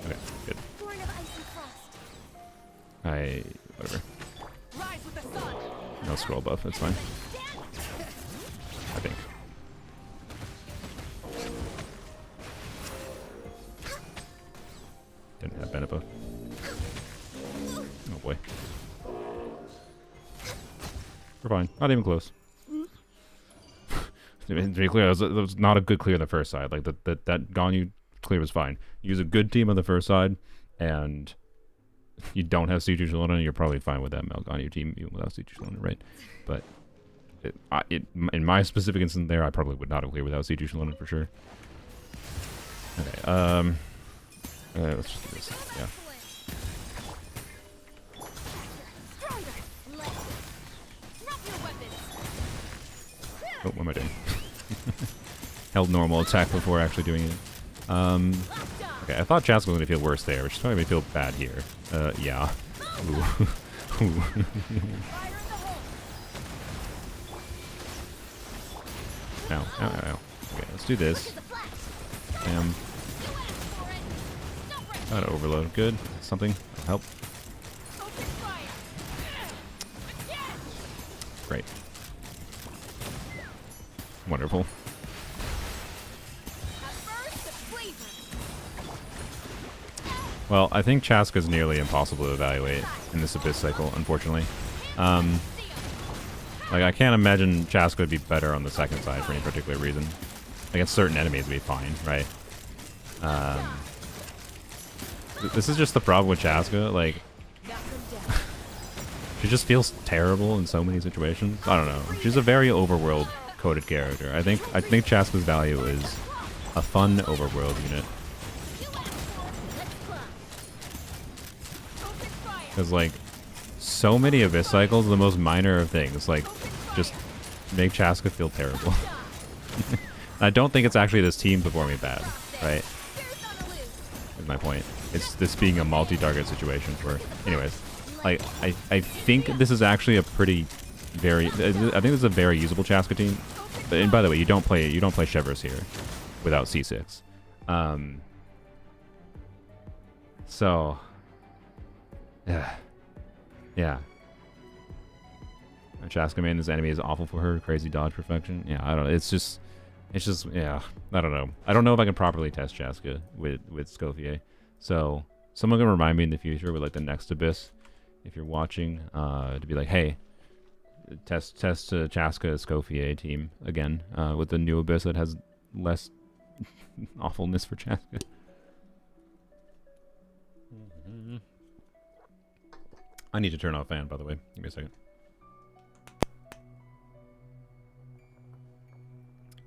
Okay, good. Born of ice and frost. Whatever. Rise with the sun. No scroll buff, it's fine. Stand. I think. Didn't have Bennett buff. Oh boy. We're fine. Not even close. To be clear, that was not a good clear on the first side. Like that Ganyu clear was fine. Use a good team on the first side, and you don't have C2 Shalona, you're probably fine with that Mel Ganyu team even without C2 Shalona, right? But in my specific instance there, I probably would not have cleared without C2 Shalona for sure. Okay, let's just do this. Yeah. Stronger. Let's drop your weapons. Oh, what am I doing? Held normal attack before actually doing it. Okay, I thought Chaska was going to feel worse there, which is probably going to feel bad here. Yeah. Ooh. Ooh. Fire in the hole. Ow, ow, ow, ow. Okay, let's do this. Quick as a flash. Bam. You asked for it. No break. Got overload. Good. Something. Help. Focus fire. Again. Great. Wonderful. At first, the flavor. Well, I think Chaska's nearly impossible to evaluate in this Abyss cycle, unfortunately. Like, I can't imagine Chaska would be better on the second side for any particular reason. Against certain enemies, it'd be fine, right? This is just the problem with Chaska. Like, Knock them down. she just feels terrible in so many situations. I don't know. She's a very overworld-coded character. I think Chaska's value is a fun overworld unit. You asked for it. Let's climb. Focus fire. Because, like, so many Abyss cycles, the most minor of things, like, just make Chaska feel terrible. I don't think it's actually this team performing bad, right? There's none to lose. Is my point. It's this being a multi-target situation for... Anyways, like, I think this is actually a pretty very... I think this is a very usable Chaska team. And by the way, you don't play Shevers here without C6. So... Yeah. Chaska main, this enemy is awful for her. Crazy dodge perfection. Yeah, I don't know. It's just, yeah, I don't know. I don't know if I can properly test Chaska with Escoffier. So, someone can remind me in the future with, like, the next Abyss, if you're watching, to be like, hey, test Chaska Escoffier team again, with the new Abyss that has less awfulness for Chaska. I need to turn off fan, by the way. Give me a second.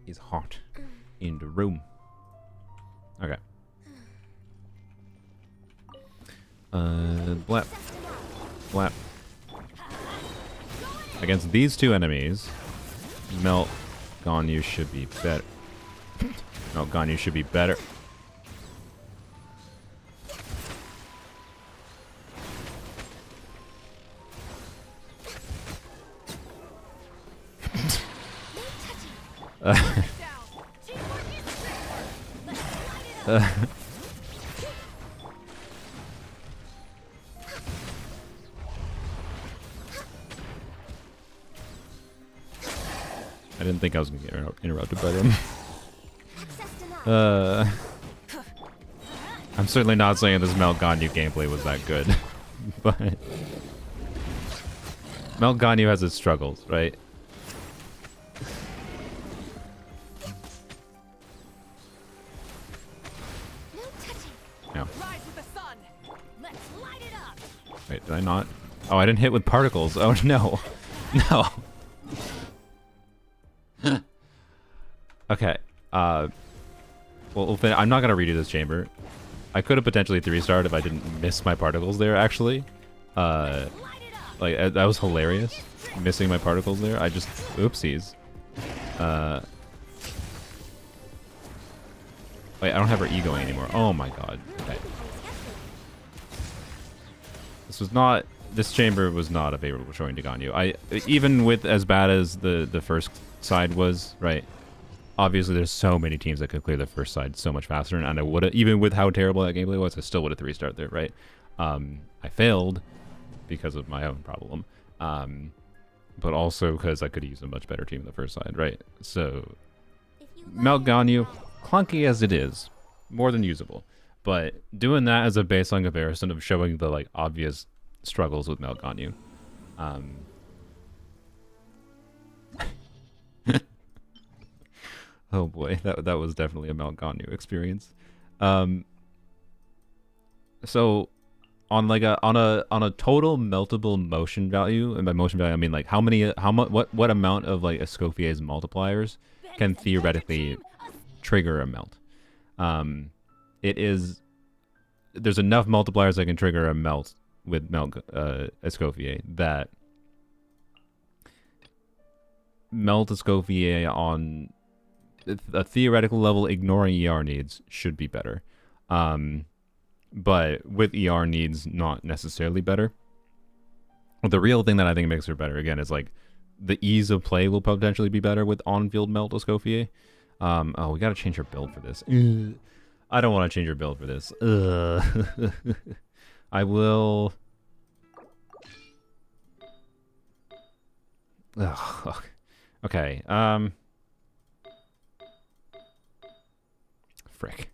It's hot in the room. Okay. Blap. Blap. Against these two enemies, Melt Ganyu should be better. Melt Ganyu should be better. I didn't think I was gonna get interrupted by them. I'm certainly not saying this Melt Ganyu gameplay was that good, but Melt Ganyu has its struggles, right? No. Rise with the sun. Let's light it up. Wait, did I not? Oh, I didn't hit with particles. Oh no, no. Okay. Well, I'm not gonna redo this chamber. I could have potentially 3-starred if I didn't miss my particles there. Actually, like that was hilarious, missing my particles there. I just oopsies. Wait, I don't have her E going anymore. Oh my god. Okay. This chamber was not a favorable showing to Ganyu. Even with as bad as the first side was, right? Obviously, there's so many teams that could clear the first side so much faster, and I would have, even with how terrible that gameplay was, I still would have 3-starred there, right? I failed because of my own problem, but also because I could have used a much better team in the first side, right? So, Melt Ganyu, clunky as it is, more than usable, but doing that as a baseline comparison of showing the like obvious struggles with Melt Ganyu. Oh boy, that was definitely a Melt Ganyu experience. So on like on a total meltable motion value, and by motion value I mean like what amount of like Escoffier's multipliers can theoretically trigger a melt. There's enough multipliers that can trigger a melt with Escoffier that melt Escoffier on a theoretical level, ignoring ER needs, should be better. But with ER needs, not necessarily better. The real thing that I think makes her better, again, is like the ease of play will potentially be better with on-field melt Escoffier. Oh, we gotta change her build for this. I don't want to change her build for this. I will... Ugh. Okay, frick.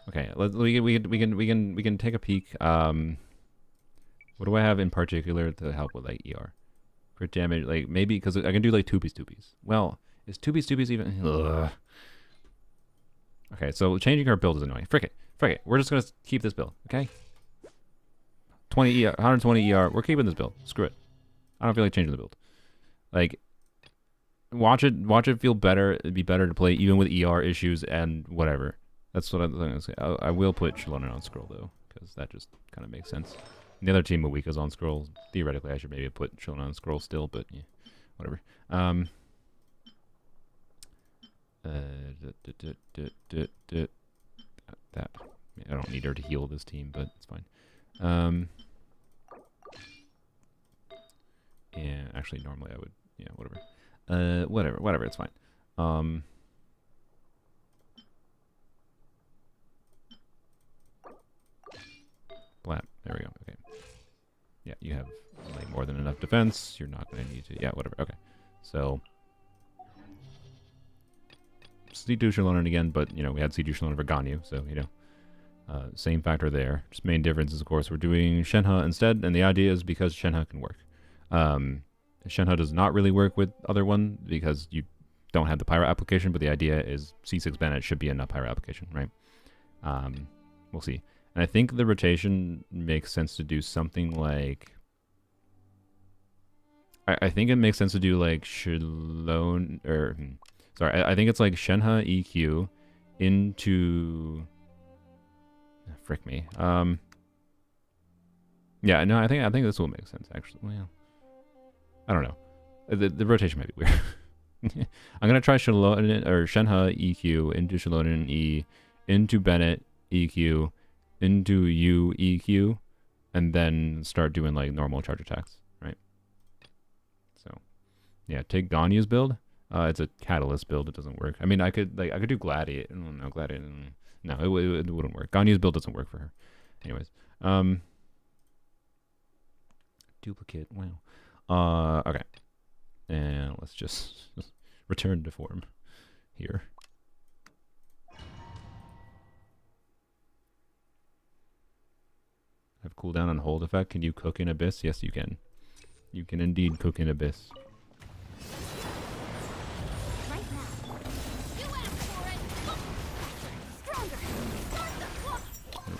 Okay, we can take a peek. What do I have in particular to help with like ER? Crit damage, like maybe because I can do like 2-piece. Well, is 2-piece even? Ugh. Okay, so changing our build is annoying. Frick it. We're just gonna keep this build, okay? 20 ER, 120 ER. We're keeping this build. Screw it. I don't feel like changing the build. Like, watch it feel better. It'd be better to play even with ER issues and whatever. That's what I'm gonna say. I will put Shalona on scroll though, because that just kind of makes sense. And the other team with Wika's on scroll. Theoretically, I should maybe put Shalona on scroll still, but yeah, whatever. That I don't need her to heal this team, but it's fine. Yeah, actually, normally I would. Yeah, whatever. Whatever. It's fine. Blat. There we go. Okay. Yeah, you have like more than enough defense. You're not going to need to. Yeah, whatever. Okay. So C2 Shalona again, but you know we had C2 Shalona for Ganyu, so you know. Same factor there. Just main difference is, of course, we're doing Shenhe instead, and the idea is because Shenhe can work. Shenhe does not really work with other one because you don't have the Pyro application, but the idea is C6 Bennett should be enough Pyro application, right? We'll see. And I think the rotation makes sense to do something like... I think it makes sense to do like Shalon... Sorry, I think it's like Shenhe EQ into... Frick me. Yeah, no, I think this will make sense actually. Well, I don't know. The rotation might be weird. I'm gonna try Shalon or Shenhe EQ into Shalon E into Bennett EQ into U EQ, and then start doing like normal charge attacks, right? Yeah, take Ganyu's build. It's a catalyst build. It doesn't work. I mean, I could do Gladiate. No, Gladiate. No, it wouldn't work. Ganyu's build doesn't work for her. Anyways, duplicate. Wow. Okay. And let's just return to form here. Have cooldown on hold effect. Can you cook in Abyss? Yes, you can. You can indeed cook in Abyss. Right now. You asked for it. Stronger. Start the clock.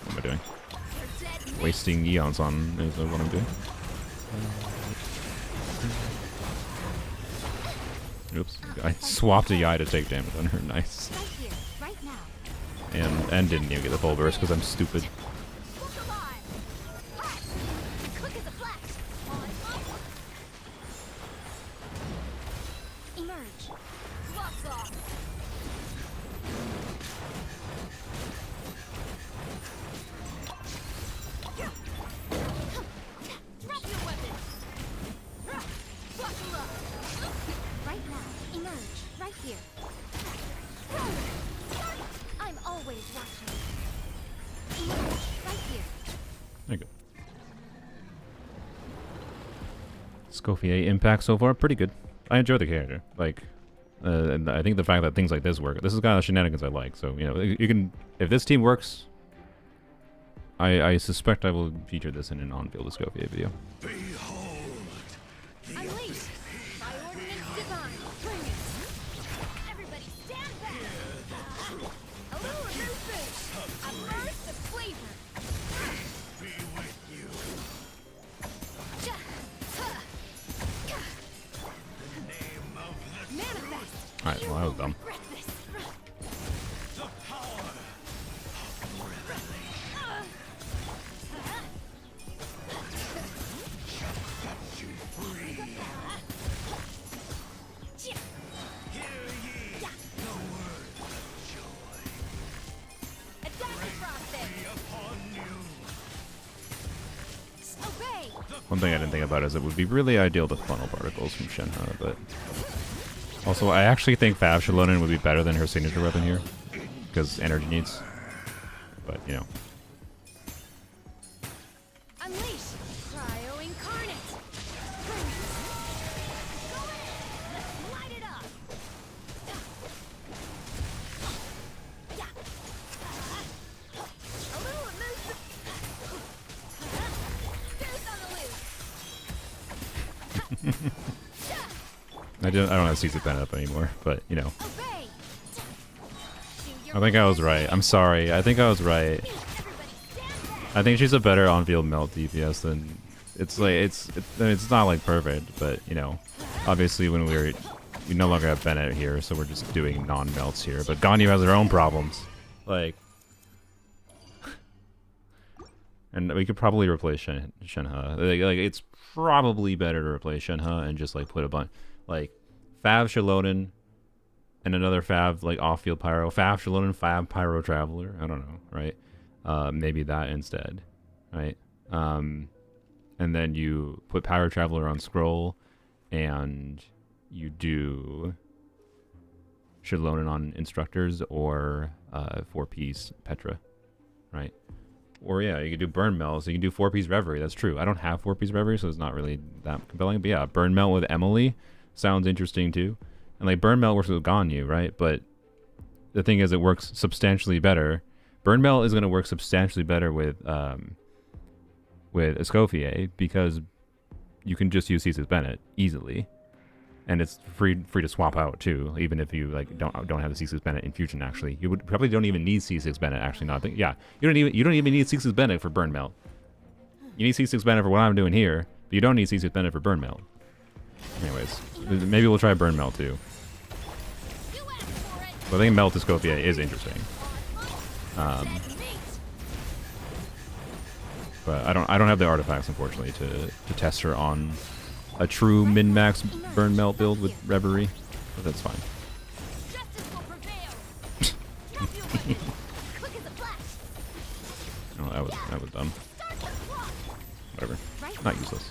What am I doing? You're dead. Wasting eons on is what I'm doing. Oops. I swapped a Yai to take damage on her. Nice. Right here, right now. And didn't even get the full burst because I'm stupid. Look alive. Hi. Quick as a flash. On. Emerge. Gloves off. Drop your weapons. Buckle up. Right now. Emerge. Right here. I'm always watching. Emerge. Right here. There you go. Escoffier impact so far, pretty good. I enjoy the character. Like, and I think the fact that things like this work, this is kind of shenanigans I like. So, you know, you can, if this team works, I suspect I will feature this in an on-field Escoffier video. Unleash. By ordinance design. Bring it. Everybody stand back. A little remove boost. A burst of flavor. Be with you. Manifest. Alright, well, that was dumb. Regret this. One thing I didn't think about is it would be really ideal to funnel particles from Shenhe, but also I actually think Fav Shalonen would be better than her signature weapon here because energy needs. But you know, Unleash. Cryo incarnate. Bring it. Go in. Let's light it up. Yeah. A little remove. Goose on the loose. I don't have CC Bennett up anymore, but you know, Obey. I think I was right. I'm sorry. I think I was right. Everybody stand back. I think she's a better on-field melt DPS than it's like it's not like perfect, but you know, obviously when we no longer have Bennett here, so we're just doing non-melts here. But Ganyu has her own problems, like, and we could probably replace Shenhe. Like it's probably better to replace Shenhe and just like put a bunch like Fav Shalonen and another Fav like off-field pyro, Fav Shalonen, Fav Pyro Traveler. I don't know, right? Maybe that instead, right? And then you put Pyro Traveler on scroll, and you do Shalonen on instructors or 4-piece Petra, right? Or yeah, you could do Burn Melt, so you can do 4-piece Reverie. That's true. I don't have 4-piece Reverie, so it's not really that compelling. But yeah, Burn Melt with Emily sounds interesting too. And like Burn Melt works with Ganyu, right? But the thing is, it works substantially better. Burn Melt is going to work substantially better with Escoffier because you can just use Cesis Bennett easily, and it's free to swap out too. Even if you like don't have the C6 Bennett infusion, actually, you would probably don't even need C6 Bennett. Actually, no, I think yeah, you don't even need C6 Bennett for Burn Melt. You need C6 Bennett for what I'm doing here, but you don't need C6 Bennett for Burn Melt. Anyways, maybe we'll try Burn Melt too. But I think Melt Escoffier is interesting. But I don't have the artifacts, unfortunately, to test her on a true min-max Burn Melt build with Reverie, but that's fine. Oh, that was dumb. Whatever. Not useless.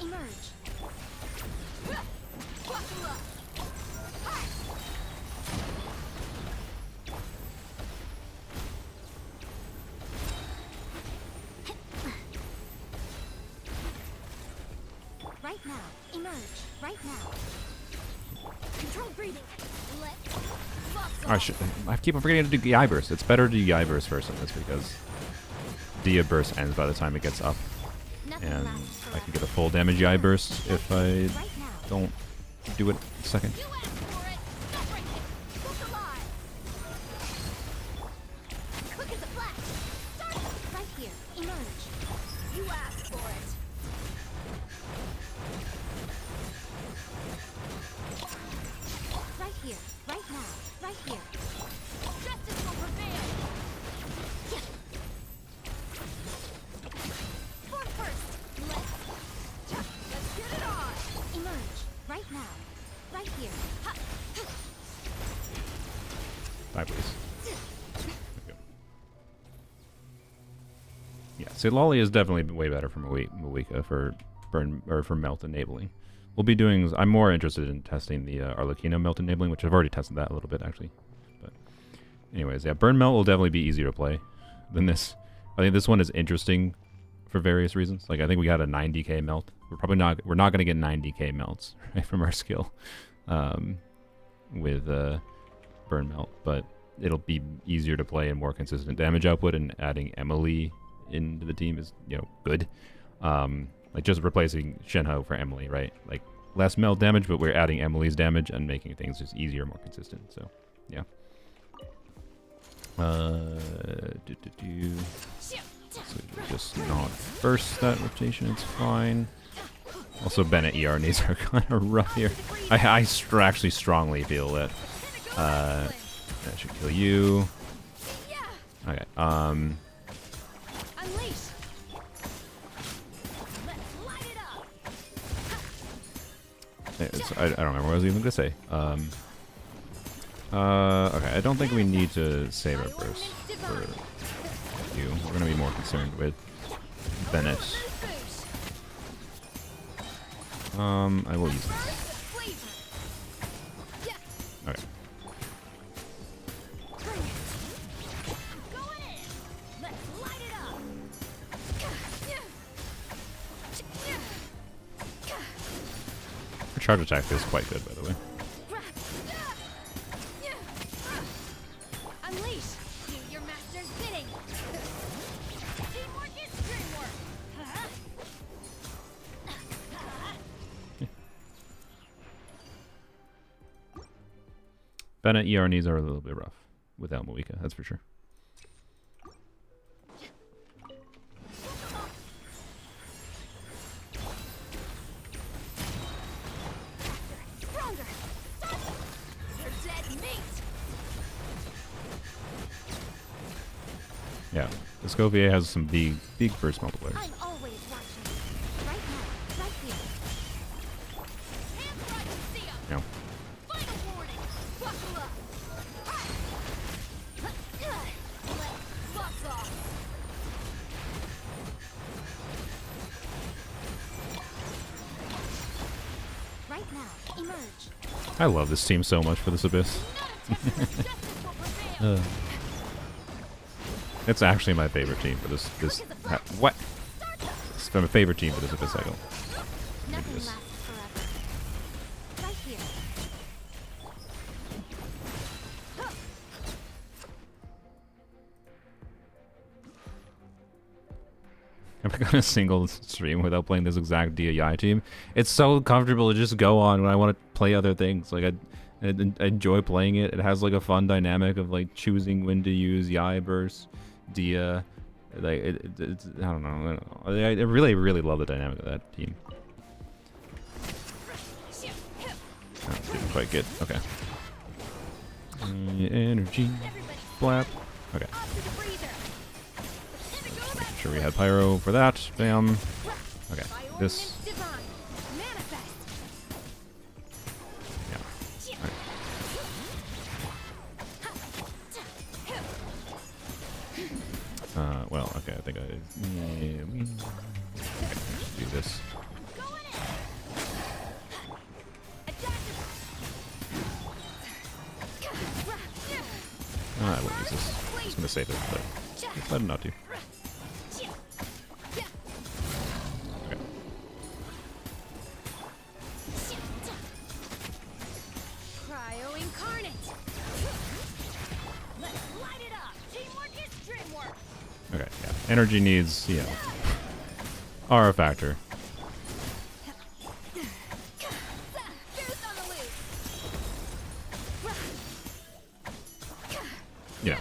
Emerge right now. Control breathing. Let's box I off. should. I keep on forgetting to do Yi burst. It's better to do Yi burst first in this because Dia burst ends by the time it gets up, Nothing and lasts I forever. can get a full damage Yi burst if I Right now. don't do it second. You asked for it. Don't break it. Look alive. Quick as a flash. Start right here. Emerge. You asked for it. Right here. Right now. Right here. Justice will prevail. Form first. Let's get it on. Emerge right now. Right here. Ha. Die, please. There we go. Yeah, Silali is definitely way better for Malika for burn or for melt enabling. We'll be doing. I'm more interested in testing the Arlecchino melt enabling, which I've already tested that a little bit actually. But, anyways, yeah, burn melt will definitely be easier to play than this. I think this one is interesting for various reasons. Like I think we got a 90k melt. We're not going to get 90k melts right from our skill with burn melt, but it'll be easier to play and more consistent damage output. And adding Emily into the team is good. Like just replacing Shenhe for Emily, right? Like less melt damage, but we're adding Emily's damage and making things just easier, more consistent. So yeah. So just not burst that rotation, it's fine. Also, Bennett ER needs are kind of rough here. I actually strongly feel that that should kill you. Okay. Unleash. Let's light it up. I don't remember what I was even gonna say. Okay. I don't think we need to save our burst for you. We're gonna be more concerned with Bennett. I will use this. Okay. Our charge attack feels quite good, by the way. Unleash. Do your master's bidding. Teamwork is dreamwork. Bennett ER needs are a little bit rough without Malika, that's for sure. Stronger. You're dead meat. Yeah. Escoffier has some big burst multipliers. I'm always watching. Right now. Right here. Hands where I can see 'em. Yeah. Final warning. Buckle up. Let's box off. Right now. Emerge. I love this team so much for this Abyss. Justice will prevail. It's actually my favorite team for this. What? It's my favorite team for this Abyss cycle. Nothing this. lasts forever. Right here. I've got a single stream without playing this exact DIY team. It's so comfortable to just go on when I want to play other things. Like I enjoy playing it. It has like a fun dynamic of like choosing when to use Yi burst, Dia. Like it's I don't know. I really love the dynamic of that team. Oh, didn't quite get okay. Energy, blap. Okay. Off to the breather. Make sure we had pyro for that. Bam. Okay. This. Divine. Manifest. Yeah. Alright. Well, okay. I think okay, do this. Going in. Attack. I won't use this. I'm just gonna save it, but it's better not to. Okay. Cryo incarnate. Let's light it up. Teamwork is dreamwork. Okay, yeah. Energy needs, you know, are a factor. Goose on the loose. You know.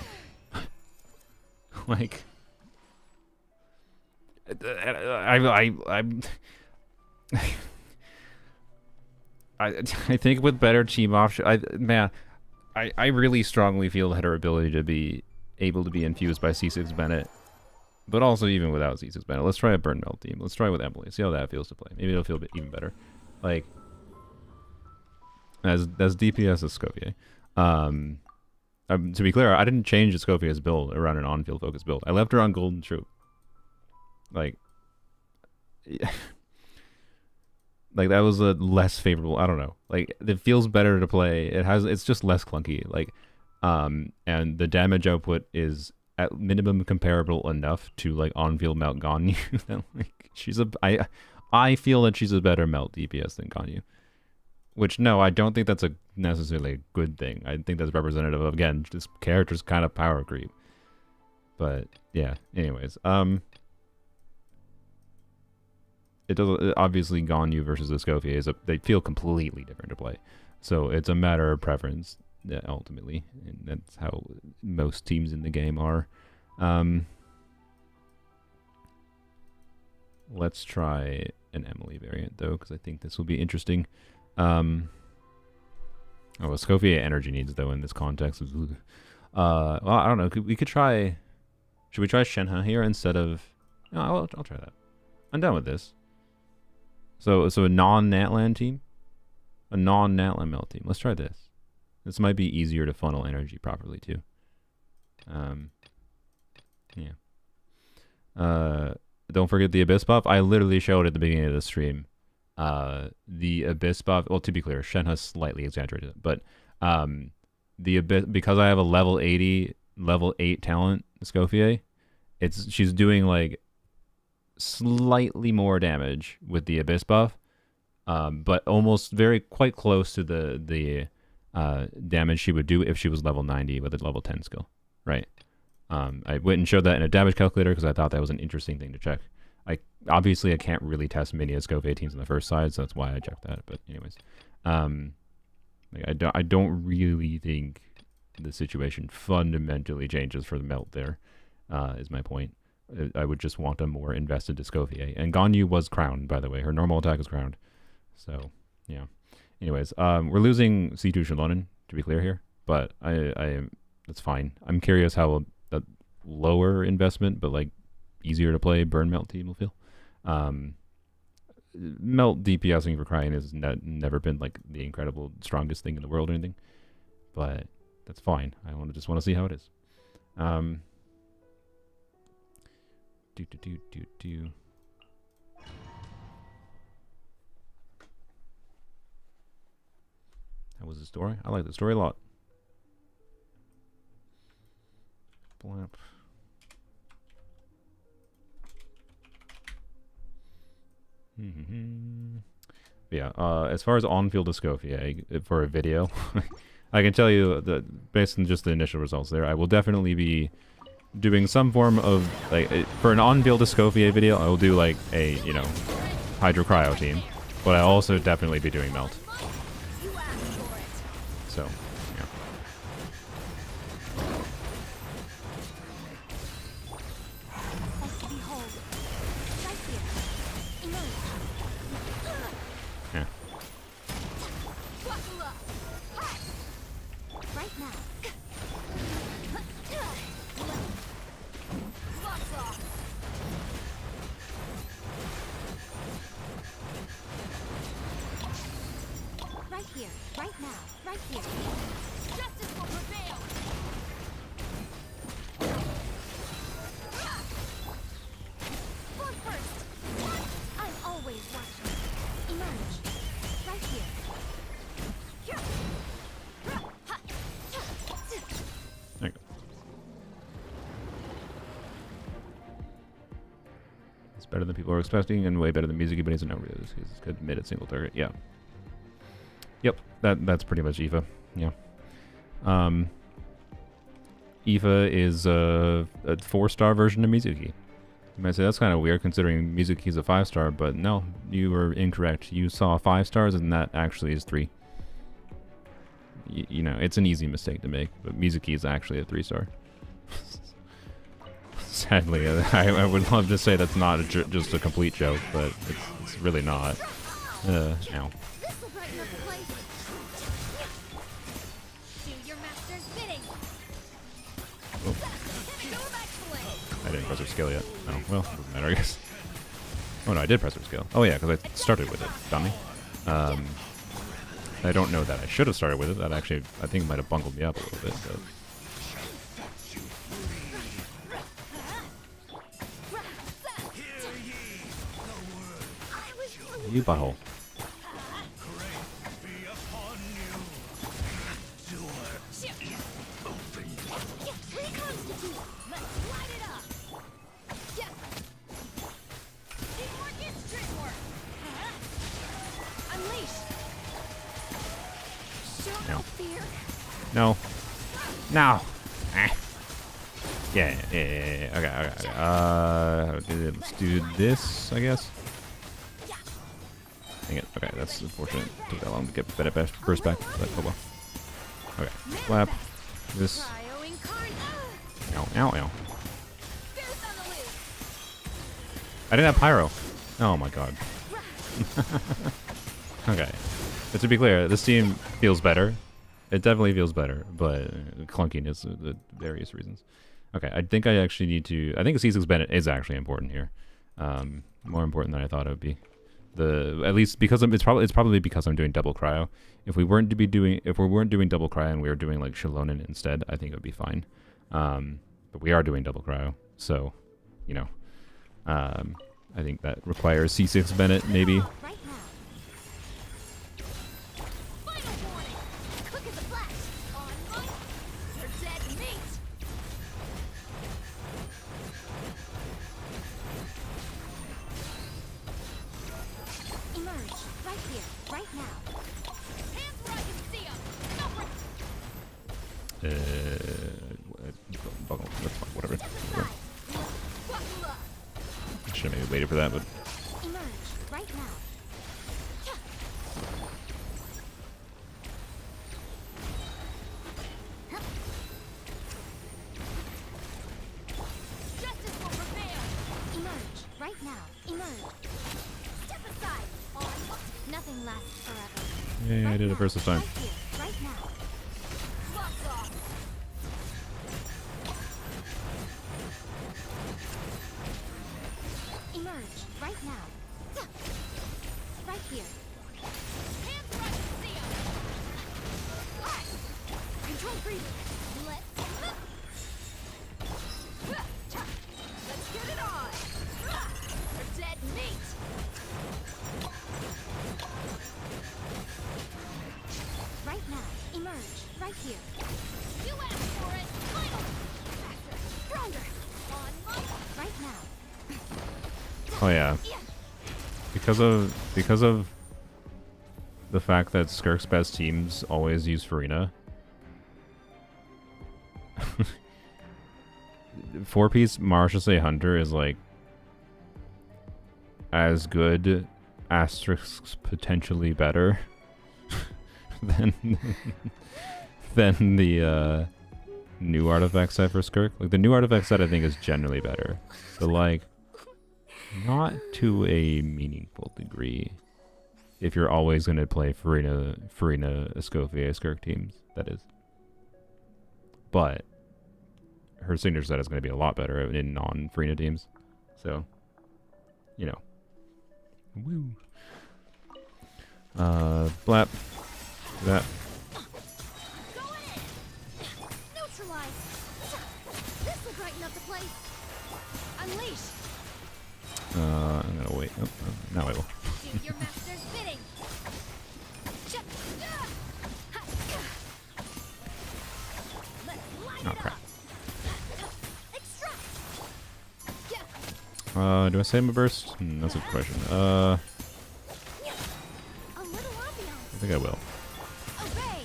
Like, I think with better team option, I really strongly feel that her ability to be able to be infused by C6 Bennett, but also even without C6 Bennett. Let's try a Burn Melt team. Let's try with Emily. See how that feels to play. Maybe it'll feel a bit even better. Like, as DPS as Escoffier. To be clear, I didn't change Escoffier's build around an on-field focus build. I left her on Golden Troop. Like, like that was a less favorable. I don't know. Like, it feels better to play. It's just less clunky. Like, and the damage output is at minimum comparable enough to like on-field Melt Ganyu. That like I feel that she's a better Melt DPS than Ganyu. Which, no, I don't think that's a necessarily a good thing. I think that's representative of, again, this character's kind of power creep. But, yeah, anyways. It does, obviously, Ganyu versus Escoffier, they feel completely different to play. So it's a matter of preference, ultimately. And that's how most teams in the game are. Let's try an Emily variant, though, because I think this will be interesting. Oh, Escoffier energy needs, though, in this context. Well, I don't know. We could try... Should we try Shenhe here instead of... No, I'll try that. I'm done with this. So a non-Natlan team? A non-Natlan Melt team. Let's try this. This might be easier to funnel energy properly, too. Yeah. Don't forget the Abyss buff. I literally showed at the beginning of the stream. The Abyss buff, well, to be clear, Shenhe slightly exaggerated it, but the Abyss, because I have a level 80, level 8 talent, Escoffier, she's doing like slightly more damage with the Abyss buff, but almost quite close to the damage she would do if she was level 90 with a level 10 skill, right? I went and showed that in a damage calculator because I thought that was an interesting thing to check. Obviously, I can't really test many Escoffier teams on the first side, so that's why I checked that. But anyways, like I don't really think the situation fundamentally changes for the Melt there, is my point. I would just want a more invested Escoffier. And Ganyu was crowned, by the way. Her normal attack is crowned. So, yeah. Anyways, we're losing C2 Shalonen, to be clear here. But that's fine. I'm curious how a lower investment, but like easier to play Burn Melt team will feel. Melt DPSing for Crying has never been like the incredible strongest thing in the world or anything, but that's fine. I just want to see how it is. How was the story? I like the story a lot. Blamp. Yeah, as far as on-field Escoffier for a video, I can tell you that based on just the initial results there, I will definitely be doing some form of, like, for an on-field Escoffier video, I will do, like, a, you know, Hydro Cryo team, but I'll also definitely be doing Melt. So, yeah. Yeah. Right now. Right here, right now, right here. Justice will prevail. Form first. I'm always watching. Emerge. Right here. There you go. It's better than people are expecting and way better than Mizuki, but he's no really. He's good mid at single target. Yeah. Yep, that's pretty much Eva. Yeah. Eva is a 4-star version of Mizuki. You might say that's kind of weird considering Mizuki's a 5-star, but no, you were incorrect. You saw 5 stars and that actually is 3. You know, it's an easy mistake to make, but Mizuki is actually a 3-star. Sadly, I would love to say that's not just a complete joke, but it's really not. Ow. This'll brighten up the place. Do your master's bidding. Oh, Move excellent. I didn't press her skill yet. Oh, well, doesn't matter, I guess. Oh no, I did press her skill. Oh yeah, because I started with it, dummy. I don't know that I should have started with it. That actually, I think, might have bungled me up a little bit, but... You butthole. No. No. No. Ah. Yeah. Okay. Let's do this, I guess. Dang it. Okay, that's unfortunate. Took that long to get better burst back, but oh well. Okay. Slap. This. Ow, ow, ow. I didn't have pyro. Oh my god. Okay. But to be clear, this team feels better. It definitely feels better, but clunkiness for various reasons. Okay, I think I actually need to... I think C6 Bennett is actually important here. More important than I thought it would be. At least because it's probably because I'm doing double cryo. If we weren't doing double cryo and we were doing like Shalonen instead, I think it would be fine. But we are doing double cryo, so you know, I think that requires C6 Bennett maybe. That's fine, whatever. Should have maybe waited for that, but... Yeah, I did it first this time. Oh yeah, because of the fact that Skirk's best teams always use Farina. 4-piece Marshall Hunter is like as good, asterisks potentially better than the new artifact set for Skirk. Like the new artifact set I think is generally better, but like not to a meaningful degree. If you're always going to play Farina, Escoffier, Skirk teams, that is. But her signature set is going to be a lot better in non-Farina teams. So, you know. Woo. Blap. That. Neutralize. This will brighten up the place. Unleash. I'm gonna wait. Oh, now I will. Do your master's bidding. Oh crap. Extract. Do I save my burst? That's a good question. I think I will. Obey.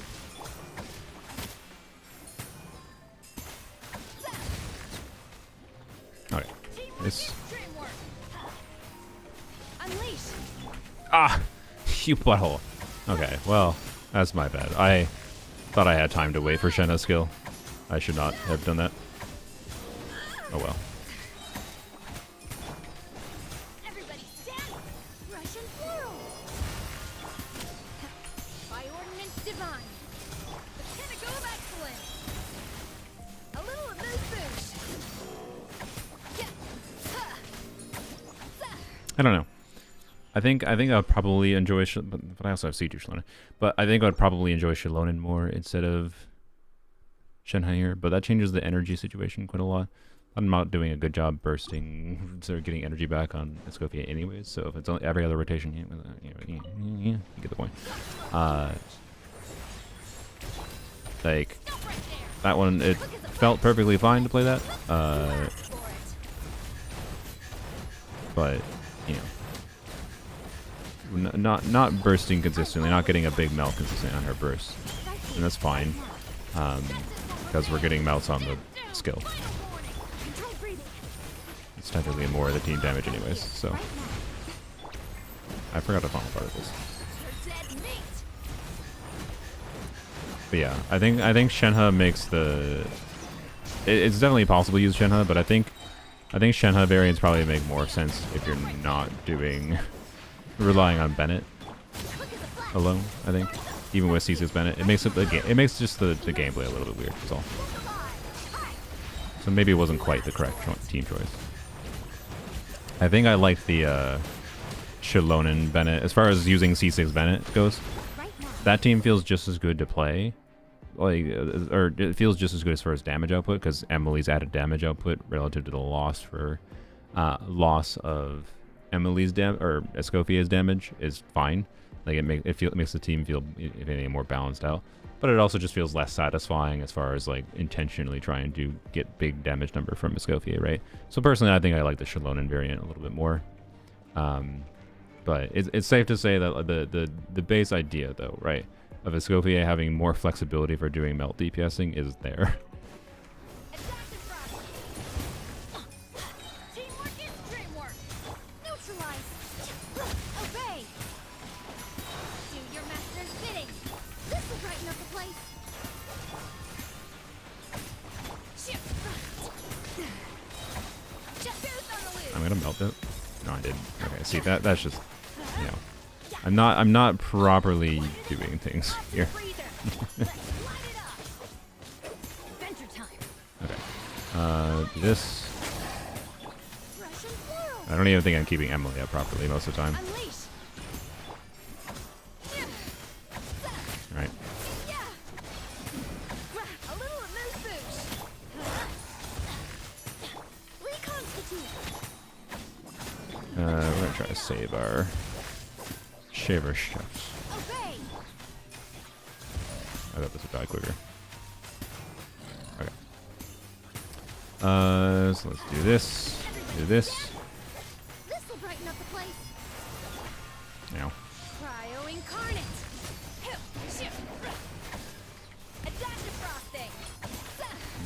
Nice. Extreme work. Unleash. Ah! You butthole. Okay, well, that's my bad. I thought I had time to wait for Shenna's skill. I should not have done that. Oh well. Everybody stand. Russian floral. By ordinance divine. The pinnacle of excellence. A little of this boost. I don't know. I think I'd probably enjoy, but I also have Siege Shilonen. But I think I'd probably enjoy Shilonen more instead of Shenhe here. But that changes the energy situation quite a lot. I'm not doing a good job bursting, sort of getting energy back on Escoffier anyways. So if it's only every other rotation, you get the point. Like that one, it felt perfectly fine to play that. But you know, not bursting consistently, not getting a big melt consistently on her burst, and that's fine, because we're getting melts on the skill. It's technically more of the team damage anyways, so I forgot the final part of this. But yeah, I think Shenhe makes the. It's definitely possible to use Shenhe, but I think Shenhe variants probably make more sense if you're not relying on Bennett alone. I think even with C6 Bennett, it makes just the gameplay a little bit weird. That's all. So maybe it wasn't quite the correct team choice. I think I like the Shilonen Bennett as far as using C6 Bennett goes. That team feels just as good to play. Like, or it feels just as good as far as damage output, because Emily's added damage output relative to the loss of Emily's or Escoffier's damage is fine. Like it makes the team feel, if anything, more balanced out. But it also just feels less satisfying as far as like intentionally trying to get big damage number from Escoffier, right? So personally, I think I like the Shilonen variant a little bit more. But it's safe to say that the base idea, though, right, of Escoffier having more flexibility for doing melt DPSing is there. Teamwork is dreamwork. Neutralize. Obey. Do your master's bidding. This will brighten up the place. Just boost on the loose. I'm gonna melt it. No, I didn't. Okay, see that's just, you know, I'm not properly doing things here. Okay. This. I don't even think I'm keeping Emily up properly most of the time. All right. We're gonna try to save our shaver chefs. I thought this would die quicker. Okay. So let's do this. Do this. This will brighten up the place. Now. Cryo incarnate. Adaptive frosting.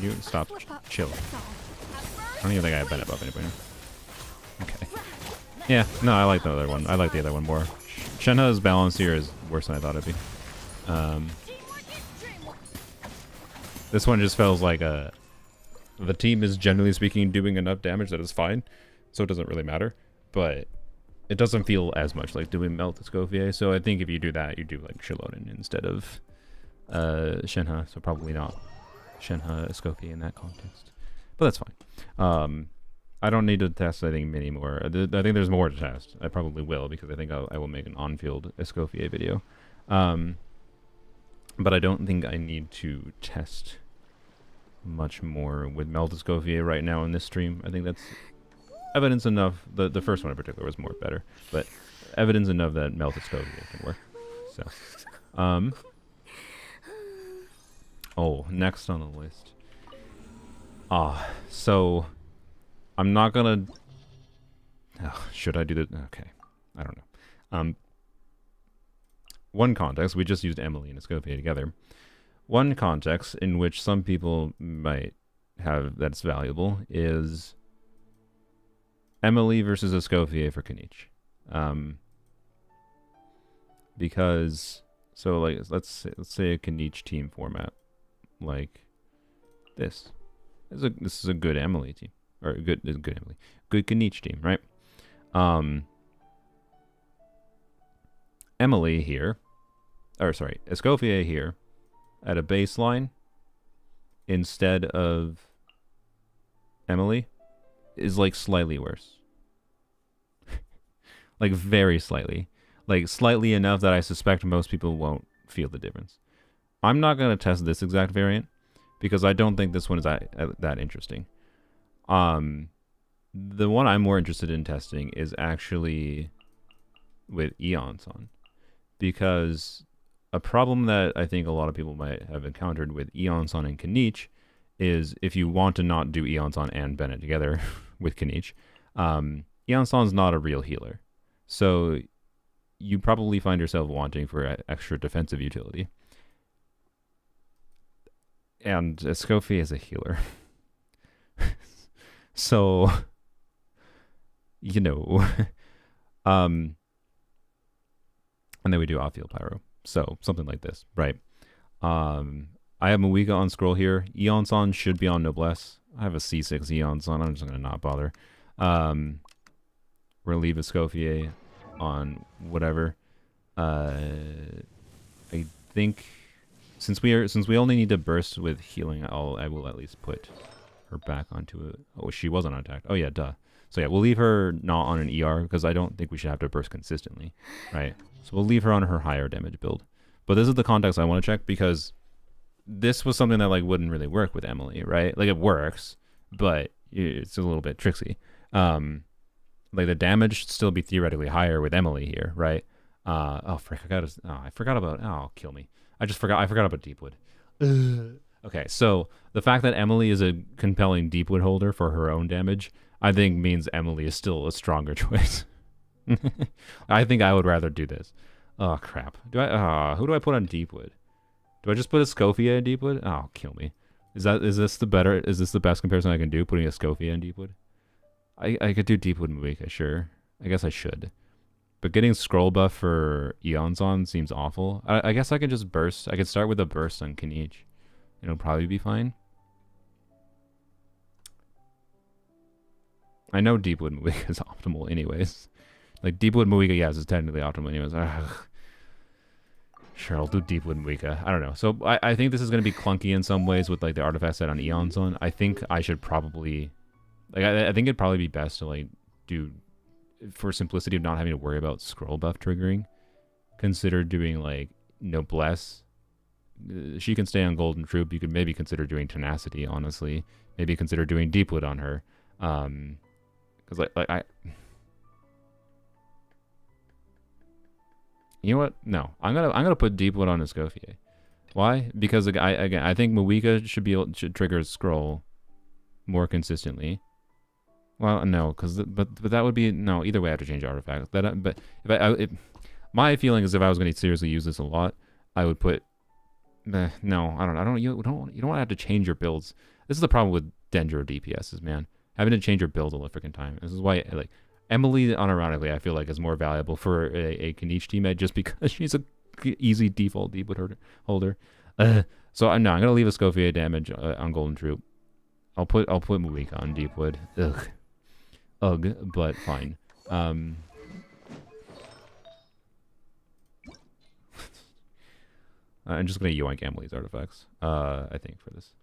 You stop. Chill. I don't even think I have Bennett above anybody. Okay. Yeah, no, I like the other one. I like the other one more. Shenhe's balance here is worse than I thought it'd be. This one just feels like the team is generally speaking doing enough damage that is fine, so it doesn't really matter. But it doesn't feel as much like doing Melt Escoffier. So I think if you do that, you do like Shilonen instead of Shenhe. So probably not Shenhe Escoffier in that context. But that's fine. I don't need to test, I think, many more. I think there's more to test. I probably will, because I think I will make an on-field Escoffier video. But I don't think I need to test much more with Melt Escoffier right now in this stream. I think that's evidence enough. The first one in particular was more better, but evidence enough that Melt Escoffier can work. So, oh, next on the list. So I'm not gonna. Should I do that? Okay, I don't know. One context, we just used Emily and Escoffier together. One context in which some people might have that's valuable is Emily versus Escoffier for Kanich. Because so like let's say a Kanich team format like this. This is a good Emily team or good Kanich team, right? Emily here, or sorry, Escoffier here at a baseline instead of Emily is like slightly worse. Like very slightly. Like slightly enough that I suspect most people won't feel the difference. I'm not going to test this exact variant because I don't think this one is that interesting. The one I'm more interested in testing is actually with Eons on. Because a problem that I think a lot of people might have encountered with Eonson and Kanich is if you want to not do Eonson and Bennett together with Kanich, Eonson's not a real healer. So you probably find yourself wanting for extra defensive utility. And Escoffier is a healer. So, you know, and then we do off-field pyro. So something like this, right? I have Mawika on scroll here. Eonson should be on Noblesse. I have a C6 Eonson. I'm just gonna not bother. We're gonna leave Escoffier on whatever. I think since we only need to burst with healing, I will at least put her back onto it. Oh, she wasn't attacked. Oh yeah, duh. So yeah, we'll leave her not on an ER because I don't think we should have to burst consistently, right? So we'll leave her on her higher damage build. But this is the context I want to check because this was something that like wouldn't really work with Emily, right? Like it works, but it's a little bit tricksy. Like the damage should still be theoretically higher with Emily here, right? Oh frick, I forgot about. Oh, kill me. I forgot about Deepwood. Okay, so the fact that Emily is a compelling Deepwood holder for her own damage, I think means Emily is still a stronger choice. I think I would rather do this. Oh crap. Who do I put on Deepwood? Do I just put Escoffier in Deepwood? Oh, kill me. Is this the best comparison I can do, putting Escoffier in Deepwood? I could do Deepwood and Mawika, sure. I guess I should. But getting scroll buff for Eons on seems awful. I guess I could just burst. I could start with a burst on Kanich. It'll probably be fine. I know Deepwood Mawika is optimal anyways. Like Deepwood Mawika, yes, is technically optimal anyways. Ugh. Sure, I'll do Deepwood Mawika. I don't know. So I think this is going to be clunky in some ways with like the artifact set on Eons on. I think I should probably... Like I think it'd probably be best to like do... For simplicity of not having to worry about scroll buff triggering, consider doing like Noblesse. She can stay on Golden Troop. You could maybe consider doing Tenacity, honestly. Maybe consider doing Deepwood on her. Because you know what? No, I'm gonna put Deepwood on Escoffier. Why? Because I think Mawika should trigger scroll more consistently. Well, no, but that would be no. Either way, I have to change artifact. But my feeling is if I was going to seriously use this a lot, I would put. No, I don't. You don't want to have to change your builds. This is the problem with Dendro DPSs, man. Having to change your builds all the freaking time. This is why, like, Emily, unironically, I feel like is more valuable for a Kanich teammate just because she's a easy default Deepwood holder. So I'm gonna leave Escoffier damage on Golden Troop. I'll put Mawika on Deepwood. Ugh, but fine. I'm just gonna yoink Emily's artifacts. I think for this.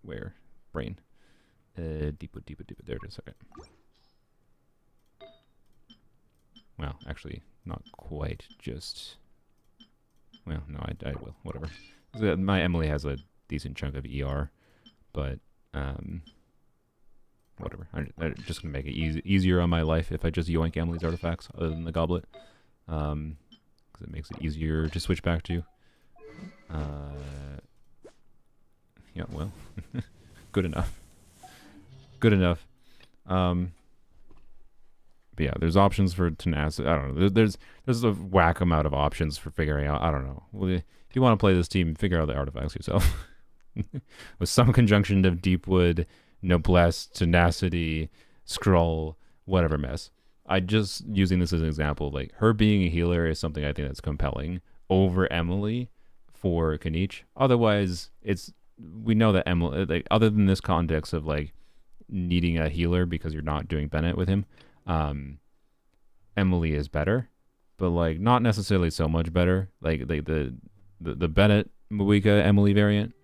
Where? Brain. Deepwood. There it is. Okay. Well, actually, not quite. Just. Well, no, I will. Whatever. My Emily has a decent chunk of ER, but whatever. I'm just gonna make it easier on my life if I just yoink Emily's artifacts other than the goblet, because it makes it easier to switch back to. Yeah, well, good enough. Good enough. But yeah, there's options for tenacity. I don't know. There's a whack amount of options for figuring out. I don't know. Well, if you want to play this team, figure out the artifacts yourself. With some conjunction of Deepwood, Noblesse, Tenacity, Scroll, whatever mess. I just using this as an example, like her being a healer is something I think that's compelling over Emily for Kaniche. Otherwise, we know that Emily, like, other than this context of like needing a healer because you're not doing Bennett with him, Emily is better, but like not necessarily so much better. Like the Bennett Moika Emily variant,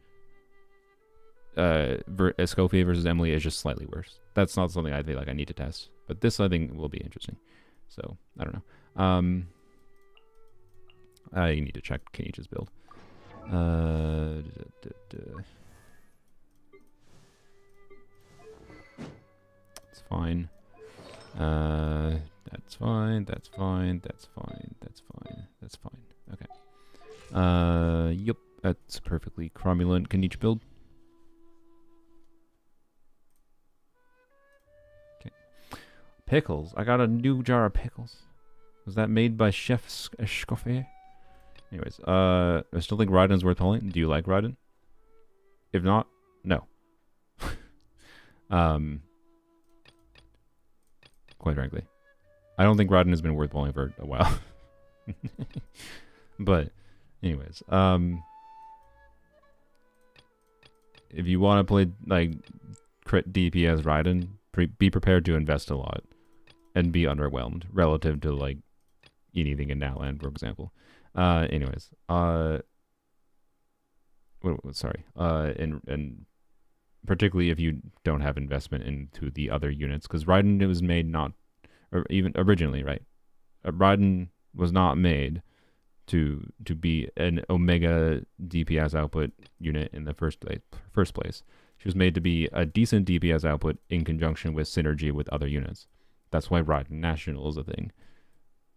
Escoffier versus Emily is just slightly worse. That's not something I feel like I need to test, but this I think will be interesting. So I don't know. I need to check Kaniche's build. It's fine. That's fine. That's fine. That's fine. That's fine. That's fine. Okay. Yep. That's perfectly cromulent Kaniche build. Okay. Pickles. I got a new jar of pickles. Was that made by Chef Escoffier? Anyways, I still think Raiden's worth pulling. Do you like Raiden? If not, no. Quite frankly, I don't think Raiden has been worth pulling for a while. But, anyways, if you want to play like crit DPS Raiden, be prepared to invest a lot and be underwhelmed relative to like anything in Natland, for example. Anyways, sorry. And particularly if you don't have investment into the other units, because Raiden was made not, or even originally, right? Raiden was not made to be an Omega DPS output unit in the first place. She was made to be a decent DPS output in conjunction with synergy with other units. That's why Raiden National is a thing.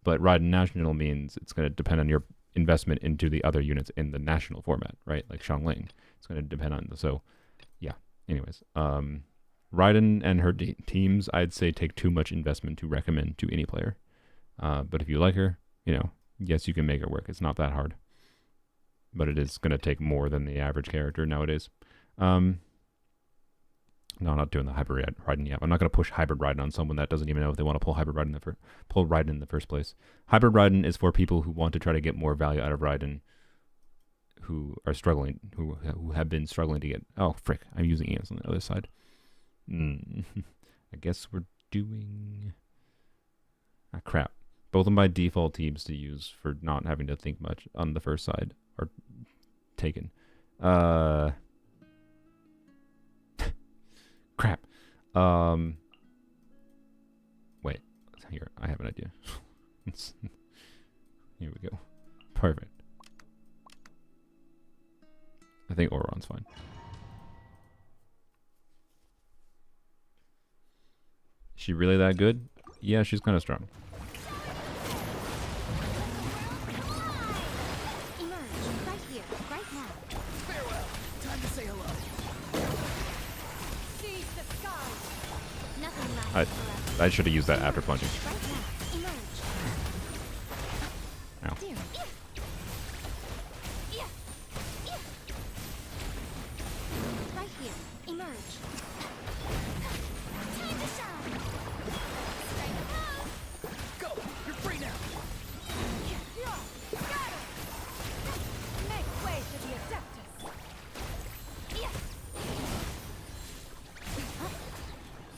But Raiden National means it's going to depend on your investment into the other units in the national format, right? Like Xiangling. It's going to depend on... So, yeah. Anyways, Raiden and her teams, I'd say, take too much investment to recommend to any player. But if you like her, you know, yes, you can make her work. It's not that hard. But it is going to take more than the average character nowadays. No, I'm not doing the hybrid Raiden yet. I'm not going to push hybrid Raiden on someone that doesn't even know if they want to pull hybrid Raiden in the first place. Hybrid Raiden is for people who want to try to get more value out of Raiden, who are struggling, who have been struggling to get... Oh, frick. I'm using ES on the other side. I guess we're doing... Ah, crap. Both of my default teams to use for not having to think much on the first side are taken. Crap. Wait. Here, I have an idea. Here we go. Perfect. I think Auron's fine. Is she really that good? Yeah, she's kind of strong. I should have used that after plunging. Ow.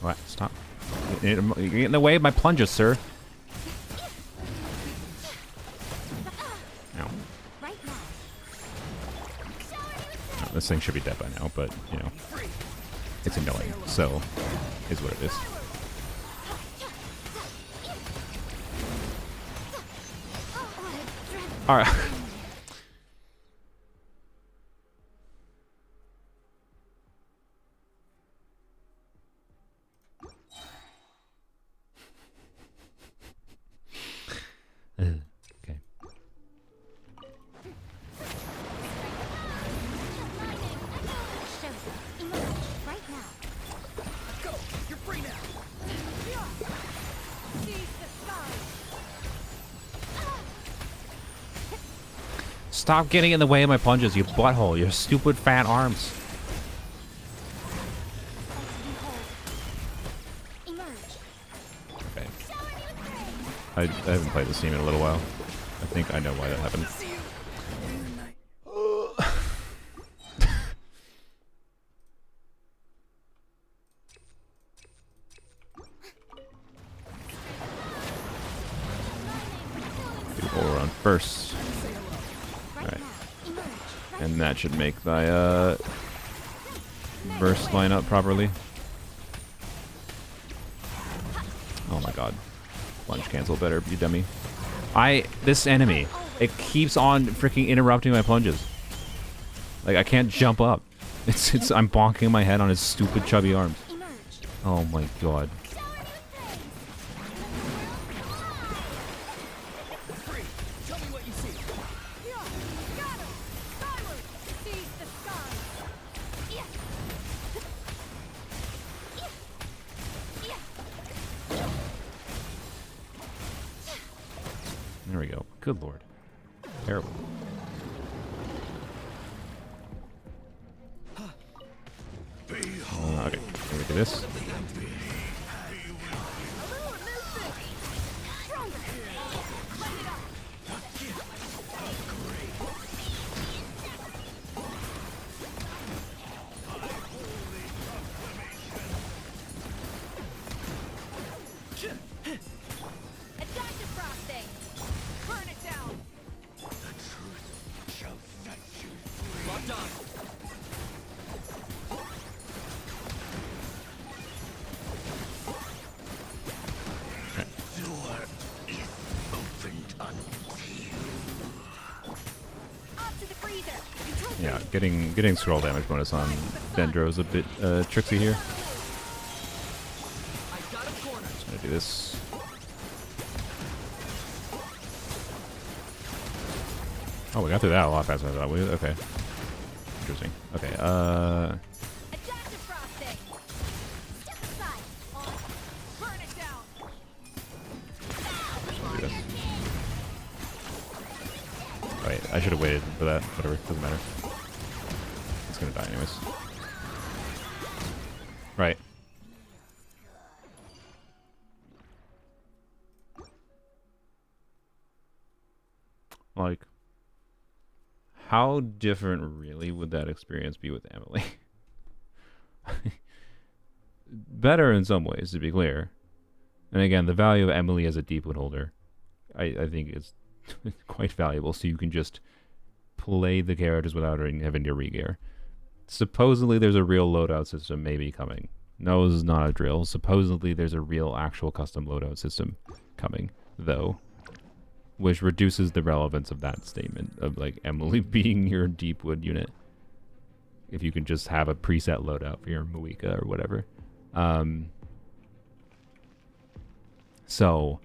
What? Stop. You're getting in the way of my plunges, sir. Ow. Oh, this thing should be dead by now, but, you know, it's annoying, so is what it is. Alright. Okay. Stop getting in the way of my plunges, you butthole. Your stupid fat arms. I haven't played this team in a little while. I think I know why that happened. We'll run first. Alright. And that should make my burst line up properly. Oh my god. Lunge cancel better, you dummy. This enemy, it keeps on freaking interrupting my plunges. Like, I can't jump up. I'm bonking my head on his stupid chubby arms. Oh my god. There we go. Good lord. Terrible. Okay, look at this. Yeah, getting scroll damage bonus on Dendro is a bit tricksy here. Just gonna do this. Oh, we got through that a lot faster than I thought we would. Okay. Interesting. Okay, do this. Wait, I should have waited for that. Whatever, doesn't matter. It's gonna die anyways. Right. Like, how different really would that experience be with Emily? Better in some ways, to be clear. And again, the value of Emily as a Deepwood holder, I think is quite valuable, so you can just play the characters without having to re-gear. Supposedly there's a real loadout system maybe coming. No, this is not a drill. Supposedly there's a real actual custom loadout system coming, though, which reduces the relevance of that statement of like Emily being your Deepwood unit. If you can just have a preset loadout for your Moika or whatever. So,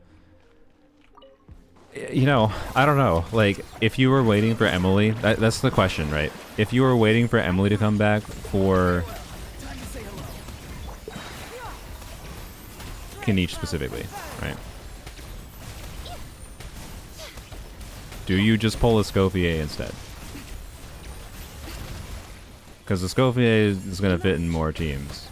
you know, I don't know. Like, if you were waiting for Emily, that's the question, right? If you were waiting for Emily to come back for Kaniche specifically, right? Do you just pull Escoffier instead? Because Escoffier is going to fit in more teams.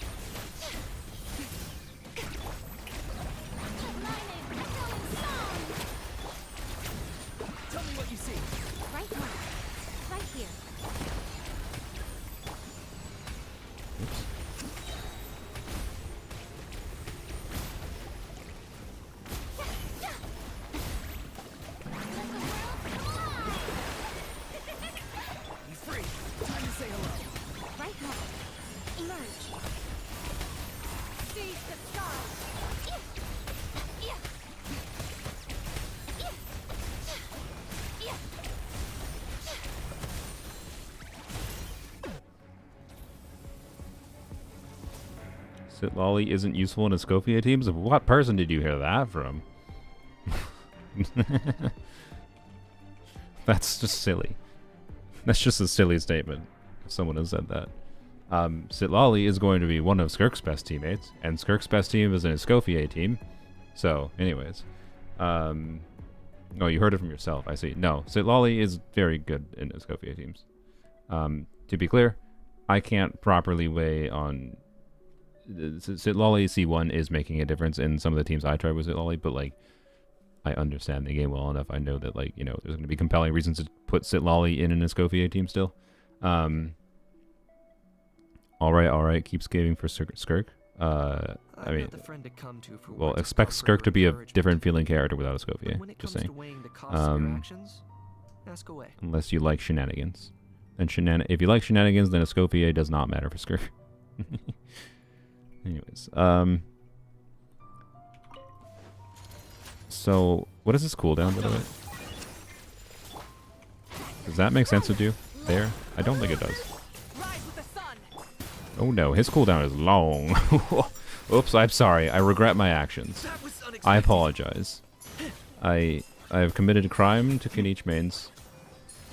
Lolly isn't useful in Escoffier teams? What person did you hear that from? That's just silly. That's just a silly statement. If someone has said that. Sitlali is going to be one of Skirk's best teammates, and Skirk's best team is an Escoffier team. So, anyways. Oh, you heard it from yourself, I see. No, Sitlali is very good in Escoffier teams. To be clear, I can't properly weigh on... Sitlali C1 is making a difference in some of the teams I tried with Sitlali, but like, I understand the game well enough. I know that, like, you know, there's going to be compelling reasons to put Sitlolly in an Escoffier team still. Alright, keep scaling for Skirk. I mean, well, expect Skirk to be a different feeling character without Escoffier, just saying. Ask away. Unless you like shenanigans. And if you like shenanigans, then Escoffier does not matter for Skirk. Anyways, so, what is this cooldown, by the way? Does that make sense to do there? I don't think it does. Oh no, his cooldown is long. Oops, I'm sorry. I regret my actions. I apologize. I have committed a crime to Kenichi mains.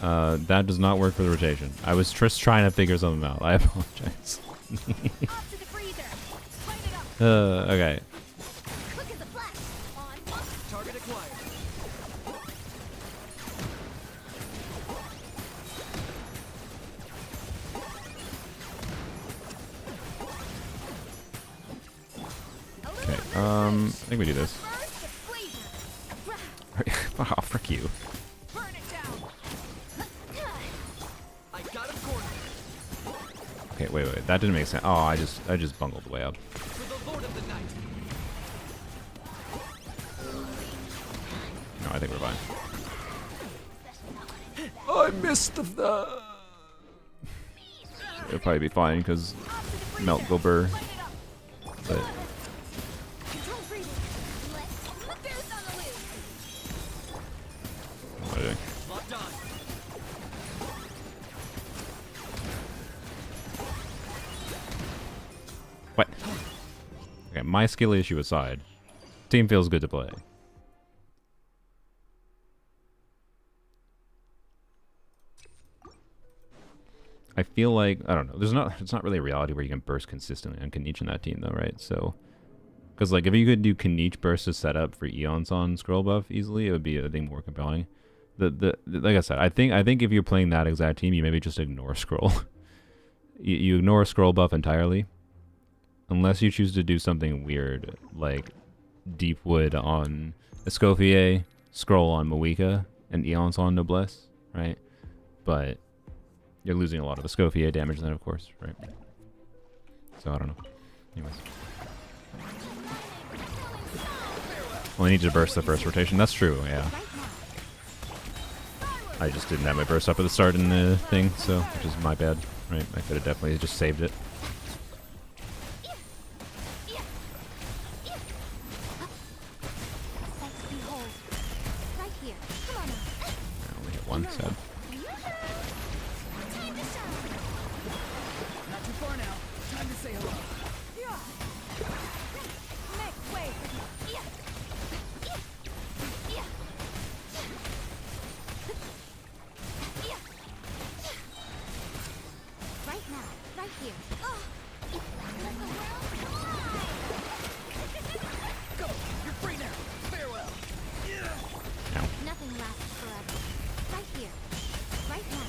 That does not work for the rotation. I was just trying to figure something out. I apologize. Okay. Target acquired. Okay, I think we do this. Oh, frick you. Okay, wait. That didn't make sense. Oh, I just bungled the way up. No, I think we're fine. I missed the. It'll probably be fine because Melt Gober. But what am I doing? What? Okay, my skill issue aside, team feels good to play. I feel like, I don't know, it's not really a reality where you can burst consistently on Kenichi in that team though, right? So, because like if you could do Kenichi burst to set up for Eon's on scroll buff easily, it would be, I think, more compelling. Like I said, I think if you're playing that exact team, you maybe just ignore scroll. you ignore scroll buff entirely. Unless you choose to do something weird, like Deepwood on Escoffier, Scroll on Moika, and Eon's on Noblesse, right? But you're losing a lot of Escoffier damage then, of course, right? So I don't know. Anyways. Well, I need to burst the first rotation. That's true, yeah. I just didn't have my burst up at the start in the thing, so, which is my bad, right? I could have definitely just saved it. One sad. Not too far now. Time to say hello. Next wave. Right now, right here. Go. You're free now. Farewell. Ow. Nothing lasts forever. Right here. Right now.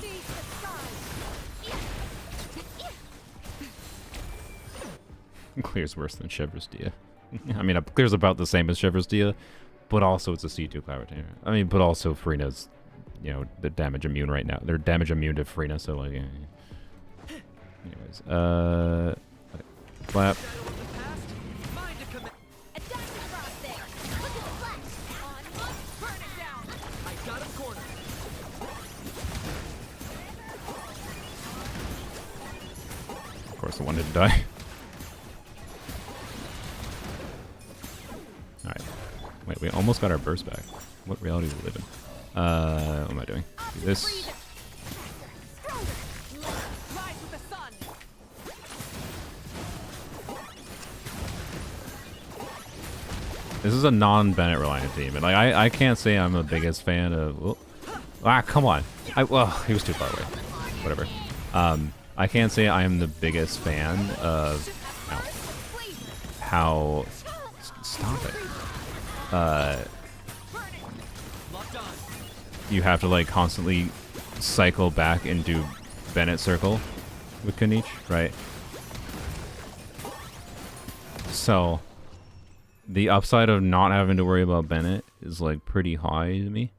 Seize the skies. Clear's worse than Chevre's Dia. I mean, Clear's about the same as Chevre's Dia, but also it's a C2 Cloud. I mean, but also Freena's, you know, the damage immune right now. They're damage immune to Freena, so like, anyways, clap. Of course, the one didn't die. Alright. Wait, we almost got our burst back. What reality do we live in? What am I doing? Do this. This is a non-Bennett reliant team, and like I can't say I'm the biggest fan of. Well, come on! Well, he was too far away. Whatever. I can't say I am the biggest fan of how. Stop it. You have to like constantly cycle back into Bennett circle with Kenichi, right? So the upside of not having to worry about Bennett is like pretty high to me.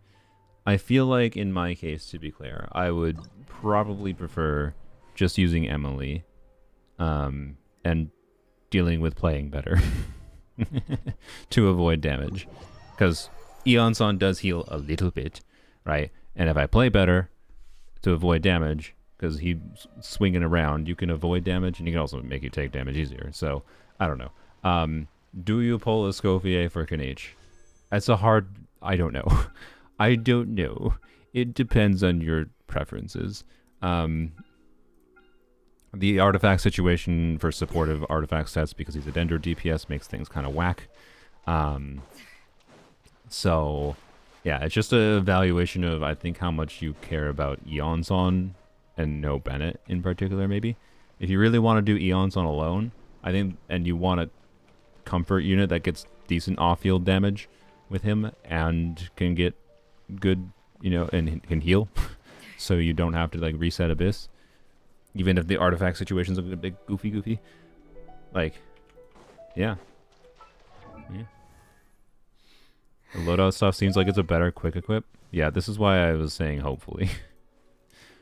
I feel like in my case, to be clear, I would probably prefer just using Emily, and dealing with playing better to avoid damage, because Eonson does heal a little bit, right? And if I play better to avoid damage, because he's swinging around, you can avoid damage, and he can also make you take damage easier. So I don't know. Do you pull Escoffier for Kniech? That's a hard. I don't know. I don't know. It depends on your preferences. The artifact situation for supportive artifact sets, because he's a Dendro DPS, makes things kind of whack. So, yeah, it's just a evaluation of, I think, how much you care about Eonson and no Bennett in particular, maybe. If you really want to do Eonson alone, I think, and you want a comfort unit that gets decent off-field damage with him and can get good, you know, and can heal, so you don't have to, like, reset Abyss. Even if the artifact situation's a bit goofy. Like, yeah. The loadout stuff seems like it's a better quick equip. Yeah, this is why I was saying hopefully.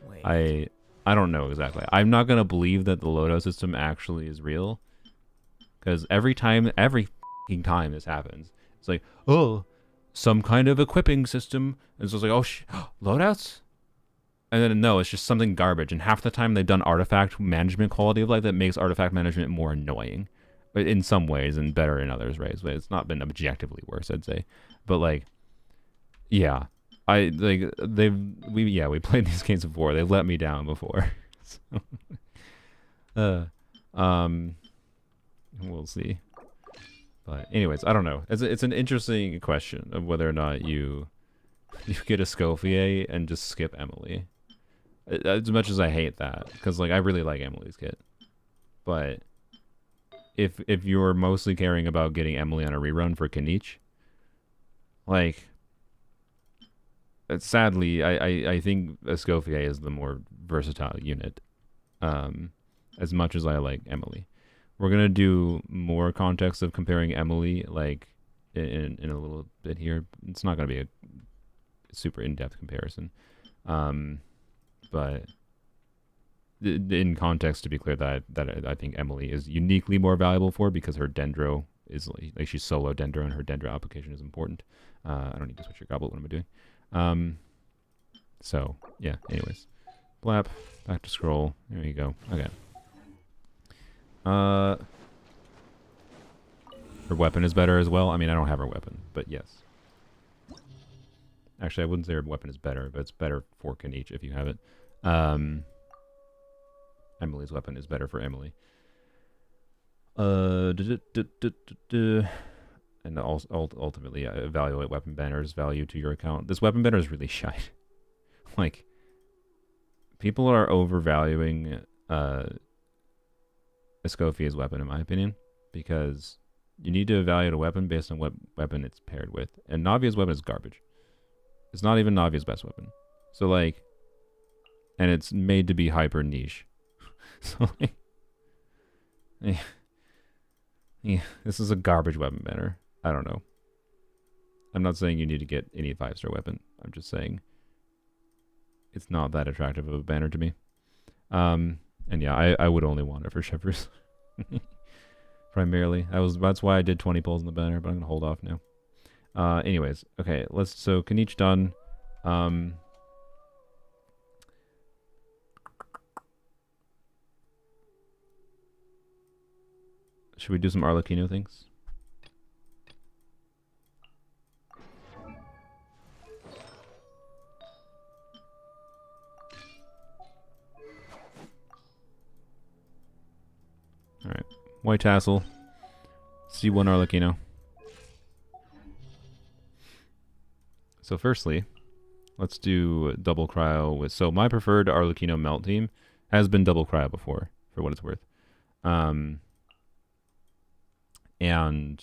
Wait. I don't know exactly. I'm not going to believe that the loadout system actually is real. Because every time this happens, it's like, oh, some kind of equipping system. And so it's like, oh, loadouts? And then no, it's just something garbage. And half the time they've done artifact management quality of life that makes artifact management more annoying. But in some ways and better in others ways. But it's not been objectively worse, I'd say. But like, yeah. We played these games before. They let me down before. So, we'll see. But anyways, I don't know. It's an interesting question of whether or not you get Escoffier and just skip Emily. As much as I hate that, because like I really like Emily's kit, but if you're mostly caring about getting Emily on a rerun for Kniech, like, sadly, I think Escoffier is the more versatile unit. As much as I like Emily, we're gonna do more context of comparing Emily, like in a little bit here. It's not gonna be a super in-depth comparison. But in context, to be clear, that I think Emily is uniquely more valuable for, because her Dendro is like she's solo Dendro, and her Dendro application is important. I don't need to switch your goblet. What am I doing? So yeah. Anyways, blap, back to scroll. There you go. Okay. Her weapon is better as well. I mean, I don't have her weapon, but yes. Actually, I wouldn't say her weapon is better, but it's better for Kniech if you have it. Emily's weapon is better for Emily. And ultimately, evaluate weapon banner's value to your account. This weapon banner is really shite. Like, people are overvaluing Escoffier's weapon, in my opinion, because you need to evaluate a weapon based on what weapon it's paired with. And Navia's weapon is garbage. It's not even Navia's best weapon. So, like, and it's made to be hyper niche. So, like, yeah, this is a garbage weapon banner. I don't know. I'm not saying you need to get any 5-star weapon. I'm just saying it's not that attractive of a banner to me. And yeah, I would only want it for Shivers. Primarily. That's why I did 20 pulls in the banner, but I'm gonna hold off now. Anyways, okay, so Kniech done. Should we do some Arlecchino things? Alright. White Tassel. C1 Arlecchino. So firstly, let's do double cryo with... So my preferred Arlecchino melt team has been double cryo before, for what it's worth. And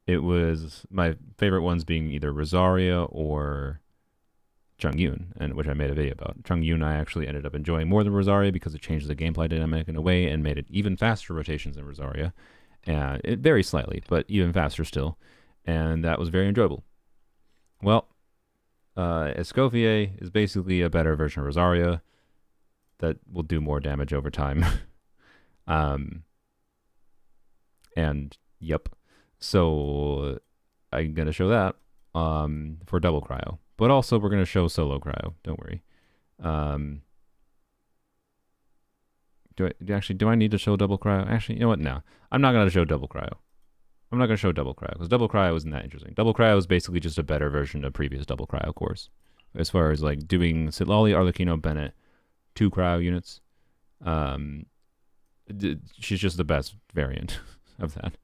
it was my favorite ones being either Rosaria or Chongyun, and which I made a video about. Chongyun I actually ended up enjoying more than Rosaria because it changed the gameplay dynamic in a way and made it even faster rotations than Rosaria. and it varies slightly, but even faster still, and that was very enjoyable. Well, Escoffier is basically a better version of Rosaria that will do more damage over time. And yep, so I'm gonna show that for double cryo, but also we're gonna show solo cryo. Don't worry. Do I need to show double cryo? Actually, you know what? No, I'm not gonna show double cryo. I'm not gonna show double cryo because double cryo isn't that interesting. Double cryo is basically just a better version of previous double cryo cores, as far as like doing Sitlali, Arlecchino, Bennett, 2 cryo units. She's just the best variant of that.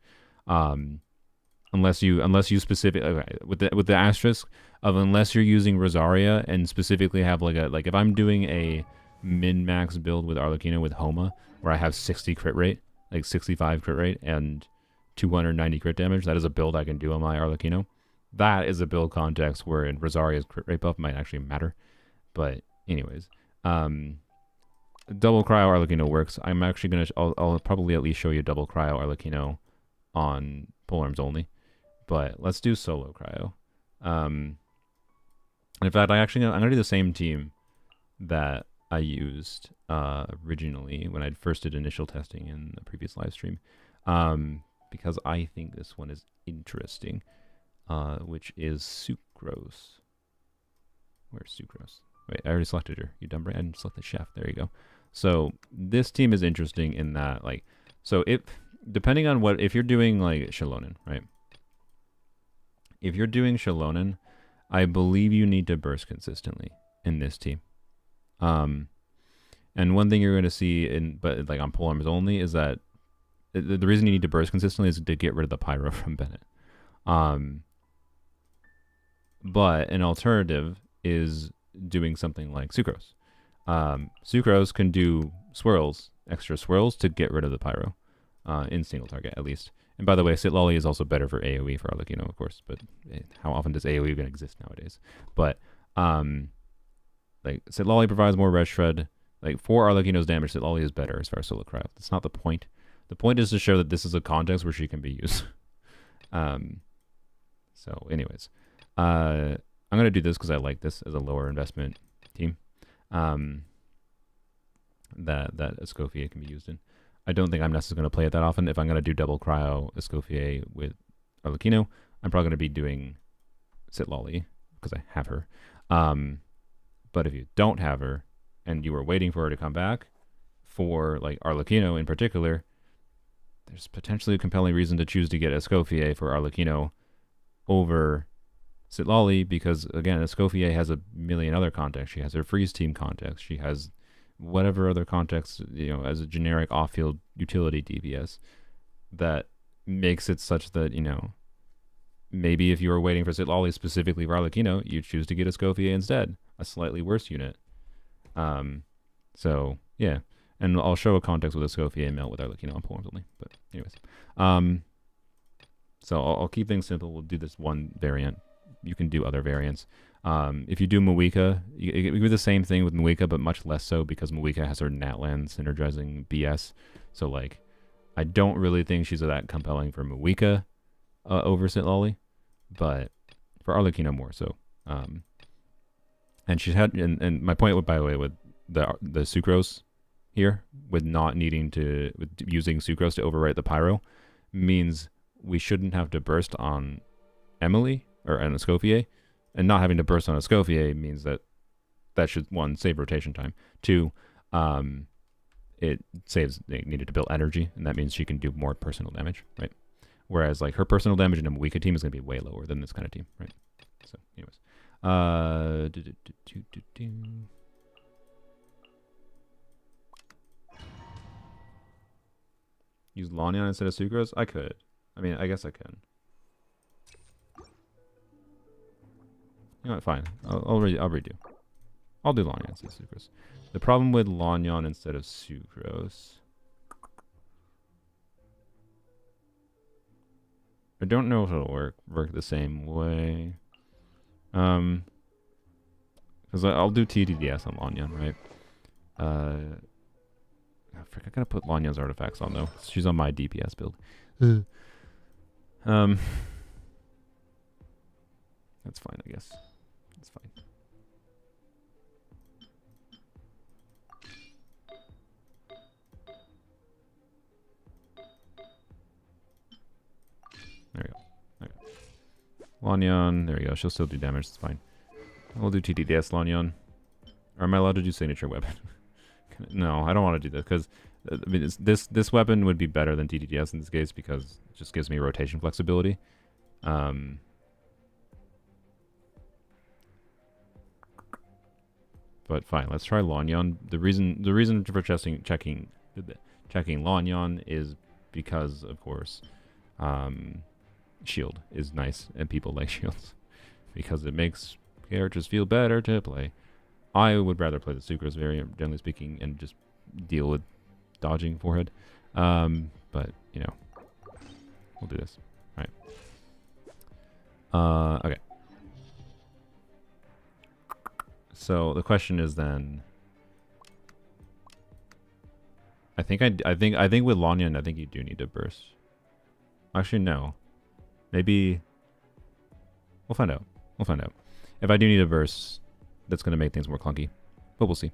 Unless you specific okay, with the asterisk of unless you're using Rosaria and specifically have like if I'm doing a min max build with Arlecchino with Homa where I have 60 crit rate, like 65 crit rate and 290 crit damage, that is a build I can do on my Arlecchino. That is a build context where in Rosaria's crit rate buff might actually matter. But anyways, double cryo Arlecchino works. I'm actually gonna I'll probably at least show you double cryo Arlecchino on polearms only, but let's do solo cryo. In fact, I'm gonna do the same team that I used originally when I first did initial testing in the previous live stream, because I think this one is interesting, which is Sucrose. Where's Sucrose? Wait, I already selected her. You dumb brain. I didn't select the chef. There you go. So this team is interesting in that, like, so depending on if you're doing like Shalonen, right? If you're doing Shalonen, I believe you need to burst consistently in this team. And one thing you're going to see but like on polearms only is that the reason you need to burst consistently is to get rid of the pyro from Bennett. But an alternative is doing something like Sucrose. Sucrose can do extra swirls to get rid of the pyro in single target at least. And by the way, Sitlali is also better for AoE for Arlecchino, of course, but how often does AoE even exist nowadays? But like Sitlali provides more red shred. Like for Arlecchino's damage, Sitlali is better as far as solo cryo. That's not the point. The point is to show that this is a context where she can be used. So anyways, I'm gonna do this because I like this as a lower investment team. That Escoffier can be used in. I don't think I'm necessarily going to play it that often. If I'm going to do double cryo Escoffier with Arlecchino, I'm probably going to be doing Sitlali because I have her. But if you don't have her and you were waiting for her to come back for like Arlecchino in particular, there's potentially a compelling reason to choose to get Escoffier for Arlecchino over Sitlali because again, Escoffier has a million other contexts. She has her freeze team context. She has whatever other context, as a generic off-field utility DPS that makes it such that, maybe if you were waiting for Sitlali specifically for Arlecchino, you choose to get Escoffier instead, a slightly worse unit. So, yeah. And I'll show a context with Escoffier and melt with Arlecchino on polearms only. But anyways. So I'll keep things simple. We'll do this one variant. You can do other variants. If you do Muika, you do the same thing with Muika, but much less so because Muika has her Natlan synergizing BS. So, like, I don't really think she's that compelling for Muika over Sitlali, but for Arlecchino more so. And she's had, and my point, by the way, with the Sucrose here, with using Sucrose to overwrite the Pyro, means we shouldn't have to burst on Emily or an Escoffier. And not having to burst on Escoffier means that should, one, save rotation time. Two, it saves, they needed to build energy, and that means she can do more personal damage, right? Whereas, like, her personal damage in a Muika team is going to be way lower than this kind of team, right? So, anyways. Use Lanyan instead of Sucrose? I could. I mean, I guess I can. You know what, fine. I'll redo. I'll do Lanyan instead of Sucrose. The problem with Lanyan instead of Sucrose, I don't know if it'll work the same way. Because I'll do TDDS on Lanyan, right? I gotta put Lanyan's artifacts on though. She's on my DPS build. That's fine, I guess. That's fine. There we go. Okay. Lanyon, there we go. She'll still do damage. It's fine. We'll do TDDS Lanyon. Or am I allowed to do signature weapon? No, I don't want to do that because I mean, this weapon would be better than TDDS in this case because it just gives me rotation flexibility. But fine, let's try Lanyon. The reason for checking Lanyon is because, of course, shield is nice and people like shields because it makes characters feel better to play. I would rather play the Sucrose variant, generally speaking, and just deal with dodging forehead. But you know, we'll do this. All right. Okay. So the question is then. I think with Lanyon, I think you do need to burst. Actually, no. Maybe. We'll find out. We'll find out. If I do need a burst, that's going to make things more clunky, but we'll see.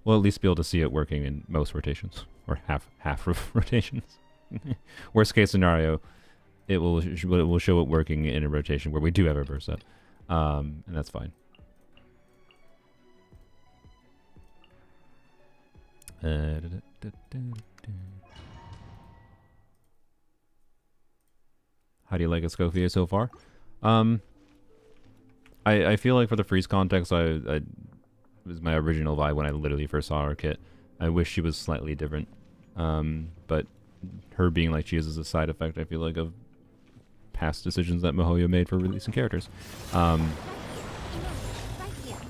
We'll at least be able to see it working in most rotations, or half rotations. Worst case scenario, it will show it working in a rotation where we do have a burst set, and that's fine. How do you like Escoffier so far? I feel like for the freeze context, it was my original vibe when I literally first saw her kit. I wish she was slightly different, but her being like she is a side effect, I feel like, of past decisions that MiHoYo made for releasing characters.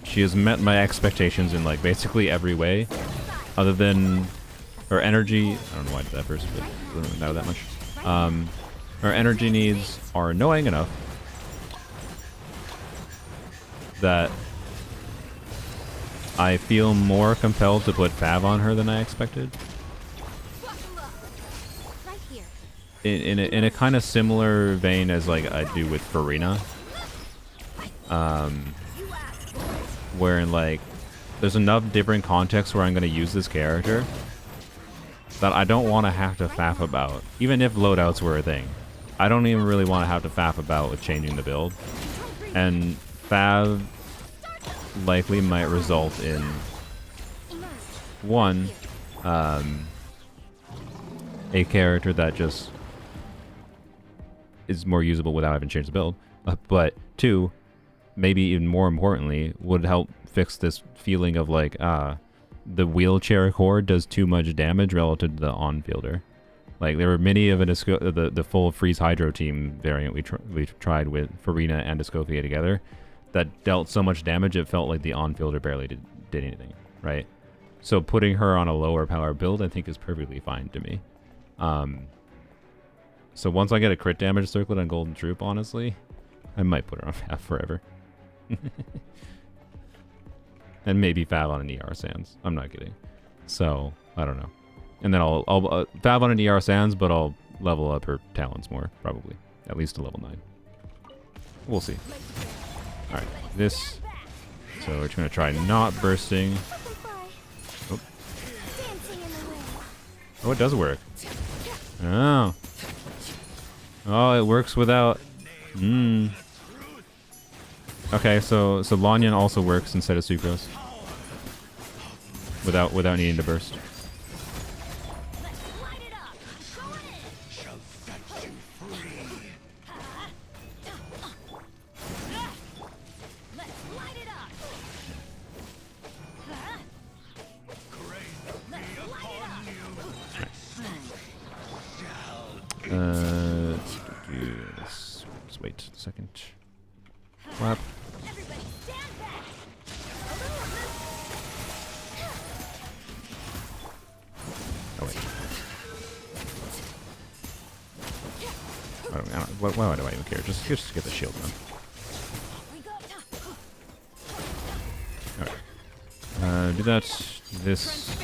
She has met my expectations in like basically every way, other than her energy. I don't know why I did that first, but it doesn't really matter that much. Her energy needs are annoying enough that I feel more compelled to put Fav on her than I expected. In a kind of similar vein as like I do with Farina. Wherein like there's enough different contexts where I'm going to use this character that I don't want to have to faff about. Even if loadouts were a thing, I don't even really want to have to faff about with changing the build. And Fav likely might result in one, a character that just is more usable without having changed the build, but two, maybe even more importantly, would help fix this feeling of like, the wheelchair core does too much damage relative to the on-fielder. Like, there were many of the full Freeze Hydro team variant we tried with Farina and Escoffier together that dealt so much damage it felt like the on-fielder barely did anything, right? So putting her on a lower power build I think is perfectly fine to me. So once I get a crit damage circlet on Golden Troop, honestly, I might put her on Fav forever. And maybe Fav on an ER Sands. I'm not kidding. So, I don't know. And then I'll Fav on an ER Sands, but I'll level up her talents more, probably. At least to level 9. We'll see. Alright, this. So we're just going to try not bursting. Oh. Oh, it does work. Oh. Oh, it works without... Okay, so Lanyon also works instead of Sucrose. Without needing to burst. Just wait a second. Flap. Oh wait. Why do I even care? Just get the shield done. Alright. Do that. This.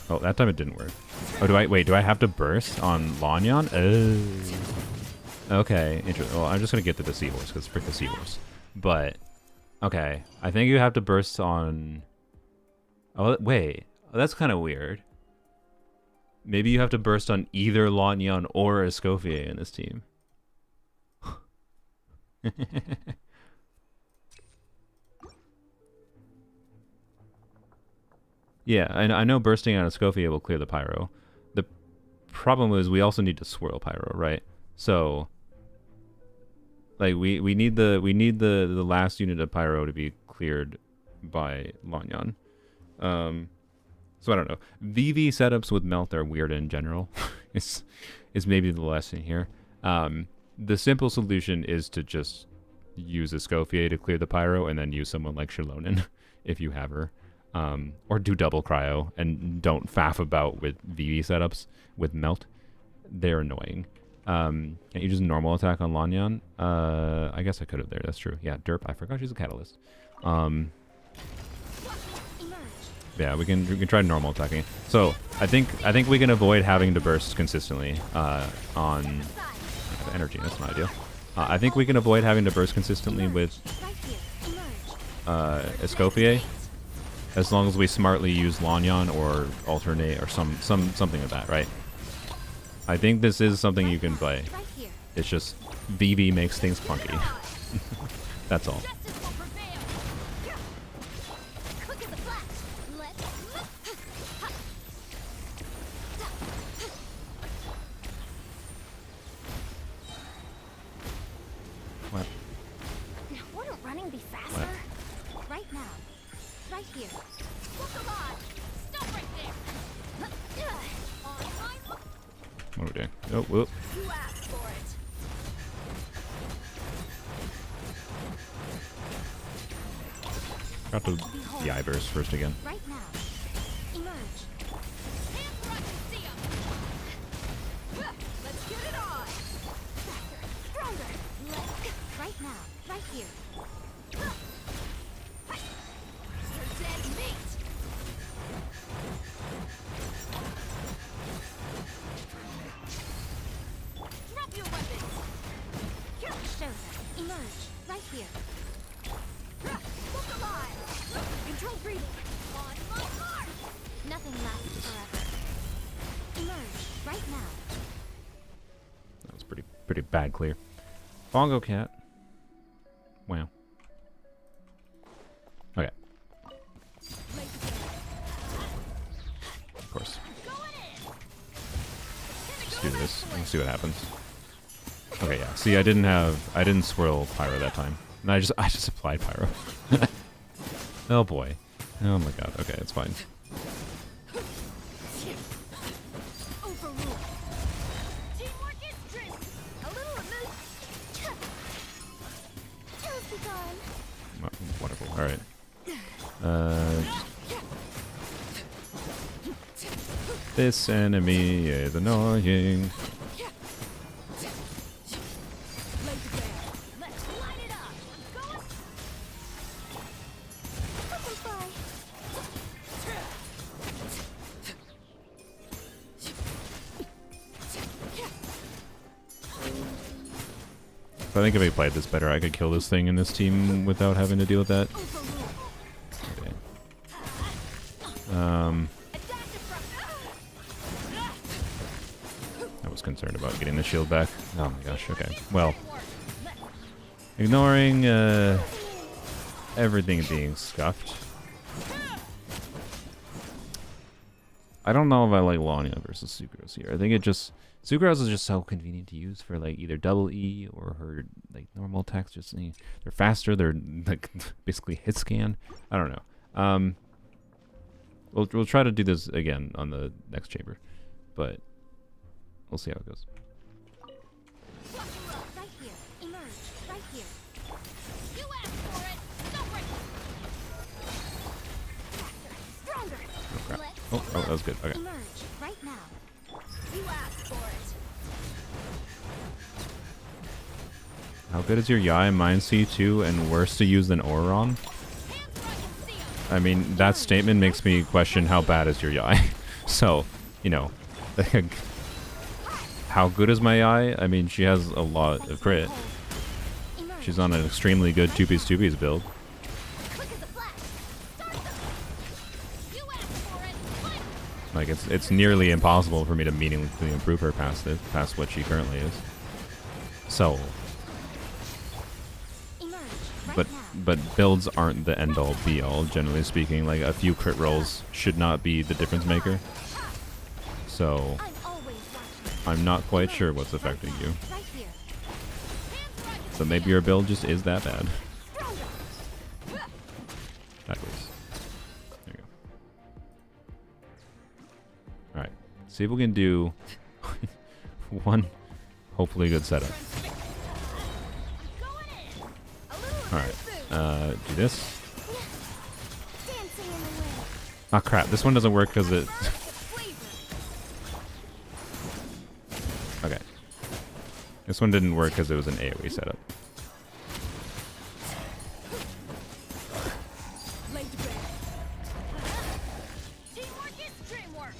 Oh, that time it didn't work. Oh, do I have to burst on Lanyan? Oh. Okay, interesting. Well, I'm just gonna get to the Seahorse, because frick the Seahorse. But, okay. I think you have to burst on... Oh, wait. Oh, that's kind of weird. Maybe you have to burst on either Lanyan or Escoffier in this team. Yeah, I know bursting on Escoffier will clear the Pyro. The problem is we also need to swirl Pyro, right? So, like we need the last unit of Pyro to be cleared by Lanyan. So I don't know. VV setups with Melt are weird in general. is maybe the lesson here. The simple solution is to just use Escoffier to clear the Pyro, and then use someone like Shilonen if you have her. Or do double cryo, and don't faff about with VV setups with Melt. They're annoying. Can't you just normal attack on Lanyan? I guess I could have there. That's true. Yeah, Derp. I forgot she's a catalyst. Yeah, we can try normal attacking. So I think we can avoid having to burst consistently on energy. That's not ideal. I think we can avoid having to burst consistently with Escoffier, as long as we smartly use Lanyan or alternate or something like that, right? I think this is something you can play. It's just VV makes things funky. That's all. What? Wouldn't running be faster? What? Right now. Right here. Look alive! Stop right there! On my mark. What are we doing? Oh, whoop. You asked for it. Got to the Ivers first again. Right now. Emerge. Hands where I can see 'em. Let's get it on! Faster. Stronger. Right now. Right here. You're dead meat! Drop your weapons! Show them. Emerge. Right here. Look alive! Control breathing! On my mark! Nothing lasts forever. Emerge. Right now. That was pretty bad clear. Bongo Cat. Wow. Okay. Of course. Just do this and see what happens. Okay, yeah. See, I didn't swirl Pyro that time. And I just applied Pyro. Oh boy. Oh my god. Okay, it's fine. Overruled. Teamwork is strength. A little amuse. Just be gone. Wonderful. All right. This enemy is annoying. Laser bear. Let's light it up. Going. Something's by. I think if I played this better, I could kill this thing in this team without having to deal with that. Okay. I was concerned about getting the shield back. Oh my gosh, okay. Well, ignoring everything being scuffed. I don't know if I like Lania versus Sucrose here. I think Sucrose is just so convenient to use for like either double E or her like normal attacks. Just they're faster. They're like basically hit scan. I don't know. We'll try to do this again on the next chamber, but we'll see how it goes. Right here. Emerge. Right here. You asked for it. Stop right Stronger. Oh crap. Oh, that was good. Okay. Emerge. Right now. You asked for it. How good is your Yai? Mine C2 and worse to use than Auron? Hands where I can see 'em. I mean, that statement makes me question how bad is your Yai. So, you know, how good is my AI? I mean, she has a lot of crit. Emerge. She's on an extremely good 2-piece build. Quick as a flash. Start them. You asked for it. Fight. Like, it's nearly impossible for me to meaningfully improve her past what she currently is. So, Emerge. Right but now. builds aren't the end all be all, generally speaking. Like, a few crit rolls should not be the difference maker. So, I'm always watching. I'm not quite sure what's affecting you. Right here. So maybe your build just is that bad. Stronger. Sideways. There you go. Alright. See if we can do one hopefully good setup. Going in. A little Alright. boost. Do this. Dancing in the wind. Ah, crap. This one doesn't work because it... Burst of flavor. Okay. This one didn't work because it was an AoE setup. Laid to bare. Teamwork is dreamwork.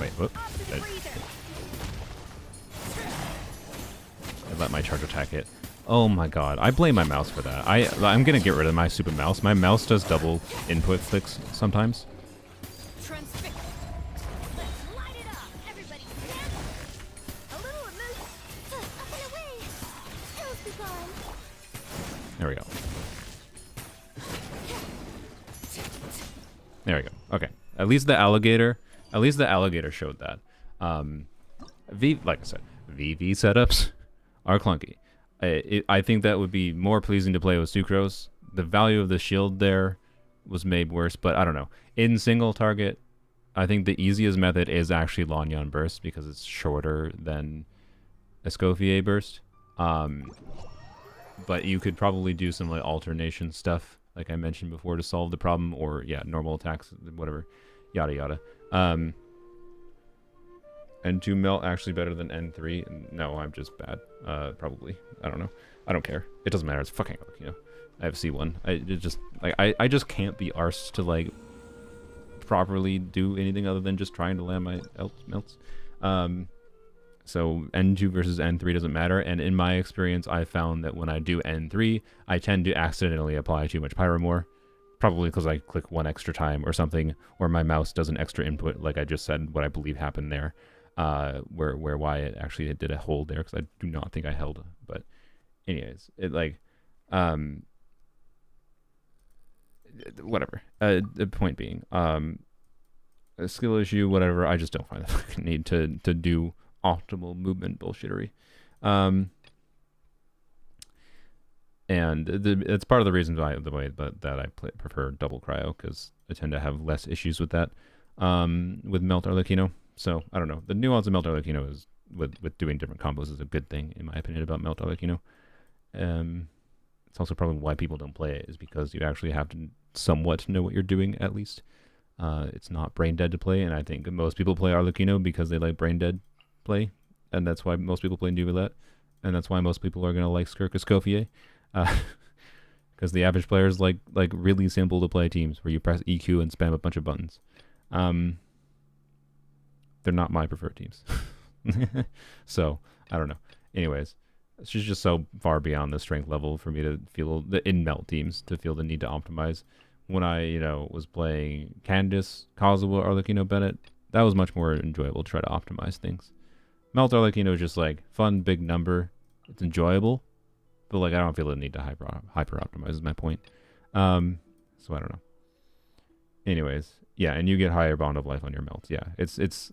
Wait, whoop. Off to the I, breather. I let my charge attack hit. Oh my god. I blame my mouse for that. I'm gonna get rid of my stupid mouse. My mouse does double input clicks sometimes. Transfix. Let's light it up. Everybody stand. A little emotion. Up and away. Ills be gone. There we go. There we go. Okay. At least the alligator showed that. Like I said, VV setups are clunky. I think that would be more pleasing to play with Sucrose. The value of the shield there was made worse, but I don't know. In single target, I think the easiest method is actually Lanyan Burst because it's shorter than Escoffier Burst. But you could probably do some like alternation stuff, like I mentioned before, to solve the problem, or yeah, normal attacks, whatever, yada yada. N2 melt actually better than N3? No, I'm just bad. Probably. I don't know. I don't care. It doesn't matter. It's fucking, you know. I have C1. I just can't be arsed to like properly do anything other than just trying to land my melts. So N2 versus N3 doesn't matter, and in my experience, I found that when I do N3, I tend to accidentally apply too much Pyromore, probably because I click one extra time or something, or my mouse does an extra input, like I just said, what I believe happened there, where Wyatt actually did a hold there, because I do not think I held, but anyways, it like, whatever. The point being, a skill issue, whatever. I just don't find the fucking need to do optimal movement bullshittery. And it's part of the reason why that I prefer double cryo, because I tend to have less issues with that with Melt Arlecchino. So I don't know. The nuance of Melt Arlecchino is with doing different combos is a good thing in my opinion about Melt Arlecchino. It's also probably why people don't play it, is because you actually have to somewhat know what you're doing at least. It's not brain dead to play, and I think most people play Arlecchino because they like brain dead play, and that's why most people play New Roulette, and that's why most people are gonna like Skirk Escoffier, because the average players like really simple to play teams where you press EQ and spam a bunch of buttons. They're not my preferred teams. So I don't know. Anyways, she's just so far beyond the strength level for me to feel the in melt teams to feel the need to optimize. When I was playing Candice, Kazuha, Arlecchino, Bennett, that was much more enjoyable to try to optimize things. Melt Arlecchino is just like fun, big number. It's enjoyable, but like I don't feel the need to hyper optimize is my point. So I don't know. Anyways, yeah, and you get higher bond of life on your melts. Yeah, it's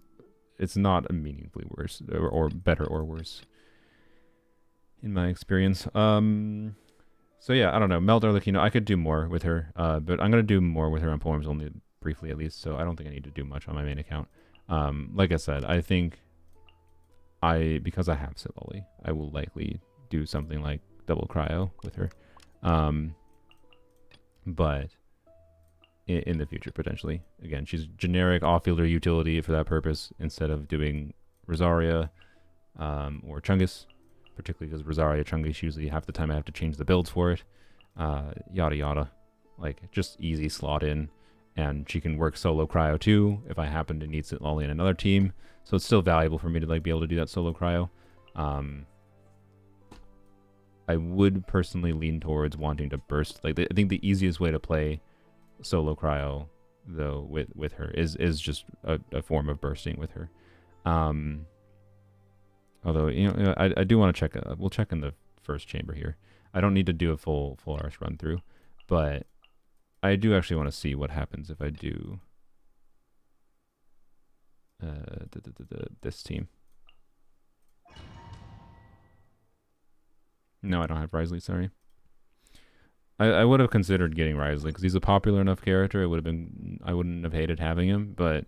not a meaningfully worse or better or worse in my experience. So yeah, I don't know. Melt Arlecchino, I could do more with her, but I'm gonna do more with her on poems only briefly at least. So I don't think I need to do much on my main account. Like I said, I think because I have Siloli, I will likely do something like double cryo with her, but in the future potentially. Again, she's generic off-fielder utility for that purpose instead of doing Rosaria or Chungus, particularly because Rosaria Chungus usually half the time I have to change the builds for it. Yada yada, like just easy slot in, and she can work solo cryo too if I happen to need Lolly in another team. So it's still valuable for me to like be able to do that solo cryo. I would personally lean towards wanting to burst. Like I think the easiest way to play solo cryo though with her is just a form of bursting with her. Although I do want to check. We'll check in the first chamber here. I don't need to do a full arch run through, but I do actually want to see what happens if I do this team. No, I don't have Risley, sorry. I would have considered getting Risley because he's a popular enough character. I wouldn't have hated having him, but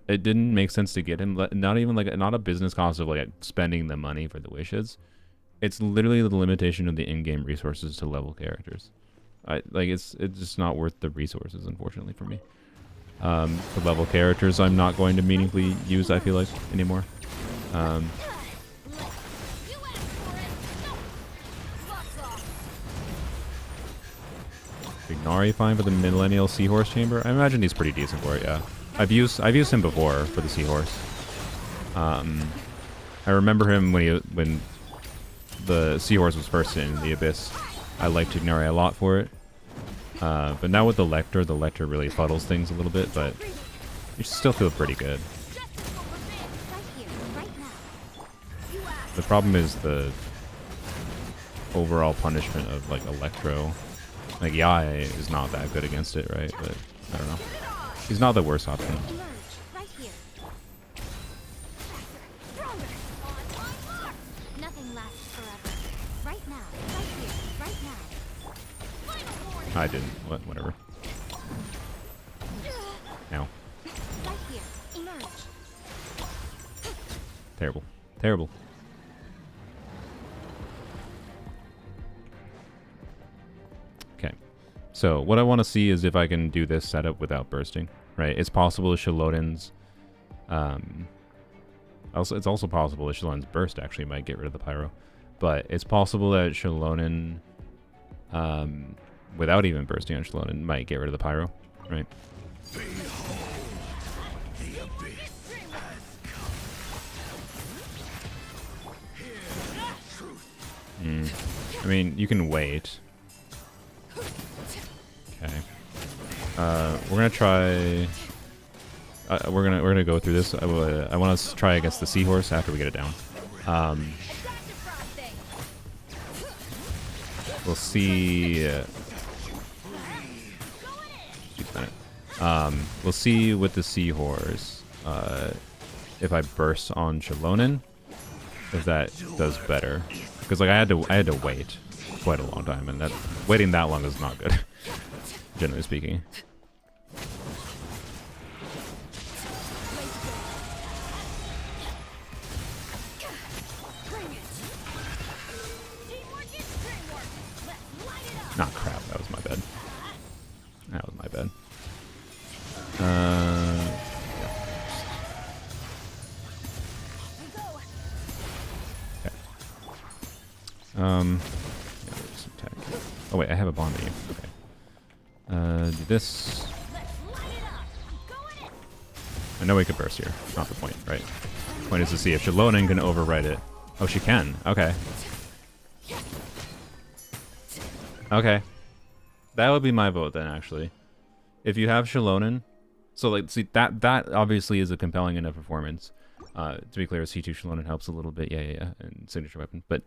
it didn't make sense to get him. Not even like not a business cost of like spending the money for the wishes. It's literally the limitation of the in-game resources to level characters. It's just not worth the resources, unfortunately, for me. For level characters, I'm not going to meaningfully use, I feel like, anymore. Ignari fine for the Millennial Seahorse Chamber? I imagine he's pretty decent for it, yeah. I've used him before for the Seahorse. I remember him when the Seahorse was first in the Abyss. I liked Ignari a lot for it. But now with the Lecter really fuddles things a little bit, but you still feel pretty good. The problem is the overall punishment of like Electro. Like Yae is not that good against it, right? But I don't know. He's not the worst option. I didn't. Whatever. Ow. Terrible. Terrible. Okay. So what I want to see is if I can do this setup without bursting. Right? It's possible that Shalodin's it's also possible that Shalodin's burst actually might get rid of the pyro. But it's possible that Shalodin without even bursting on Shalodin might get rid of the pyro, right? I mean, you can wait. Okay. We're gonna try. We're gonna go through this. I want to try against the Seahorse after we get it down. We'll see. We'll see with the Seahorse if I burst on Shalonin, if that does better. Because like I had to wait quite a long time, and waiting that long is not good, generally speaking. Nah, crap. That was my bad. That was my bad. Yeah. Okay. Yeah, just attack. Oh wait, I have a bond beam. Okay. Do this. I know we could burst here. Not the point, right? The point is to see if Shalonin can override it. Oh, she can. Okay. Okay. That would be my vote then, actually. If you have Shalonin, so like, see that obviously is a compelling enough performance. To be clear, C2 Shalonin helps a little bit, yeah, and signature weapon, but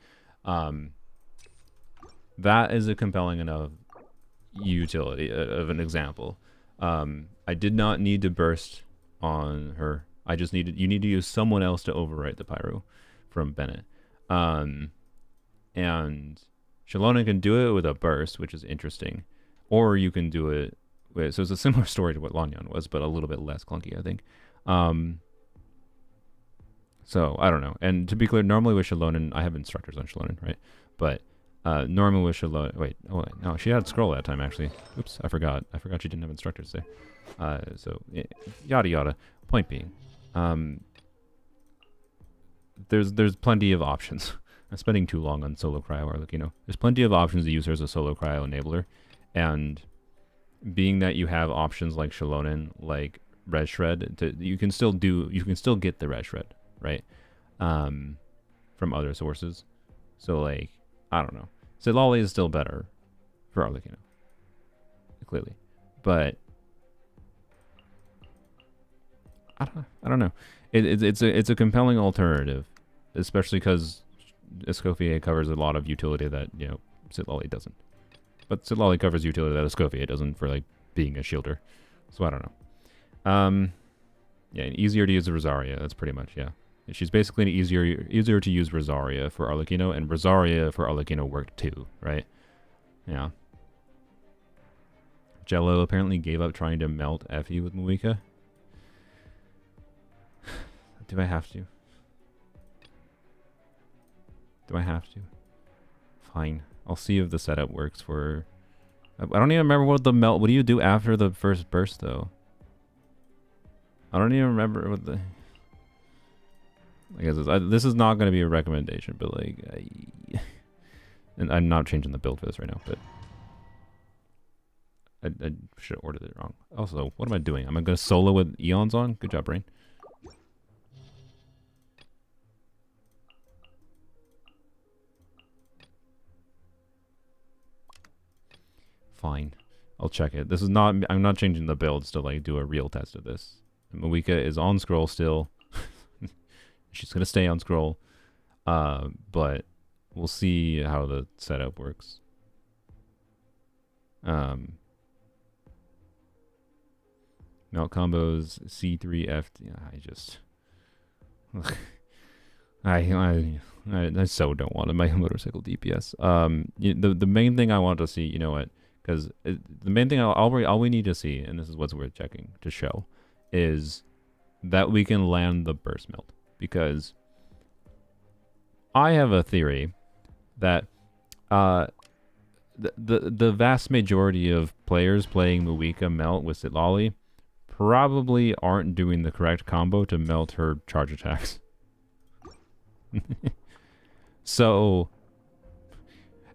that is a compelling enough utility of an example. I did not need to burst on her. I just you need to use someone else to overwrite the pyro from Bennett, and Shalonin can do it with a burst, which is interesting, or you can do it with, so it's a similar story to what Lanyan was, but a little bit less clunky, I think. So I don't know. And to be clear, normally with Shalonin, I have instructors on Shalonin, right? But normally with Shalonin, wait, no, she had scroll that time actually. Oops, I forgot she didn't have instructors there. So yada yada. Point being, there's plenty of options. I'm spending too long on solo cryo, or like, there's plenty of options to use her as a solo cryo enabler, and being that you have options like Shalonen, like Red Shred, you can still get the Red Shred, right? From other sources. So like, I don't know. Sitlali is still better for Arlecchino, clearly, but I don't know. It's a compelling alternative, especially because Escoffier covers a lot of utility that Sitlali doesn't. But Sitlali covers utility that Escoffier doesn't for like being a shielder. So I don't know. Yeah, and easier to use Rosaria. That's pretty much, yeah. She's basically an easier to use Rosaria for Arlecchino, and Rosaria for Arlecchino worked too, right? Yeah. Jello apparently gave up trying to melt Effie with Muika. Do I have to? Do I have to? Fine. I'll see if the setup works for... I don't even remember what do you do after the first burst, though? I don't even remember what the... I guess this is not going to be a recommendation, but like... and I'm not changing the build for this right now, but... I should have ordered it wrong. Also, what am I doing? Am I going to solo with Eons on? Good job, Brain. Fine. I'll check it. This is not... I'm not changing the builds to like do a real test of this. Muika is on scroll still. She's going to stay on scroll. But we'll see how the setup works. Melt combos, C3F. Yeah, I so don't want to make a motorcycle DPS. The main thing I want to see, you know what? Because the main thing all we need to see, and this is what's worth checking to show, is that we can land the burst melt. Because I have a theory that the vast majority of players playing Muika melt with Sitlali probably aren't doing the correct combo to melt her charge attacks. So,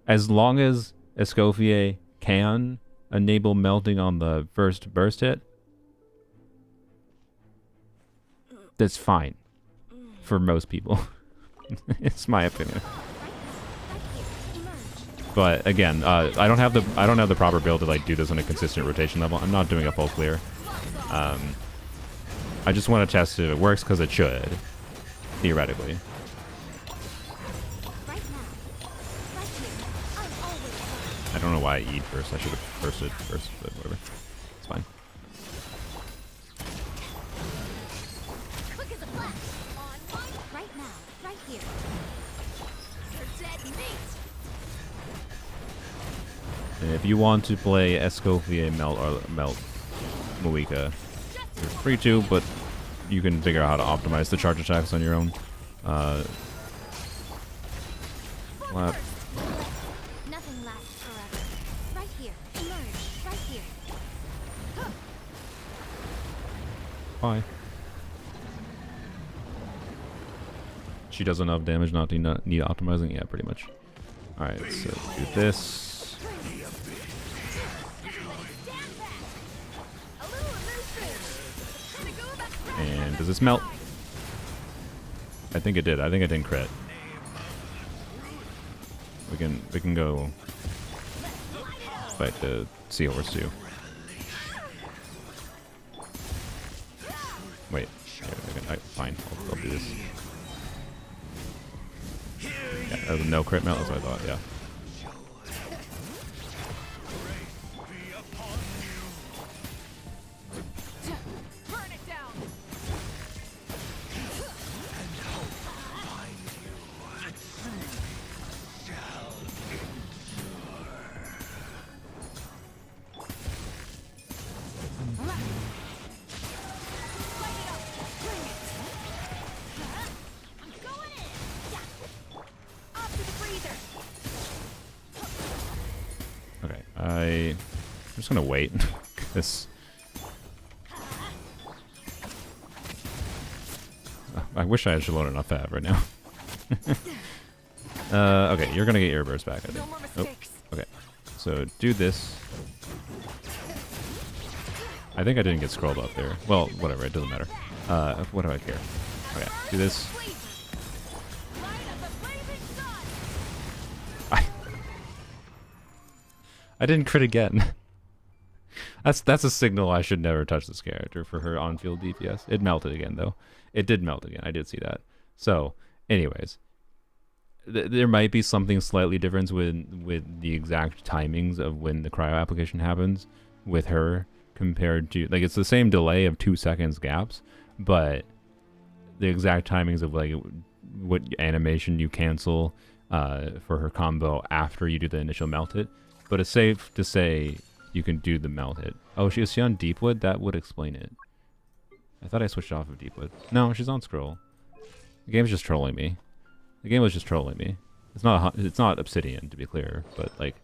as long as Escoffier can enable melting on the first burst hit, that's fine for most people. It's my opinion. But again, I don't have the proper build to like do this on a consistent rotation level. I'm not doing a full clear. I just want to test if it works because it should, theoretically. I don't know why I eat first. I should have bursted first, but whatever. It's fine. Right now, right here. And if you want to play Escoffier melt or melt Muika, you're free to, but you can figure out how to optimize the charge attacks on your own. What? Nothing lasts forever. Right here. Emerge. Right here. Bye. She does enough damage not to need optimizing? Yeah, pretty much. Alright, so do this. And does this melt? I think it did. I think it didn't crit. We can go fight the Seahorse too. Wait. Fine. I'll do this. Yeah, no crit melt, that's what I thought, yeah. I'm just gonna wait. This. I wish I had Shalona enough fab right now. Okay, you're gonna get your burst back, I think. Oh, okay. So do this. I think I didn't get scrolled up there. Well, whatever, it doesn't matter. What do I care? Okay, do this. I didn't crit again. That's a signal I should never touch this character for her on-field DPS. It melted again, though. It did melt again. I did see that. So, anyways, there might be something slightly different with the exact timings of when the cryo application happens with her compared to, like, it's the same delay of 2 seconds gaps, but the exact timings of like what animation you cancel for her combo after you do the initial melt hit. But it's safe to say you can do the melt hit. Oh, is she on Deepwood? That would explain it. I thought I switched off of Deepwood. No, she's on Scroll. The game's just trolling me. The game was just trolling me. It's not Obsidian, to be clear, but like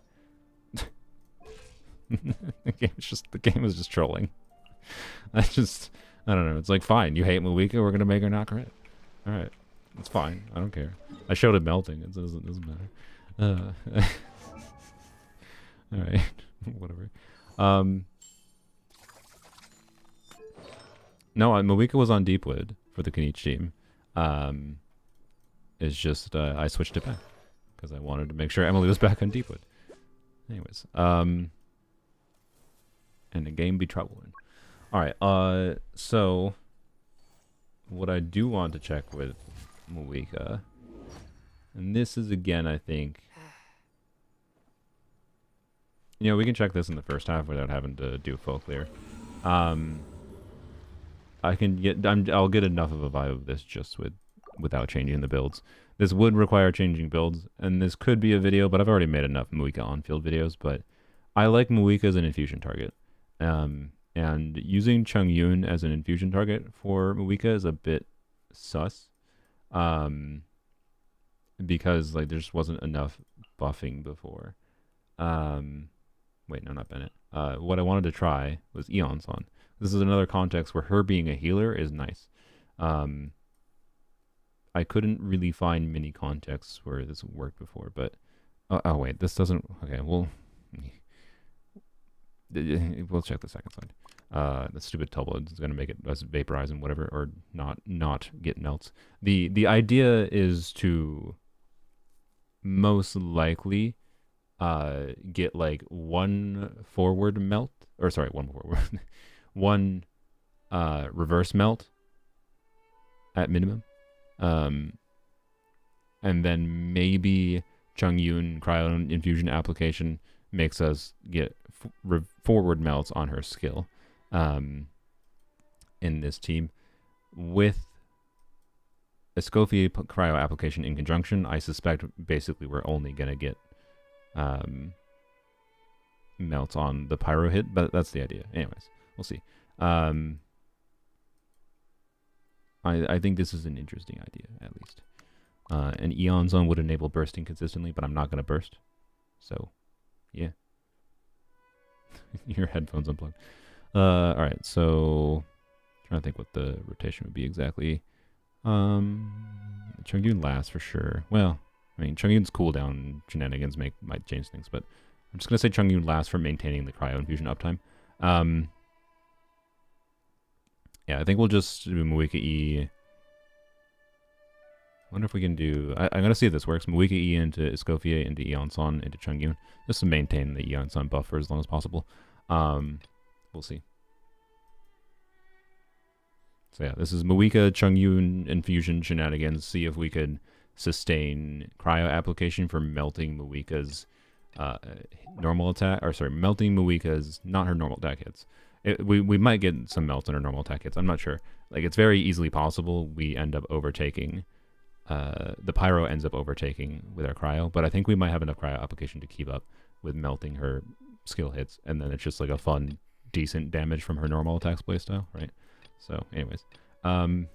the game was just trolling. I don't know. It's like, fine, you hate Malika, we're gonna make her not crit. All right, it's fine. I don't care. I showed it melting. It doesn't matter. All right, whatever. No, Malika was on Deepwood for the Kanichi team. It's just I switched it back because I wanted to make sure Emily was back on Deepwood. Anyways, and the game be troubling. All right, so what I do want to check with Malika, and this is again, I think, you know, we can check this in the first half without having to do full clear. I'll get enough of a vibe of this just without changing the builds. This would require changing builds, and this could be a video, but I've already made enough Malika on-field videos. But I like Malika as an infusion target, and using Chungyun as an infusion target for Malika is a bit sus, because like there just wasn't enough buffing before. Wait, no, not Bennett. What I wanted to try was Eon-san. This is another context where her being a healer is nice. I couldn't really find many contexts where this worked before, but oh wait, this doesn't. Okay, we'll check the second side. The stupid Tubble is gonna make it as vaporize and whatever, or not get melts. The idea is to most likely get like one forward melt, or sorry, one forward, one reverse melt at minimum, and then maybe Chungyun cryo infusion application makes us get forward melts on her skill in this team. With Escoffier cryo application in conjunction, I suspect basically we're only gonna get melts on the pyro hit, but that's the idea. Anyways, we'll see. I think this is an interesting idea, at least. An Eon Zone would enable bursting consistently, but I'm not going to burst. So, yeah. Your headphones unplugged. Alright, so trying to think what the rotation would be exactly. Chungyun lasts for sure. Well, I mean, Chungyun's cooldown shenanigans might change things, but I'm just going to say Chungyun lasts for maintaining the cryo infusion uptime. Yeah, I think we'll just do Muika E. Wonder if we can do... I'm going to see if this works. Muika E into Escoffier, into Eon-san, into Chungyun. Just to maintain the Eon-san buff for as long as possible. We'll see. So yeah, this is Muika Chungyun infusion shenanigans. See if we could sustain cryo application for melting Muika's normal attack. Or sorry, melting Muika's... Not her normal attack hits. We might get some melts in our normal attack hits. I'm not sure. Like, it's very easily possible we end up overtaking. The pyro ends up overtaking with our cryo, but I think we might have enough cryo application to keep up with melting her skill hits, and then it's just like a fun, decent damage from her normal attacks playstyle, right? So, anyways, wait,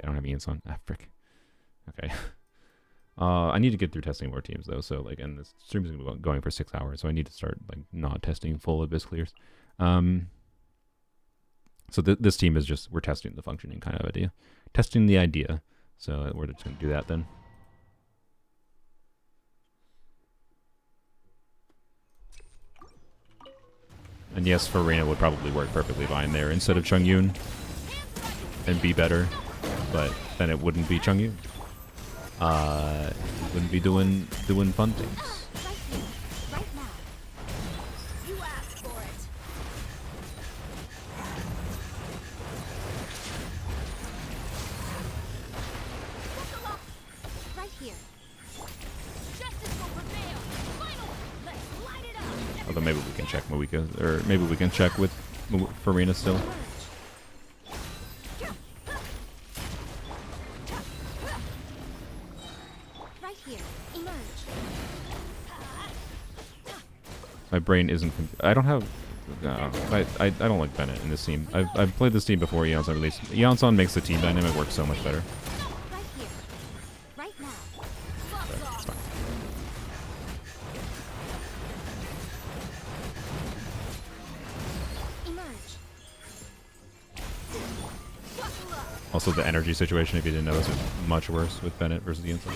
I don't have Ian's on. Ah, frick. Okay. I need to get through testing more teams though, so like, and this stream is gonna be going for 6 hours, so I need to start like not testing full abyss clears. So this team is just, we're testing the functioning kind of idea, testing the idea. So we're just gonna do that then. And yes, Farina would probably work perfectly fine there instead of Chungyun and be better, but then it wouldn't be Chungyun. Wouldn't be doing fun things. Right here, right now. You asked for it. Right here. Justice will prevail. Final. Let's light it up. Although maybe we can check Moika, or maybe we can check with Farina still. Right here. Emerge. My brain isn't. I don't have. I don't like Bennett in this team. I've played this team before Eonson released. Eonson makes the team dynamic work so much better. Right here. Right now. But it's fine. Emerge. Also, the energy situation, if you didn't notice, is much worse with Bennett versus Eonson.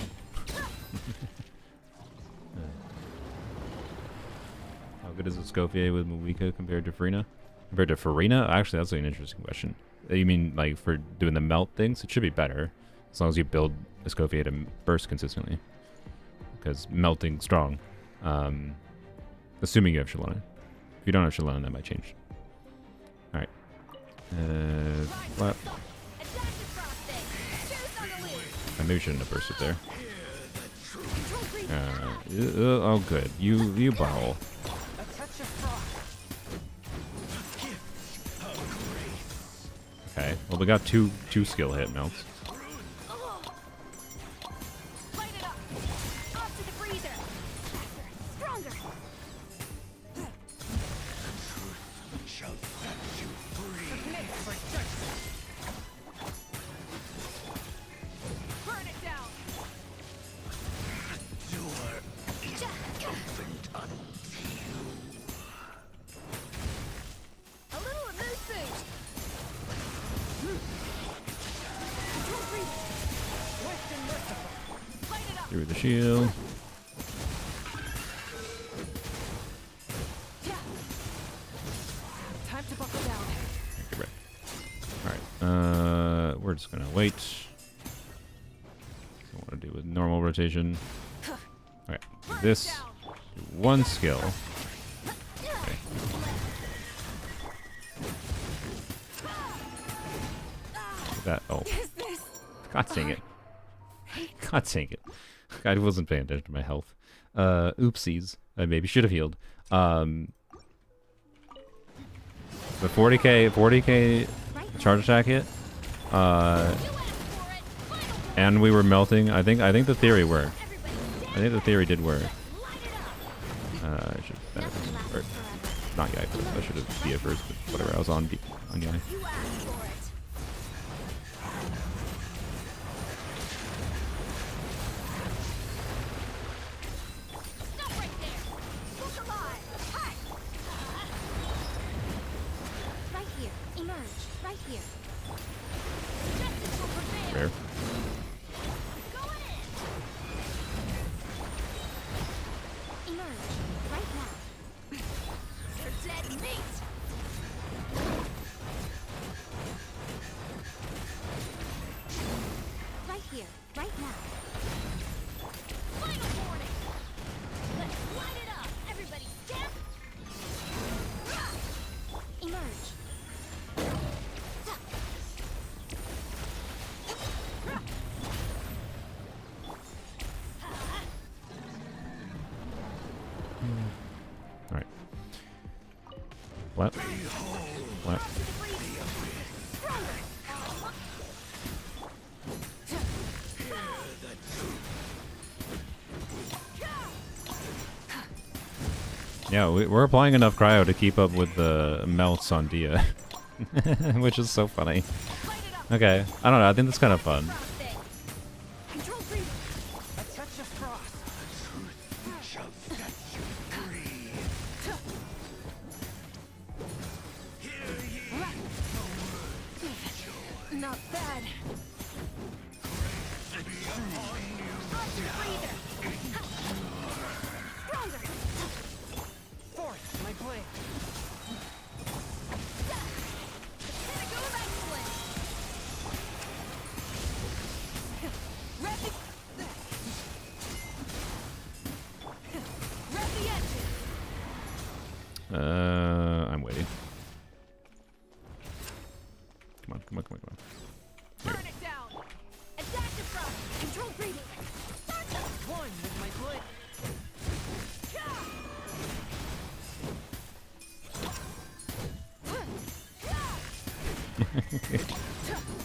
How good is Escoffier with Moika compared to Farina? Compared to Farina? Actually, that's an interesting question. You mean, like, for doing the melt things? It should be better, as long as you build Escoffier to burst consistently. Because melting strong. Assuming you have Shalana. If you don't have Shalana, that might change. Alright. Flap. I maybe shouldn't have bursted there. Oh, good. You bottle. Okay. Well, we got two skill hit melts. Light it up. Off to the freezer. Stronger. Burn it down. A little amuse boost. Control freezer. Swift and merciful. Light it up. Through the shield. Time to buckle down. Get ready. Alright. We're just gonna wait. Don't want to do with normal rotation. Alright. Do this. Do one skill. Okay. That. Oh. God dang it. God dang it. I wasn't paying attention to my health. Oopsies. I maybe should have healed. The 40k charge attack hit. And we were melting. I think the theory worked. I think the theory did work. I should Nothing lasts or forever. not Yai first. I should have Dia first, but whatever. I was on Yai. You asked for it. Stop right there. Look alive. Hi. Right here. Emerge. Right here. Justice will prevail. Rare. Go in. Emerge. Right now. You're dead meat. Right here. Right now. Final warning. Let's light it up. Everybody stand. Emerge. Alright. What? What? Yeah, we're applying enough cryo to keep up with the melts on Dia. Which is so funny. Okay, I don't know, I think that's kind of fun. Control freezer. A touch of frost. Not bad. Off to the freezer. Stronger. Forth, my blade. come on, come on, come on, come on. Burn it down. Adaptive frost. Control breathing. One with my foot.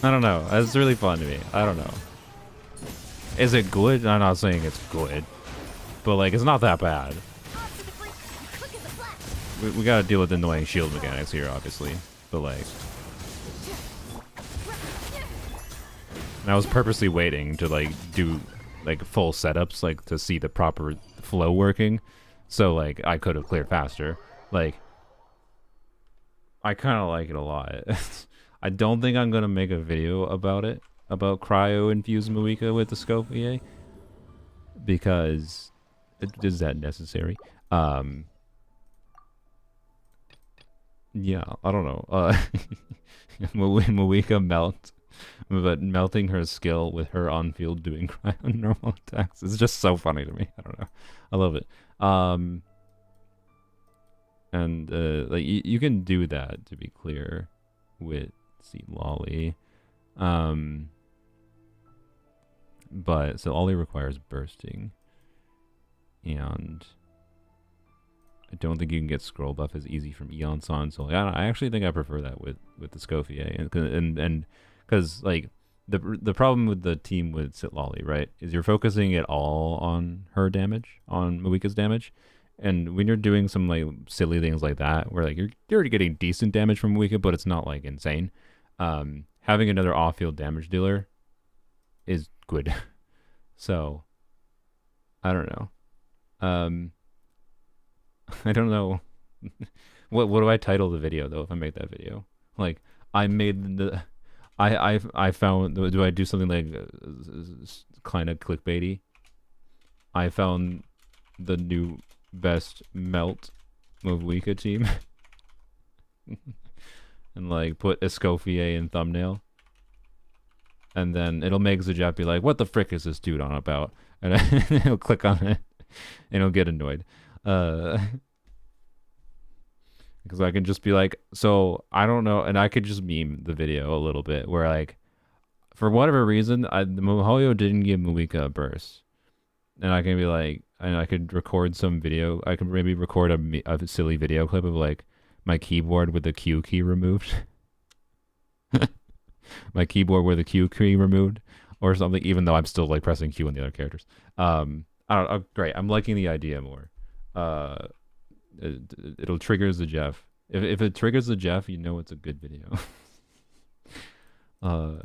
I don't know. It's really fun to me. I don't know. Is it good? I'm not saying it's good, but like it's not that bad. Off to the freak. Quick as a flash. We gotta deal with annoying shield mechanics here, obviously. But like, and I was purposely waiting to like do like full setups, like to see the proper flow working, so like I could have cleared faster. Like, I kind of like it a lot. I don't think I'm gonna make a video about it, about cryo infused Moika with the Escoffier, because is that necessary? Yeah, I don't know. Moika melting her skill with her on field doing cryo normal attacks. It's just so funny to me. I don't know. I love it. And like you can do that, to be clear, with Lolly. But so Ollie requires bursting, and I don't think you can get scroll buff as easy from Eon San. So I actually think I prefer that with the Escoffier, and because like the problem with the team with Sitlolly, right, is you're focusing it all on her damage, on Moika's damage. And when you're doing some like silly things like that, where like you're already getting decent damage from Moika, but it's not like insane, having another off-field damage dealer is good. So I don't know. I don't know. what do I title the video though if I make that video? Like I made the I found, do I do something like kind of clickbaity? I found the new best melt Moika team and like put Escoffier in thumbnail, and then it'll make Zajap be like, what the frick is this dude on about? And he'll click on it and he'll get annoyed, because I can just be like, so I don't know, and I could just meme the video a little bit where like for whatever reason the Mohoyo didn't give Moika a burst, and I can be like, and I could record some video. I could maybe record a silly video clip of like my keyboard with the Q key removed. My keyboard with the Q key removed or something, even though I'm still like pressing Q on the other characters. I don't know. Great. I'm liking the idea more. It'll trigger the Jeff. If it triggers the Jeff, you know it's a good video. So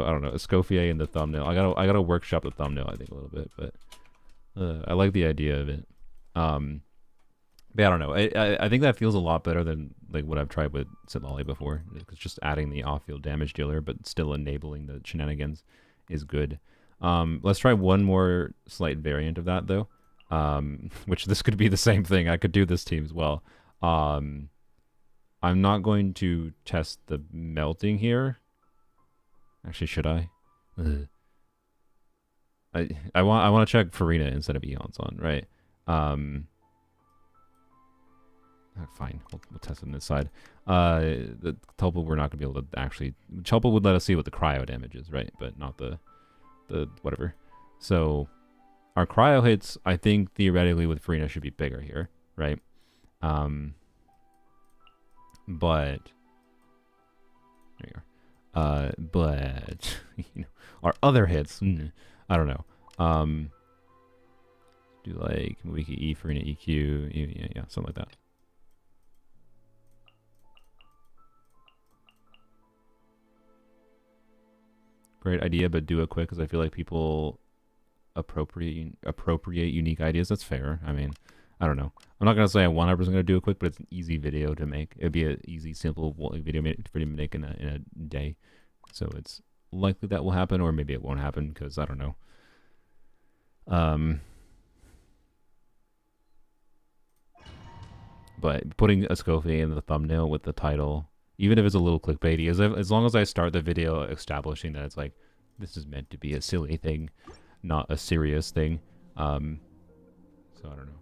I don't know. Escoffier in the thumbnail. I gotta workshop the thumbnail, I think, a little bit, but I like the idea of it. But I don't know. I think that feels a lot better than like what I've tried with Sitlolly before. It's just adding the off-field damage dealer, but still enabling the shenanigans is good. Let's try one more slight variant of that though. Which this could be the same thing. I could do this team as well. I'm not going to test the melting here. Actually, should I? I want to check Farina instead of Eon San, right? Fine, we'll test it on this side. The Tulpa we're not gonna be able to actually. Tulpa would let us see what the cryo damage is, right? But not the whatever. So our cryo hits, I think theoretically with Farina should be bigger here, right? But there you are. But you know, our other hits, I don't know. Do like Moika E, Farina EQ, yeah, something like that. Great idea, but do it quick because I feel like people appropriate unique ideas. That's fair. I mean, I don't know. I'm not gonna say I'm 100% gonna do it quick, but it's an easy video to make. It'd be an easy, simple video for you to make in a day. So it's likely that will happen, or maybe it won't happen because I don't know. But putting Escoffier in the thumbnail with the title, even if it's a little clickbaity, as long as I start the video establishing that it's like, this is meant to be a silly thing, not a serious thing. So I don't know.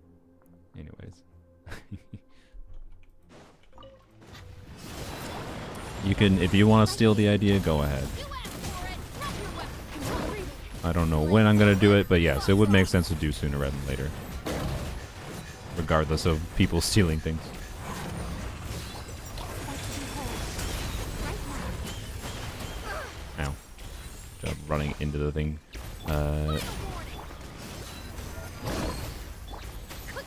Anyways. You can, if you want to steal the idea, go ahead. You asked for it. Drop your weapon. Read it. I don't know when I'm gonna do it, but yes, it would make sense to do sooner rather than later. Regardless of people stealing things. Ow. Just running into the thing. Quick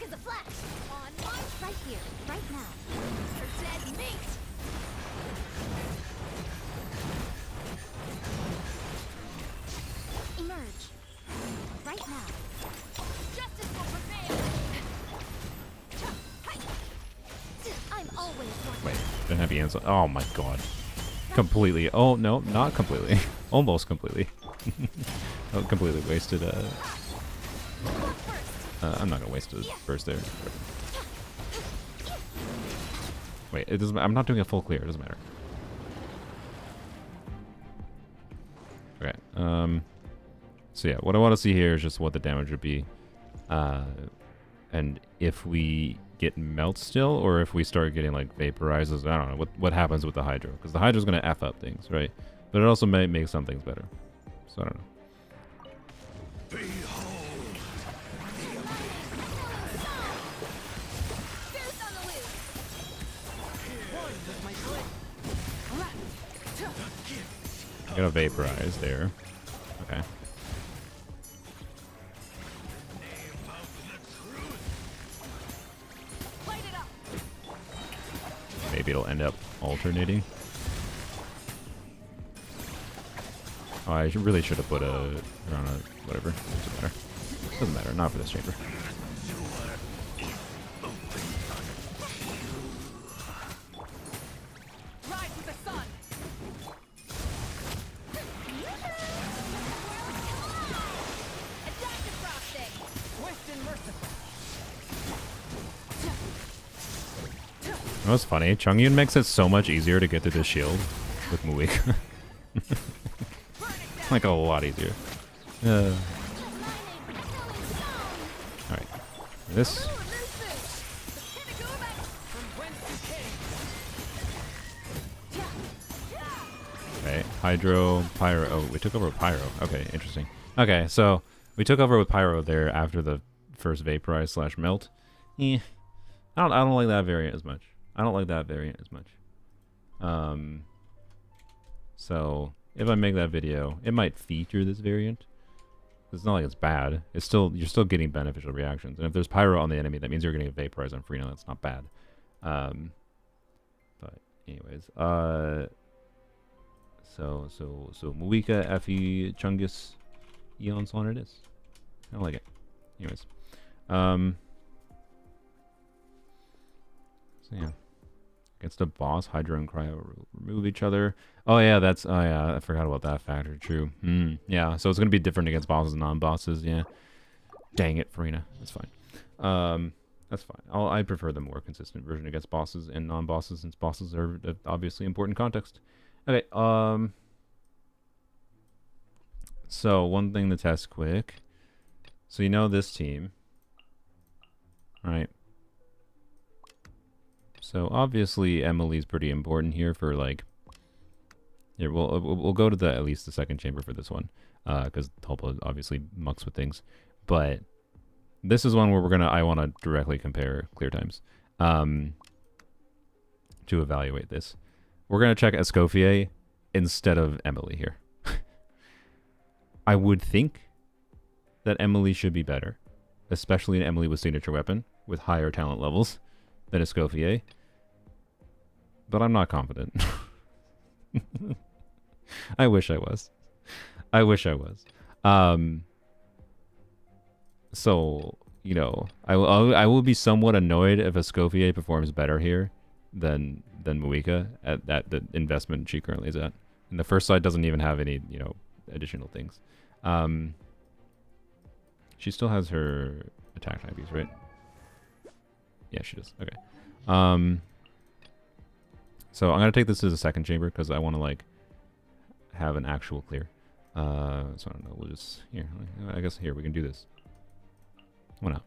as a flash. On march. Right here, right now. You're dead meat. Emerge. Right now. Justice will prevail. I'm always one. Wait, didn't have the answer. Oh my god. Completely. Oh, no, not completely. Almost completely. Oh, completely wasted. I'm not gonna waste a burst there. Wait, it doesn't. I'm not doing a full clear. It doesn't matter. Okay. So yeah, what I want to see here is just what the damage would be, and if we get melt still, or if we start getting like vaporizes. I don't know what happens with the hydro, because the hydro's gonna f up things, right? But it also may make some things better. So I don't know. Goose on the loose. One with my foot. I got a vaporize there. Okay. Light it up. Maybe it'll end up alternating. Oh, I really should have put a on a whatever. Doesn't matter. Doesn't matter. Not for this chamber. Rise with the sun. Adaptive frosting. Swift and merciful. You know what's funny? Chongyun makes it so much easier to get to the shield with Muika. Like a lot easier. Alright. This. Ooh, new suit. The Pinnacle From whence you came. Okay. Hydro, Pyro. Oh, we took over with Pyro. Okay, interesting. Okay, so we took over with Pyro there after the first Vaporize / Melt. Eh. I don't like that variant as much. I don't like that variant as much. So if I make that video, it might feature this variant. It's not like it's bad. It's still, you're still getting beneficial reactions. And if there's Pyro on the enemy, that means you're getting a Vaporize on Freena. That's not bad. But anyways, so Muika, Effie, Chungus, Eon Swan it is. I don't like it. Anyways, so yeah. Against a boss, Hydro and Cryo remove each other. Oh yeah, that's, oh yeah, I forgot about that factor. True. Yeah, so it's gonna be different against bosses and non-bosses. Yeah. Dang it, Farina. That's fine. That's fine. I prefer the more consistent version against bosses and non-bosses, since bosses are obviously important context. Okay. So one thing to test quick. So you know this team, right? So obviously Emily's pretty important here for like. Here we'll go to the at least the second chamber for this one, because Tulpa obviously mucks with things, but this is one where I want to directly compare clear times, to evaluate this. We're gonna check Escoffier instead of Emily here. I would think that Emily should be better, especially an Emily with signature weapon with higher talent levels than Escoffier. But I'm not confident. I wish I was. I wish I was. So, you know, I will be somewhat annoyed if Escoffier performs better here than Muika at the investment she currently is at. And the first side doesn't even have any, you know, additional things. She still has her attack type piece, right? Yeah, she does. Okay. So I'm gonna take this to the second chamber because I want to like have an actual clear. So I don't know. We'll just here. I guess here we can do this. Why not?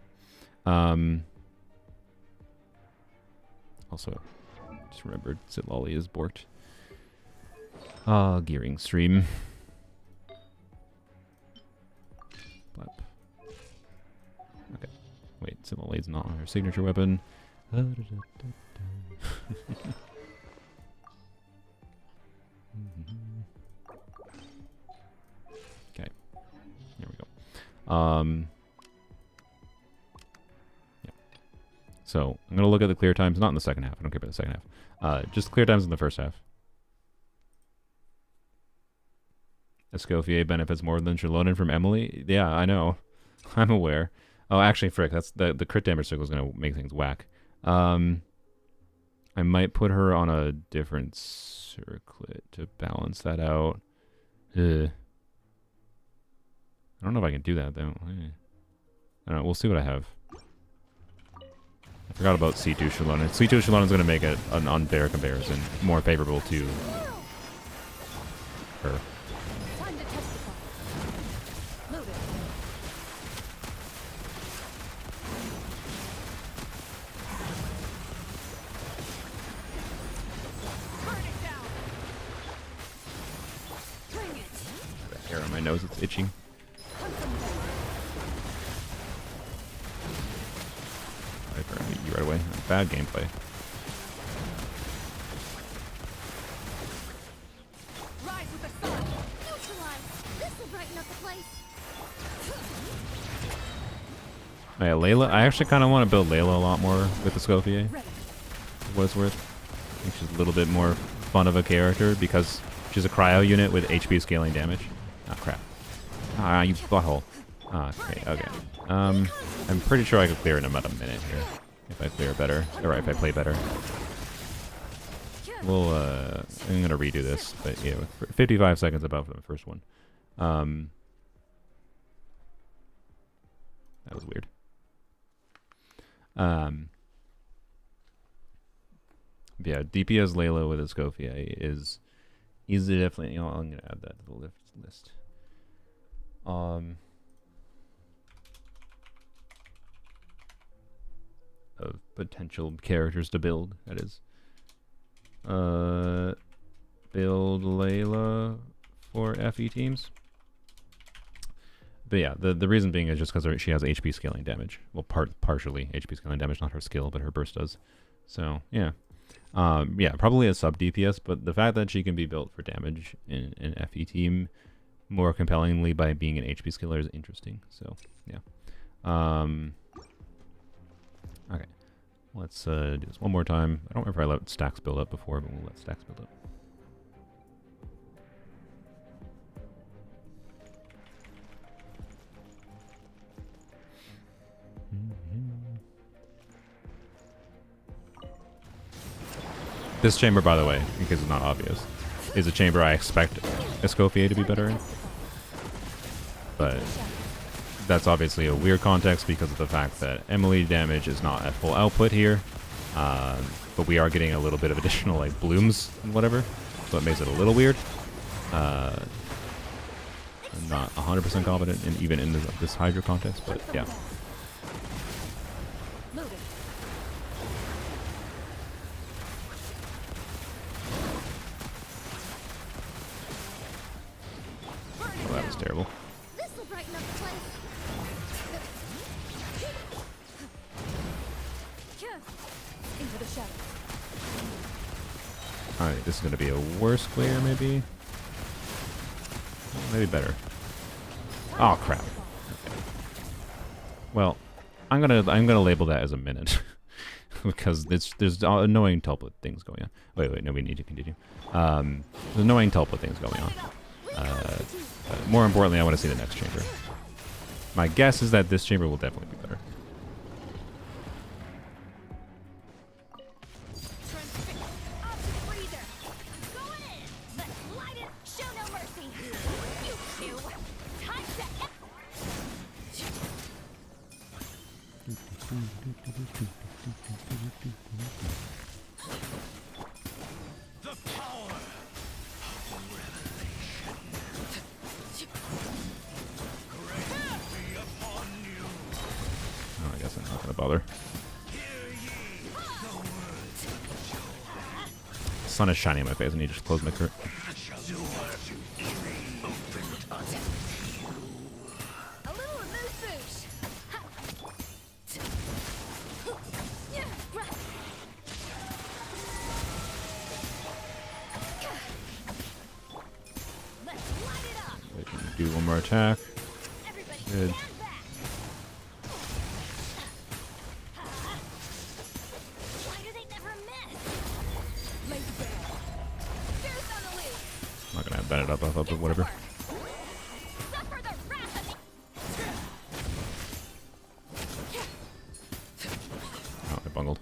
Also, just remembered Zitlali is borked. Gearing stream. Blep. Okay. Wait, Simple Blade's not her signature weapon. Okay. Here we go. Yeah. So I'm gonna look at the clear times, not in the second half. I don't care about the second half. Just clear times in the first half. Escoffier benefits more than Shallonen from Emily. Yeah, I know. I'm aware. Oh, actually, frick, that's the crit damage circle is gonna make things whack. I might put her on a different circlet to balance that out. I don't know if I can do that though. I don't know. We'll see what I have. I forgot about C2 Shallonen. C2 Shallonen is going to make it an unfair comparison, more favorable to her. Time to testify. Loaded. Turn it down. Bring it. That hair on my nose, it's itching. I'm going to meet you right away. Bad gameplay. Rise with the sun. Neutralize. This will brighten up the place. Oh, yeah, Layla. I actually kind of want to build Layla a lot more with the Escoffier. Ready. For what it's worth. I think she's a little bit more fun of a character because she's a cryo unit with HP scaling damage. Ah, crap. Ah, you butthole. Ah, okay, okay. I'm pretty sure I could clear in about a minute here. If I clear better. Or if I play better. We'll, I'm gonna redo this, but yeah, 55 seconds above the first one. That was weird. Yeah, DPS Layla with Escoffier is definitely, you know, I'm gonna add that to the list. Of potential characters to build, that is. Build Layla for FE teams. But yeah, the reason being is just because she has HP scaling damage. Well, partially HP scaling damage, not her skill, but her burst does. So, yeah. Yeah, probably a sub DPS, but the fact that she can be built for damage in an FE team more compellingly by being an HP skiller is interesting. So, yeah. Okay. Let's do this one more time. I don't remember if I let stacks build up before, but we'll let stacks build up. This chamber, by the way, in case it's not obvious, is a chamber I expect Escoffier to be better in. But that's obviously a weird context because of the fact that Emily damage is not at full output here. But we are getting a little bit of additional like blooms and whatever. So it makes it a little weird. I'm not 100% confident in even in this Hydra context, but yeah. Loaded. Oh, that was terrible. This will brighten up the place. Into the shadows. Alright, this is going to be a worse clear, maybe? Maybe better. Oh, crap. Okay. Well, I'm gonna label that as a minute. Because there's annoying tulpa things going on. Wait, no, we need to continue. There's annoying tulpa things going on. More importantly, I want to see the next chamber. My guess is that this chamber will definitely be better. Oh, I guess I'm not gonna bother. sun is shining in my face. I need to just close my curtain. A little amuse-bouche. Let's light it up. We can do one more attack. Everybody Good. stand back. Why do they never miss? Lay bare. Fierce on the loose. I'm not gonna bend it up, but whatever. Suffer the wrath of the... Oh, I bungled.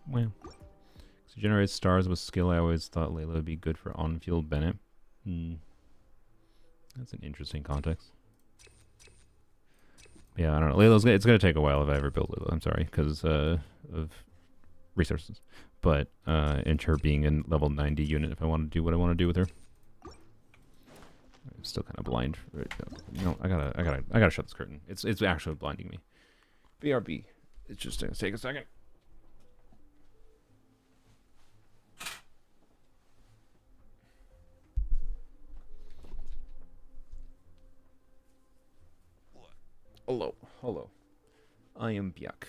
Well, so generates stars with skill. I always thought Layla would be good for on-field Bennett. That's an interesting context. Yeah, I don't know. It's gonna take a while if I ever build Layla. I'm sorry, because of resources. But and her being a level 90 unit, if I want to do what I want to do with her. I'm still kind of blind. No, I gotta shut this curtain. It's actually blinding me. BRB. It's just gonna take a second. Hello. I am back.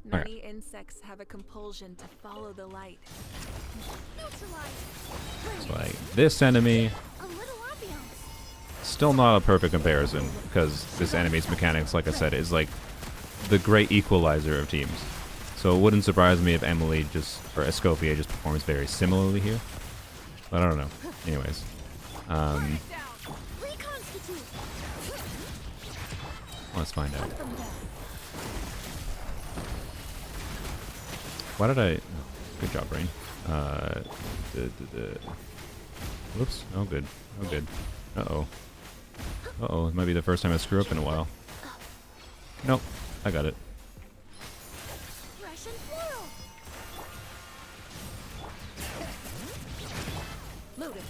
Many insects have a compulsion to follow the light. Neutralize. So like this enemy, A little ambiance. still not a perfect comparison because this enemy's mechanics, like I said, is like the great equalizer of teams. So it wouldn't surprise me if Emily or Escoffier just performs very similarly here. But I don't know. Anyways, Reconstitute. let's find out. From there. Why did I? Oh, good job, Brain. Whoops. Oh, good. Oh, good. Uh-oh. Uh-oh. It might be the first time I screw up in a while. Nope. I got it. Fresh and floral. Loaded.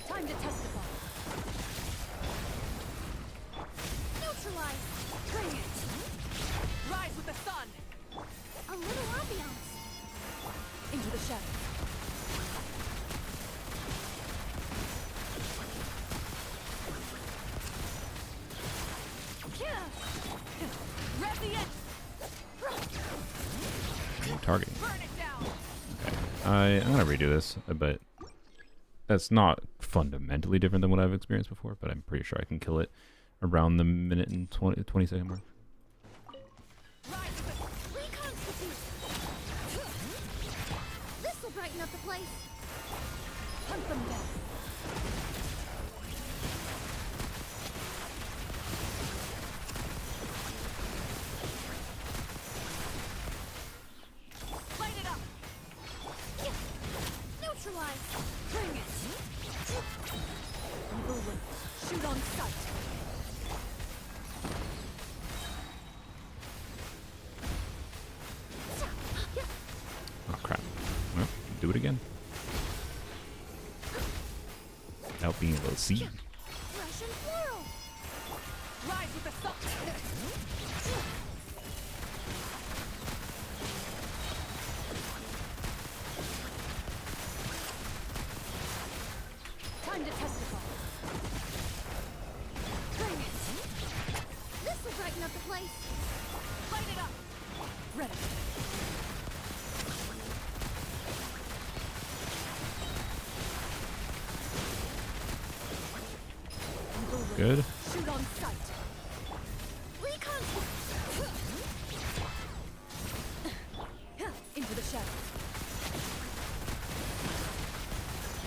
Time to testify. Neutralize. Bring it. Rise with the sun. A little ambiance. Into the shadows. Rev the end. Target. Burn it down. Okay. I'm gonna redo this, but that's not fundamentally different than what I've experienced before, but I'm pretty sure I can kill it around the minute and 20 second mark. Rise with Reconstitute. This will brighten up the place. hunt them down. Light it up. Neutralize. Bring it. Evil will shoot on sight. Oh crap. Well, do it again. Without being able to see. Fresh and floral. Rise with the sun. Time to testify. Bring it. This will brighten up the place. Light it up. Ready. Evil will Good. shoot on sight. Reconstitute. Into the shadows.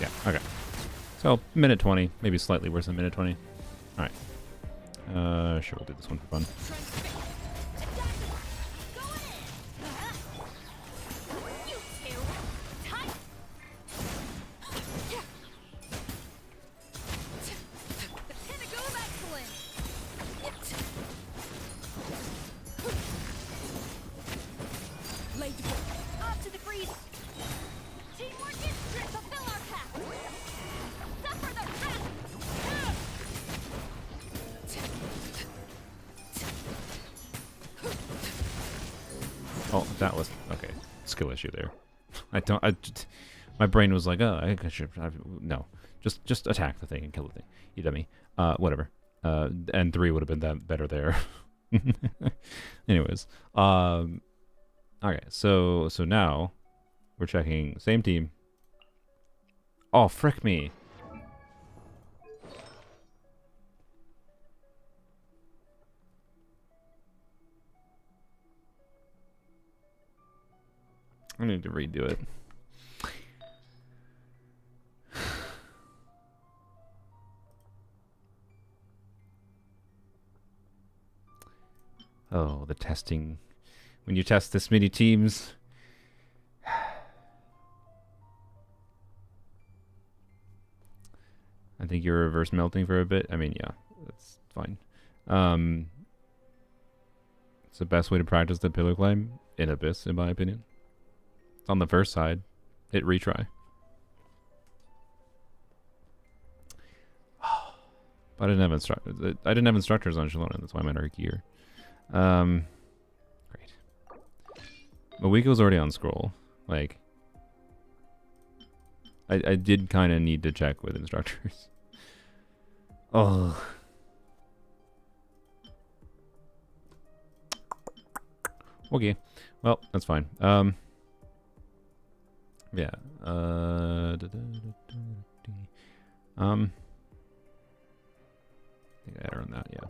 Yeah. Okay. So minute 20, maybe slightly worse than minute 20. All right. Sure, we'll do this one for fun. You two. Tight. The pinnacle of excellence. Laid bare. Up Oh, that was okay. Skill issue there. My brain was like, oh, I should. No, just attack the thing and kill the thing. You dummy. Whatever. And 3 would have been that better there. Anyways, okay. So now we're checking same team. Oh, frick me. I need to redo it. Oh, the testing. When you test this many teams. I think you're reverse melting for a bit. I mean, yeah, that's fine. It's the best way to practice the pillar climb in Abyss, in my opinion. It's on the first side. Hit retry. But I didn't have instructors on Shalona. That's why I'm at our gear. Great. Mawika was already on scroll. Like, I did kind of need to check with instructors. Oh. Okay. Well, that's fine. Yeah. I think I had her on that, yeah.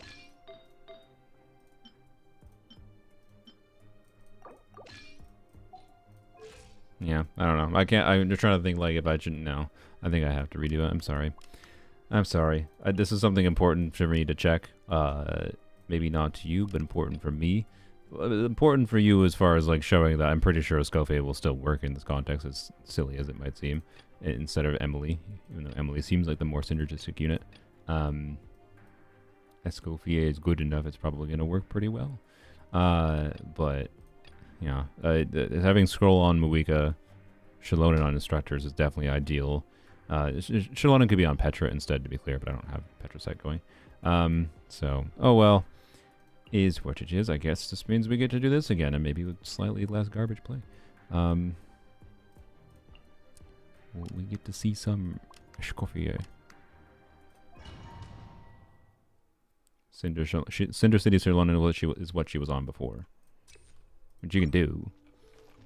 Yeah, I don't know. I'm just trying to think, like, if I shouldn't know. I think I have to redo it. I'm sorry. I'm sorry. This is something important for me to check. Maybe not to you, but important for me. Important for you as far as, like, showing that I'm pretty sure Escoffier will still work in this context, as silly as it might seem, instead of Emily, even though Emily seems like the more synergistic unit. Escoffier is good enough, it's probably going to work pretty well. But, yeah, having scroll on Mawika, Shalona on instructors is definitely ideal. Shalona could be on Petra instead, to be clear, but I don't have Petra set going. So, oh well. Is what it is. I guess this means we get to do this again, and maybe with slightly less garbage play. We get to see some Escoffier. Cinder City Shalona is what she was on before. Which you can do.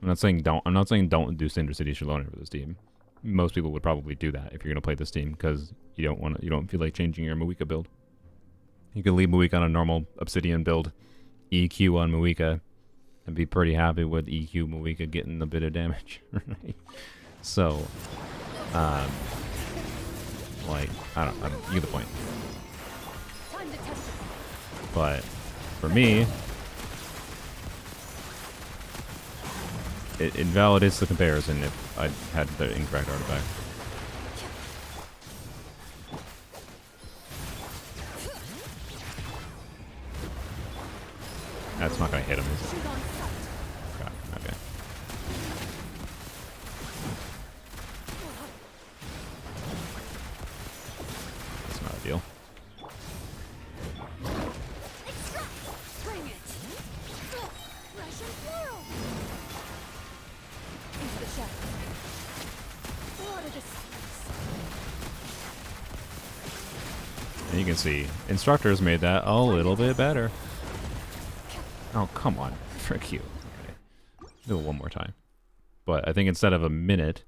I'm not saying don't do Cinder City Shalona for this team. Most people would probably do that if you're gonna play this team, because you don't feel like changing your Mawika build. You can leave Mawika on a normal Obsidian build, EQ on Mawika, and be pretty happy with EQ Mawika getting a bit of damage, right? So, like, I don't you get the point. But for me, it invalidates the comparison if I had the incorrect artifact. That's not gonna hit him, is it? God, okay. That's not a deal. And you can see, instructors made that a little bit better. Oh, come on. Frick you. Okay. Do it one more time. But I think instead of a minute,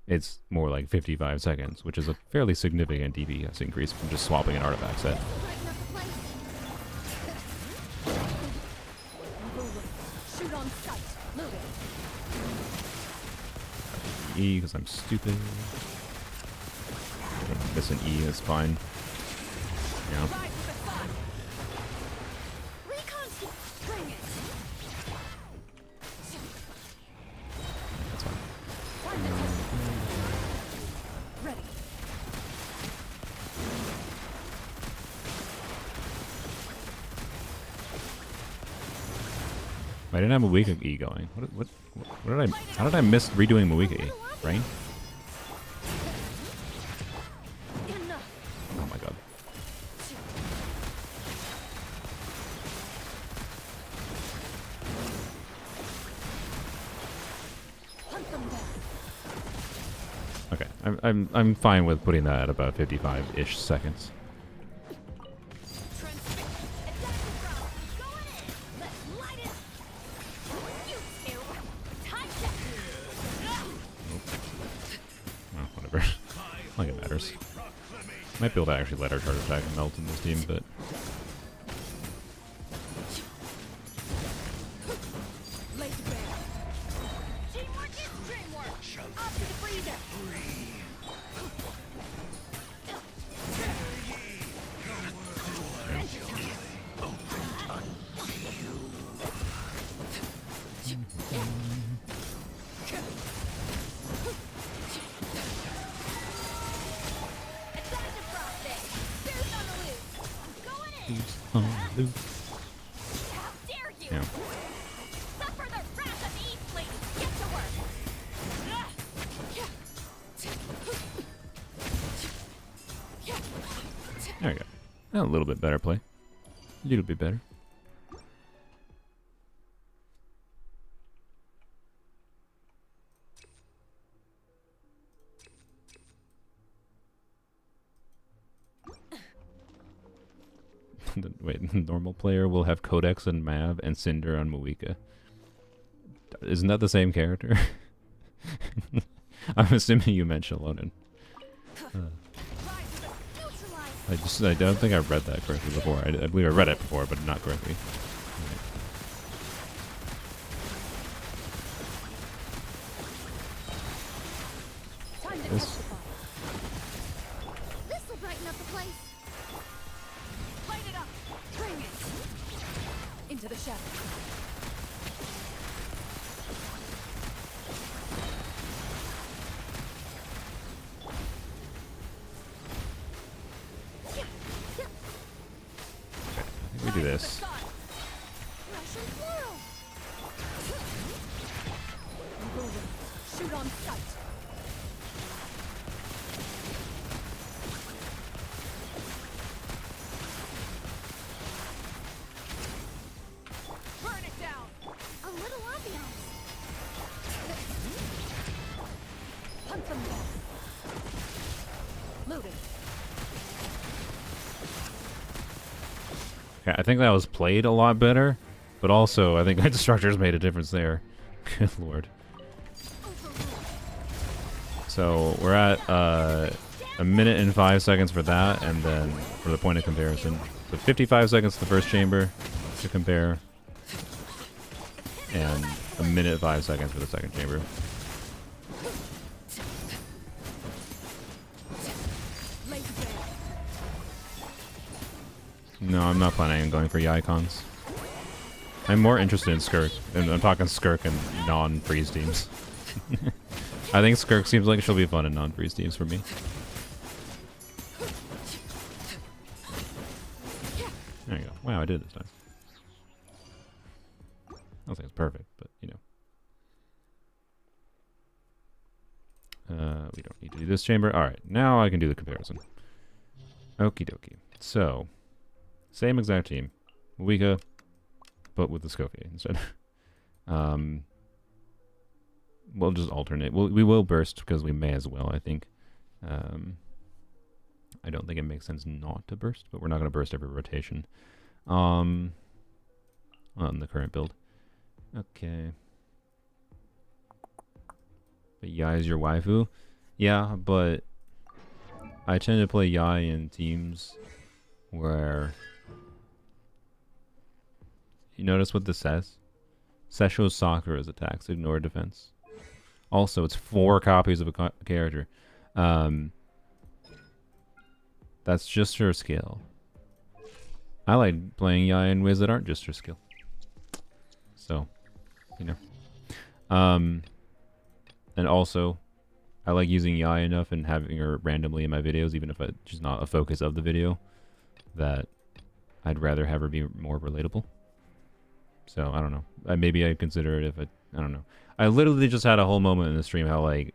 it's more like 55 seconds, which is a fairly significant DPS increase from just swapping an artifact set. E, because I'm stupid. I'm gonna miss an E, that's fine. Yeah. That's fine. I didn't have a Mawika E going. What did I? How did I miss redoing Mawika E? Rain? Oh my god. Okay, I'm fine with putting that at about 55-ish seconds. Oh, whatever. Like it matters. Might be able to actually let our charge attack melt in this team, but yeah. There we go. A little bit better play. A little bit better. Wait, the normal player will have Codex and Mav and Cinder on Moika. Isn't that the same character? I'm assuming you meant Shalonen. I don't think I read that correctly before. I believe I read it before, but not correctly. Right. This. This'll brighten up the place. Light it up. Bring it. Into the shadows. We do this. Shoot on sight. Burn it down. A little ambiance. Hunt them down. Loaded. Okay, I think that was played a lot better, but also I think my destructors made a difference there. Good lord. So we're at a minute and 5 seconds for that, and then for the point of comparison. So 55 seconds to the first chamber to compare, and a minute 5 seconds for the second chamber. No, I'm not planning on going for Yikons. I'm more interested in Skirk, and I'm talking Skirk and non-freeze teams. I think Skirk seems like she'll be fun in non-freeze teams for me. There you go. Wow, I did it this time. I don't think it's perfect, but you know. We don't need to do this chamber. Alright, now I can do the comparison. Okie dokie. So, same exact team. Wika, but with the Escoffier instead. We'll just alternate. We will burst because we may as well, I think. I don't think it makes sense not to burst, but we're not going to burst every rotation. On the current build. Okay. But Yai is your waifu? Yeah, but I tend to play Yai in teams where... You notice what this says? Sesho's soccer is attacks, ignore defense. Also, it's 4 copies of a character. That's just her skill. I like playing Yai in ways that aren't just her skill. So, you know. And also, I like using Yai enough and having her randomly in my videos, even if she's not a focus of the video, that I'd rather have her be more relatable. So, I don't know. Maybe I'd consider it if I don't know. I literally just had a whole moment in the stream how, like,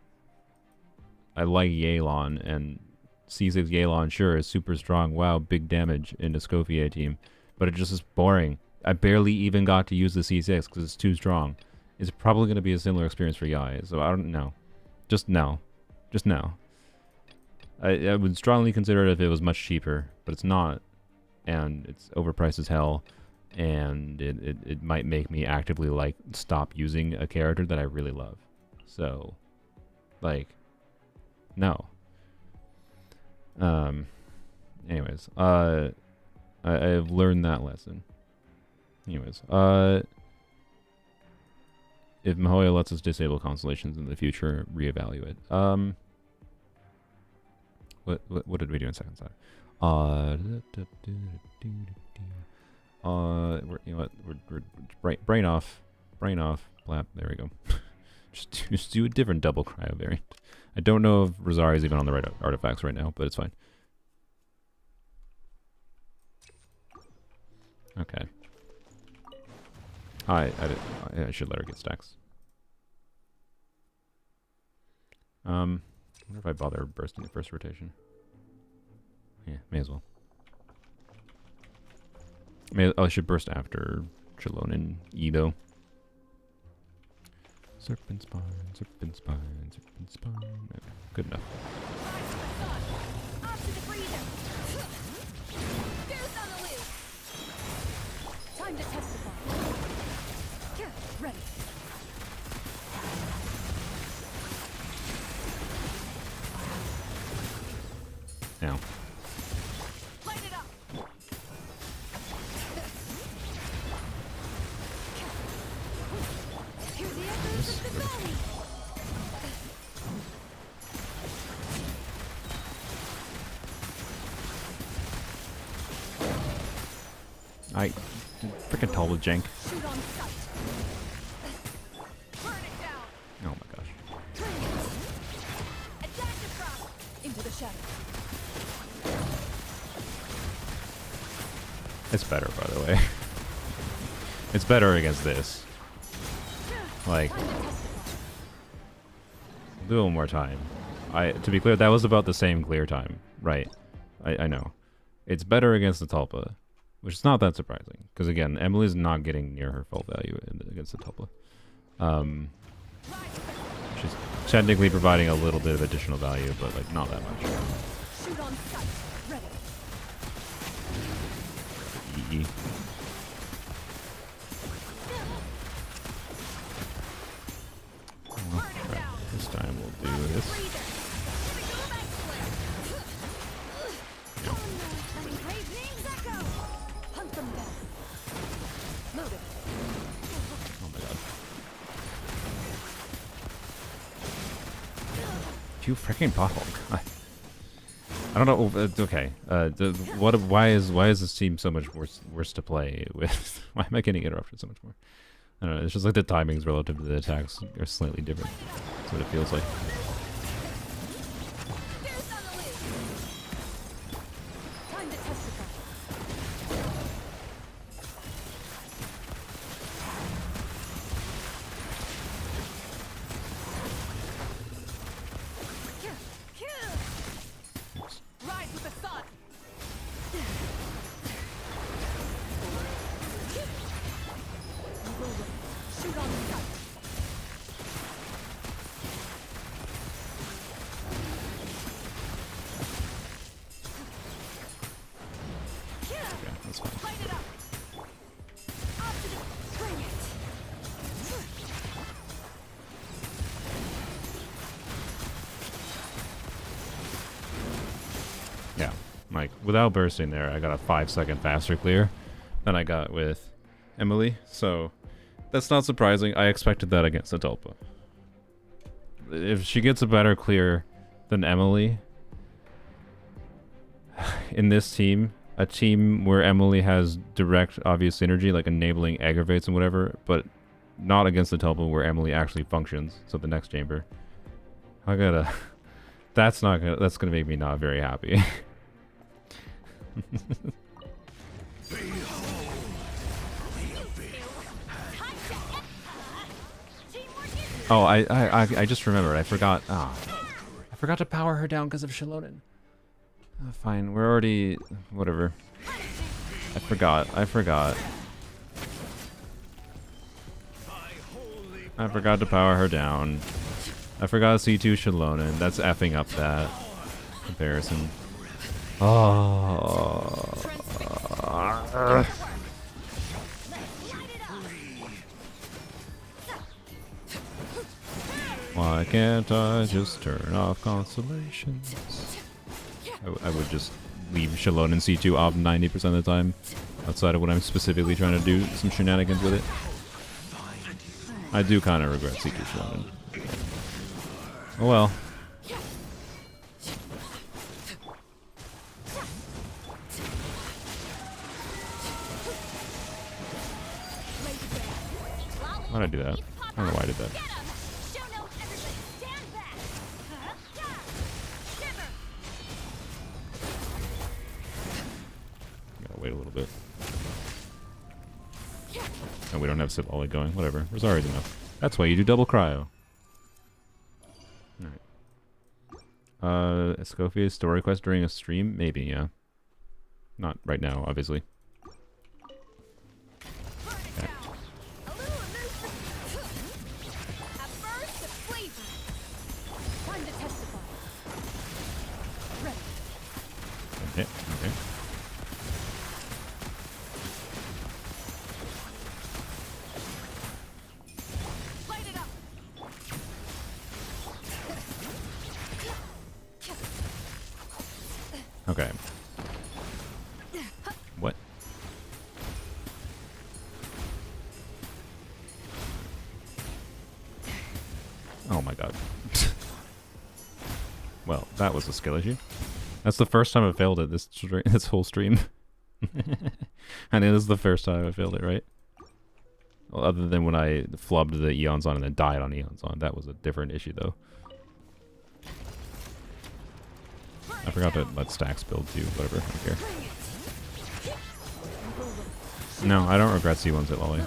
I like Yelan, and C6 Yelan, sure, is super strong. Wow, big damage in the Escoffier team. But it just is boring. I barely even got to use the C6 because it's too strong. It's probably going to be a similar experience for Yai, so I don't know. Just no. Just no. I would strongly consider it if it was much cheaper, but it's not, and it's overpriced as hell, and it might make me actively like stop using a character that I really love. So, like, no. Anyways, I've learned that lesson. Anyways, if Mahoya lets us disable constellations in the future, reevaluate. What did we do in second side? You know what? We're brain off, blap. There we go. just do a different double cryo variant. I don't know if Rosari's even on the right artifacts right now, but it's fine. Okay. I should let her get stacks. I wonder if I bother bursting the first rotation. Yeah, may as well. I should burst after Chalone and E though. Serpent spine, serpent spine, serpent spine. Okay, good enough. Off to the freezer. Goose on the loose. Time to testify. Ready. Now. Light it up. Hear the echoes of the valley. Freaking tall with jank. Shoot on sight. Burn it down. Oh my gosh. Turn it. Attack across. Into the shadows. It's better, by the way. It's better against this. Like, Time to testify. I'll do it one more time. To be clear, that was about the same clear time, right? I know. It's better against the Tulpa, which is not that surprising, because again, Emily's not getting near her full value against the Tulpa. She's technically providing a little bit of additional value, but like not that much. Shoot on sight. Ready. EE. Burn it down. This time we'll do this. Freezer. An engraved name's echo. Hunt them down. Load it. Oh my god. You freaking bottle. I don't know. Okay. Why is this team so much worse to play with? Why am I getting interrupted so much more? I don't know. It's just like the timings relative to the attacks are slightly different. That's what it feels like. Goose on the loose. Time to testify. Rise with the sun. Shoot on sight. Yeah, that's fine. Light it up. Up to the bring it. Yeah. Like, without bursting there, I got a 5-second faster clear than I got with Emily. So, that's not surprising. I expected that against Adulpa. If she gets a better clear than Emily in this team, a team where Emily has direct, obvious synergy, like enabling aggravates and whatever, but not against the Tulpa where Emily actually functions, so the next chamber, I gotta... that's gonna make me not very happy. Oh, I just remembered. I forgot. I forgot to power her down because of Shalonin. Fine, we're already... whatever. I forgot. I forgot to power her down. I forgot C2 Shalonen. That's effing up that comparison. Oh. Why can't I just turn off constellations? I would just leave Shalonen C2 off 90% of the time, outside of when I'm specifically trying to do some shenanigans with it. I do kind of regret C2 Shalonen. Oh well. Why'd I do that? I don't know why I did that. Gotta wait a little bit. And we don't have Sivali going. Whatever. Rosari's enough. That's why you do double cryo. Alright. Escoffier's story quest during a stream? Maybe, yeah. Not right now, obviously. Okay. Okay, okay. Okay. What? Oh my god. Well, that was a skill issue. That's the first time I failed it this whole stream. And it is the first time I failed it, right? Well, other than when I flubbed the Eons on and then died on Eons on. That was a different issue, though. I forgot to let stacks build too, whatever, I don't care. No, I don't regret C1s at Lolly.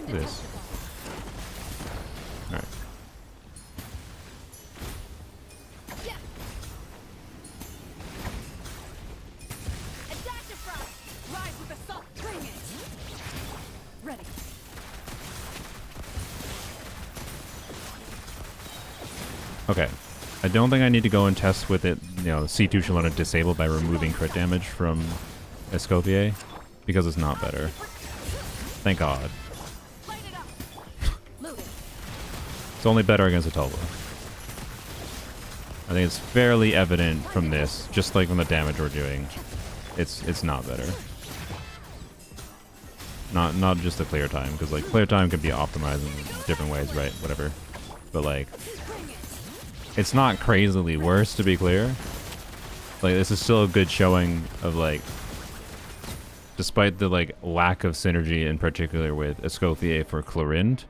This. Alright. Okay. I don't think I need to go and test with it, you know, C2 Shalona disabled by removing crit damage from Escoffier, because it's not better. Thank God. It's only better against Atolva. I think it's fairly evident from this, just like from the damage we're doing. It's not better. Not just the clear time, because like clear time can be optimized in different ways, right? Whatever. But like, it's not crazily worse, to be clear. Like, this is still a good showing of like, despite the like lack of synergy in particular with Escoffier for Clorind,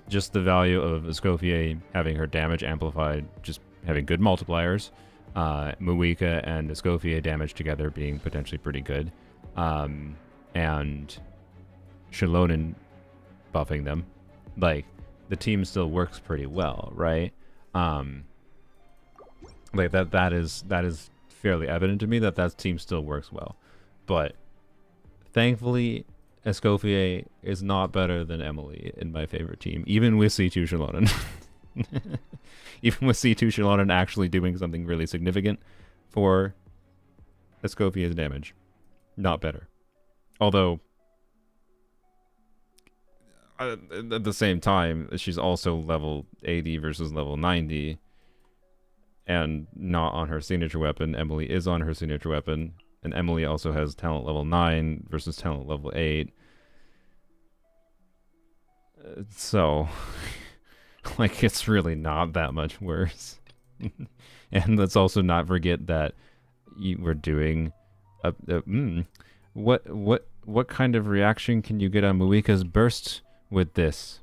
just the value of Escoffier having her damage amplified, just having good multipliers, Muika and Escoffier damage together being potentially pretty good, and Shalonen buffing them, like the team still works pretty well, right? Like that is fairly evident to me that team still works well, but thankfully Escoffier is not better than Emily in my favorite team, even with C2 Shalonen. Even with C2 Shalonen actually doing something really significant for Escoffier's damage. Not better. Although, at the same time, she's also level 80 versus level 90, and not on her signature weapon. Emily is on her signature weapon. And Emily also has talent level 9 versus talent level 8. So, like, it's really not that much worse. And let's also not forget that we're doing what kind of reaction can you get on Muika's burst with this?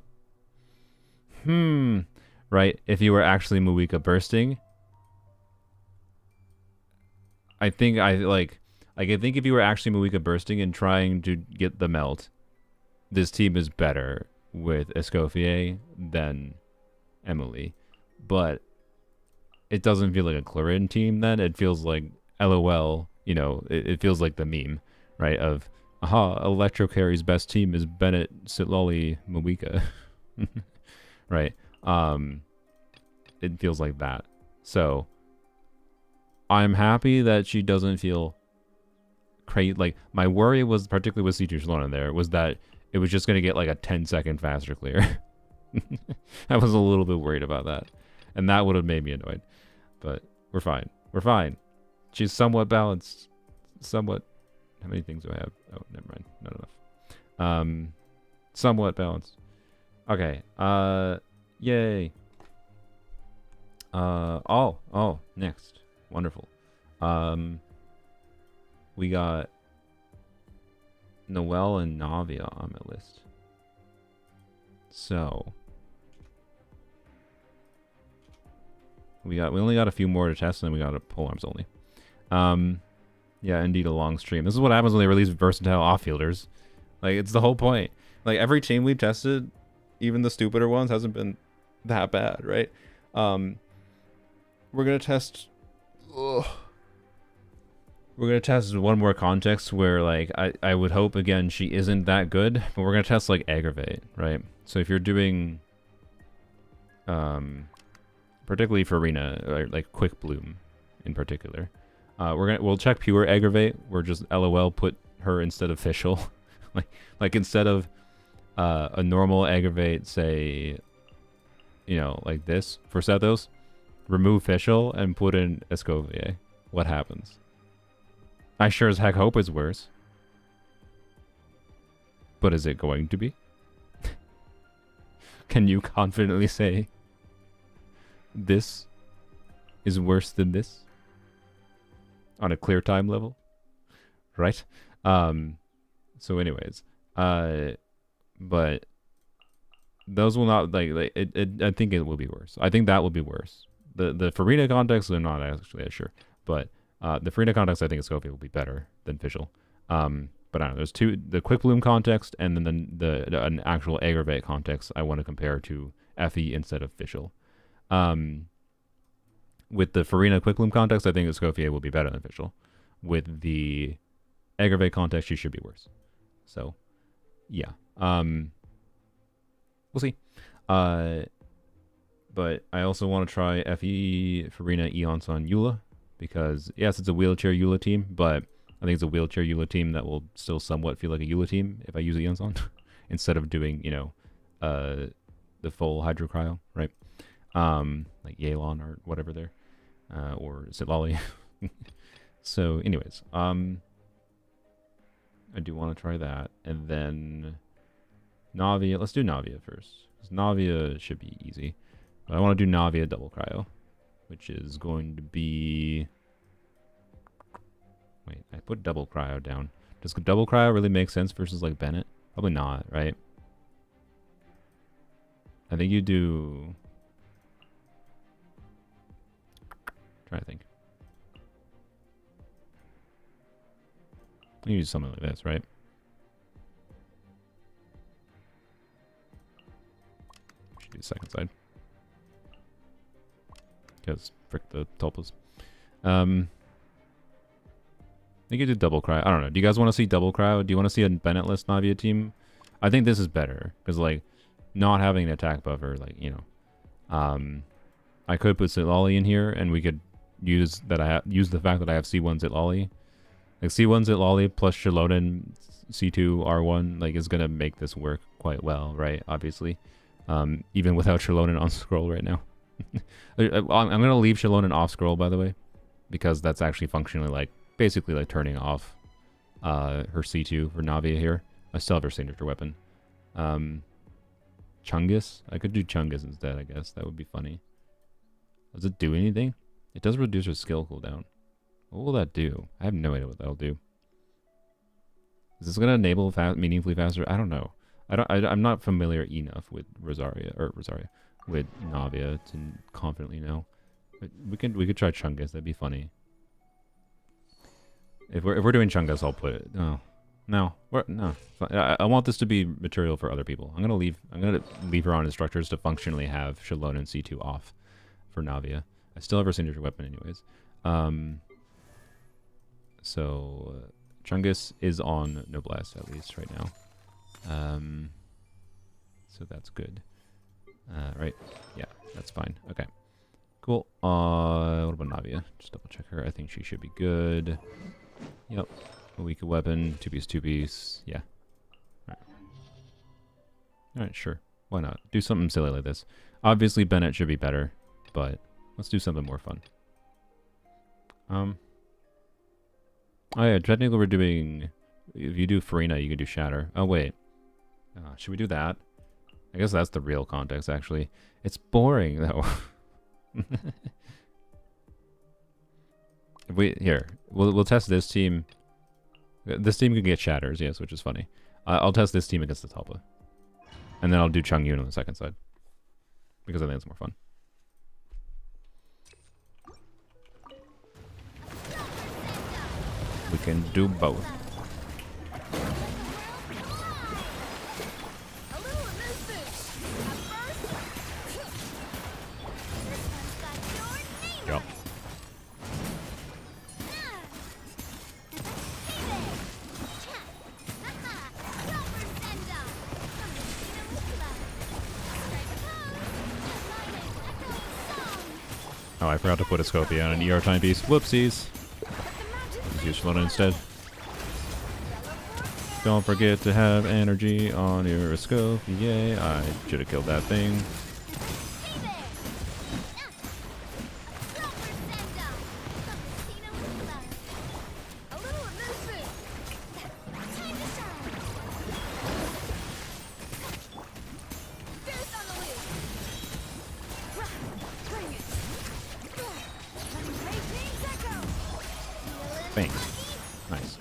Right, if you were actually Muika bursting, I think if you were actually Muika bursting and trying to get the melt, this team is better with Escoffier than Emily, but it doesn't feel like a Clarin team then. It feels like LOL, you know, it feels like the meme, right? Of, aha, Electro Carry's best team is Bennett, Sitlolly, Mawika. Right? It feels like that. So, I'm happy that she doesn't feel crazy. Like, my worry was, particularly with C2 Shalona there, was that it was just going to get like a 10-second faster clear. I was a little bit worried about that. And that would have made me annoyed. But we're fine. We're fine. She's somewhat balanced. Somewhat. How many things do I have? Oh, never mind. Not enough. Somewhat balanced. Okay. Yay. Oh, next. Wonderful. We got Noelle and Navia on my list. So we only got a few more to test, and then we got a polearms only. Yeah, indeed, a long stream. This is what happens when they release versatile off-fielders. Like, it's the whole point. Like, every team we've tested, even the stupider ones, hasn't been that bad, right? We're gonna test. Ugh. We're gonna test one more context where, like, I would hope again she isn't that good, but we're gonna test like aggravate, right? So if you're doing, particularly for Arena, or like Quick Bloom, in particular, we'll check pure aggravate. We're just LOL put her instead of Fischl, like instead of a normal aggravate, say, you know, like this for Sethos, remove Fischl and put in Escoffier. What happens? I sure as heck hope it's worse. But is it going to be? Can you confidently say this is worse than this? On a clear time level? Right? So anyways, but those will not, like I think it will be worse. I think that will be worse. The Farina context, I'm not actually as sure, but the Farina context, I think Escoffier will be better than Fischl. But I don't know. There's two: the Quick Bloom context, and then an actual aggravate context. I want to compare to Effie instead of Fischl. With the Farina Quick Bloom context, I think Escoffier will be better than Fischl. With the aggravate context, she should be worse. So, yeah. We'll see. But I also want to try Fe, Farina, Eons on Eula, because yes, it's a wheelchair Eula team, but I think it's a wheelchair Eula team that will still somewhat feel like a Eula team if I use Eons on, instead of doing, you know, the full Hydro Cryo, right? Like Yelan or whatever there, or Sitlolly. So, anyways, I do want to try that, and then Navia. Let's do Navia first. Navia should be easy. But I want to do Navia double cryo, which is going to be. Wait, I put double cryo down. Does double cryo really make sense versus like Bennett? Probably not, right? I think you do. Try to think. You use something like this, right? Should do the second side. Because frick the tulpas. I think you do double cryo. I don't know. Do you guys want to see double cryo? Do you want to see a Bennett-less Navia team? I think this is better. Because, like, not having an attack buffer, like, you know. I could put Sitlolly in here, and we could use that use the fact that I have C1 Sitlolly. Like, C1 Sitlolly plus Shalonen C2 R1, like, is going to make this work quite well, right? Obviously. Even without Shalonen on scroll right now. I'm going to leave Shalonen off scroll, by the way. Because that's actually functionally, like, basically, like, turning off her C2 for Navia here. I still have her signature weapon. Chungus? I could do Chungus instead, I guess. That would be funny. Does it do anything? It does reduce her skill cooldown. What will that do? I have no idea what that'll do. Is this going to enable meaningfully faster? I don't know. I'm not familiar enough with Rosaria, with Navia to confidently know. But we could try Chungus. That'd be funny. If we're doing Chungus, I'll put it. Oh, No. No. I want this to be material for other people. I'm gonna leave her on instructors to functionally have Shalon and C2 off for Navia. I still have her signature weapon anyways. So Chungus is on Noblesse at least right now. So that's good. Right? Yeah, that's fine. Okay. Cool. What about Navia? Just double check her. I think she should be good. Yep. A weaker weapon, 2-piece, 2-piece. Yeah. Alright. Alright, sure. Why not? Do something silly like this. Obviously, Bennett should be better, but let's do something more fun. Oh yeah, technically we're doing... If you do Farina, you can do Shatter. Oh, wait. Should we do that? I guess that's the real context, actually. It's boring, though. We'll test this team. This team can get Shatters, yes, which is funny. I'll test this team against the Talpa. And then I'll do Chung Yun on the second side. Because I think it's more fun. We can do both. Yep. Oh, I forgot to put Escoffier on an ER timepiece. Whoopsies. Let's use Shalona instead. Don't forget to have energy on your Escoffier. I should have killed that thing. Bang. Nice.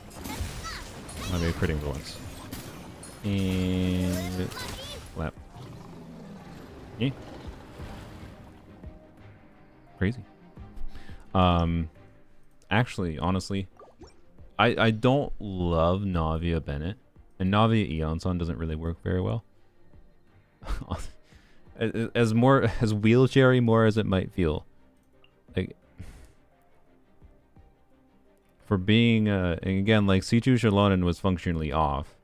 I'll be critting for once. And... Flap. Yeah. Crazy. Actually, honestly, I don't love Navia Bennett. And Navia Eonson doesn't really work very well. as wheelchairy more as it might feel. Like... For being, and again, like, C2 Shallonen was functionally off.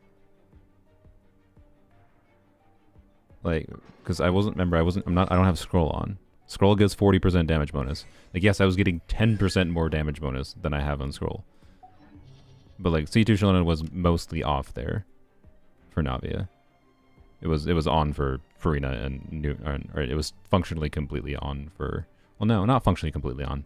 Like, because I don't have scroll on. Scroll gives 40% damage bonus. Like, yes, I was getting 10% more damage bonus than I have on scroll. But, like, C2 Shallonen was mostly off there for Navia. It was on for Farina and or it was functionally completely on for, well, no, not functionally completely on.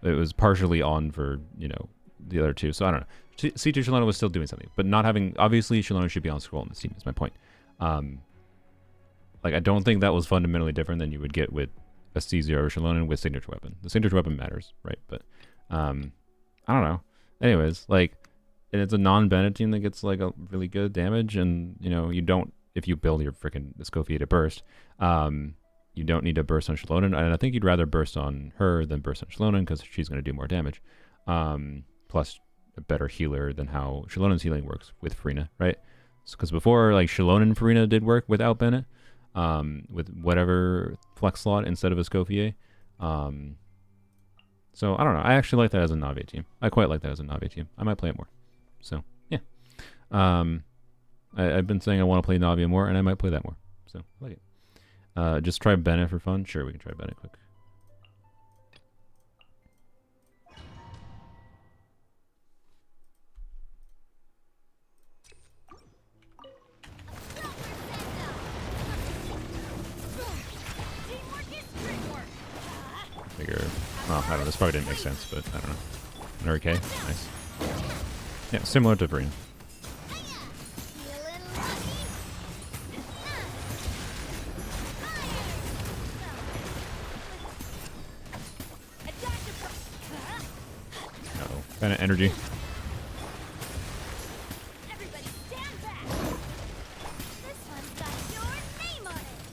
It was partially on for, you know, the other two. So I don't know. C2 Shalona was still doing something, but not having, obviously Shalona should be on scroll in this team is my point. Like, I don't think that was fundamentally different than you would get with a C0 or Shalona with signature weapon. The signature weapon matters, right? But I don't know. Anyways, like, and it's a non-Bennett team that gets like a really good damage, and you know, you don't, if you build your freaking Escoffier to burst, you don't need to burst on Shalona, and I think you'd rather burst on her than burst on Shalona because she's going to do more damage. Plus a better healer than how Shalonen's healing works with Farina, right? Because before, like, Shalona and Farina did work without Bennett, with whatever flex slot instead of Escoffier. So I don't know. I actually like that as a Na'Vi team. I quite like that as a Na'Vi team. I might play it more. So yeah. I've been saying I want to play Na'Vi more, and I might play that more. So I like it. Just try Bennett for fun. Sure, we can try Bennett quick. Well, I don't know, this probably didn't make sense, but I don't know. An RK? Nice. Yeah, similar to Breen. Uh-oh. Bennett energy.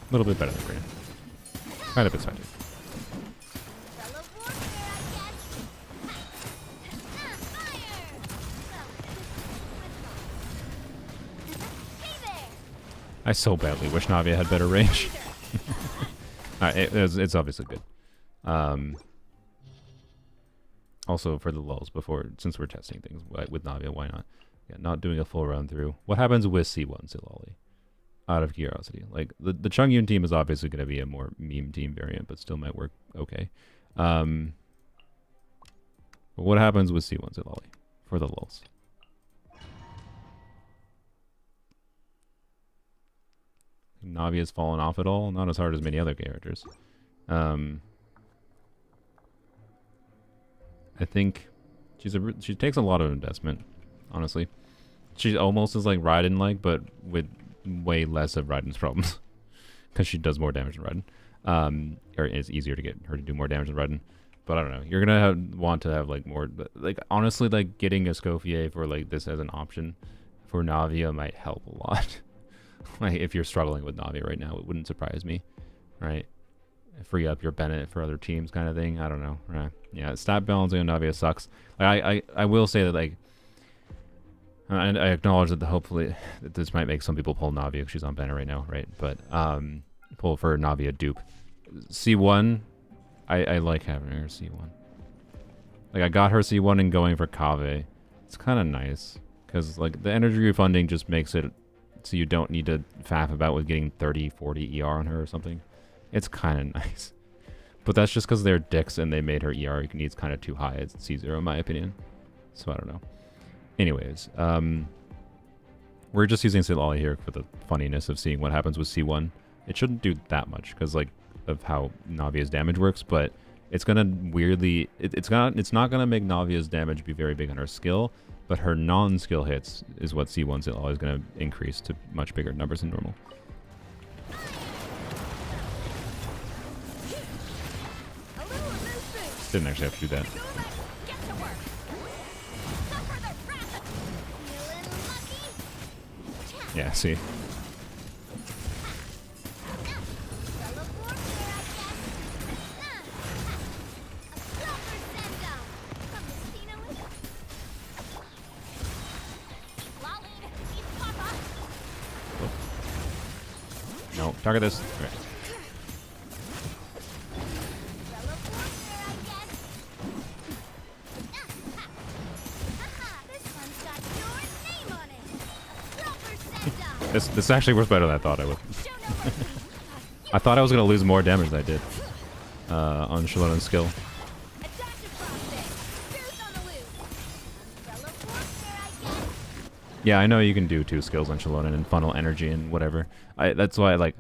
A little bit better than Breen. Kind of excited. I so badly wish Navia had better range. It's obviously good. Also for the lulls before, since we're testing things with Navia, why not? Yeah, not doing a full run through. What happens with C1 Silali? Out of curiosity, like the Chungyun team is obviously going to be a more meme team variant, but still might work okay. But what happens with C1 Silali for the lulls? Navia's fallen off at all? Not as hard as many other characters. I think she takes a lot of investment, honestly. She almost is like Raiden-like, but with way less of Raiden's problems. Because she does more damage than Raiden. Or it's easier to get her to do more damage than Raiden. But I don't know. You're gonna want to have like more, like honestly, like getting Escoffier for like this as an option for Navia might help a lot. Like if you're struggling with Navia right now, it wouldn't surprise me, right? Free up your Bennett for other teams, kind of thing. I don't know. Right? Yeah, stat balancing on Navia sucks. Like, I will say that like, and I acknowledge that hopefully that this might make some people pull Navia because she's on Bennett right now, right? But pull for Navia dupe. C1, I like having her C1. Like I got her C1 and going for Kave. It's kind of nice because like the energy refunding just makes it so you don't need to faff about with getting 30, 40 ER on her or something. It's kind of nice. But that's just because they're dicks and they made her ER needs kind of too high at C0 in my opinion. So I don't know. Anyways, we're just using Silali here for the funniness of seeing what happens with C1. It shouldn't do that much because like of how Navia's damage works, but it's gonna weirdly it's not gonna make Navia's damage be very big on her skill, but her non-skill hits is what C1's always gonna increase to much bigger numbers than normal. Didn't actually have to do that. Yeah, see. No, target this. Okay. This actually works better than I thought I would. I thought I was going to lose more damage than I did on Shalonen's skill. Yeah, I know you can do 2 skills on Shalonen and funnel energy and whatever. That's why, like,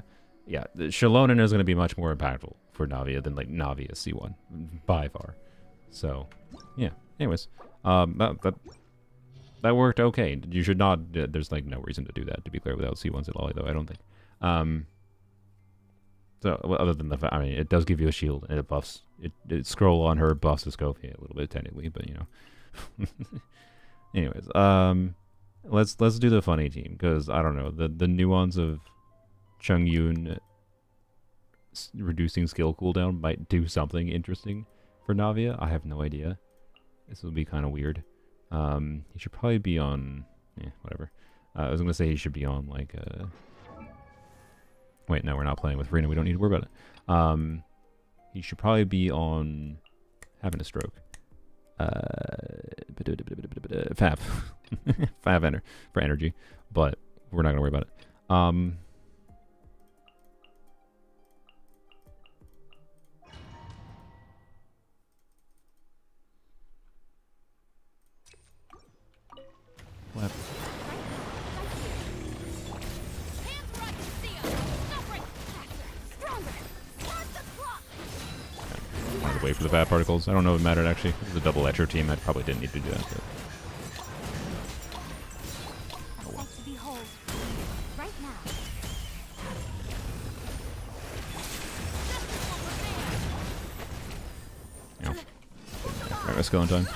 yeah, Shalonen is going to be much more impactful for Navia than, like, Navia C1, by far. So, yeah. Anyways, that worked okay. You should not, there's, like, no reason to do that, to be clear, without C1s at all, though, I don't think. So, well, other than the fact, I mean, it does give you a shield, and it buffs, it scroll on her buffs Escoffier a little bit, technically, but, you know. Anyways, let's do the funny team, because I don't know, the nuance of Chungyun reducing skill cooldown might do something interesting for Navia. I have no idea. This will be kind of weird. He should probably be on, whatever. I was gonna say he should be on like wait, no, we're not playing with Rena. We don't need to worry about it. He should probably be on having a stroke. Fav. Fav enter for energy, but we're not gonna worry about it. What? I wanted to wait for the Fat Particles. I don't know if it mattered actually. If it was a double Etcher team, I probably didn't need to do that. But. Oh well. Yeah. Right, my skill in time.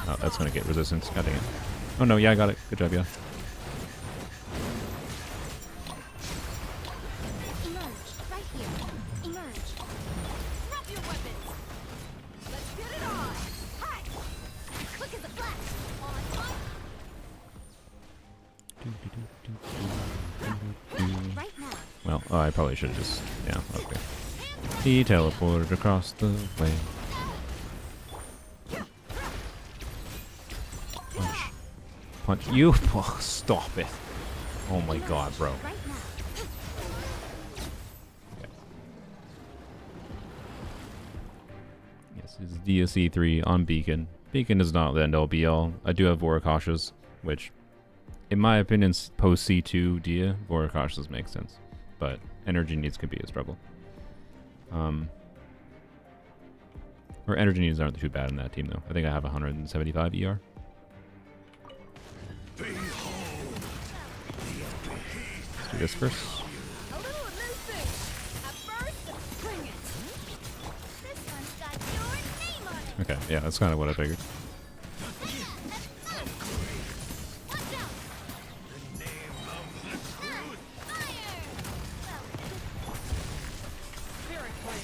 Oh, that's gonna get resistance. God dang it. Oh no, yeah, I got it. Good job, yeah. Well, oh, I probably should have just... Yeah, okay. He teleported across the way. Punch. Punch. You... Oh, stop it. Oh my god, bro. Right now. Yes, it's DSC 3 on Beacon. Beacon is not the end-all be-all. I do have Voracautions, which, in my opinion, post C2 Dia, Voracautions make sense. But energy needs could be a struggle. Or energy needs aren't too bad in that team, though. I think I have 175 ER. Let's do this first. A little elusive. At first, bring it. This one's got your name on it. Okay, yeah, that's kind of what I figured. Watch out. Fire. Spirit flame.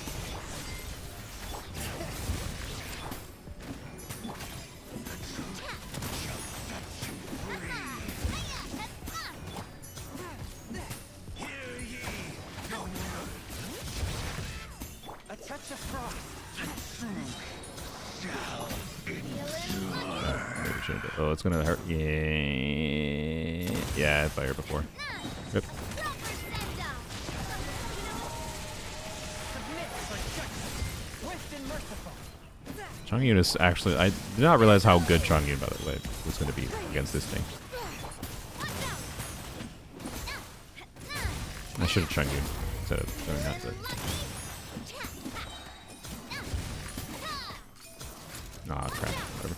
A touch of frost. Maybe we should've- Oh, it's gonna hurt. Yeah, yeah, I fired before. Rip. Submit for justice. Swift and merciful. Chongyun is actually... I did not realize how good Chongyun, by the way, was going to be against this thing. I should have Chongyun instead of doing that, but... Aw, crap. Whatever.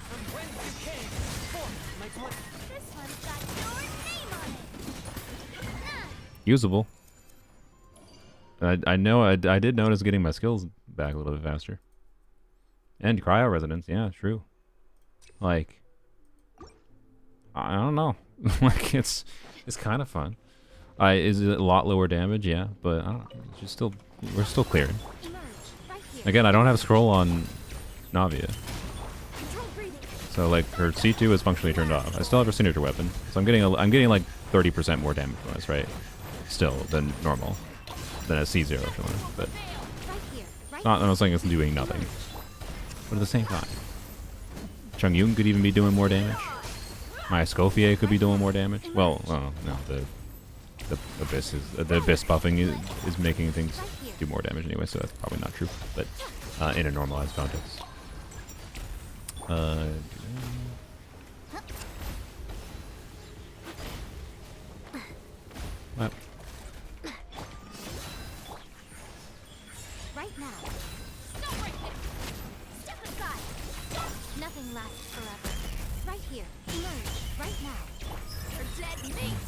From whence you came, forth my blade. This one's got your name on it. Usable. I know, I did notice getting my skills back a little bit faster. And cryo resonance, yeah, true. Like... I don't know. Like, it's kind of fun. Is it a lot lower damage? Yeah, but I don't know. It's just still, we're still clearing. Emerge. Right here. Again, I don't have scroll on Navia, Control breathing. so like her C2 is functionally turned off. I still have her signature weapon, so I'm getting like 30% more damage bonus, right? Still than normal, than a C0 or something. But Right here. Right I'm not saying it's doing nothing. But at the same time, Chongyun could even be doing more damage. My Escoffier could be doing more damage. Well, no, the abyss is the abyss buffing is making things do more damage anyway, so that's probably not true. But in a normalized context, well, Right now. Stop right there. Step aside. Nothing lasts forever. Right here. Emerge. Right now. Or dead meat.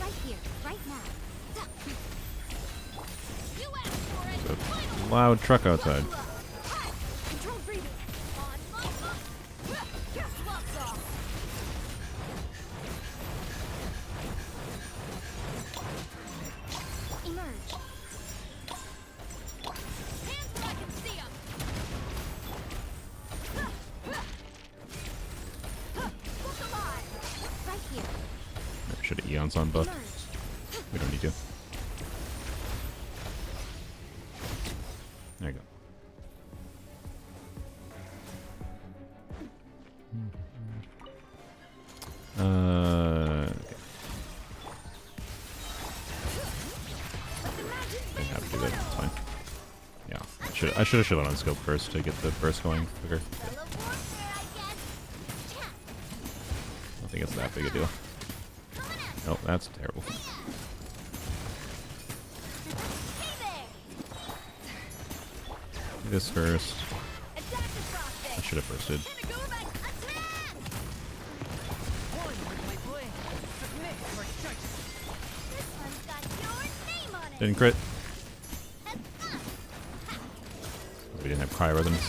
Right here. Right now. You asked for it. a Final loud truck outside. Control breathing. on my butt. Gloves off. Emerge. Hands where I can see 'em. Look alive. Right here. Should have Eons on buff. Emerge. We don't need to. There you go. Okay. Didn't have to do that. It's fine. Yeah, I should have shot on scope first to get the burst going quicker. Guerrilla warfare, I guess. I don't think it's that big a deal. Oh, that's terrible. Hey there. Do this first. Attack the I prospect. should have bursted. Gonna go back. Attack. One with my blade. Submit for justice. This one's got your name on it. Didn't crit. We didn't have cryo resonance.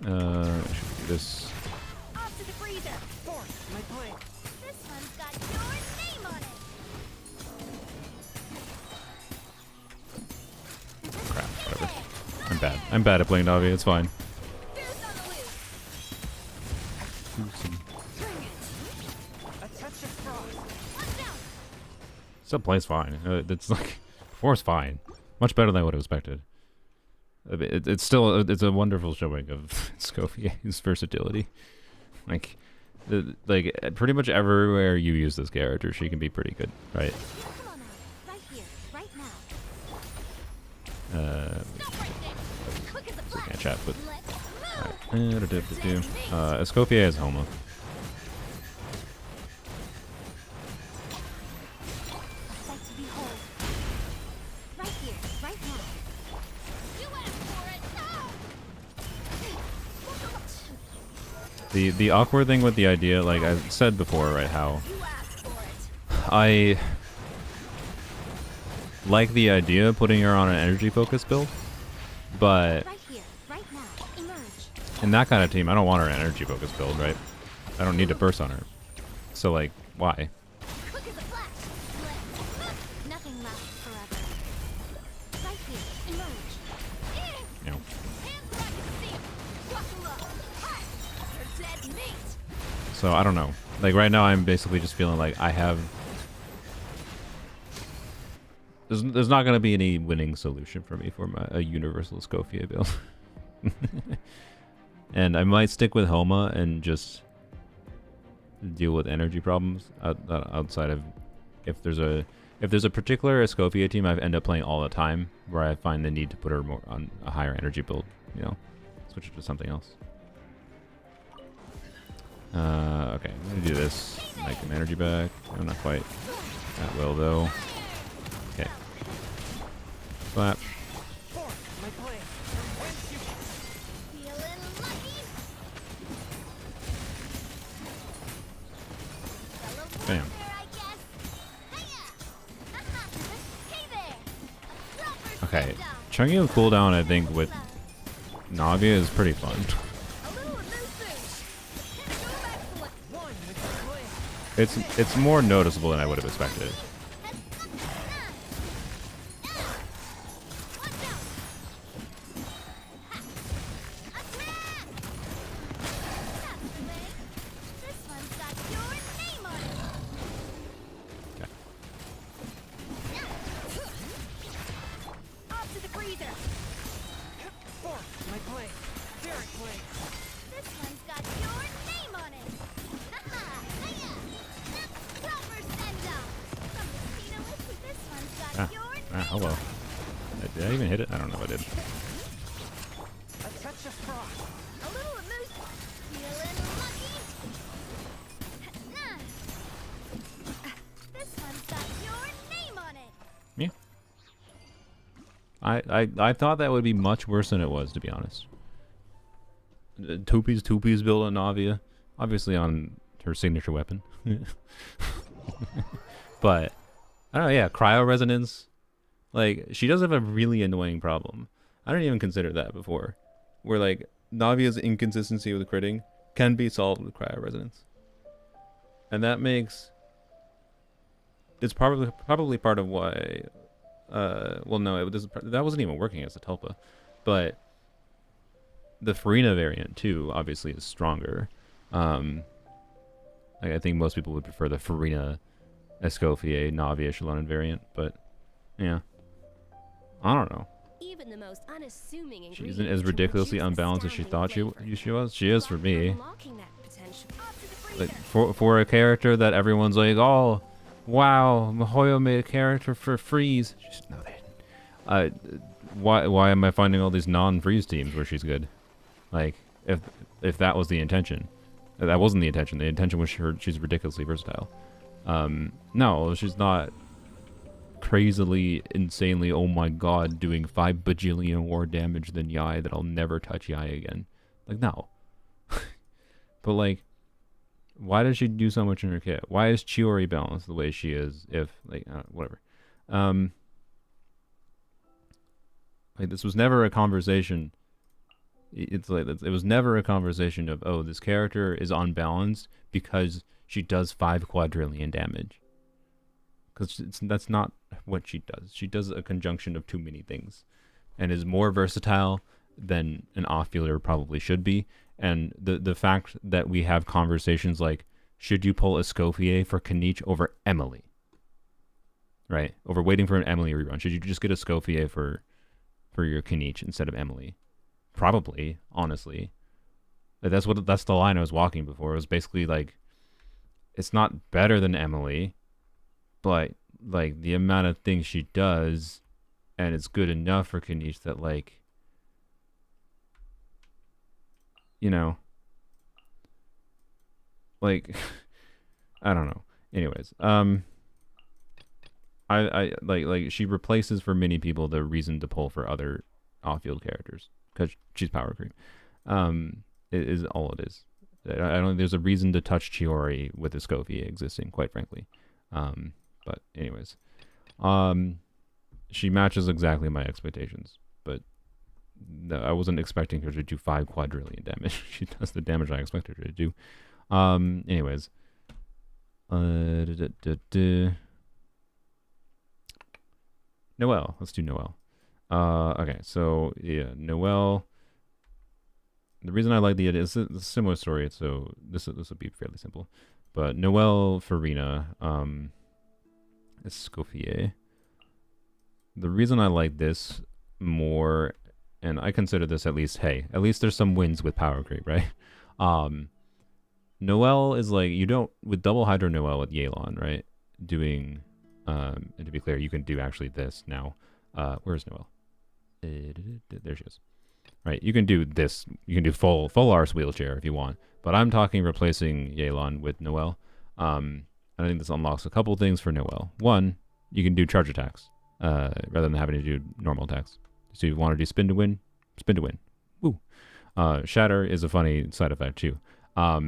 I should do this. Off to the freezer. Forth my blade. This one's got your name on bad. I'm bad at playing Navi. It's fine. Fierce on the loose. Bring it. A touch of frost. Watch out. Still plays fine. It's like 4 is fine. Much better than I would have expected. It's still it's a wonderful showing of Escoffier's versatility. Like pretty much everywhere you use this character, she can be pretty good, right? Come on now. Right here. Right now. Stop right there. Quick as a flash. Can't chat, but Let's move. Escoffier is Homa. A sight to behold. Right here. Right now. You asked for it. The awkward thing with the idea, like I said before, right, how You asked for it. I like the idea of putting her on an energy focus build, but Right here. Right now. Emerge. in that kind of team, I don't want her an energy focus build, right? I don't need to burst on her. So like, why? Quick as a flash. Let's Nothing lasts forever. Right here. Emerge. You know, hands where I can see 'em. Buckle up. Hi. You're dead meat. so I don't know. Like right now, I'm basically just feeling like I have. There's not gonna be any winning solution for me for a universal Escoffier build. And I might stick with Homa and just deal with energy problems outside of if there's a particular Escoffier team I end up playing all the time where I find the need to put her more on a higher energy build, you know, switch it to something else. Okay, I'm gonna do this. Make some energy back. No, not quite. That will though. Okay. Slap. Force my blade. From whence you Feeling lucky. Fellow Bam. warfare, I guess. Hiya. Hey there. A proper Okay. stand-up. Chunking of cooldown, I think, with Navia is pretty fun. A little of this boost. Go excellent. one with your blade. It's more noticeable than I would have expected. Watch out. Attack. That's the way. This one's got your name on it. Okay. Off to the freezer. Force my blade. Derek blade. This one's got your name on it. Haha. Hiya. Proper send-up. From mosquito whiskey, this one's got your name Hello. on it. Did I even hit it? I don't know if I did. A touch of frost. A little of moose. Feeling lucky. Nah. This one's got your name on it. Yeah. I thought that would be much worse than it was, to be honest. Tupi's build on Navia, obviously on her signature weapon. But I don't know. Yeah, cryo resonance. Like she does have a really annoying problem. I didn't even consider that before. Where like Navia's inconsistency with critting can be solved with cryo resonance, and that makes it's probably part of why. Well, no, that wasn't even working as a Tulpa, but the Farina variant too obviously is stronger. Like I think most people would prefer the Farina Escoffier Navi Echelon variant, but yeah, I don't know. Even the most unassuming She isn't as ridiculously unbalanced as she thought she was. She is for me. Unlocking that potential. Off to the freezer. Like for a character that everyone's like, oh, wow, Mihoyo made a character for freeze. No, they didn't. Why am I finding all these non-freeze teams where she's good? Like if that was the intention, that wasn't the intention. The intention was she's ridiculously versatile. No, she's not crazily, insanely, oh my god, doing 5 bajillion more damage than Yai that I'll never touch Yai again. Like, no. But, like, why does she do so much in her kit? Why is Chiori balanced the way she is if, like, whatever. Like, this was never a conversation. It's like, it was never a conversation of, oh, this character is unbalanced because she does 5 quadrillion damage. Because that's not what she does. She does a conjunction of too many things and is more versatile than an off-fielder probably should be. And the fact that we have conversations like, should you pull Escoffier for Kaniche over Emily? Right? Over waiting for an Emily rerun. Should you just get Escoffier for your Kaniche instead of Emily? Probably, honestly. That's the line I was walking before. It was basically like, it's not better than Emily, but like the amount of things she does, and it's good enough for Kaniche that, like, you know, like, I don't know. Anyways, I like she replaces for many people the reason to pull for other off-field characters because she's power creep. It is all it is. I don't think there's a reason to touch Chiori with Escoffier existing, quite frankly. But anyways, she matches exactly my expectations, but no, I wasn't expecting her to do 5 quadrillion damage. She does the damage I expected her to do. Anyways, Noelle. Let's do Noelle. Okay, so yeah, Noelle. The reason I like the idea is a similar story, so this will be fairly simple. But Noelle, Farina, Escoffier. The reason I like this more, and I consider this at least there's some wins with power creep, right? Noelle is like, you don't, with double Hydro Noelle with Yelan, right? Doing, and to be clear, you can do actually this now. Where's Noelle? There she is. Right, you can do this. You can do full arse wheelchair if you want, but I'm talking replacing Yelan with Noelle. I think this unlocks a couple things for Noelle. One, you can do charge attacks rather than having to do normal attacks. So you want to do spin to win, Woo. Shatter is a funny side effect too. But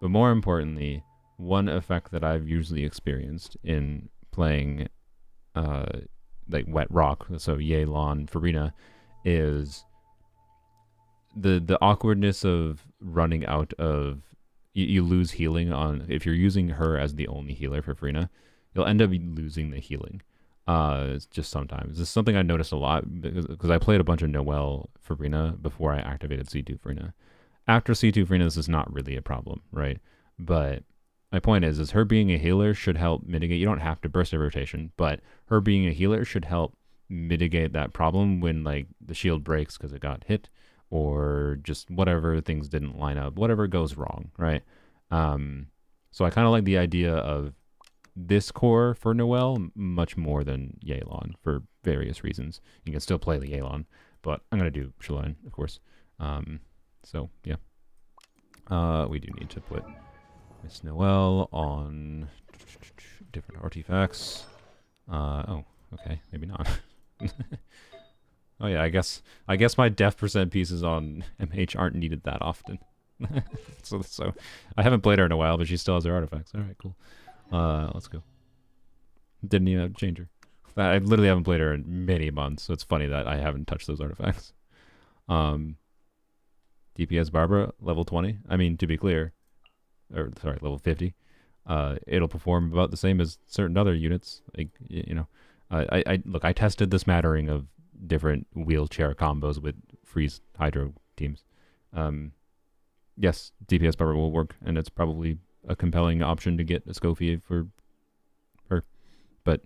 more importantly, one effect that I've usually experienced in playing like Wet Rock, so Yelan, Farina, is the awkwardness of running out of, you lose healing on, if you're using her as the only healer for Farina, you'll end up losing the healing. It's just sometimes. This is something I noticed a lot because I played a bunch of Noelle Farina before I activated C2 Farina. After C2 Farina, this is not really a problem, right? But my point is her being a healer should help mitigate. You don't have to burst her rotation, but her being a healer should help mitigate that problem when, like, the shield breaks because it got hit, or just whatever, things didn't line up, whatever goes wrong, right? So I kind of like the idea of this core for Noelle much more than Yelan for various reasons. You can still play the Yelan, but I'm going to do Shalane, of course. So, yeah. We do need to put Miss Noelle on different artifacts. Oh, okay, maybe not. Oh yeah, I guess my death percent pieces on MH aren't needed that often. so I haven't played her in a while, but she still has her artifacts. All right, cool. Let's go. Didn't even have to change her. I literally haven't played her in many months, so it's funny that I haven't touched those artifacts. DPS Barbara, level 20. I mean, to be clear, level 50. It'll perform about the same as certain other units. Like, you know, I tested the smattering of different wheelchair combos with freeze hydro teams. Yes, DPS Barbara will work, and it's probably a compelling option to get Escoffier for her, but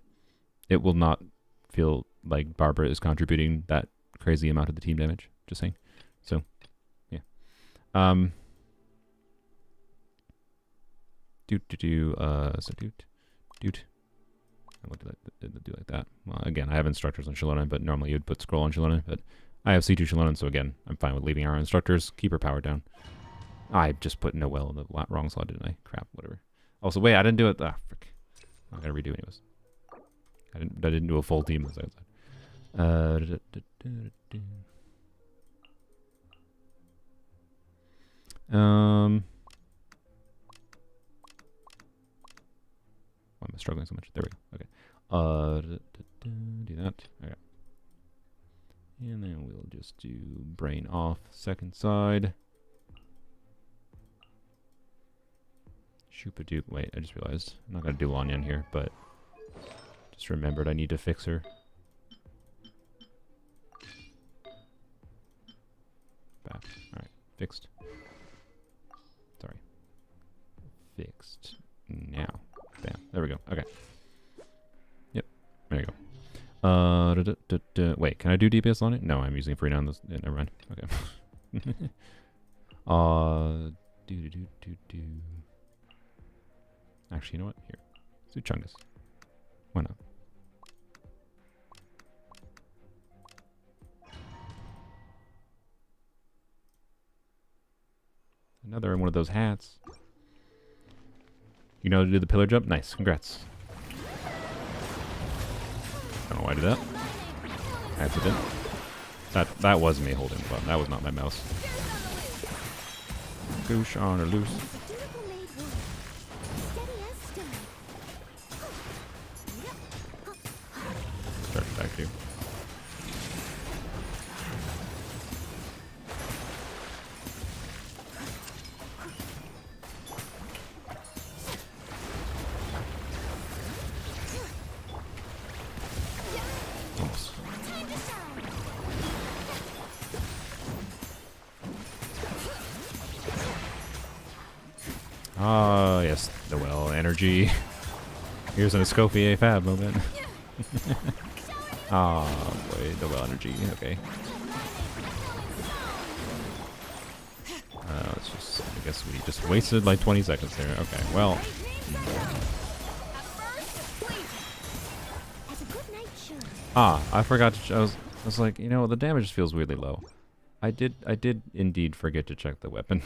it will not feel like Barbara is contributing that crazy amount of the team damage. Just saying. So, yeah. Doot. I would do like that. Well, again, I have instructors on Shalona, but normally you'd put scroll on Shalona, but I have C2 Shalona, so again, I'm fine with leaving our instructors. Keep her power down. I just put Noelle in the wrong slot, didn't I? Crap, whatever. Also, wait, I didn't do it. Ah, frick. I'm gonna redo anyways. I didn't do a full team as I said. Why am I struggling so much? There we go. Okay. Do that. Okay. And then we'll just do brain off second side. Shoopadoop. Wait, I just realized I'm not gonna do Lanyan here, but just remembered I need to fix her. bad. Alright, fixed. Sorry. Fixed. Now. Bam. There we go. Okay. Yep. There you go. Wait, can I do DPS on it? No, I'm using free on this. Yeah, never mind. Okay. Do. Actually, you know what? Here. Let's do Chungus. Why not? Another one of those hats. You know how to do the pillar jump? Nice. Congrats. I don't know why I did that. Accident. That was me holding the button. That was not my mouse. Goosh on or loose. Beautiful made wood. Steady as stone. Start back to. Almost. Ah, yes, the well energy. Here's an Escoffier fab moment. Ah, boy, the well energy. Okay. Let's just. I guess we just wasted like 20 seconds there. Okay, well. As a good night should. Ah, I forgot to. I was like, you know, the damage just feels weirdly low. I did indeed forget to check the weapon.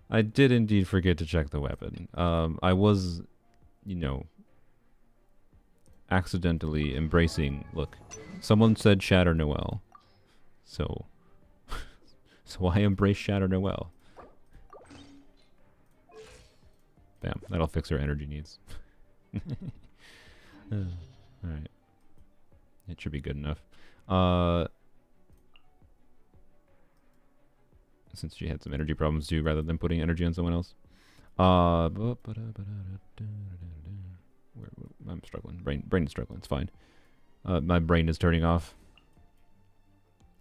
I did indeed forget to check the weapon. I was, you know, accidentally embracing. Look, someone said Shatter Noel, so I embrace Shatter Noel. Bam, that'll fix her energy needs. All right, it should be good enough. Since she had some energy problems too, rather than putting energy on someone else. I'm struggling. Brain is struggling. It's fine. My brain is turning off.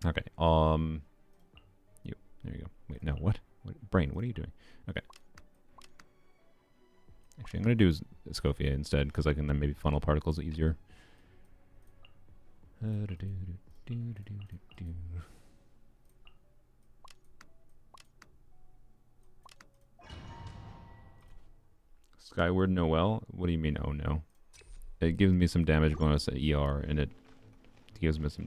Okay. You. There you go. Wait. No. What? Brain. What are you doing? Okay. Actually, I'm gonna do Escoffier instead because I can then maybe funnel particles easier. Skyward Noel? What do you mean, oh no? It gives me some damage bonus at ER, and it gives me some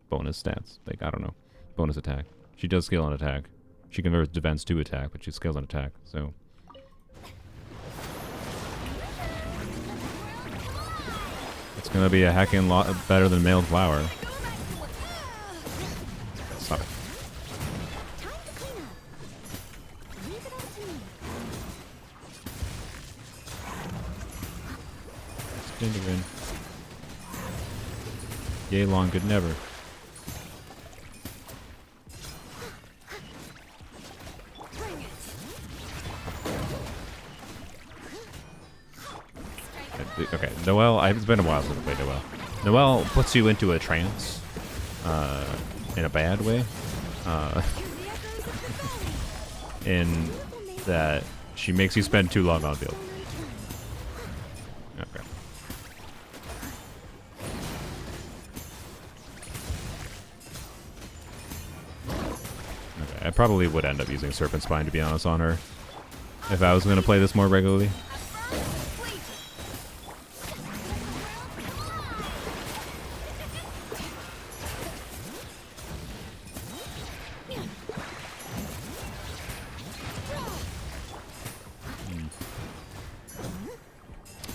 bonus stats. Like, I don't know. Bonus attack. She does scale on attack. She converts defense to attack, but she scales on attack, so... It's gonna be a heckin' lot better than Mailed Flower. Stop it. Time to clean up. Leave it up to me. Spin to win. Yay long, good never. Okay, Noelle, it's been a while since I played Noelle. Noelle puts you into a trance, in a bad way, in that she makes you spend too long on field. Okay. Okay, I probably would end up using Serpent Spine, to be honest, on her, if I was going to play this more regularly.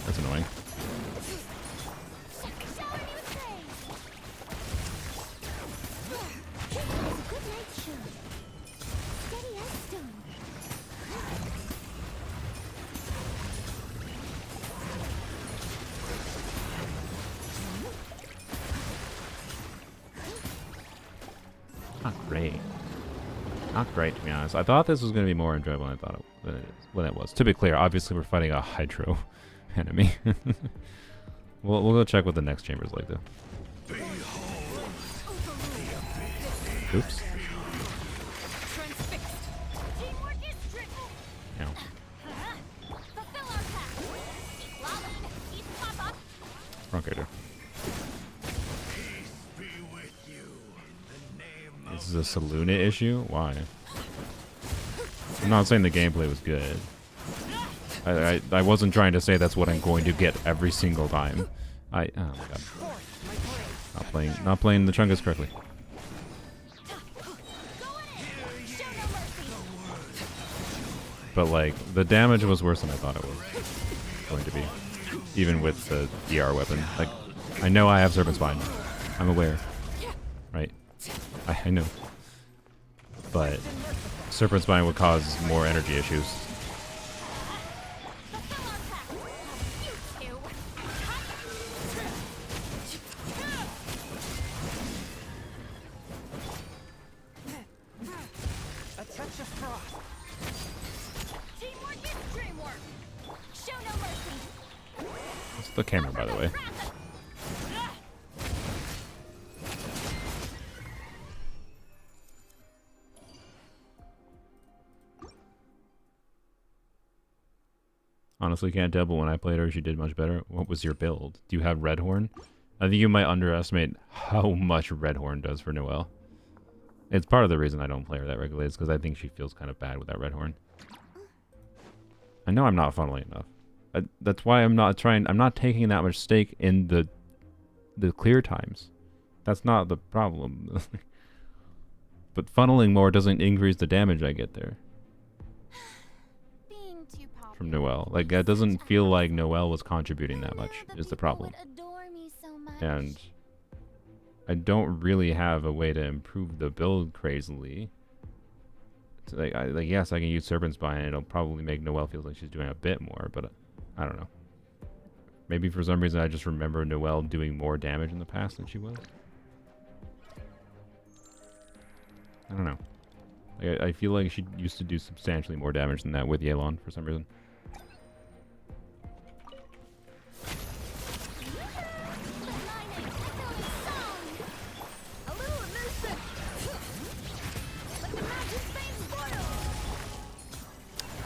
That's annoying. Good night should. Steady as stone. Not great. Not great, to be honest. I thought this was going to be more enjoyable than I thought it was. To be clear, obviously we're fighting a Hydro enemy. We'll go check what the next chamber's like, though. Oops. Transfixed. Teamwork is triple. Ow. Fulfill our task. Flawless. Eat pop up. Truncator. This is a Saluna issue? Why? I'm not saying the gameplay was good. I wasn't trying to say that's what I'm going to get every single time. Oh my god. Not playing the Chungus correctly. But like the damage was worse than I thought it was going to be. Even with the ER weapon. Like I know I have Serpent Spine. I'm aware. Right? I know. But Serpent Spine would cause more energy issues. A touch of frost. Teamwork is dreamwork. Show no mercy. It's the camera, by the way. Honestly, can't tell, but when I played her, she did much better. What was your build? Do you have Redhorn? I think you might underestimate how much Redhorn does for Noelle. It's part of the reason I don't play her that regularly, is because I think she feels kind of bad with that Redhorn. I know I'm not funneling enough. That's why I'm not taking that much stake in the clear times. That's not the problem. But funneling more doesn't increase the damage I get there. Being too popular. From Noelle. Like, it doesn't feel like Noelle was contributing that much, is the problem. Adore me so much. And I don't really have a way to improve the build crazily. It's like, yes, I can use Serpent Spine, and it'll probably make Noelle feel like she's doing a bit more, but I don't know. Maybe for some reason I just remember Noelle doing more damage in the past than she was. I don't know. Like, I feel like she used to do substantially more damage than that with Yelan for some reason.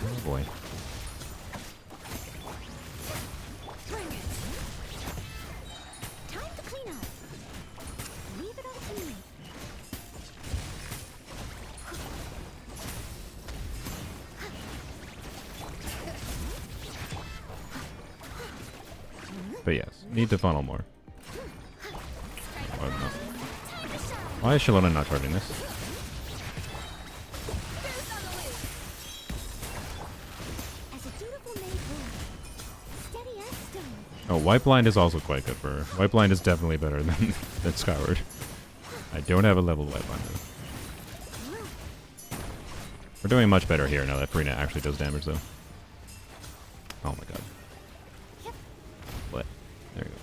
Oh boy. Time to clean up. Leave it all to me. But yes, need to funnel more. Oh, no. Why is Shalona not charging this? As a dutiful maid would. Steady as stone. Oh, White Blind is also quite good for her. White Blind is definitely better than Skyward. I don't have a level White Blind though. We're doing much better here now that Farina actually does damage though. Oh my god. What? There you go.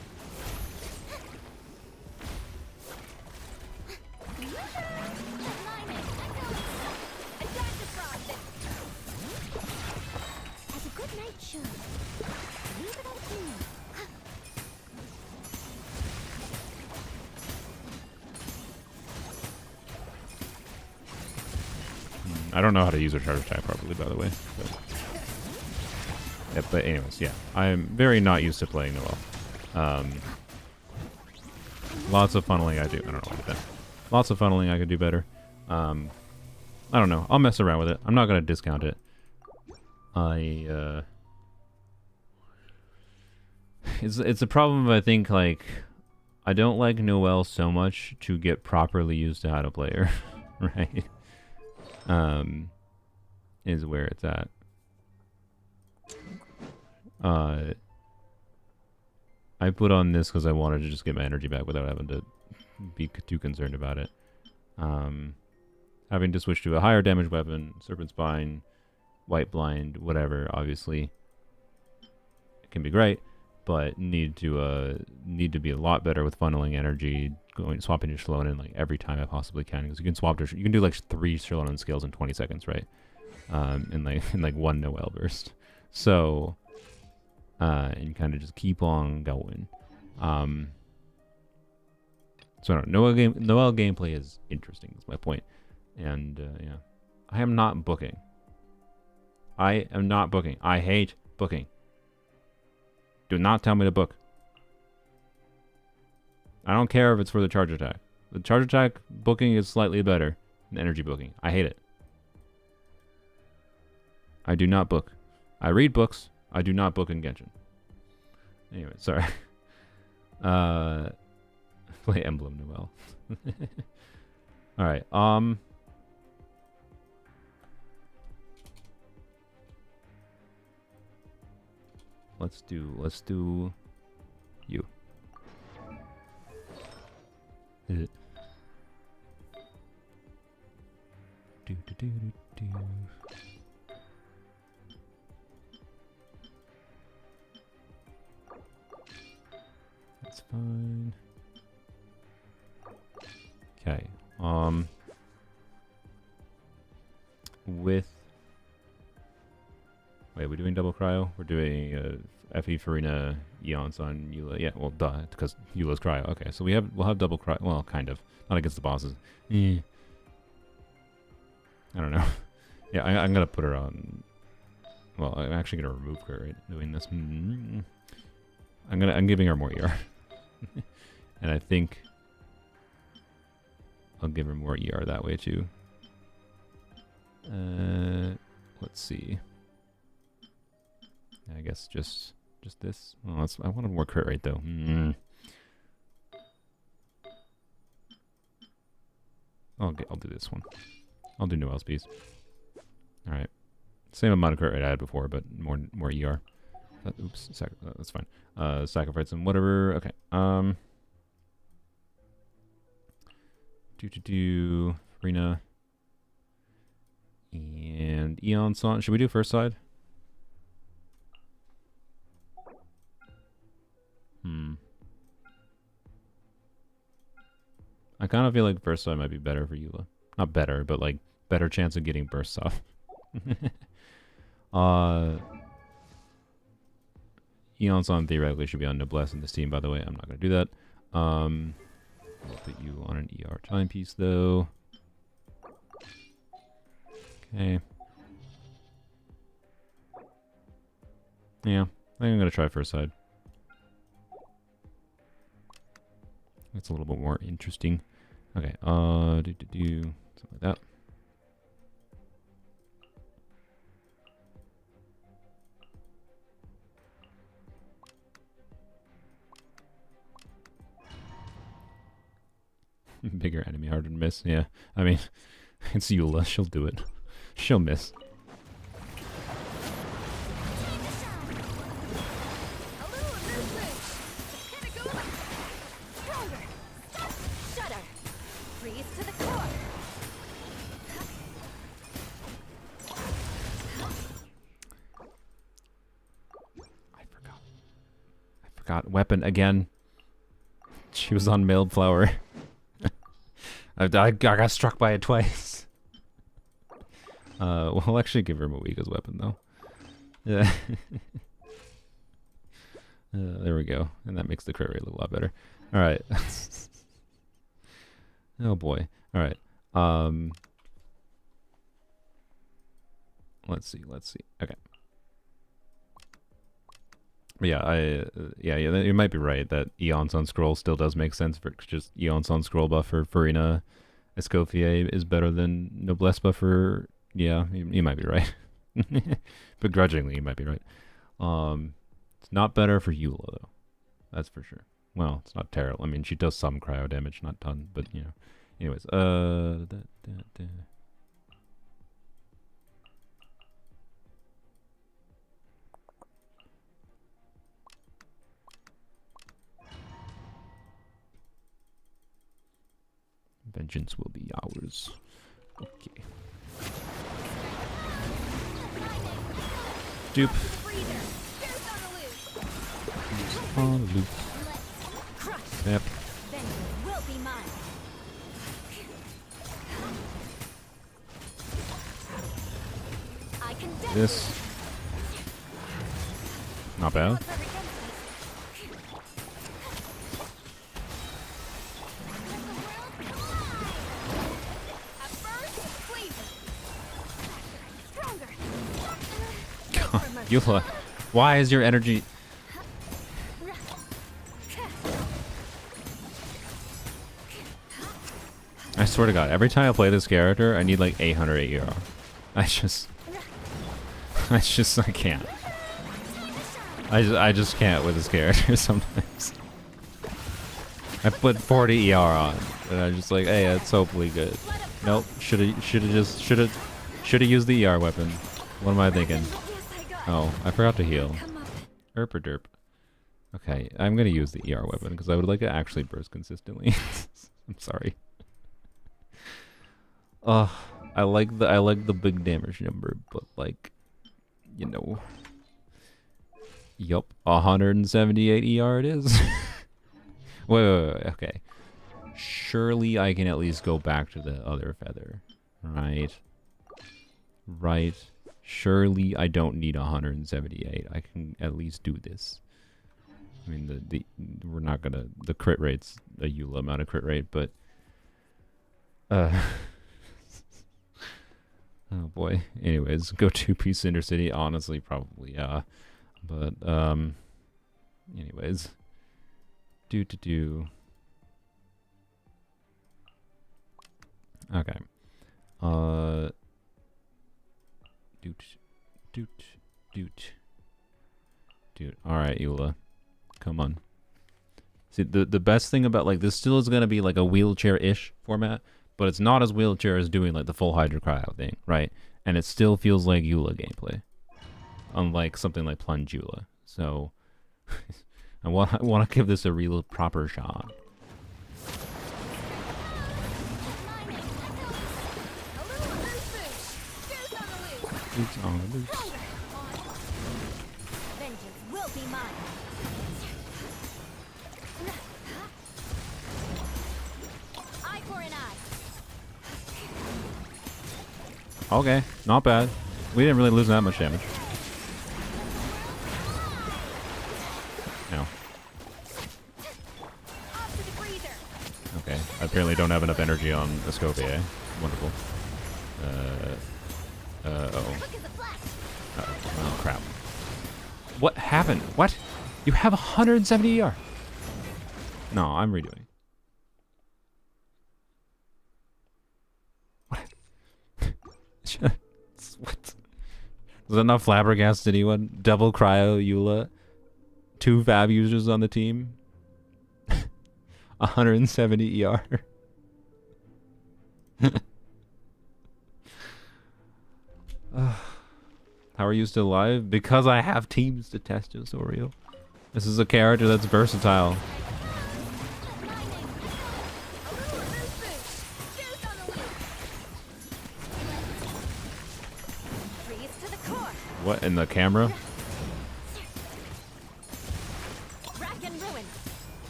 As a good knight should. Leave it all to me. I don't know how to use her charge attack properly, by the way. But, yeah, but anyways, yeah. I'm very not used to playing Noelle. Lots of funneling I do. I don't know what that. Lots of funneling I could do better. I don't know. I'll mess around with it. I'm not going to discount it. It's a problem, I think, like, I don't like Noelle so much to get properly used to how to play her, right? Is where it's at. I put on this because I wanted to just get my energy back without having to be too concerned about it. Having to switch to a higher damage weapon, Serpent Spine, White Blind, whatever, obviously, it can be great, but need to be a lot better with funneling energy, swapping to Shallonen like every time I possibly can, because you can swap to, you can do like 3 Shallonen skills in 20 seconds, right? In like one Noelle burst. So, and kind of just keep on going. So no, Noelle gameplay is interesting. That's my point. And yeah, I am not booking. I am not booking. I hate booking. Do not tell me to book. I don't care if it's for the charge attack. The charge attack booking is slightly better than energy booking. I hate it. I do not book. I read books. I do not book in Genshin. Anyway, sorry. Play Emblem Noelle. Alright, let's do you. Do, do, do, do, do. That's fine. Okay. With wait, we're doing double cryo. We're doing Fe Farina Eons on Eula. Yeah, well, duh, because Eula's cryo. Okay, so we'll have double cryo. Well, kind of. Not against the bosses. I don't know. Yeah, I'm gonna put her on. Well, I'm actually gonna remove her. Right, doing this. I'm giving her more ER, and I think I'll give her more ER that way too. Let's see. I guess just this. Oh, I wanted more crit rate though. I'll do this one. I'll do Noelle's piece. All right, same amount of crit rate I had before, but more ER. Oops, that's fine. Sacrifice and whatever. Okay. Farina and Eon Son. Should we do first side? I kind of feel like first side might be better for Eula. Not better, but like better chance of getting bursts off. Eon Son theoretically should be on Noblesse in this team, by the way. I'm not going to do that. I'll put you on an ER timepiece, though. Okay. Yeah, I think I'm going to try first side. That's a little bit more interesting. Okay, something like that. Bigger enemy, harder to miss. Yeah, I mean, it's Eula. She'll do it. She'll miss. I forgot weapon again. She was on mailed flower. I got struck by it twice. We'll actually give her Moega's weapon though. Yeah. There we go, and that makes the crit rate look a lot better. All right. Oh boy. All right. Let's see. Okay. Yeah, you might be right that Eon's on scroll still does make sense for just Eon's on scroll buff for Farina Escoffier is better than Noblesse buff for. Yeah, you might be right. Begrudgingly, you might be right. It's not better for Eula though. That's for sure. Well, it's not terrible. I mean, she does some cryo damage, not ton, but you know. Anyways, vengeance will be ours. Okay. Dupe. On the loop. Yep. Will be mine. I can This. Not bad. Eula, why is your energy... I swear to God, every time I play this character, I need like 800 AER. I can't. I just can't with this character sometimes. I put 40 ER on, and I'm just like, hey, that's hopefully good. Nope, shoulda used the ER weapon. What am I thinking? Oh, I forgot to heal. Erp or derp. Okay, I'm gonna use the ER weapon because I would like to actually burst consistently. I'm sorry. I like the big damage number, but like, you know. Yup, 178 ER it is. wait, okay. Surely I can at least go back to the other feather, right? Right. Surely I don't need 178. I can at least do this. I mean, we're not gonna, the crit rate's a Eula amount of crit rate, but oh boy. Anyways, go 2-piece Cinder City. Honestly, probably, yeah. But anyways, okay. Dude. All right, Eula, come on. See, the best thing about, like, this still is gonna be like a wheelchair-ish format, but it's not as wheelchair as doing like the full Hydro Cryo thing, right? And it still feels like Eula gameplay, unlike something like Plunge Eula. So I want to give this a real proper shot. Boots on the loose. Vengeance will be mine. Eye for an eye. Okay, not bad. We didn't really lose that much damage. No. Off to the breather. Okay, I apparently don't have enough energy on Escoffier. Wonderful. Uh-oh. Quick as a flash. Oh, crap. What happened? What? You have 170 ER. No, I'm redoing. What? What? Was that not flabbergasted anyone? Double cryo Eula. 2 Fab users on the team. 170 ER. How are you still alive? Because I have teams to test you, Sorio. This is a character that's versatile. What, in the camera? Rack and ruin.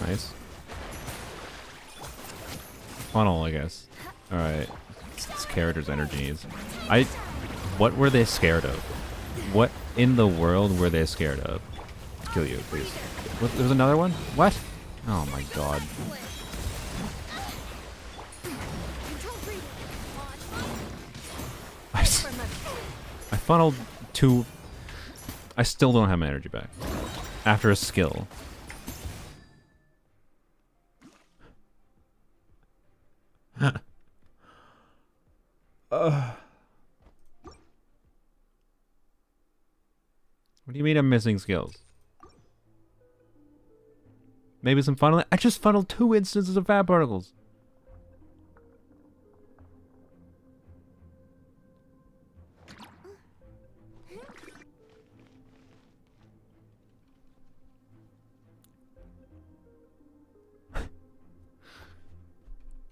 Nice. Funnel, I guess. Alright. This character's energy is... What were they scared of? What in the world were they scared of? Let's kill you, please. What, there's another one? What? Oh my god. I funneled 2... I still don't have my energy back. After a skill. What do you mean I'm missing skills? Maybe some funneling? I just funneled 2 instances of fab particles.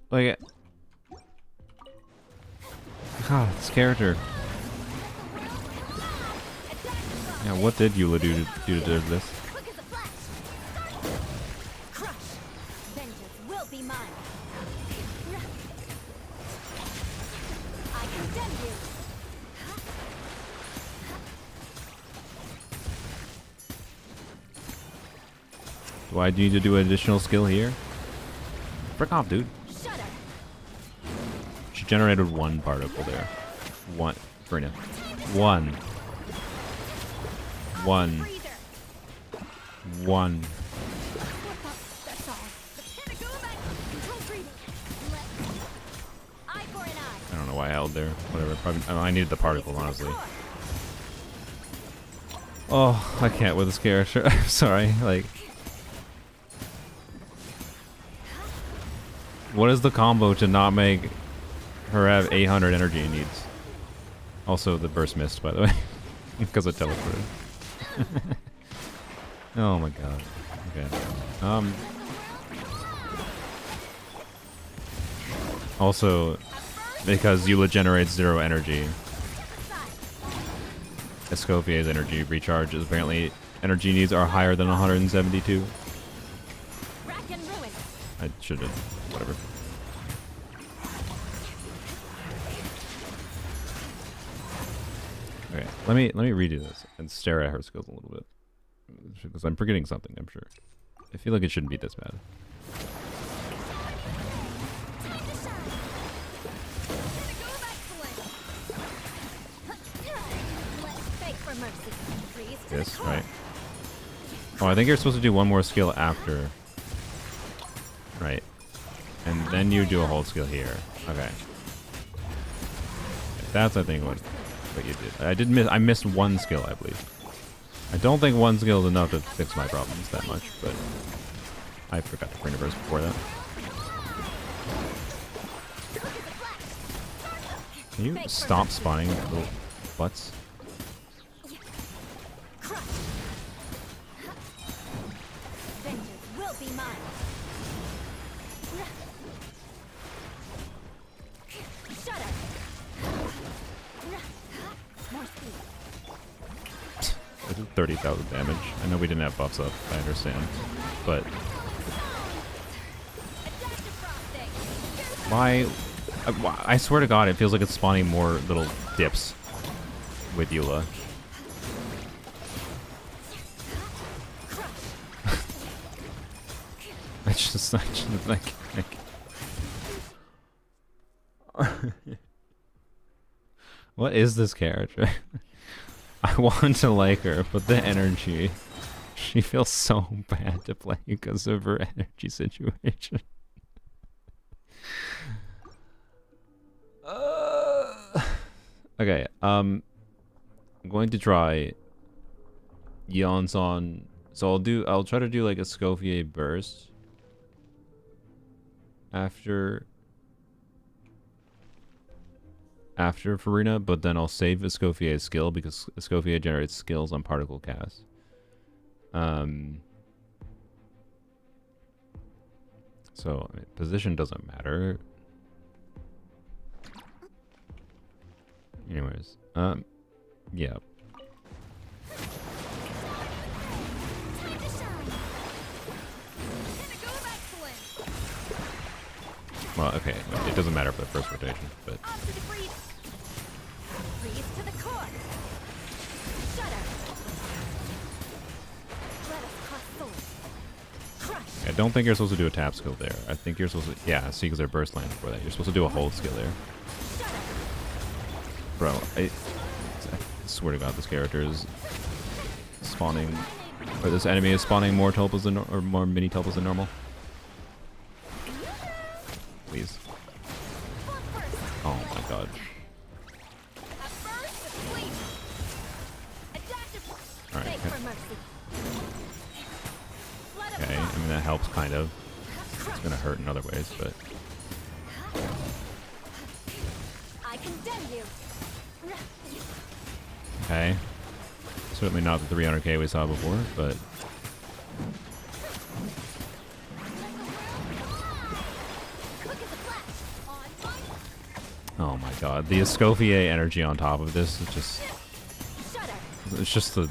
Like, God, this character. Yeah, what did Eula do to deserve this? Quick as a flash. Crush. Vengeance will be mine. I condemn you. Do I need to do an additional skill here? Frick off, dude. Shudder. generated one particle there. One. Farina. One. One. Freezer. One. That's all. Gotta go back. Control breathing. Eye for an eye. I don't know why I held there. Whatever. Probably, I needed the particle, honestly. Oh, I can't with this character. I'm sorry. Like, what is the combo to not make her have 800 energy needs? Also, the burst missed, by the way, because I teleported. Oh my god. Okay. Also, because Eula generates 0 energy, Escoffier's energy recharge is apparently energy needs are higher than 172. Rack and ruin. I should have. Whatever. Okay, let me redo this and stare at her skills a little bit, because I'm forgetting something. I'm sure. I feel like it shouldn't be this bad. This, right? Oh, I think you're supposed to do one more skill after. Right. And then you do a whole skill here. Okay. That's, I think, what you did. I missed one skill, I believe. I don't think one skill is enough to fix my problems that much, but I forgot to bring a verse before that. Can you stop spawning little butts? Vengeance will be mine. Shut up. More speed. This is 30,000 damage. I know we didn't have buffs up, I understand. But why? I swear to God, it feels like it's spawning more little dips with Eula. I just like. What is this character? I want to like her, but the energy. She feels so bad to play because of her energy situation. Okay, I'm going to try Yeonson. So I'll try to do like a Escoffier burst after Farina, but then I'll save Escoffier's skill because Escoffier generates skills on particle cast. So I mean, position doesn't matter. Anyways, yeah. Well, okay, it doesn't matter for the first rotation, but I don't think you're supposed to do a tap skill there. I think you're supposed to, yeah, see, because they're burst land before that. You're supposed to do a hold skill there. Bro, I swear to God, this character is spawning, or this enemy is spawning more tulpas than, or more mini tulpas than normal. Please. Oh my God. Alright. Okay, I mean that helps kind of. It's gonna hurt in other ways, but. I condemn you. Okay. Certainly not the 300k we saw before, but. Oh my God, the Escoffier energy on top of this is just. It's just the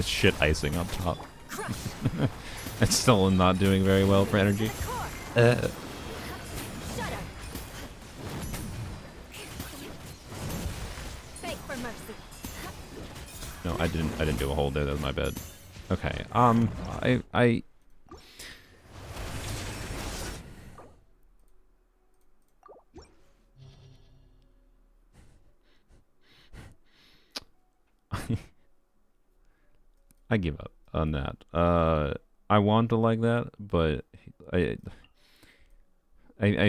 shit icing up top. It's still not doing very well for energy. No, I didn't do a hold there. That was my bad. Okay. I give up on that. I want to like that, but I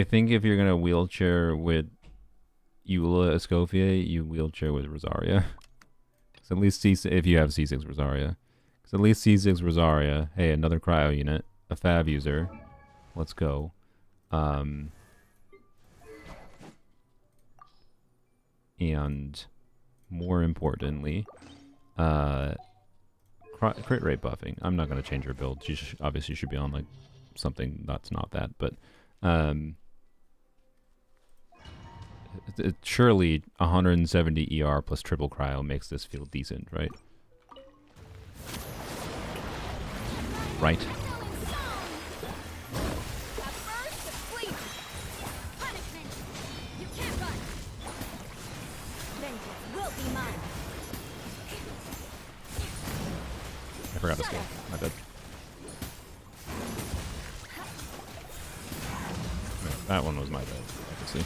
think if you're gonna wheelchair with Eula Escoffier, you wheelchair with Rosaria. Because at least if you have C6 Rosaria. Because at least C6 Rosaria, hey, another cryo unit, a Fab user. Let's go. And more importantly, crit rate buffing. I'm not going to change her build. She obviously should be on like something that's not that, but surely 170 ER plus triple cryo makes this feel decent, right? Right? I forgot to scale. My bad. No, that one was my bad, obviously.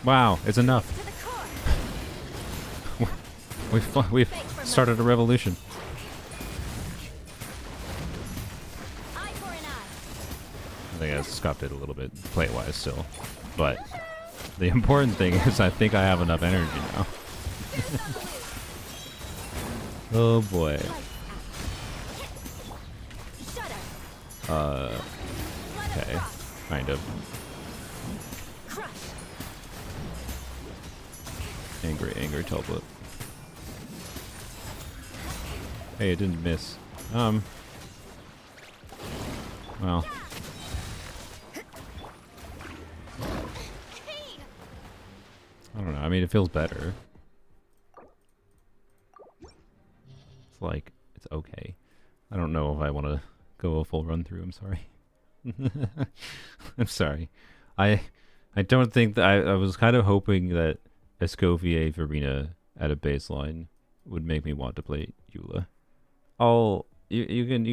Wow, it's enough. We've started a revolution. I think I scuffed it a little bit play-wise still, but the important thing is I think I have enough energy now. Oh boy. Okay, kind of. Angry Tulpa. Hey, it didn't miss. Well. I don't know. I mean, it feels better. It's like, it's okay. I don't know if I want to go a full run through. I'm sorry. I'm sorry. I don't think that I was kind of hoping that Escoffier Farina at a baseline would make me want to play Eula. You can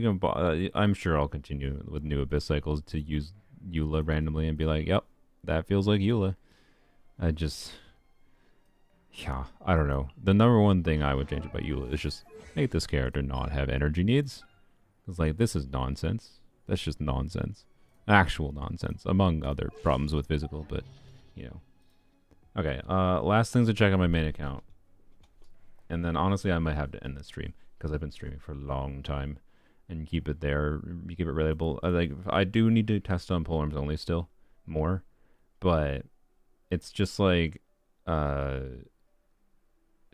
I'm sure I'll continue with new Abyss cycles to use Eula randomly and be like, yep, that feels like Eula. Yeah, I don't know. The number one thing I would change about Eula is just make this character not have energy needs. Because, like, this is nonsense. That's just nonsense. Actual nonsense, among other problems with physical, but, you know. Okay, last things to check on my main account. And then, honestly, I might have to end the stream, because I've been streaming for a long time. And keep it there, keep it relatable. I do need to test on polearms only still, more. But, it's just like,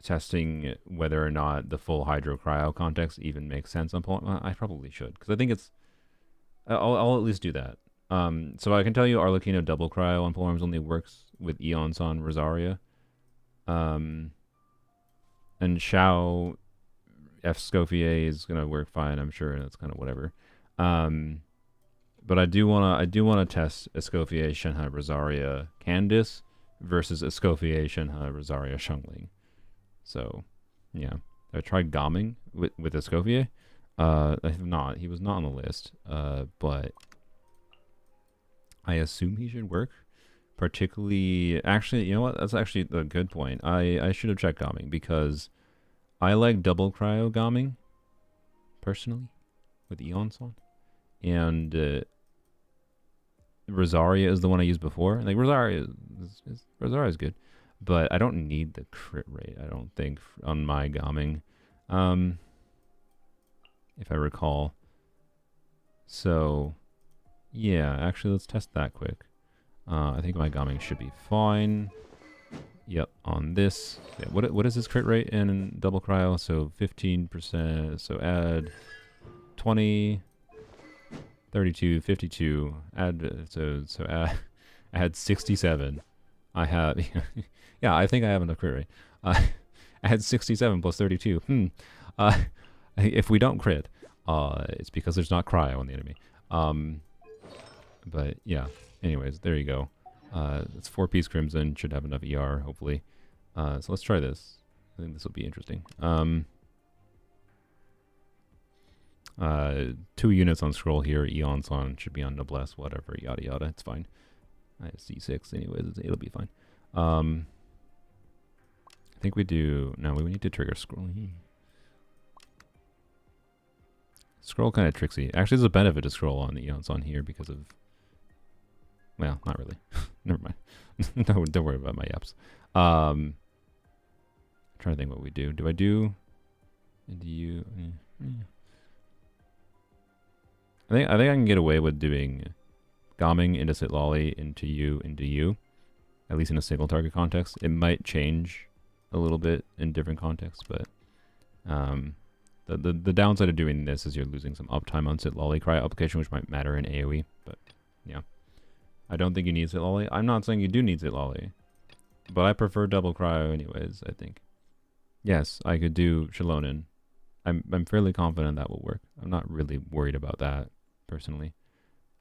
testing whether or not the full hydro-cryo context even makes sense on polearms. I probably should, because I think it's... I'll at least do that. So I can tell you Arlecchino double cryo on polearms only works with Eons on Rosaria. And Shao Escoffier is gonna work fine, I'm sure. That's kind of whatever. But I do wanna test Escoffier Shenhe Rosaria Candice versus Escoffier Shenhe Rosaria Shungling. So yeah, I tried Gaming with Escoffier. I have not. He was not on the list. But I assume he should work. Particularly, actually, you know what? That's actually a good point. I should have checked Gaming because I like double cryo Gaming personally with Eons on, and Rosaria is the one I used before. Like Rosaria is good, but I don't need the crit rate. I don't think on my Gaming. If I recall. So, yeah, actually, let's test that quick. I think my Gaming should be fine. Yep, on this. Yeah, what is this crit rate in double cryo? So 15%. So add 20, 32, 52. Add add 67. I have yeah, I think I have enough crit rate. Add 67 plus 32. If we don't crit, it's because there's not cryo on the enemy. But yeah, anyways, there you go. It's 4-piece Crimson, should have enough ER, hopefully. So let's try this. I think this will be interesting. 2 units on scroll here. Eon's on, should be on noblesse, whatever, yada yada. It's fine. I have C6 anyways. It'll be fine. I think we do. No, we need to trigger scroll. Scroll kind of tricksy. Actually, there's a benefit to scroll on the Eon's on here because of. Well, not really. Never mind. No, don't worry about my yaps. I'm trying to think what we do. Do I do into you? I think I can get away with doing Gomming into Sit Lolly into you, at least in a single target context. It might change a little bit in different contexts, but the downside of doing this is you're losing some uptime on Sit Lolly cryo application, which might matter in AoE. But yeah, I don't think you need Sit Lolly. I'm not saying you do need Sit Lolly, but I prefer double cryo anyways. I think. Yes, I could do Shalonen. I'm fairly confident that will work. I'm not really worried about that personally.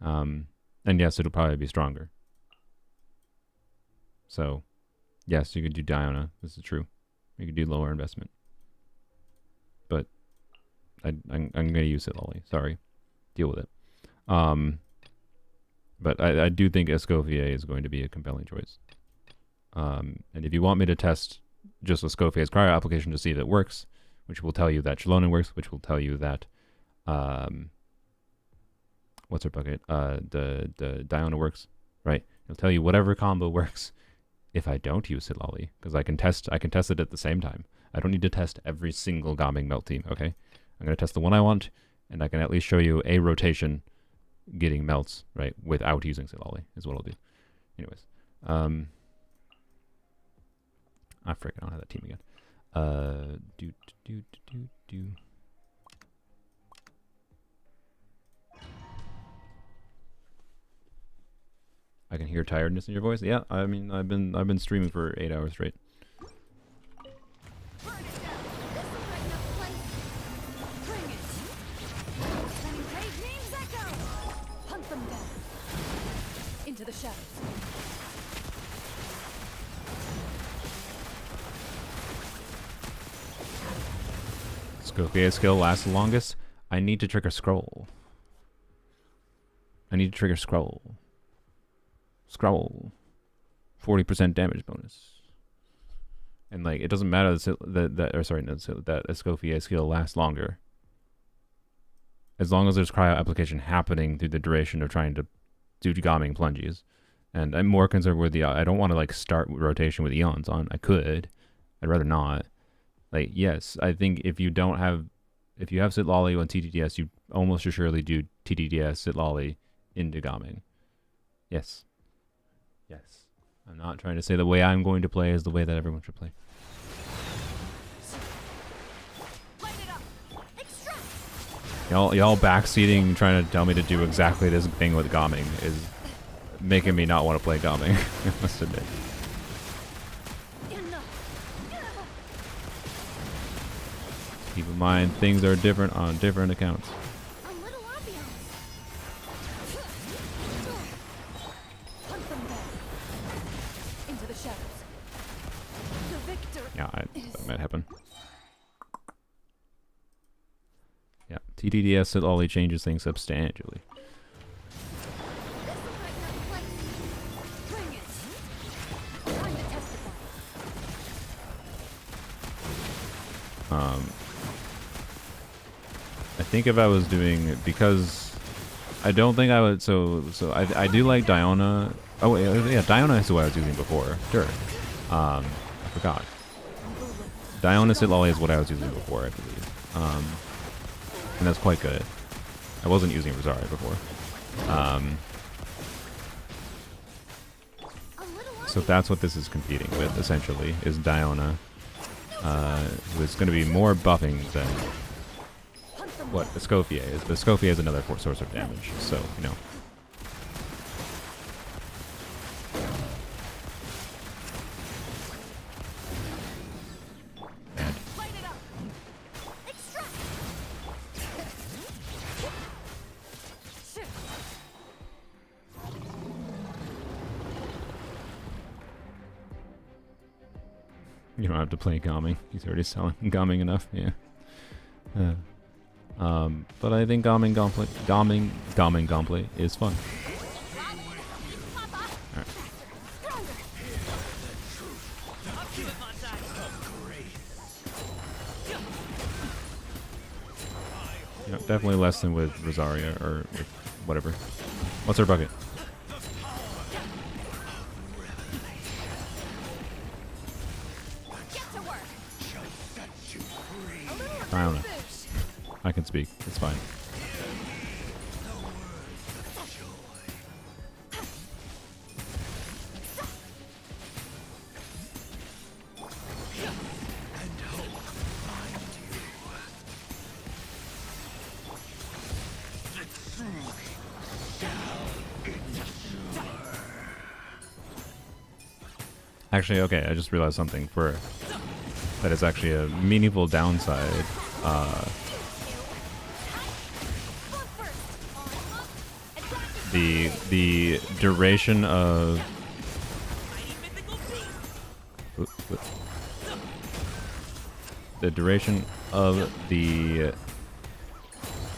And yes, it'll probably be stronger. So, yes, you could do Diona. This is true. You could do lower investment. But I'm going to use it, Lolly. Sorry. Deal with it. But I do think Escoffier is going to be a compelling choice. And if you want me to test just Escoffier's cryo application to see if it works, which will tell you that Shalonen works, which will tell you that what's her bucket? The Diona works, right? It'll tell you whatever combo works if I don't use it, Lolly, because I can test it at the same time. I don't need to test every single Gomming melt team, okay? I'm gonna test the one I want, and I can at least show you a rotation getting melts, right, without using Silali, is what I'll do. Anyways. I frick, I don't have that team again. I can hear tiredness in your voice. Yeah, I mean, I've been streaming for 8 hours straight. Burn it down. This will brighten up the place. Bring it. Sending brave names echo. Hunt them down. Into the shadows. Escoffier skill lasts the longest. I need to trigger scroll. I need to trigger scroll. Scroll. 40% damage bonus. And like, it doesn't matter that Escoffier skill lasts longer. As long as there's cryo application happening through the duration of trying to do Gomming plunges. And I'm more concerned with the, I don't want to like start rotation with Eons on. I could. I'd rather not. Like, yes, I think if you have Sit Lolly on TTDS, you almost surely do TTDS Sit Lolly into Gomming. Yes. Yes. I'm not trying to say the way I'm going to play is the way that everyone should play. Light it up. Extract. Y'all backseating, trying to tell me to do exactly this thing with Gomming is making me not want to play Gomming, I must admit. Keep in mind, things are different on different accounts. A little ambiance. Hunt them down. Into the shadows. The victor. Yeah, that might happen. Yeah, TTDS Sit Lolly changes things substantially. This will brighten up the place. Bring it. Time to testify. I think if I was doing, because I don't think I would, so I do like Diona. Oh yeah, Diona is what I was using before. Sure. I forgot. Diona Sit Lolly is what I was using before, I believe. And that's quite good. I wasn't using Rosaria before. So that's what this is competing with, essentially, is Diona. Who is going to be more buffing than what Escoffier is. But Escoffier is another source of damage, so, you know. And Light it up. Extract. Shit. you don't have to play Gomming. He's already selling Gomming enough, yeah. But I think Gaming Gauntlet is fun. Alright. Up to it, Monsai. Yeah, definitely less than with Rosaria or with whatever. What's her bucket? Get to work. A little I don't know. boost. I can speak. It's fine. Actually, okay, I just realized something that is actually a meaningful downside. The duration of the duration of the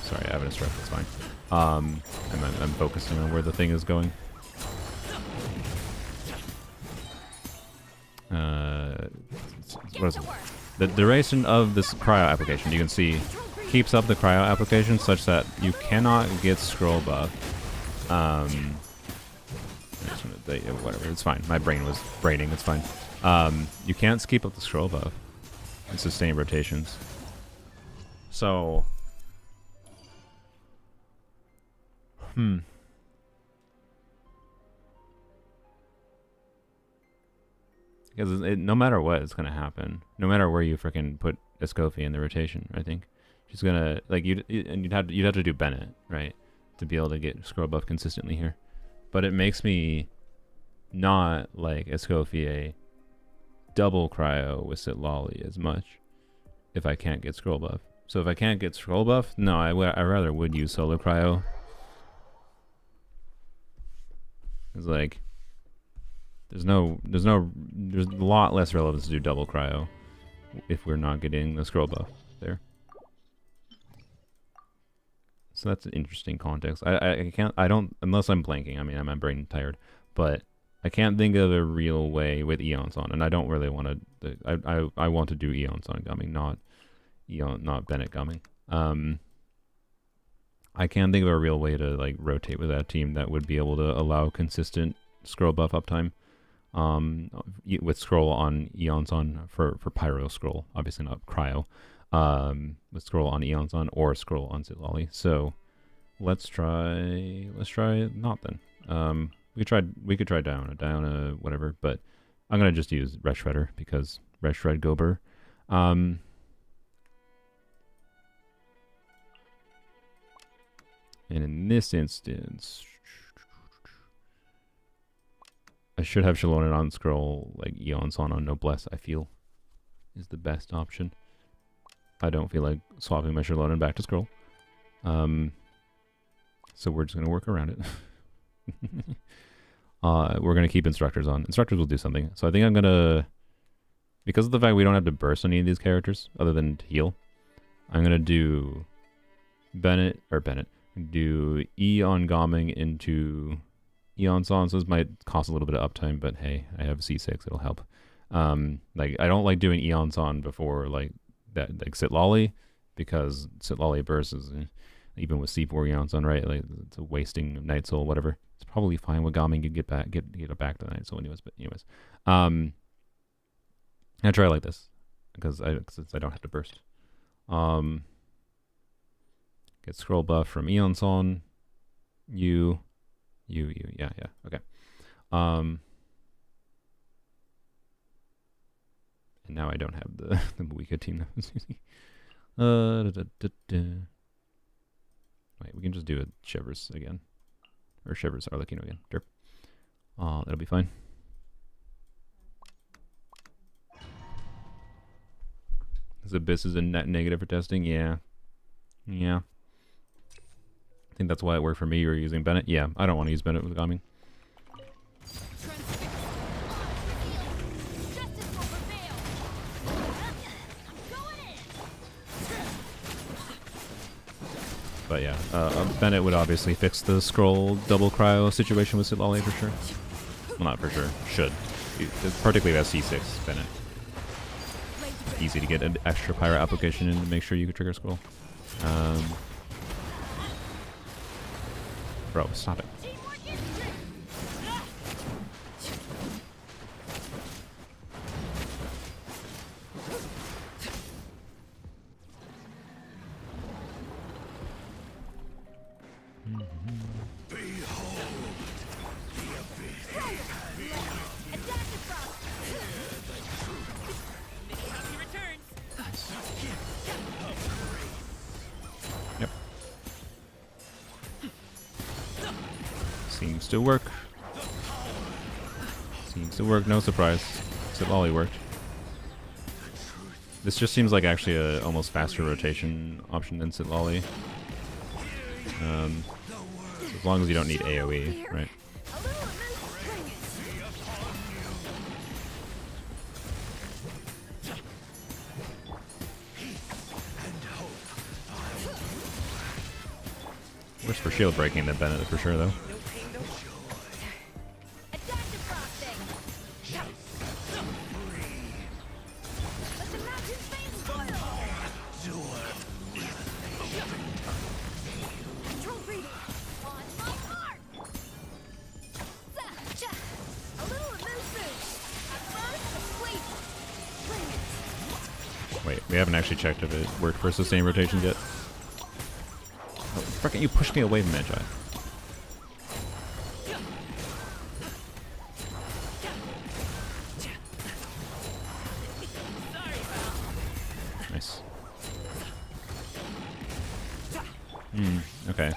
sorry, I have an instruction, it's fine. I'm focusing on where the thing is going. What is it? The duration of this cryo application, you can see, keeps up the cryo application such that you cannot get scroll buff. Whatever, it's fine. My brain was braining, it's fine. You can't keep up the scroll buff and sustain rotations. So, because no matter what, it's gonna happen. No matter where you freaking put Escoffier in the rotation, I think she's gonna like you'd have to do Bennett, right, to be able to get scroll buff consistently here. But it makes me not like Escoffier double cryo with Sitlali as much if I can't get scroll buff. So if I can't get scroll buff, no, I rather would use solo cryo. It's like there's a lot less relevance to do double cryo if we're not getting the scroll buff there. So that's an interesting context. I don't, unless I'm blanking. I mean, I'm brain tired, but I can't think of a real way with Eons on, and I don't really want to. I want to do Eons on gumming, not Bennett gumming. I can't think of a real way to like rotate with that team that would be able to allow consistent scroll buff uptime. With scroll on Eons on for Pyro scroll, obviously not cryo. With scroll on Eons on or scroll on Sitlali. So let's try not then. We could try down a whatever, but I'm gonna just use Red Shredder because Red Shred Gober. And in this instance, I should have Shalonen on scroll, like Eons on Noblesse, I feel is the best option. I don't feel like swapping my Shalonen back to scroll. So we're just going to work around it. We're going to keep instructors on. Instructors will do something. So I think I'm going to, because of the fact we don't have to burst any of these characters other than to heal, I'm going to do do Eon Gomming into Eon Son. So this might cost a little bit of uptime, but hey, I have C6, it'll help. Like I don't like doing Eon Son before like that, like Sitlali, because Sitlali bursts is, even with C4 Eon Son, right? Like it's a wasting of Night Soul, whatever. It's probably fine with Gomming. You get it back to the Night Soul anyways. But anyways, I try like this because since I don't have to burst. Get scroll buff from Eon Son. Yeah, okay. And now I don't have the Moika team that was using. Wait, we can just do a Shivers again. Or Shivers Arlecchino again. Derp. That'll be fine. This Abyss is a net negative for testing? Yeah. Yeah. I think that's why it worked for me. You were using Bennett. Yeah, I don't want to use Bennett with Gomming. But yeah, Bennett would obviously fix the scroll double cryo situation with Sitlali for sure. Well, not for sure. Should. Particularly at C6, Bennett. Easy to get an extra pyro application in to make sure you can trigger scroll. Bro, stop it. Yep. Seems to work. Seems to work, no surprise. Sitlali worked. This just seems like actually a almost faster rotation option than Sitlali. As long as you don't need AoE, right? Worse for shield breaking than Bennett for sure, though. Wait, we haven't actually checked if it worked for sustained rotations yet. Oh, frickin' you pushed me away from Magi. Nice. Okay.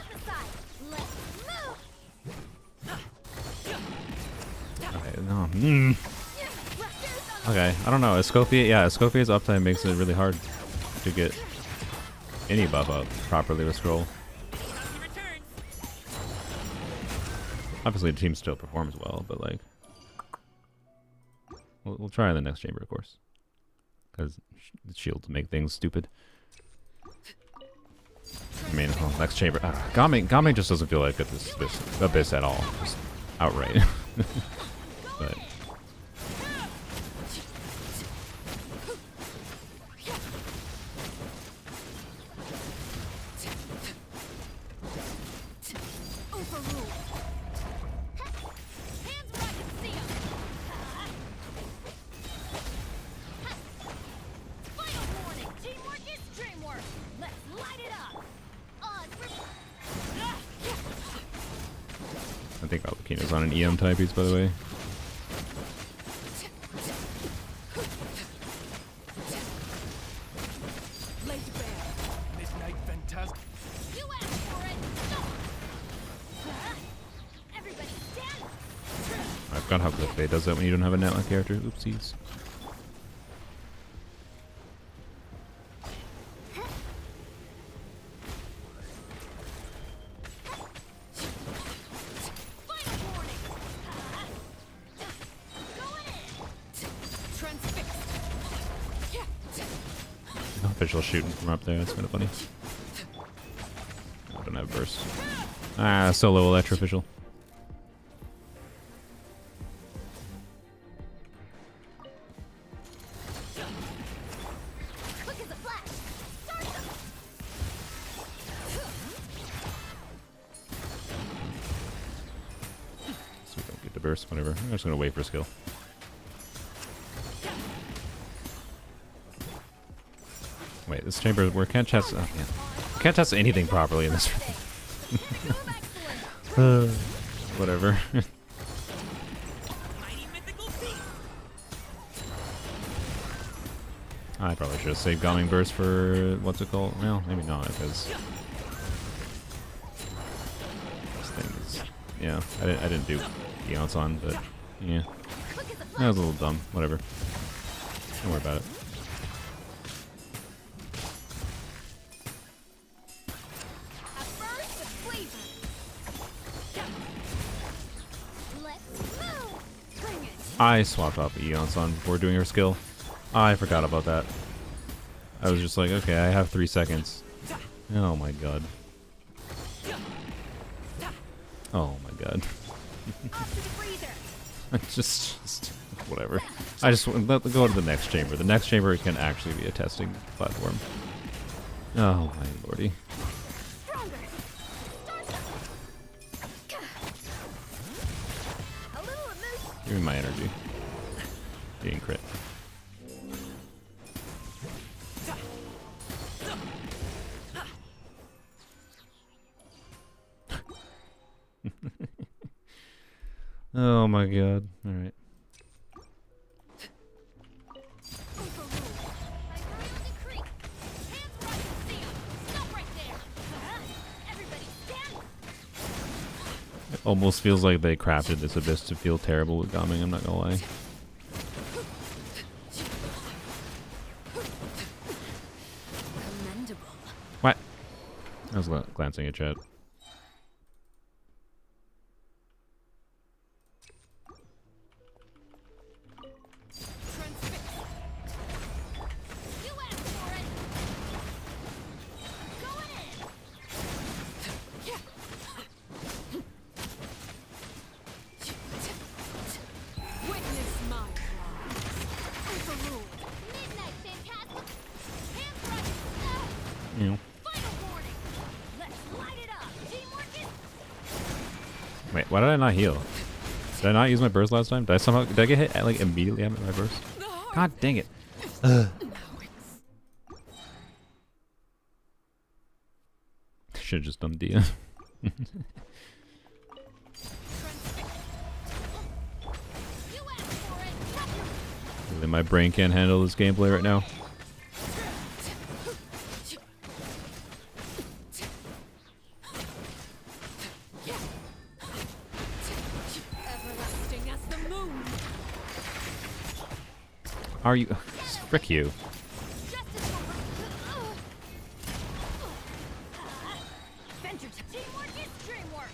Okay, no. Okay, I don't know. Escoffier, yeah, Escoffier's uptime makes it really hard to get any buff up properly with scroll. Obviously, the team still performs well, but like, we'll try in the next chamber, of course, because shields make things stupid. I mean, well, next chamber, Game just doesn't feel like this Abyss at all, just outright. But. I think Alpakina's on an EM type piece, by the way. I forgot how Clickbait does that when you don't have a network character. Oopsies. Official shooting from up there, that's kind of funny. I don't have burst. Ah, solo electroficial. So we don't get the burst, whatever. I'm just gonna wait for skill. Wait, this chamber, we can't test. Oh, yeah. We can't test anything properly in this room. Whatever. I probably should have saved Gaming Burst for what's it called? Well, maybe not, because this thing is. Yeah, I didn't do Eons on, but yeah, that was a little dumb. Whatever. Don't worry about it. I swapped off Eons on before doing her skill. I forgot about that. I was just like, okay, I have 3 seconds. Oh my god. Oh my god. Off to the freezer. just whatever. I just let go to the next chamber. The next chamber can actually be a testing platform. Oh my lordy. Stronger. A little emotion. Give me my energy. Getting crit. Oh my god. Alright. By royal decree. Hands right, see 'em. Stop right there. Everybody stand. It almost feels like they crafted this abyss to feel terrible with Gaming, I'm not gonna lie. Commendable. What? I was glancing at chat. Transfix. You asked for it. Going in. Witness my rise. Overruled. Midnight Phantasm. Hands right. You. Final warning. Let's light it up. Teamwork is. Wait, why did I not heal? Did I not use my burst last time? Did I get hit like immediately after my burst? The heart. God dang it. Now it's Should've just done Dia. You asked for it. Really, my brain can't handle this gameplay right now. everlasting as the moon. Are you? Frick you. Justice over. Venture to teamwork is dreamwork.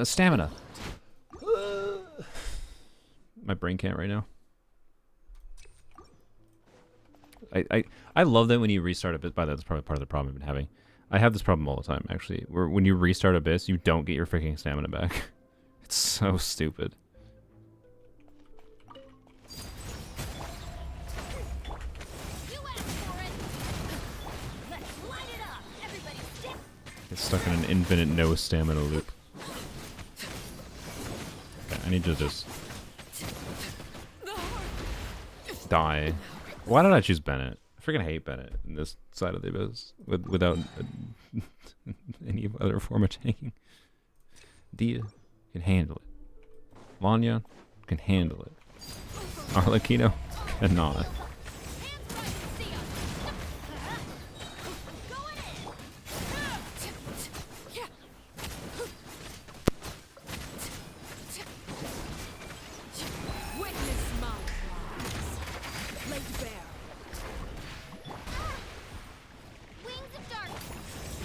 Stamina. My brain can't right now. I love that when you restart Abyss. By the way, that's probably part of the problem I've been having. I have this problem all the time, actually, where when you restart Abyss, you don't get your freaking stamina back. It's so stupid. You asked for it. Let's light it up. Everybody stick. Get stuck in an infinite no stamina loop. Okay, I need to just die. Why did I choose Bennett? I freaking hate Bennett in this side of the Abyss without any other form of tanking. Dia can handle it. Vanya can handle it. Arlecchino cannot. Hands right. See 'em. Going in. Witness my rise. Laid bare. Wings of darkness.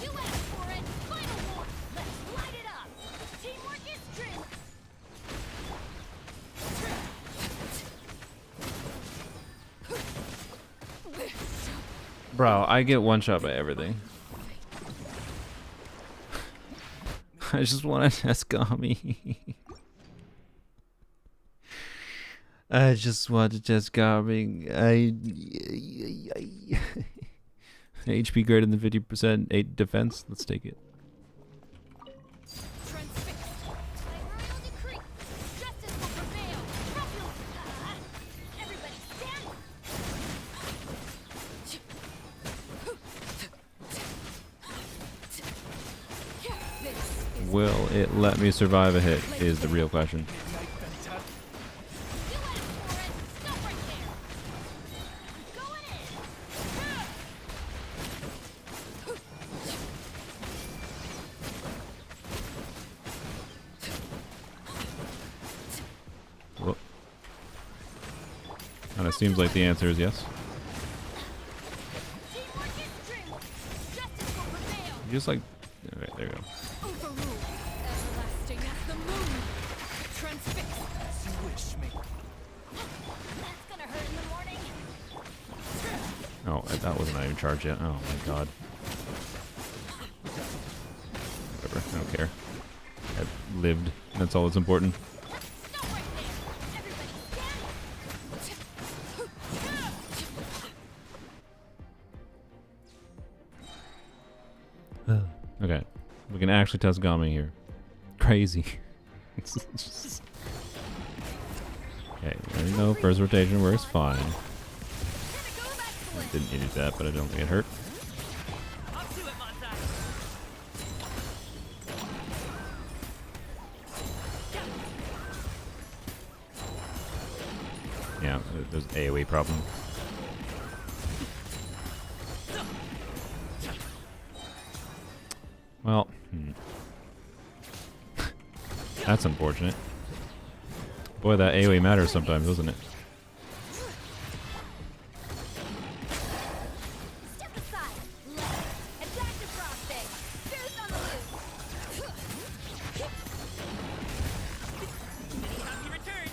You asked for it. Final war. Let's light it up. Teamwork is strength. Bro, I get one shot by everything. I just want to test Gami. I just want to test Gami. HP greater than 50%, 8 defense. Let's take it. Transfixed. By royal decree. Justice will prevail. Everybody stand. Will it let me survive a hit is the real question. You asked for it. Stop right there. Going in. Whoop. And it seems like the answer is yes. Teamwork is strength. Justice will prevail. Just like... Okay, there you go. Overruled. Everlasting as the moon. Transfixed. As you wish, me. That's gonna hurt in the morning. Oh, that wasn't even charged yet. Oh my god. Whatever, I don't care. I've lived. That's all that's important. Stop right there! Everybody stand! Okay, we can actually test Gami here. Crazy. Okay, there you go. First rotation works fine. Didn't need that, but I don't think it hurt. Up to it, Montai. Yeah, there's AoE problem. Well, that's unfortunate. Boy, that AoE matters sometimes, doesn't it? Step aside! Left! Attack the frosting! Fierce on the loose! Happy return.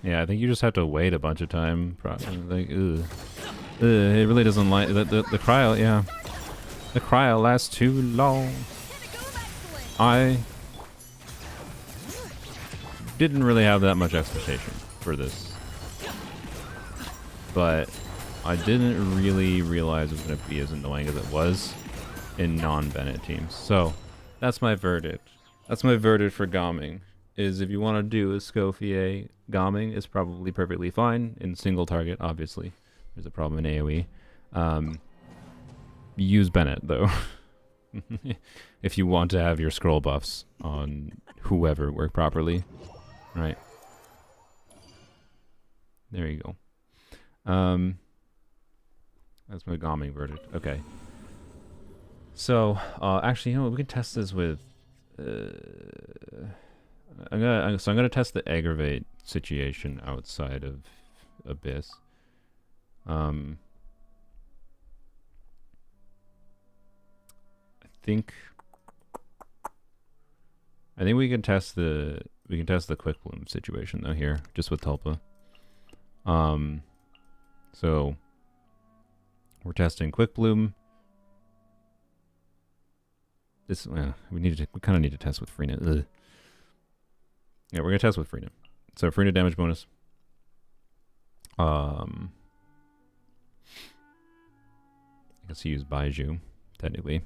Yeah, I think you just have to wait a bunch of time. Like, it really doesn't like the cryo. Yeah, the cryo lasts too long. I didn't really have that much expectation for this, but I didn't really realize it was going to be as annoying as it was in non-Bennett teams. So that's my verdict. That's my verdict for Gaming. Is if you want to do Escoffier, Gaming is probably perfectly fine in single target. Obviously, there's a problem in AoE. Use Bennett though, if you want to have your scroll buffs on whoever work properly, right? There you go. That's my Gaming verdict. Okay. So actually, you know what? We can test this with. I'm gonna test the aggravate situation outside of Abyss. I think we can test the quick bloom situation though here, just with Tulpa. So we're testing quick bloom. This we kind of need to test with Freenet. Ugh. Yeah, we're gonna test with Freenet. So Freenet damage bonus. I guess you use Baiju technically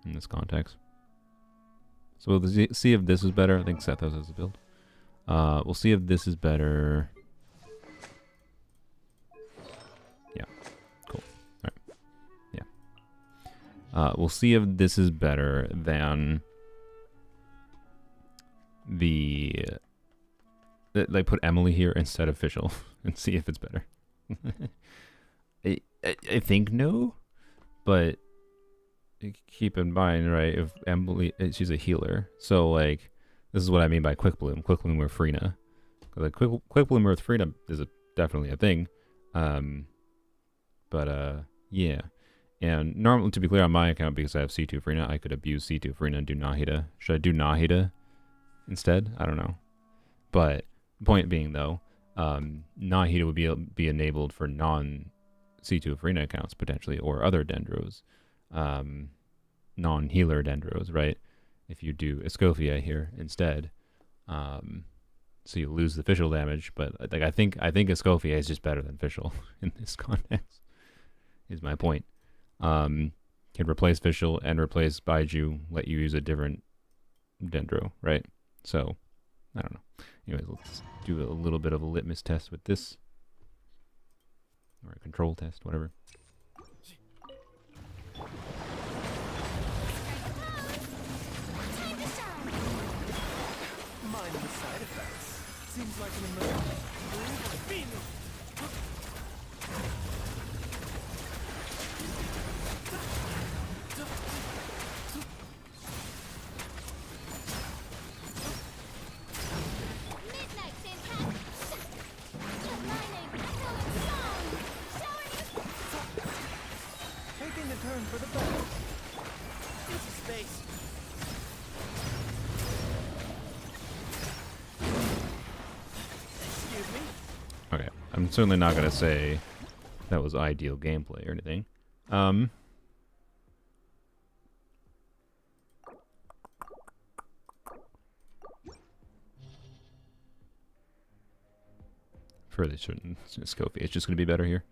in this context. So we'll see if this is better. I think Seth has a build. We'll see if this is better. Yeah, cool. All right. Yeah. We'll see if this is better than they put Emily here instead of Fischl and see if it's better. I think no, but keep in mind, right, if Emily, she's a healer, so like this is what I mean by quick bloom with Freena. Like quick bloom with Freena is definitely a thing. Yeah. And normally, to be clear, on my account, because I have C2 Freena, I could abuse C2 Freena and do Nahida. Should I do Nahida instead? I don't know. But the point being, though, Nahida would be enabled for non-C2 Freena accounts, potentially, or other Dendros. Non-healer Dendros, right? If you do Escoffier here instead. So you lose the Fischl damage, but like I think Escoffier is just better than Fischl in this context, is my point. Can replace Fischl and replace Baiju, let you use a different Dendro, right? So, I don't know. Anyways, let's do a little bit of a litmus test with this. Or a control test, whatever. Mind the side effects. Seems like an emergency. Midnight fantastic. My name is Dylan Song. Shower I'm certainly not gonna say that was ideal gameplay or anything. For the certain Escoffier, it's just gonna be better here.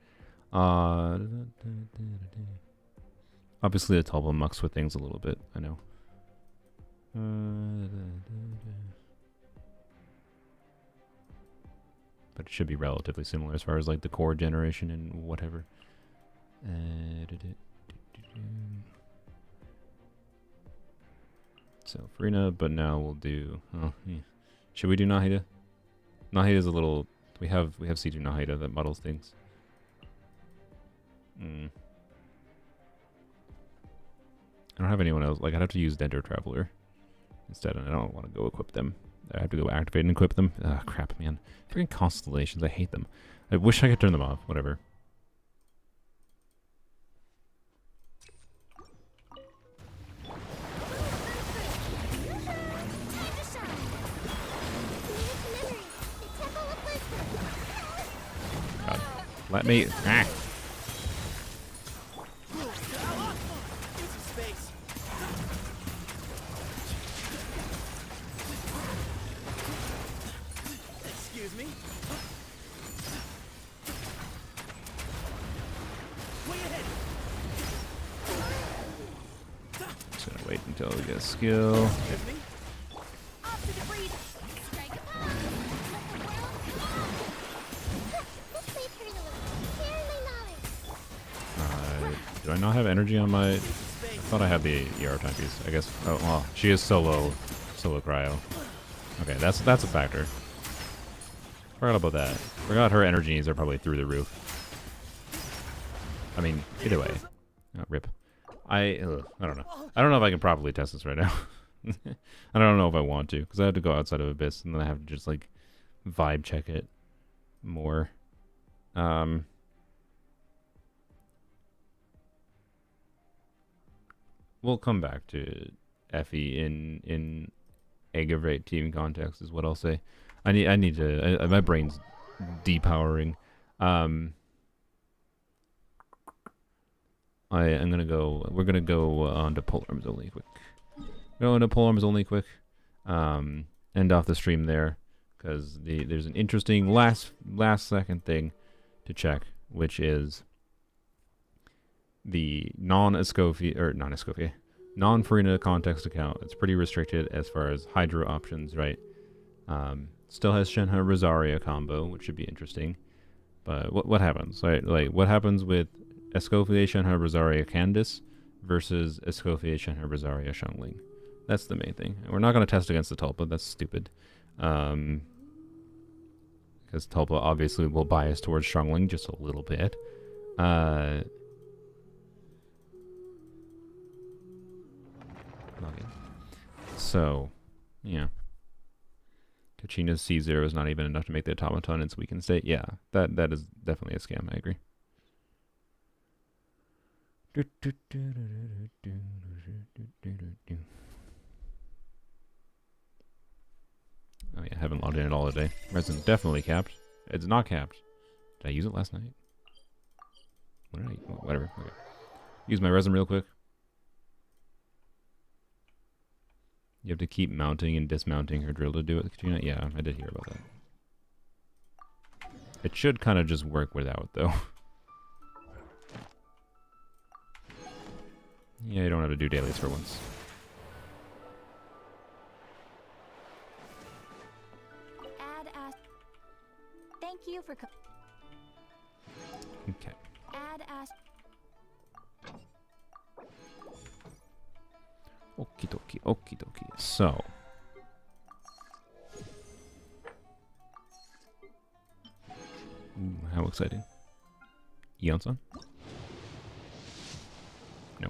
Obviously, the Tulpa mucks with things a little bit. I know. But it should be relatively similar as far as like the core generation and whatever. So Farina, but now we'll do. Oh, yeah. Should we do Nahida? Nahida's a little. We have C2 Nahida that muddles things. I don't have anyone else. Like I'd have to use Dendro Traveler instead, and I don't want to go equip them. I have to go activate and equip them. Ah, crap, man. Freaking constellations. I hate them. I wish I could turn them off. Whatever. God. Let me... Ah. Excuse me? Way ahead. Just gonna wait until we get a skill. Excuse me? Off to the breeze. Strike a pop. Let the world come. This way turn a little. Share my knowledge. Do I not have energy on my... I thought I had the ER timepiece. I guess... Oh, well, she is solo cryo. Okay, that's a factor. Forgot about that. Forgot her energy needs are probably through the roof. I mean, either way. Oh, rip. I don't know. I don't know if I can properly test this right now. I don't know if I want to, because I have to go outside of Abyss, and then I have to just, like, vibe check it more. We'll come back to Effie in aggravate team context is what I'll say. I need to. My brain's depowering. I'm gonna go. We're gonna go on to polearms only quick. Go into polearms only quick. End off the stream there because there's an interesting last second thing to check, which is the non-Farina context account. It's pretty restricted as far as Hydro options, right? Still has Shenhe Rosaria combo, which should be interesting. But what happens? Right? Like what happens with Escoffier Shenhe Rosaria Candice versus Escoffier Shenhe Rosaria Xiangling? That's the main thing. And we're not going to test against the Tulpa. That's stupid. Because Tulpa obviously will bias towards Xiangling just a little bit. So, yeah. Kachina's C0 is not even enough to make the automaton its weakened state. Yeah, that is definitely a scam, I agree. Oh yeah, I haven't logged in at all today. Resin definitely capped. It's not capped. Did I use it last night? What did I... Whatever. Okay. Use my resin real quick. You have to keep mounting and dismounting her drill to do it, Katrina? Yeah, I did hear about that. It should kind of just work without, though. Yeah, you don't have to do dailies for once. Thank you for... Okay. Okie dokie, okie dokie. So. Ooh, how exciting. Eon-san? No.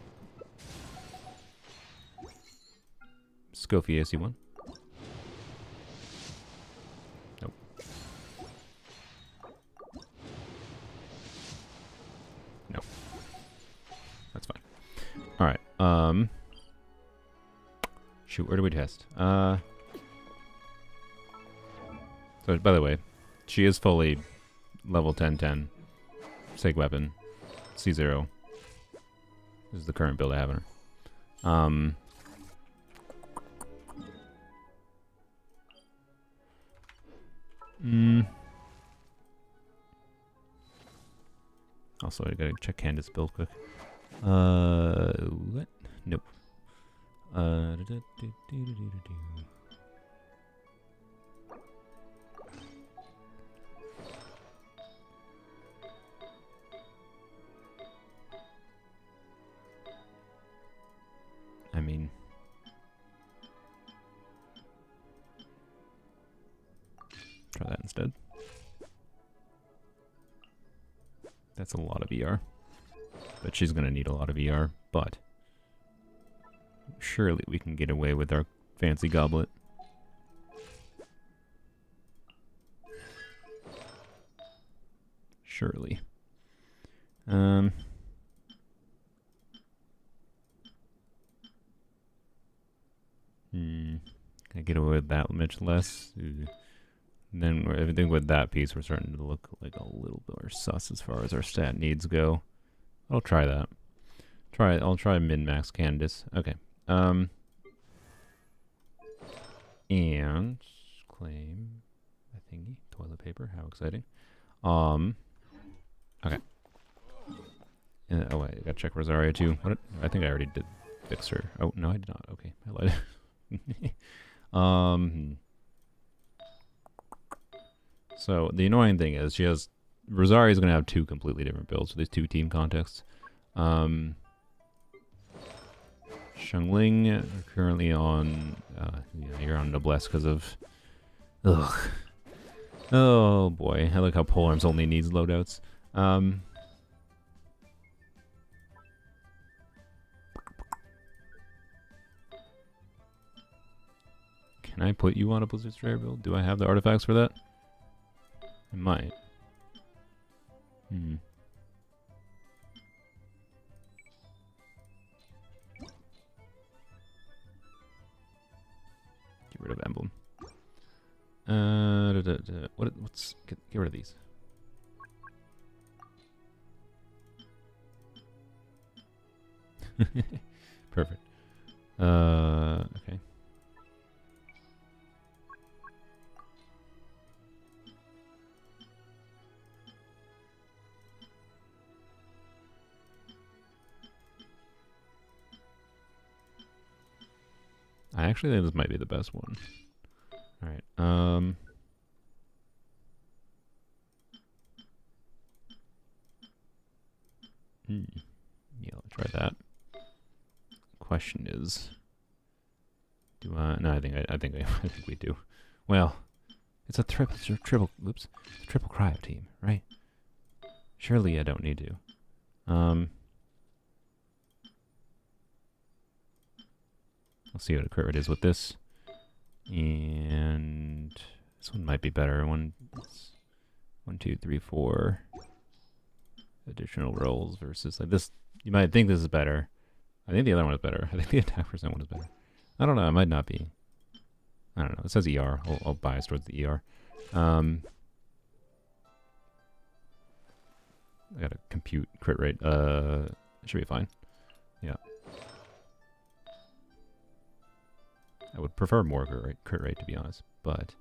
Escoffier AC1? Nope. No. That's fine. Alright, shoot, where do we test? So, by the way, she is fully level 10-10. Sig weapon. C0. This is the current build I have in her. Also, I gotta check Candace build quick. What? Nope. I mean, try that instead. That's a lot of ER. But she's gonna need a lot of ER, but surely we can get away with our fancy goblet. Surely. Can I get away with that much less? Then I think with that piece, we're starting to look like a little bit more sus as far as our stat needs go. I'll try that. I'll try min-max Candace. Okay. And claim a thingy. Toilet paper. How exciting. Okay. Oh wait, I gotta check Rosario too. What? I think I already did fix her. Oh no, I did not. Okay, I lied. So the annoying thing is Rosario's gonna have two completely different builds for these two team contexts. Shengling are currently on you're on Noblesse because of oh boy, I like how Polearms only needs loadouts. Can I put you on a Blizzard Strayer build? Do I have the artifacts for that? I might. Get rid of emblem. What's get rid of these. Perfect. Okay. I actually think this might be the best one. Alright, yeah, let's try that. Question is, do I? No, I think we do. Well, it's a triple cryo team, right? Surely I don't need to. I'll see what a crit rate is with this. And this one might be better. 1, 2, 3, 4 additional rolls versus like this. You might think this is better. I think the other one is better. I think the attack percent one is better. I don't know. It might not be. I don't know. It says ER. I'll bias towards the ER. I gotta compute crit rate. It should be fine. Yeah. I would prefer more crit rate, to be honest, but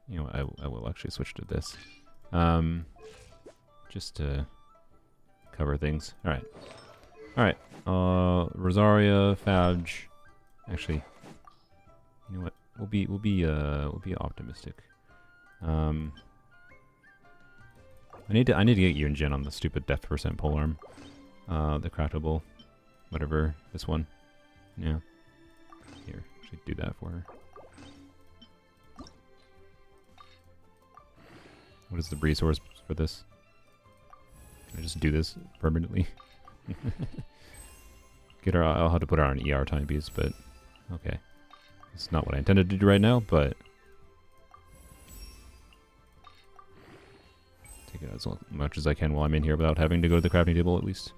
you know, I will actually switch to this, just to cover things. All right. Rosaria, Fadge. Actually, you know what? We'll be optimistic. I need to get you and Jen on the stupid death percent polearm, the craftable. Whatever, this one. Yeah. Here, actually do that for her. What is the resource for this? Can I just do this permanently? Get her, I'll have to put her on ER timepiece, but okay. It's not what I intended to do right now, but take it as much as I can while I'm in here without having to go to the crafting table at least.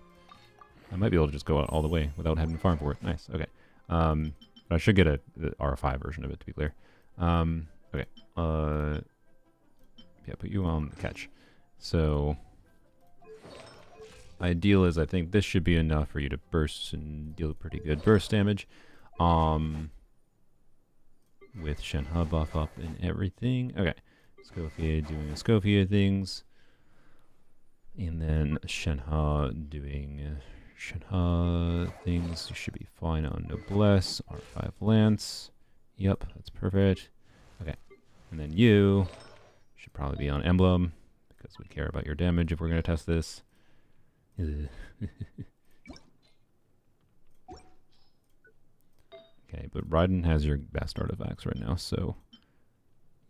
I might be able to just go out all the way without having to farm for it. Nice. Okay. But I should get the R5 version of it, to be clear. Okay. Yeah, put you on the catch. So, ideal is I think this should be enough for you to burst and deal pretty good burst damage. With Shenhe buff up and everything. Okay. Escoffier doing Escoffier things. And then Shenhe doing Shenhe things. You should be fine on Noblesse. R5 Lance. Yep, that's perfect. Okay. And then you should probably be on Emblem, because we care about your damage if we're going to test this. Okay, but Raiden has your best artifacts right now, so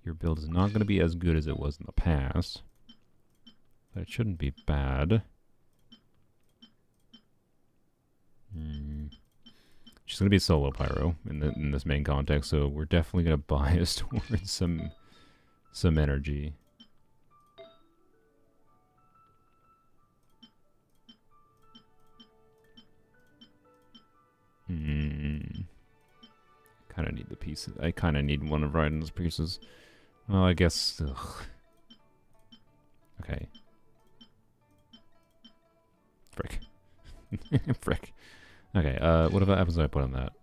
your build is not going to be as good as it was in the past. But it shouldn't be bad. She's going to be solo pyro in this main context, so we're definitely going to bias towards some energy. Kind of need the pieces. I kind of need one of Raiden's pieces. Well, I guess. Ugh. Okay. Frick. Frick. Okay. What happens if I put on that?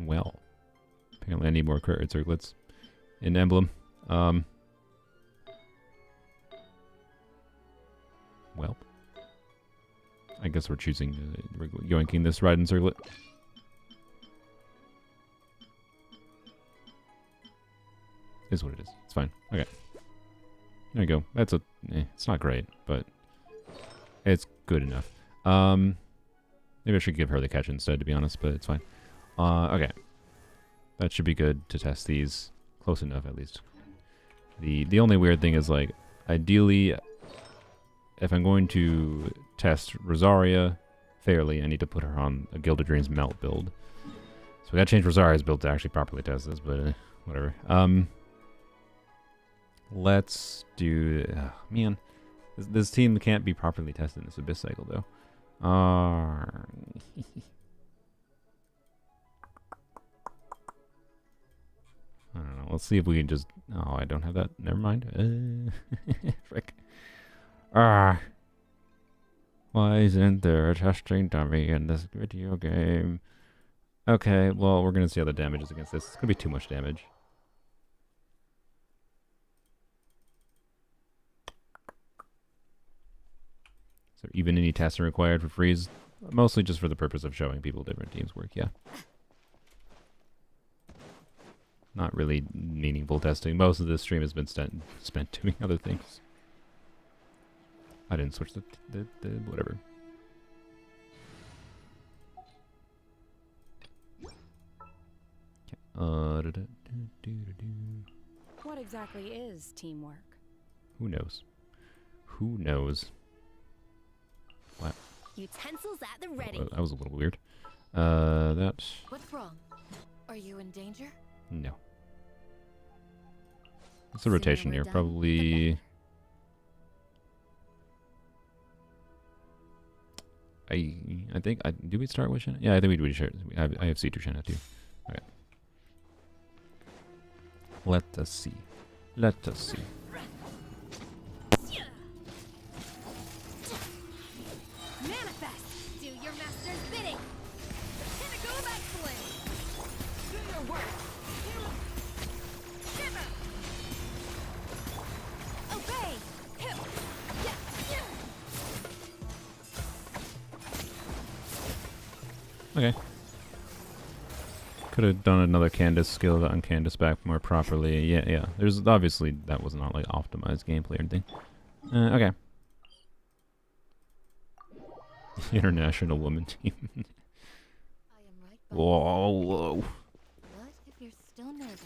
Well, apparently I need more crit circlets in Emblem. Well, I guess we're choosing we're yoinking this Raiden circlet. Is what it is. It's fine. Okay. There you go. That's a. It's not great, but it's good enough. Maybe I should give her the catch instead, to be honest, but it's fine. Okay. That should be good to test these. Close enough, at least. The only weird thing is, like, ideally, if I'm going to test Rosaria fairly, I need to put her on a Gilded Dreams Melt build. So we gotta change Rosaria's build to actually properly test this, but whatever. Let's do... man, this team can't be properly tested in this Abyss cycle, though. I don't know. Let's see if we can just... Oh, I don't have that. Never mind. Frick. Why isn't there a testing dummy in this video game? Okay, well, we're going to see how the damage is against this. It's going to be too much damage. Is there even any testing required for freeze? Mostly just for the purpose of showing people different teams work, yeah. Not really meaningful testing. Most of this stream has been spent doing other things. I didn't switch the whatever. Okay. What exactly is teamwork? Who knows? Who knows? What? Utensils at the ready. That was a little weird. That... What's wrong? Are you in danger? No. What's the rotation here? Probably... I think... do we start with Shenhe? Yeah, I think we do. I have C2 Shenhe too. Okay. Let us see. Let us see. Manifest! Do your master's bidding! Pinnacle of excellence! Do your work! Shiver! Obey! Okay. Could have done another Candace skill, gotten Candace back more properly. Yeah. There's obviously that was not like optimized gameplay or anything. Okay. International woman team. I am right by Whoa. What if you're still nervous?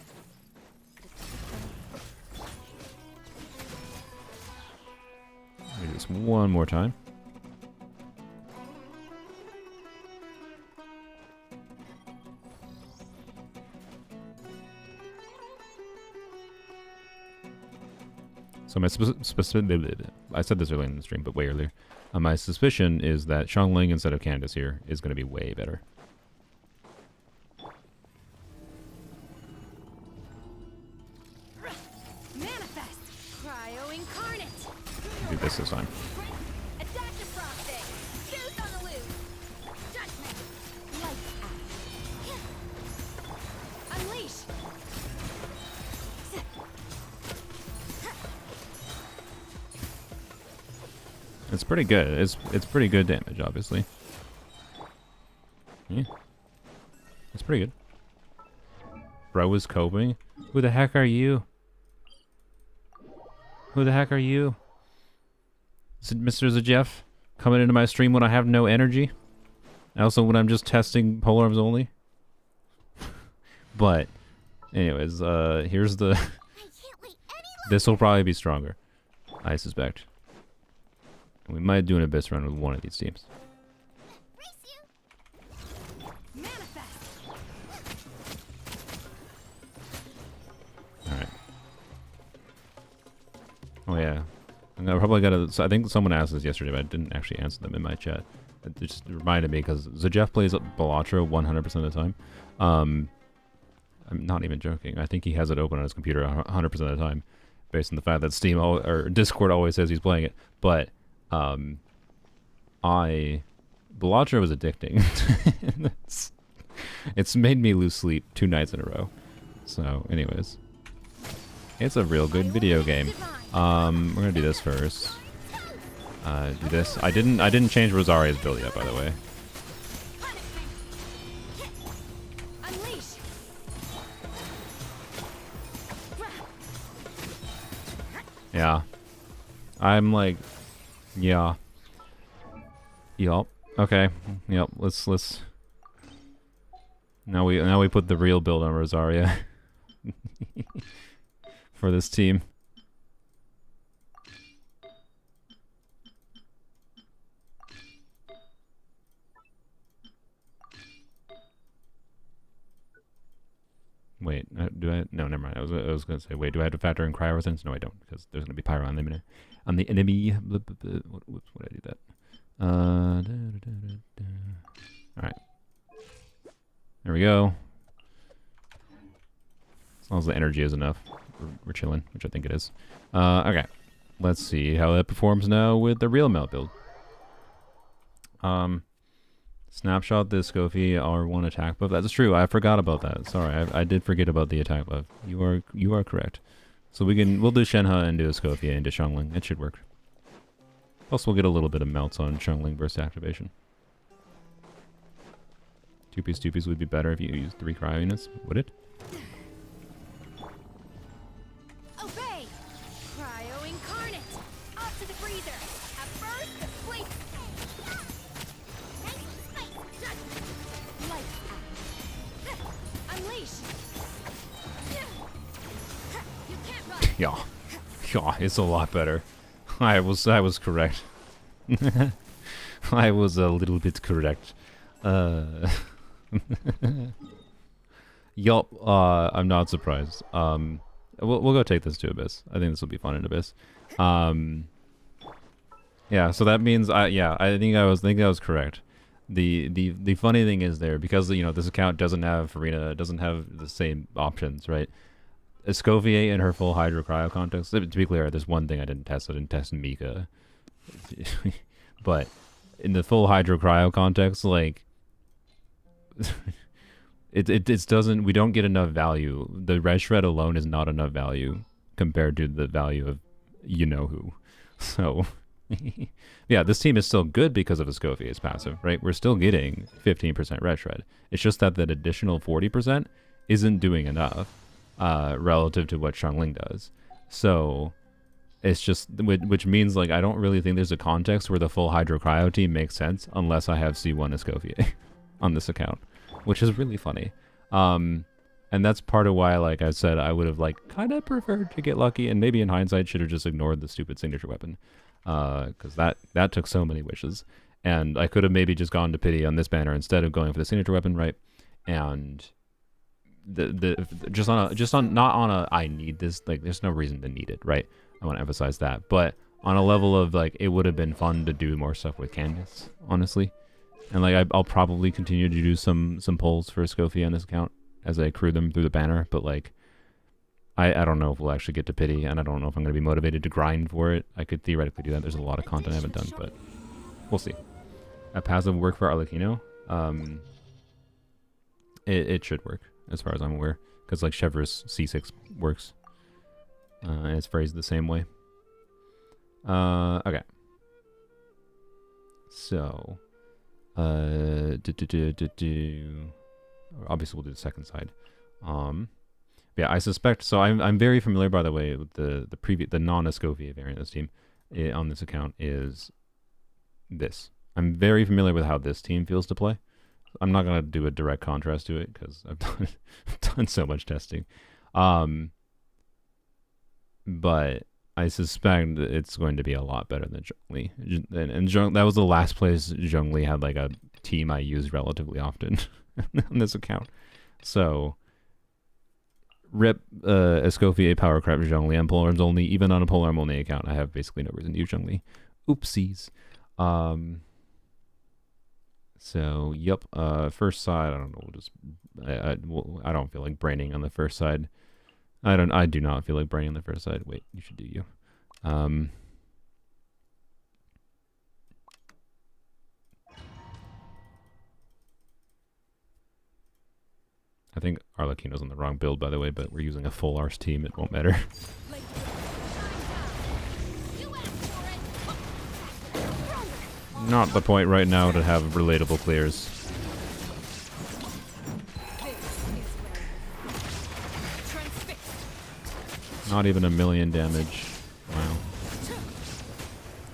Do this one more time. So my I said this earlier in the stream, but way earlier. My suspicion is that Xiangling instead of Candace here is going to be way better. Manifest! Cryo incarnate! Do this time. Attack the frosting! Zeus on the loose! Judgment! Lights out! Unleash! It's pretty good. It's pretty good damage, obviously. Yeah. It's pretty good. Bro is coping. Who the heck are you? Who the heck are you? Is it Mr. Zajeff coming into my stream when I have no energy? Also when I'm just testing polearms only? But, anyways, here's the... I can't wait any This will probably be stronger, I suspect. And we might do an Abyss run with one of these teams. race you. Manifest! Alright. Oh yeah. I probably gotta... So I think someone asked this yesterday, but I didn't actually answer them in my chat. It just reminded me, because Zajeff plays Balatro 100% of the time. I'm not even joking. I think he has it open on his computer 100% of the time, based on the fact that Steam or Discord always says he's playing it. But Balatro was addicting. It's made me lose sleep 2 nights in a row. So, anyways, it's a real good video game. We're gonna do this first. Do this. I didn't change Rosaria's build yet, by the way. Unleash! Yeah. I'm like, yeah. Yup. Okay. Yep. Let's. Now we put the real build on Rosaria for this team. Wait, do I? No, never mind. I was gonna say, wait, do I have to factor in cryo resistance? No, I don't, because there's gonna be pyro on the enemy. On the enemy. Whoops, would I do that? All right. There we go. As long as the energy is enough, we're chilling, which I think it is. Okay. Let's see how that performs now with the real melt build. Snapshot the Escoffier R1 attack buff. That's true. I forgot about that. Sorry, I did forget about the attack buff. You are correct. So we'll do Shenhe and do Escoffier into Xiangling. It should work. Plus we'll get a little bit of melts on Xiangling burst activation. 2-piece would be better if you used 3 cryo units. Would it? Obey! Cryo incarnate! Off to the freezer! A burst of sleep! Lights out! Unleash! You can't run! Yeah, it's a lot better. I was correct. I was a little bit correct. Yup, I'm not surprised. We'll go take this to Abyss. I think this will be fun in Abyss. Yeah, so that means I think I was correct. The funny thing is there, because this account doesn't have Arena, doesn't have the same options, right? Escoffier in her full Hydro Cryo context. To be clear, there's one thing I didn't test. I didn't test Mika. But in the full Hydro Cryo context, like it doesn't. We don't get enough value. The red shred alone is not enough value compared to the value of who. So yeah, this team is still good because of Escoffier's passive, right? We're still getting 15% red shred. It's just that additional 40% isn't doing enough relative to what Xiangling does. So it's just, which means like I don't really think there's a context where the full Hydro Cryo team makes sense unless I have C1 Escoffier on this account, which is really funny. And that's part of why, like I said, I would have like kind of preferred to get lucky, and maybe in hindsight should have just ignored the stupid signature weapon, because that took so many wishes, and I could have maybe just gone to pity on this banner instead of going for the signature weapon, right? And not on a I need this, like there's no reason to need it, right? I want to emphasize that. But on a level of like, it would have been fun to do more stuff with Candace, honestly. And like, I'll probably continue to do some polls for Escoffier on this account as I accrue them through the banner. But like, I don't know if we'll actually get to pity, and I don't know if I'm going to be motivated to grind for it. I could theoretically do that. There's a lot of content I haven't done, but we'll see. A passive work for Arlecchino. It should work, as far as I'm aware. Because like Chevreuse C6 works. And it's phrased the same way. Okay. So, obviously we'll do the second side. Yeah, I suspect. So I'm very familiar, by the way, with the non-Escoffier variant of this team on this account is this. I'm very familiar with how this team feels to play. I'm not gonna do a direct contrast to it because I've done so much testing. But I suspect it's going to be a lot better than Zhongli. And that was the last place Zhongli had like a team I used relatively often on this account. So rip Escoffier, Power Crap, Zhongli, and Polearms only. Even on a Polearm only account, I have basically no reason to use Zhongli. Oopsies. So yep. First side, I don't know. We'll just I don't feel like braining on the first side. I do not feel like braining on the first side. Wait, you should do you. I think Arlecchino's on the wrong build, by the way, but we're using a full arse team. It won't matter. Not the point right now to have relatable clears. Not even 1,000,000 damage. Wow.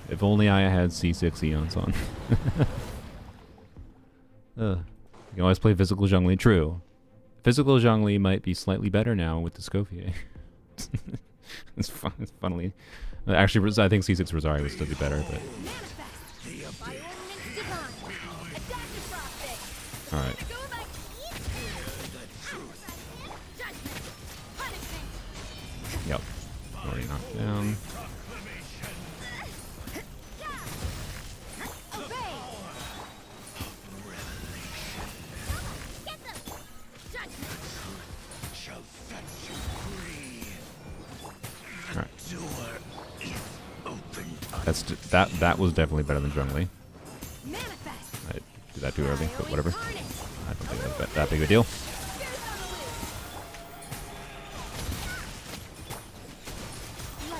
If only I had C6 Eons on. You can always play Physical Zhongli. True. Physical Zhongli might be slightly better now with the Escoffier. It's fun. It's funnily. Actually, I think C6 Rosario would still be better, but. Alright. Yep. Already knocked down. That was definitely better than Zhongli. I did that too early, but whatever. I don't think that was that big of a deal.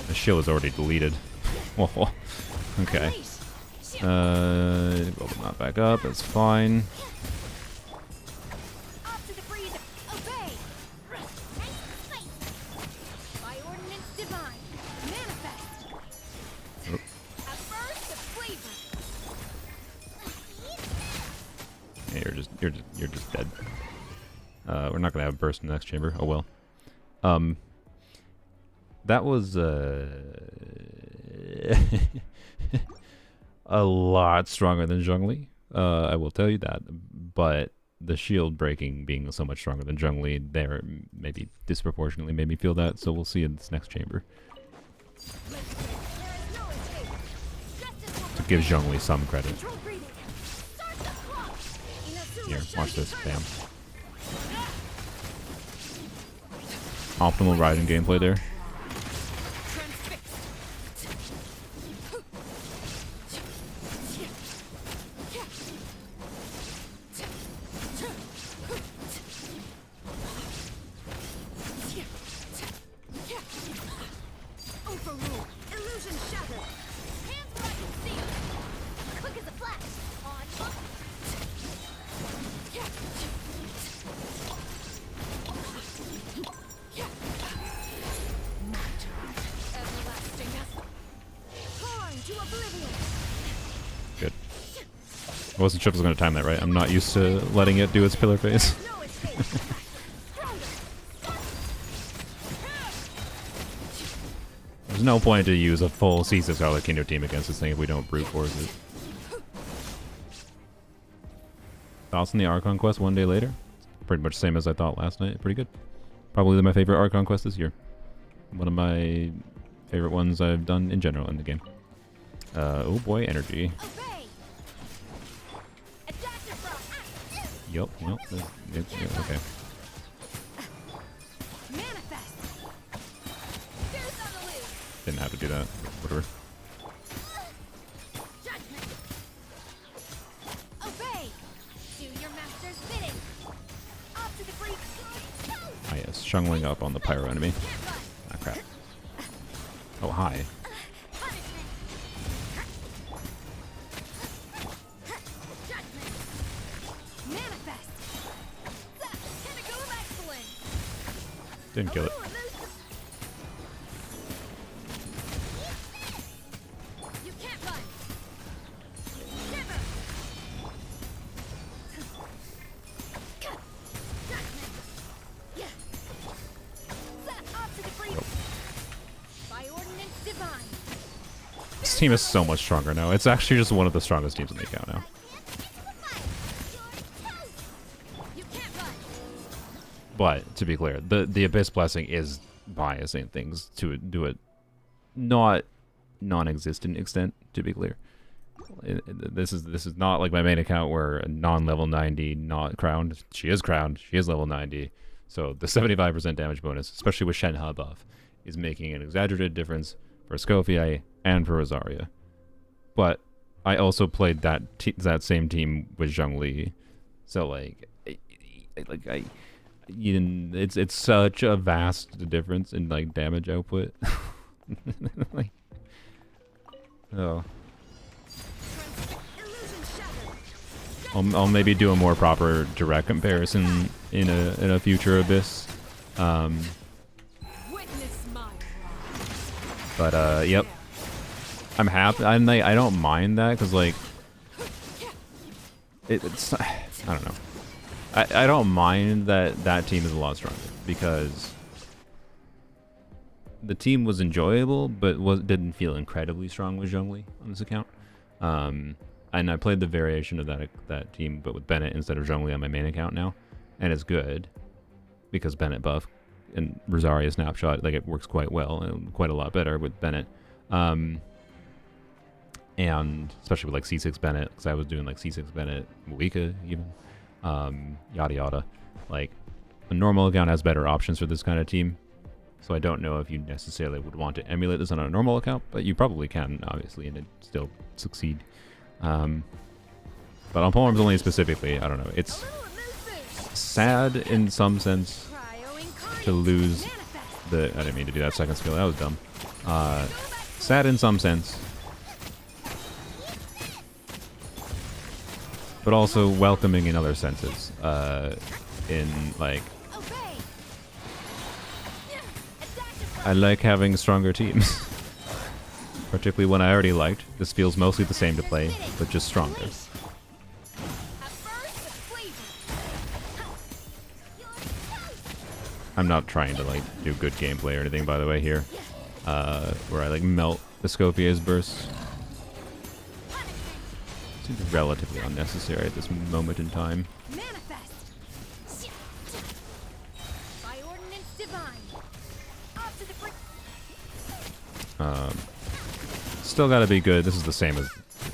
The shield is already deleted. Oh, okay. Well, not back up. That's fine. You're just dead. We're not gonna have burst in the next chamber. Oh well. That was a lot stronger than Zhongli. I will tell you that. But the shield breaking being so much stronger than Zhongli, there maybe disproportionately made me feel that. So we'll see in this next chamber. To give Zhongli some credit. Here, watch this. Bam. Optimal Raiden gameplay there. Good. I wasn't sure if I was going to time that right. I'm not used to letting it do its pillar phase. There's no point to use a full C6 Arlecchino team against this thing if we don't brute force it. Thoughts on the Archon quest one day later? Pretty much the same as I thought last night. Pretty good. Probably my favorite Archon quest this year. One of my favorite ones I've done in general in the game. Oh boy, energy. Obey. Adaptive frost. Yup, well, okay. Manifest. Fierce on the loose. Didn't have to do that. Whatever. Judgment. Obey. Do your master's bidding. Off to the breach. Ah yes, shungling up on the pyro enemy. Can't run. Ah crap. Oh hi. Punishment. Judgment. Manifest. Pinnacle of excellence. Didn't kill it. You can't run. Shiver. Judgment. Yeah. Off to the breach. By ordinance divine. This team is so much stronger now. It's actually just one of the strongest teams in the account now. You can't run. But to be clear, the Abyss Blessing is biasing things to do it not non-existent extent. To be clear, this is not like my main account where a non-level 90 not crowned. She is crowned. She is level 90. So the 75% damage bonus, especially with Shenhe buff, is making an exaggerated difference for Escoffier and for Rosaria. But I also played that same team with Zhongli, so like it's such a vast difference in like damage output. Like, oh, Illusion shattered. I'll maybe do a more proper direct comparison in a future Abyss. Witness my wrath. But yep, I'm happy. I don't mind that because like it's I don't know. I don't mind that team is a lot stronger because the team was enjoyable, but didn't feel incredibly strong with Zhongli on this account. And I played the variation of that team, but with Bennett instead of Zhongli on my main account now, and it's good because Bennett buff and Rosaria snapshot, like it works quite well and quite a lot better with Bennett. And especially with like C6 Bennett, because I was doing like C6 Bennett, Moika even, yada yada. Like a normal account has better options for this kind of team, so I don't know if you necessarily would want to emulate this on a normal account, but you probably can, obviously, and it still succeed. But on Polearms only specifically, I don't know. It's sad in some sense to lose the. I didn't mean to do that second skill. That was dumb. Sad in some sense, but also welcoming in other senses. In like, I like having stronger teams, particularly one I already liked. This feels mostly the same to play, but just stronger. I'm not trying to like do good gameplay or anything, by the way, here, where I like melt Escoffier's burst. Seems relatively unnecessary at this moment in time. Still gotta be good. This is the same as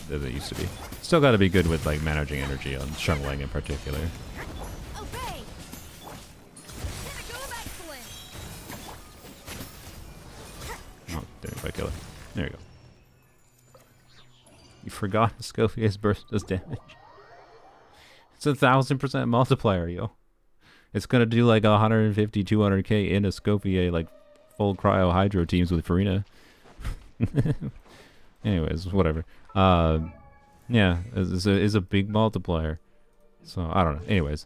it used to be. Still gotta be good with like managing energy on Shungling in particular. Oh, didn't quite kill it. There you go. You forgot Escoffier's burst does damage. It's 1,000% multiplier, yo. It's gonna do like 150, 200k in Escoffier, like full cryo hydro teams with Farina. Anyways, whatever. Yeah, is a big multiplier. So I don't know. Anyways,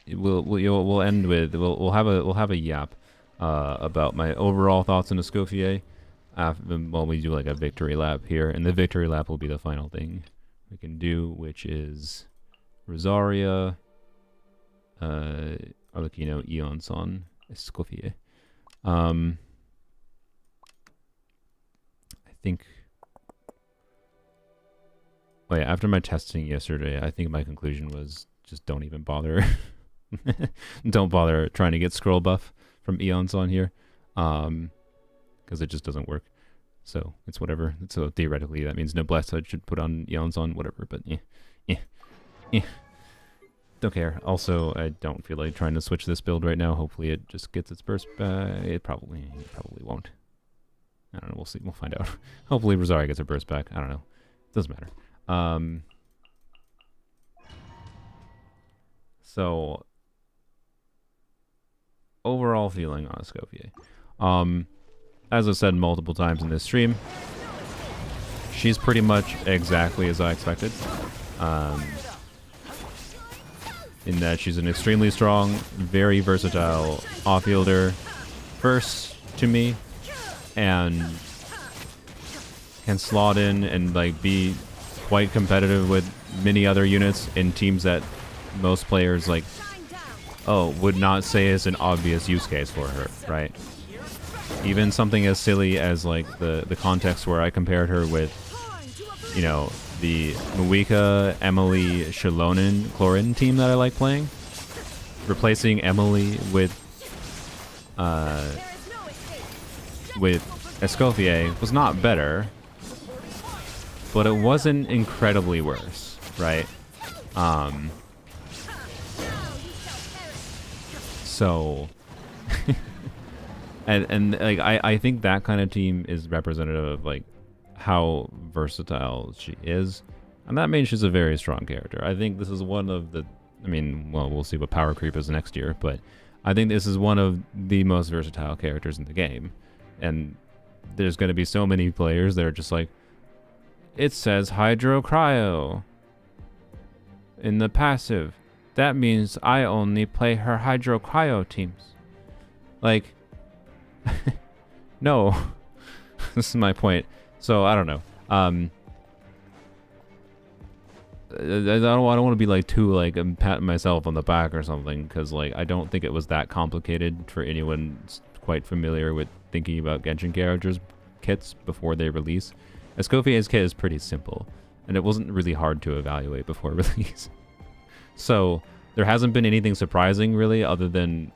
we'll end with we'll have a yap about my overall thoughts on Escoffier while we do like a victory lap here, and the victory lap will be the final thing we can do, which is Rosaria, Arlecchino, Eonson, Escoffier. I think. Oh yeah, after my testing yesterday, I think my conclusion was just don't even bother. Don't bother trying to get scroll buff from Eons on here, because it just doesn't work. So it's whatever. So theoretically, that means Noblesse I should put on Eons on, whatever. But yeah. Don't care. Also, I don't feel like trying to switch this build right now. Hopefully, it just gets its burst back. It probably won't. I don't know. We'll see. We'll find out. Hopefully, Rosaria gets her burst back. I don't know. Doesn't matter. So overall feeling on Escoffier. As I've said multiple times in this stream, she's pretty much exactly as I expected. In that she's an extremely strong, very versatile off-fielder, first to me, and can slot in and like be quite competitive with many other units in teams that most players like would not say is an obvious use case for her, right? Even something as silly as like the context where I compared her with, you know, the Muika, Emily, Shilonen, Clorin team that I like playing. Replacing Emily with Escoffier was not better, but it wasn't incredibly worse, right? So and like I think that kind of team is representative of like how versatile she is, and that means she's a very strong character. I think this is one of the, I mean, well, we'll see what power creep is next year, but I think this is one of the most versatile characters in the game, and there's going to be so many players that are just like, it says Hydro Cryo in the passive, that means I only play her Hydro Cryo teams. Like, no. This is my point. So I don't know. I don't want to be like too like I'm patting myself on the back or something, because like I don't think it was that complicated for anyone quite familiar with thinking about Genshin characters kits before they release. Escoffier's kit is pretty simple, and it wasn't really hard to evaluate before release. So there hasn't been anything surprising really, other than,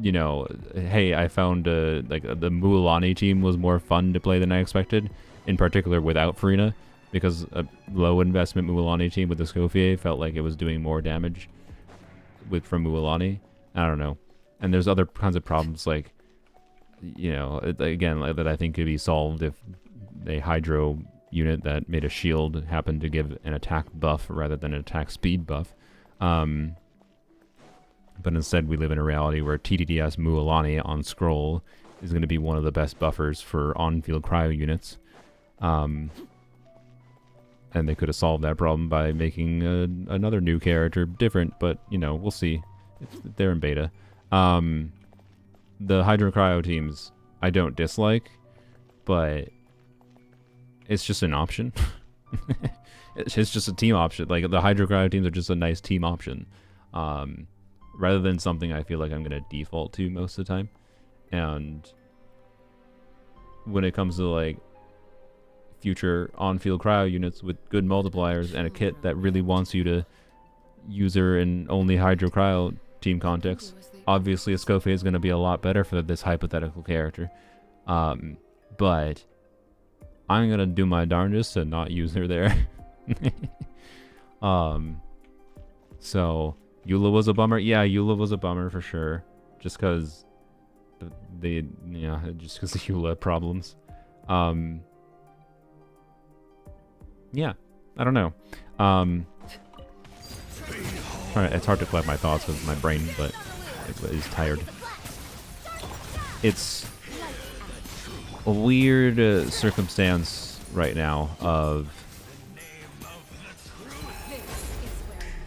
you know, hey, I found like the Mualani team was more fun to play than I expected, in particular without Farina, because a low investment Mualani team with the Escoffier felt like it was doing more damage from Mualani. I don't know. And there's other kinds of problems, like, you know, again, like, that I think could be solved if a Hydro unit that made a shield happened to give an attack buff rather than an attack speed buff. But instead we live in a reality where TDDS Mualani on scroll is going to be one of the best buffers for on-field cryo units. And they could have solved that problem by making another new character different, but, you know, we'll see. They're in beta. The Hydro Cryo teams I don't dislike, but it's just an option. It's just a team option. Like, the Hydro Cryo teams are just a nice team option. Rather than something I feel like I'm going to default to most of the time. And when it comes to like future on-field cryo units with good multipliers and a kit that really wants you to use her in only Hydro Cryo team context, obviously Escoffier is going to be a lot better for this hypothetical character. But I'm going to do my darndest to not use her there. So Eula was a bummer. Yeah, Eula was a bummer for sure. Just because just because of Eula problems. Yeah, I don't know. It's hard to collect my thoughts with my brain, but it is tired. It's a weird circumstance right now of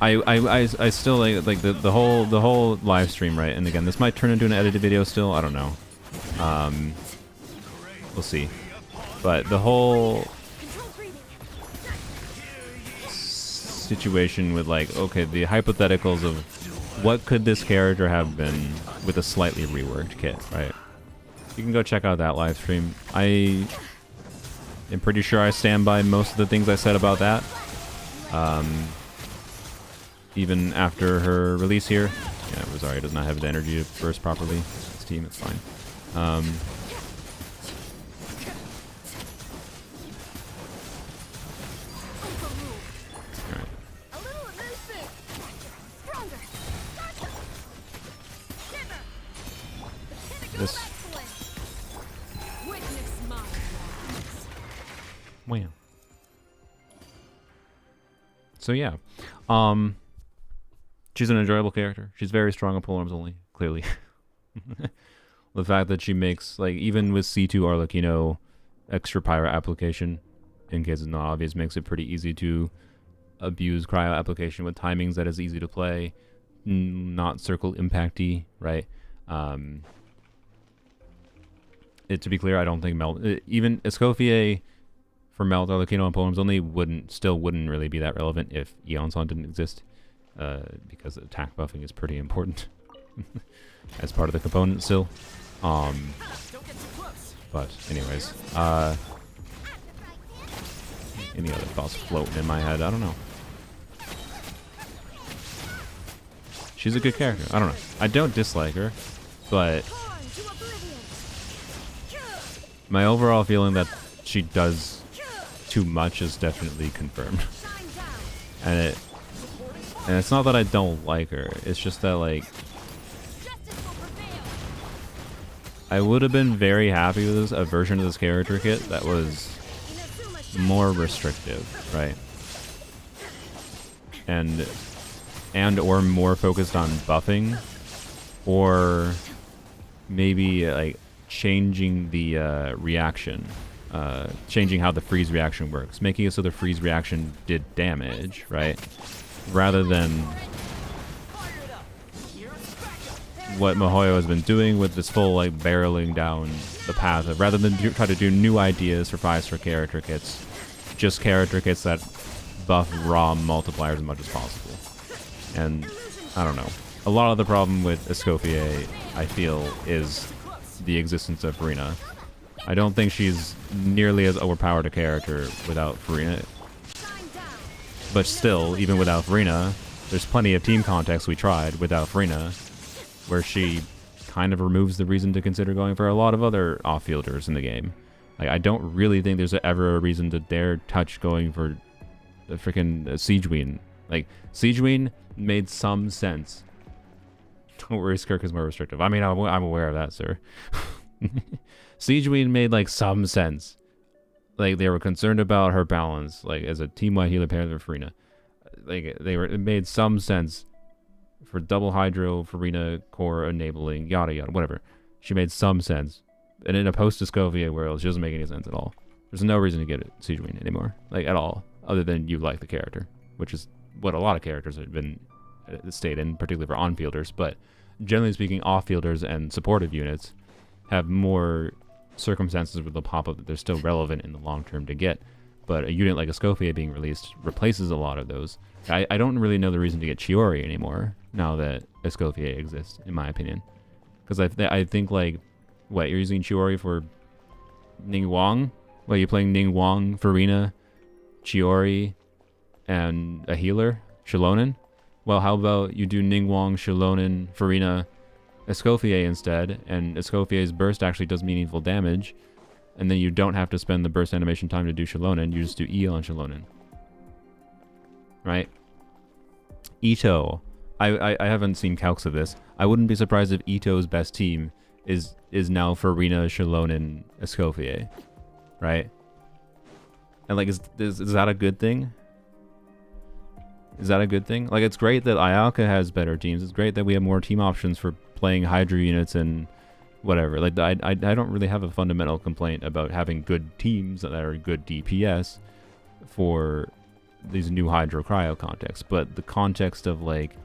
I still like the whole live stream, right? And again, this might turn into an edited video still. I don't know. We'll see. But the whole situation with like, okay, the hypotheticals of what could this character have been with a slightly reworked kit, right? You can go check out that live stream. I am pretty sure I stand by most of the things I said about that. even after her release here. Yeah, Rosario does not have the energy to burst properly. This team, it's fine. Alright. A little elusive. Stronger. Sharper. Shiver. The pinnacle This- of excellence. Witness my wrongs. Wow. So yeah, she's an enjoyable character. She's very strong on polearms only, clearly. The fact that she makes, like, even with C2 Arlecchino extra pyro application, in case it's not obvious, makes it pretty easy to abuse cryo application with timings that is easy to play, not circle impacty, right? To be clear, I don't think Melt, even Escoffier for Melt Arlecchino and polearms only still wouldn't really be that relevant if Eonson didn't exist, because attack buffing is pretty important as part of the component still. Don't get too close. But anyways, any other thoughts floating in my head? I don't know. She's a good character. I don't know. I don't dislike her, but Torn to oblivion. my overall feeling that she does too much is definitely confirmed. Shine down. And it's not that I don't like her. It's just that, like, Justice will prevail. I would have been very happy with a version of this character kit that was Inazuma more restrictive, right? And or more focused on buffing, or maybe like changing the reaction, changing how the freeze reaction works, making it so the freeze reaction did damage, right? Rather than Fire it up. Here's backup. what Mihoyo has been doing with this full, like, barreling down the path of, rather than try to do new ideas for 5-star character kits, just character kits that buff raw multipliers as much as possible. And I don't know. A lot of the problem with Escoffier, I feel, is the existence of Farina. I don't think she's nearly as overpowered a character without Farina. shine down. But still, even without Farina, there's plenty of team context we tried without Farina, where she kind of removes the reason to consider going for a lot of other off-fielders in the game. Like, I don't really think there's ever a reason to dare touch going for the freaking Siegeween. Like, Siegeween made some sense. Don't worry, Skirk is more restrictive. I mean, I'm aware of that, sir. Siegeween made, like, some sense. Like, they were concerned about her balance, like, as a team-wide healer pair with Farina. Like, it made some sense for double Hydro, Farina, core enabling, yada yada, whatever. She made some sense. And in a post-Escoffier world, she doesn't make any sense at all. There's no reason to get it Siegeween anymore, like, at all, other than you like the character, which is what a lot of characters have been stayed in, particularly for on-fielders. But generally speaking, off-fielders and supportive units have more circumstances where they'll pop up that they're still relevant in the long term to get. But a unit like Escoffier being released replaces a lot of those. I don't really know the reason to get Chiori anymore now that Escoffier exists, in my opinion. Because I think, like, what, you're using Chiori for Ning Wang? What, you're playing Ning Wang, Farina, Chiori, and a healer, Shilonen? Well, how about you do Ning Wang, Shilonen, Farina, Escoffier instead, and Escoffier's burst actually does meaningful damage, and then you don't have to spend the burst animation time to do Shilonen, you just do E on Shilonen. Right? Ito. I haven't seen calcs of this. I wouldn't be surprised if Ito's best team is now Farina, Shilonen, Escoffier. Right? And, like, is that a good thing? Is that a good thing? Like, it's great that Ayaka has better teams. It's great that we have more team options for playing Hydra units and whatever. Like, I don't really have a fundamental complaint about having good teams that are good DPS for these new Hydro Cryo contexts. But the context of, like,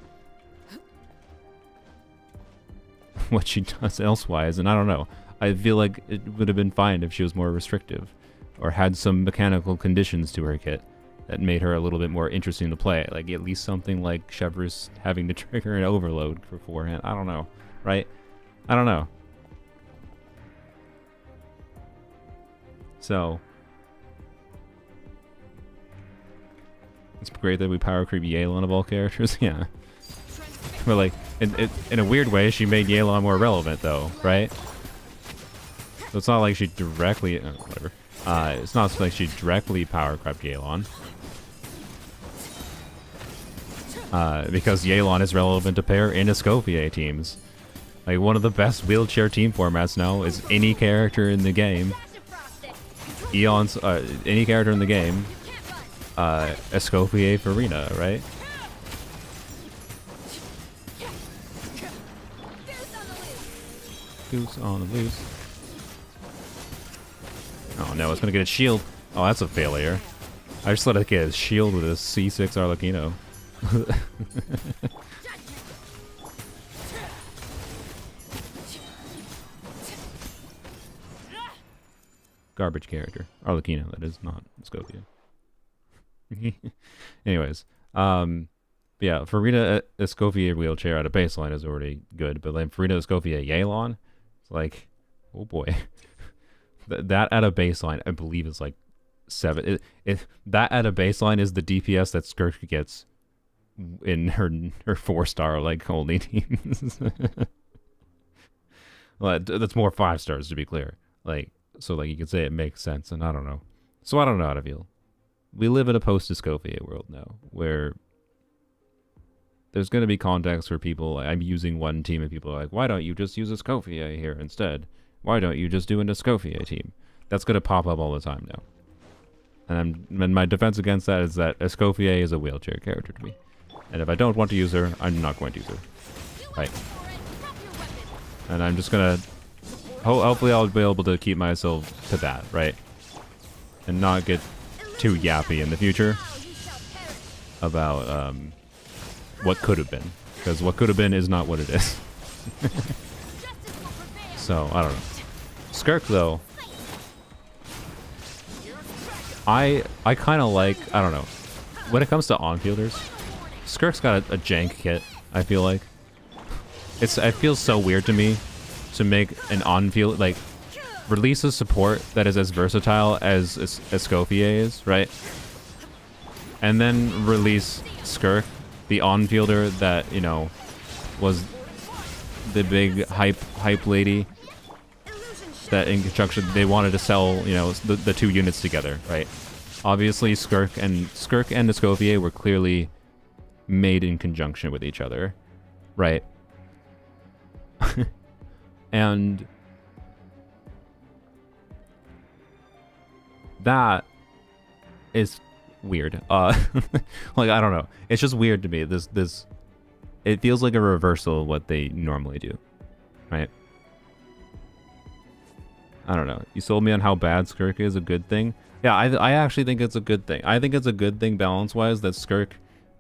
what she does elsewise, and I don't know. I feel like it would have been fine if she was more restrictive or had some mechanical conditions to her kit that made her a little bit more interesting to play. Like, at least something like Chevreuse having to trigger an overload beforehand. I don't know, right? I don't know. So, It's great that we power creep Yelan of all characters. Yeah. But like, in a weird way, she made Yelan more relevant, though, right? So it's not like she directly, whatever. It's not like she directly power crept Yelan. Because Yelan is relevant to pair in Escoffier teams. Like, one of the best wheelchair team formats now is any character in the game. Eon's, any character in the game, Escoffier Farina, right? Goose on the loose. Oh no, it's gonna get a shield. Oh, that's a failure. I just let it get a shield with a C6 Arlecchino. Garbage character. Arlecchino, that is not Escoffier. Anyways, yeah, Farina Escoffier wheelchair at a baseline is already good, but then Farina Escoffier Yelan, it's like, oh boy. That at a baseline, I believe, is like 7. That at a baseline is the DPS that Skirk gets in her 4-star like only teams. Well, that's more 5 stars to be clear. Like, so like you could say it makes sense, and I don't know. So I don't know how to feel. We live in a post-Escoffier world now, where there's going to be contexts where people, I'm using one team and people are like, why don't you just use Escoffier here instead? Why don't you just do an Escoffier team? That's going to pop up all the time now. And my defense against that is that Escoffier is a wheelchair character to me. And if I don't want to use her, I'm not going to use her. Right. And I'm just going to... hopefully I'll be able to keep myself to that, right? And not get too yappy in the future about what could have been. Because what could have been is not what it is. So, I don't know. Skirk, though, I kind of like, I don't know. When it comes to on-fielders, Skirk's got a jank kit, I feel like. It feels so weird to me to make an on-field, like, release a support that is as versatile as Escoffier is, right? And then release Skirk, the on-fielder that, you know, was the big hype lady that in conjunction they wanted to sell, you know, the 2 units together, right? Obviously Skirk and Escoffier were clearly made in conjunction with each other, right? And that is weird. Like, I don't know. It's just weird to me. This it feels like a reversal of what they normally do, right? I don't know. You sold me on how bad Skirk is a good thing. Yeah, I actually think it's a good thing. I think it's a good thing balance-wise that Skirk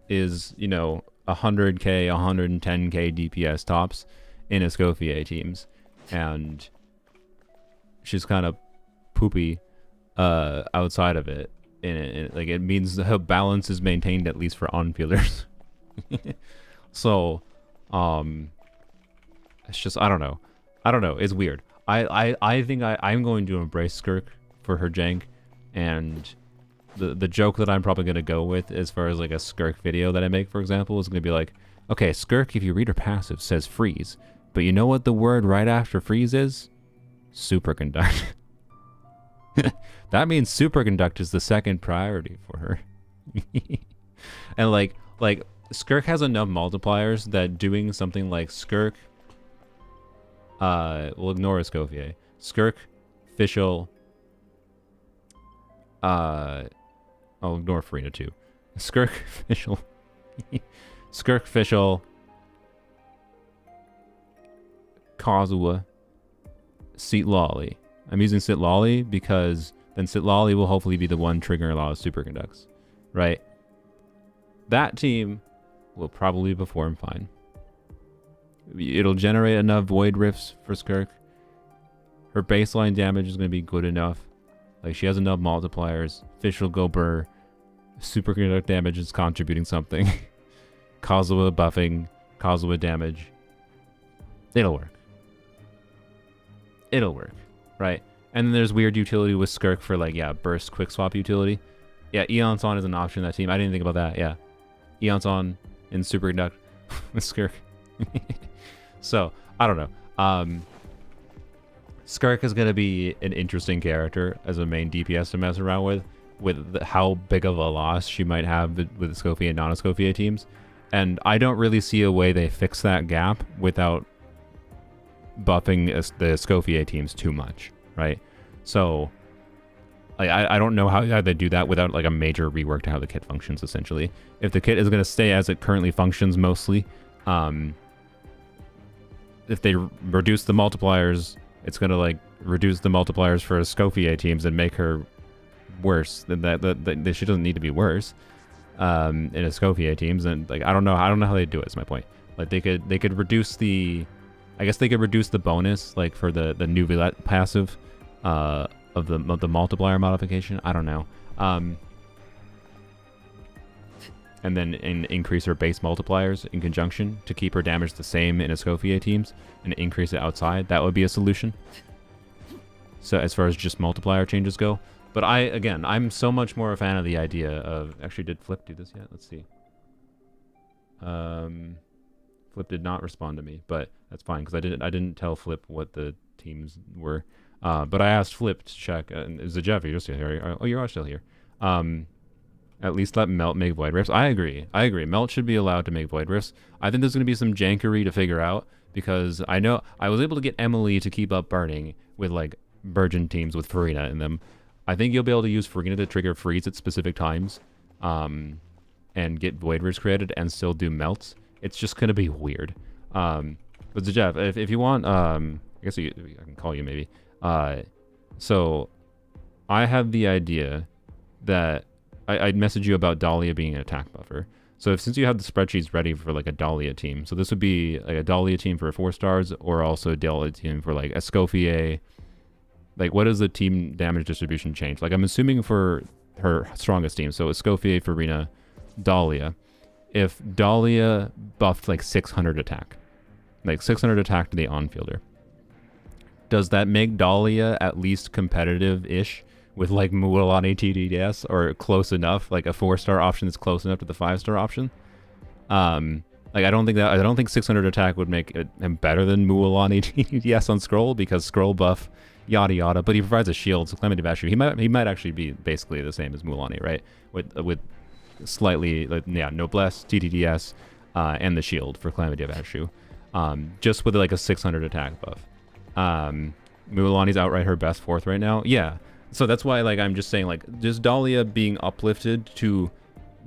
is, you know, 100k, 110k DPS tops in Escoffier teams. And she's kind of poopy outside of it. Like, it means the balance is maintained at least for on-fielders. So, it's just, I don't know. It's weird. I think I'm going to embrace Skirk for her jank, and the joke that I'm probably going to go with as far as like a Skirk video that I make, for example, is going to be like, okay, Skirk, if you read her passive, says freeze, but you know what the word right after freeze is? Superconduct. That means superconduct is the second priority for her. And like Skirk has enough multipliers that doing something like Skirk, we'll ignore Escoffier. Skirk, Fischl, I'll ignore Farina too. Skirk, Fischl, Skirk, Fischl, Kazuha, Sitlali. I'm using Sitlali because then Sitlali will hopefully be the one triggering a lot of superconducts, right? That team will probably perform fine. It'll generate enough void rifts for Skirk. Her baseline damage is going to be good enough. Like, she has enough multipliers. Fish will go burr. Superconduct damage is contributing something. Kazuha buffing. Kazuha damage. It'll work. It'll work, right? And then there's weird utility with Skirk for, like, yeah, burst quick swap utility. Yeah, Eon's on is an option in that team. I didn't think about that. Yeah, Eon's on in Super Conduct with Skirk. So I don't know. Skirk is gonna be an interesting character as a main DPS to mess around with how big of a loss she might have with Escoffier and non-Escoffier teams, and I don't really see a way they fix that gap without buffing the Escoffier teams too much, right? So I don't know how they do that without like a major rework to how the kit functions. Essentially, if the kit is going to stay as it currently functions mostly, if they reduce the multipliers, it's going to like reduce the multipliers for Escoffier teams and make her worse. Than that she doesn't need to be worse in Escoffier teams. And like I don't know how they do it. Is my point. Like they could reduce the, I guess they could reduce the bonus like for the new Villette passive of the multiplier modification. I don't know. And then increase her base multipliers in conjunction to keep her damage the same in Escoffier teams and increase it outside. That would be a solution. So as far as just multiplier changes go. But I'm so much more a fan of the idea of... Actually, did Flip do this yet? Let's see. Flip did not respond to me, but that's fine because I didn't tell Flip what the teams were. But I asked Flip to check. Is it Jeff? You're still here. Oh, you are still here. At least let Melt make Void Rifts. I agree. Melt should be allowed to make Void Rifts. I think there's going to be some jankery to figure out because I know I was able to get Emily to keep up burning with like Virgin teams with Farina in them. I think you'll be able to use Farina to trigger freeze at specific times and get Void Rifts created and still do melts. It's just going to be weird. But Jeff, if you want, I guess I can call you maybe. So I have the idea that I'd message you about Dahlia being an attack buffer. So since you have the spreadsheets ready for like a Dahlia team, so this would be like a Dahlia team for 4 stars or also a Dahlia team for like Escoffier. Like what does the team damage distribution change? Like I'm assuming for her strongest team, so Escoffier, Farina, Dahlia. If Dahlia buffed like 600 attack, like 600 attack to the on-fielder, does that make Dahlia at least competitive-ish with like Mualani TDDS or close enough, like a 4-star option that's close enough to the 5-star option? Like I don't think 600 attack would make him better than Mualani TDDS on Scroll because Scroll buff, yada yada. But he provides a shield, so Calamity Bashu, he might actually be basically the same as Mualani, right? With slightly like Noblesse, TDDS, and the shield for Calamity Bashu, just with like a 600 attack buff. Mualani's outright her best 4th right now. Yeah. So that's why like I'm just saying like just Dahlia being uplifted to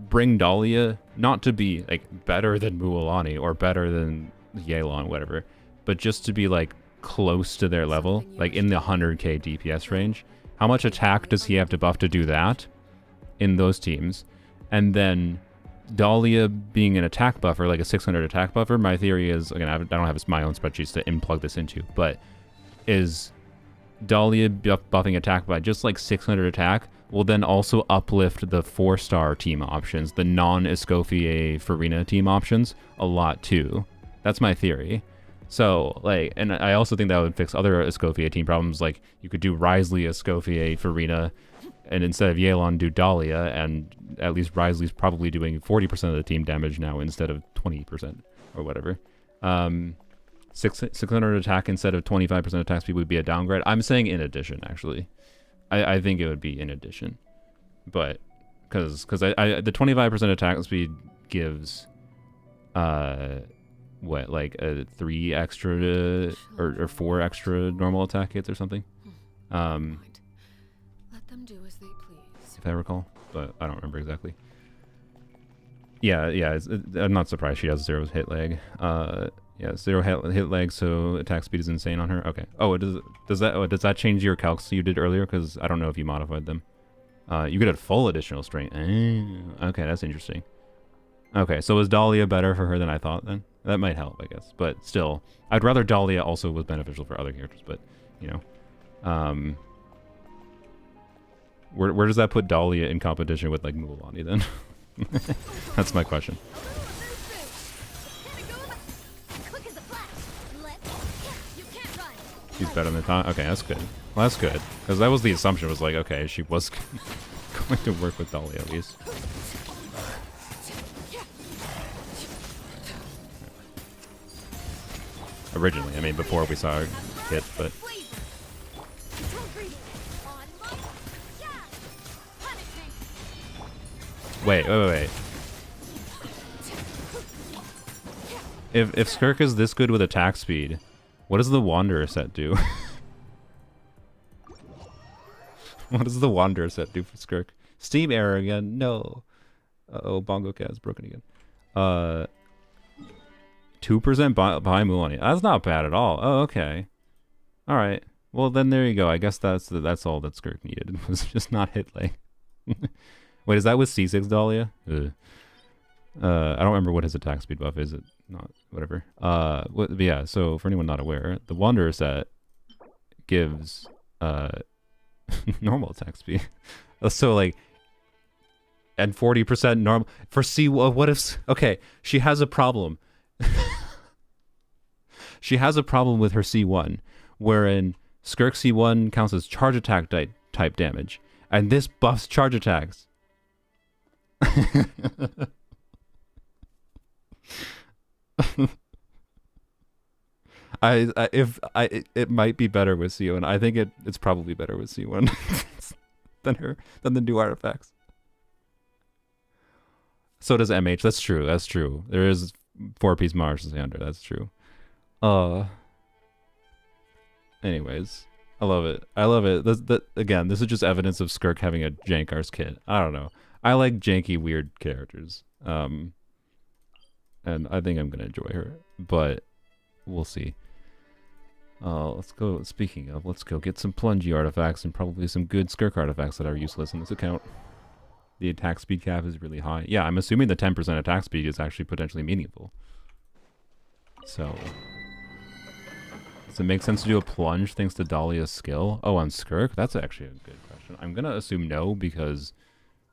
bring Dahlia not to be like better than Mualani or better than Yelan, whatever, but just to be like close to their level, like in the 100k DPS range. How much attack does he have to buff to do that in those teams? And then Dahlia being an attack buffer, like a 600 attack buffer, my theory is, again, I don't have my own spreadsheets to plug this into, but is Dahlia buffing attack by just like 600 attack will then also uplift the 4-star team options, the non-Escoffier Farina team options, a lot too. That's my theory. So, like, and I also think that would fix other Escoffier team problems, like you could do Risley, Escoffier, Farina, and instead of Yelan, do Dahlia, and at least Risley's probably doing 40% of the team damage now instead of 20% or whatever. 600 attack instead of 25% attack speed would be a downgrade. I'm saying in addition, actually. I think it would be in addition. But, because the 25% attack speed gives, what, like a 3 extra, or 4 extra normal attack hits or something? Let them do as they please. If I recall, but I don't remember exactly. Yeah, I'm not surprised she has 0 hit lag. Yeah, 0 hit lag, so attack speed is insane on her. Okay. Oh, does that change your calcs you did earlier? Because I don't know if you modified them. You get a full additional strength. Okay, that's interesting. Okay, so is Dahlia better for her than I thought then? That might help, I guess. But still, I'd rather Dahlia also was beneficial for other characters, but, you know. Where does that put Dahlia in competition with, like, Mualani then? That's my question. She's better than Tom. Okay, that's good. Well, that's good. Because that was the assumption, was like, okay, she was going to work with Dahlia at least. Originally, I mean, before we saw her hit, but wait. If Skirk is this good with attack speed, what does the Wanderer set do? What does the Wanderer set do for Skirk? Steam error again? No. Uh-oh, Bongo Cat is broken again. 2% behind Mulan. That's not bad at all. Oh, okay. Alright. Well, then there you go. I guess that's all that Skirk needed. Was just not hit lane. Wait, is that with C6 Dahlia? Ugh. I don't remember what his attack speed buff is. It not whatever. But yeah. So for anyone not aware, the Wanderer set gives normal attack speed. So like, and 40% normal for C. What if? Okay, she has a problem. She has a problem with her C1, wherein Skirk C1 counts as charge attack type damage, and this buffs charge attacks. It might be better with C1. I think it's probably better with C1 than the new artifacts. So does MH. That's true. That's true. There is 4-piece Mars Xander. That's true. Anyways, I love it. I love it. Again, this is just evidence of Skirk having a Jankar's kit. I don't know. I like janky, weird characters. And I think I'm gonna enjoy her, but we'll see. Let's go. Speaking of, let's go get some plungy artifacts and probably some good Skirk artifacts that are useless in this account. The attack speed cap is really high. Yeah, I'm assuming the 10% attack speed is actually potentially meaningful. So, does it make sense to do a plunge thanks to Dahlia's skill? Oh, on Skirk? That's actually a good question. I'm gonna assume no, because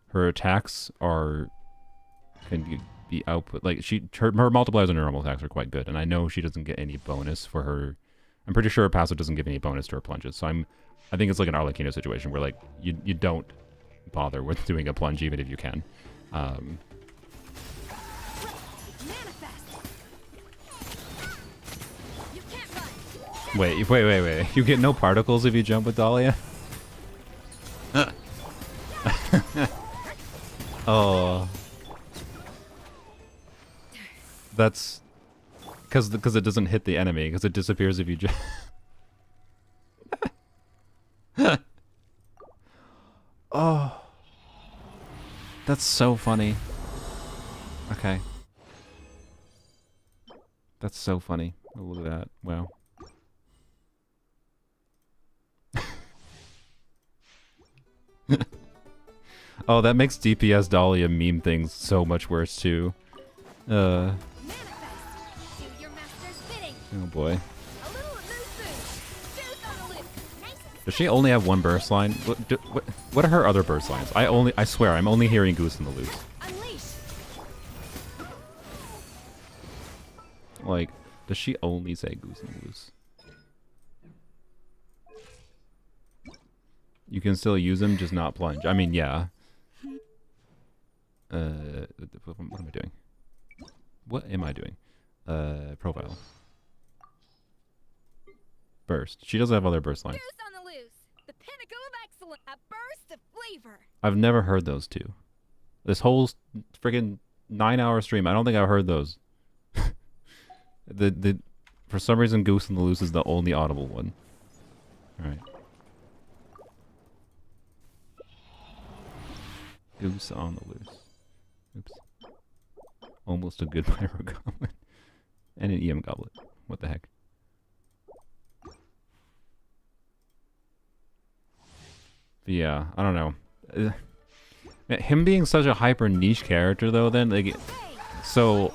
her attacks can be output. Like, her multipliers and her normal attacks are quite good, and I know she doesn't get any bonus for her. I'm pretty sure her passive doesn't give any bonus to her plunges, so I think it's like an Arlecchino situation where like you don't bother with doing a plunge even if you can. Wait. You get no particles if you jump with Dahlia? Oh. That's because it doesn't hit the enemy, because it disappears if you jump. Oh. That's so funny. Okay. That's so funny. Oh, look at that. Wow. Oh, that makes DPS Dahlia meme things so much worse too. Oh boy. Does she only have one burst line? What are her other burst lines? I swear, I'm only hearing Goose in the Loose. Like, does she only say Goose in the Loose? You can still use them, just not plunge. I mean, yeah. What am I doing? What am I doing? Profile. Burst. She doesn't have other burst lines. On the loose. The pinnacle of excellence. A burst of flavor. I've never heard those two. This whole friggin' 9-hour stream, I don't think I've heard those. For some reason, Goose in the Loose is the only audible one. Alright. Goose on the Loose. Oops. Almost a good Pyro Goblet. And an EM Goblet. What the heck? But yeah, I don't know. Him being such a hyper niche character though, then like, so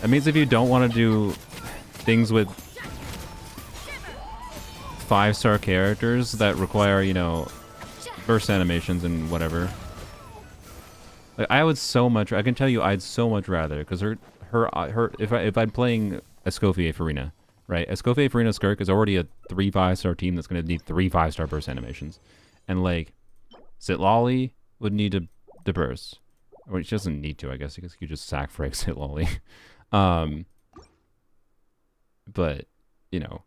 it means if you don't want to do things with 5-star characters that require, you know, burst animations and whatever. Like, I can tell you I'd so much rather, because if I'm playing Escoffier Farina, right? Escoffier Farina Skirk is already a 3 5-star team that's going to need 3 5-star burst animations. And like, Sitlolly would need to burst. Or she doesn't need to, I guess, because you just sack frag Sitlolly. But, you know,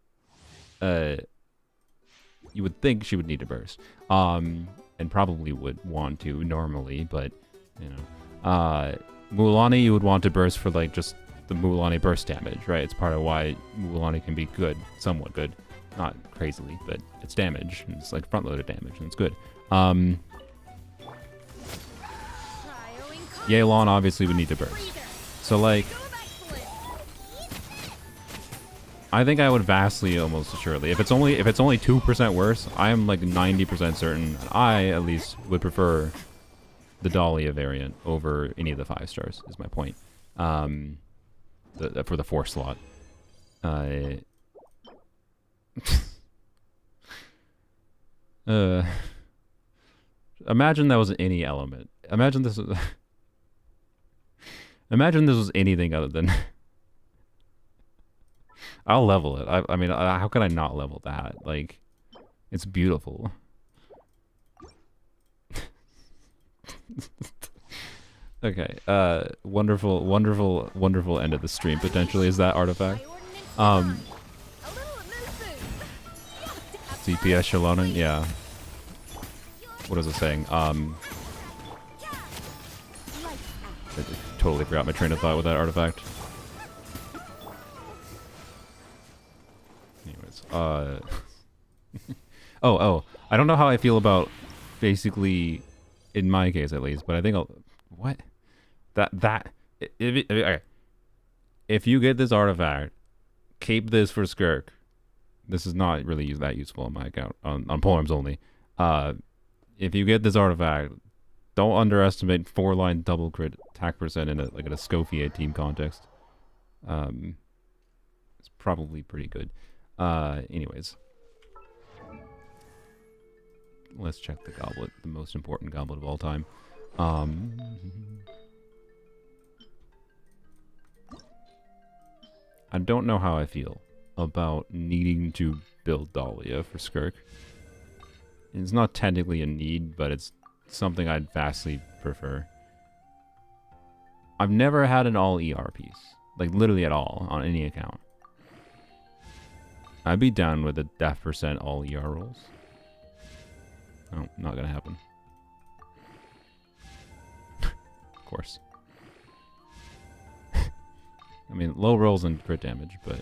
you would think she would need to burst. And probably would want to normally, but, you know. Mulan you would want to burst for, like, just the Mulan burst damage, right? It's part of why Mulan can be good, somewhat good. Not crazily, but it's damage. And it's, like, front-loaded damage, and it's good. Yelan obviously would need to burst. So, like, I think I would vastly, almost assuredly. If it's only 2% worse, I am like 90% certain I at least would prefer the Dahlia variant over any of the 5 stars. Is my point. For the 4 slot. Imagine that was any element. Imagine this was. Imagine this was anything other than. I'll level it. I mean, how can I not level that? Like, it's beautiful. Okay. Wonderful end of the stream. Potentially is that artifact. CPS Shalonen. Yeah. What is it saying? I totally forgot my train of thought with that artifact. Anyways, oh, I don't know how I feel about basically, in my case at least, but I think what? Okay. If you get this artifact, keep this for Skirk. This is not really that useful on my account, on polearms only. If you get this artifact, don't underestimate 4-line double crit attack percent in a Escoffier team context. It's probably pretty good. Anyways. Let's check the goblet, the most important goblet of all time. I don't know how I feel about needing to build Dahlia for Skirk. It's not technically a need, but it's something I'd vastly prefer. I've never had an all ER piece. Like, literally at all, on any account. I'd be down with a def percent all ER rolls. Oh, not gonna happen. Of course. I mean, low rolls and crit damage, but...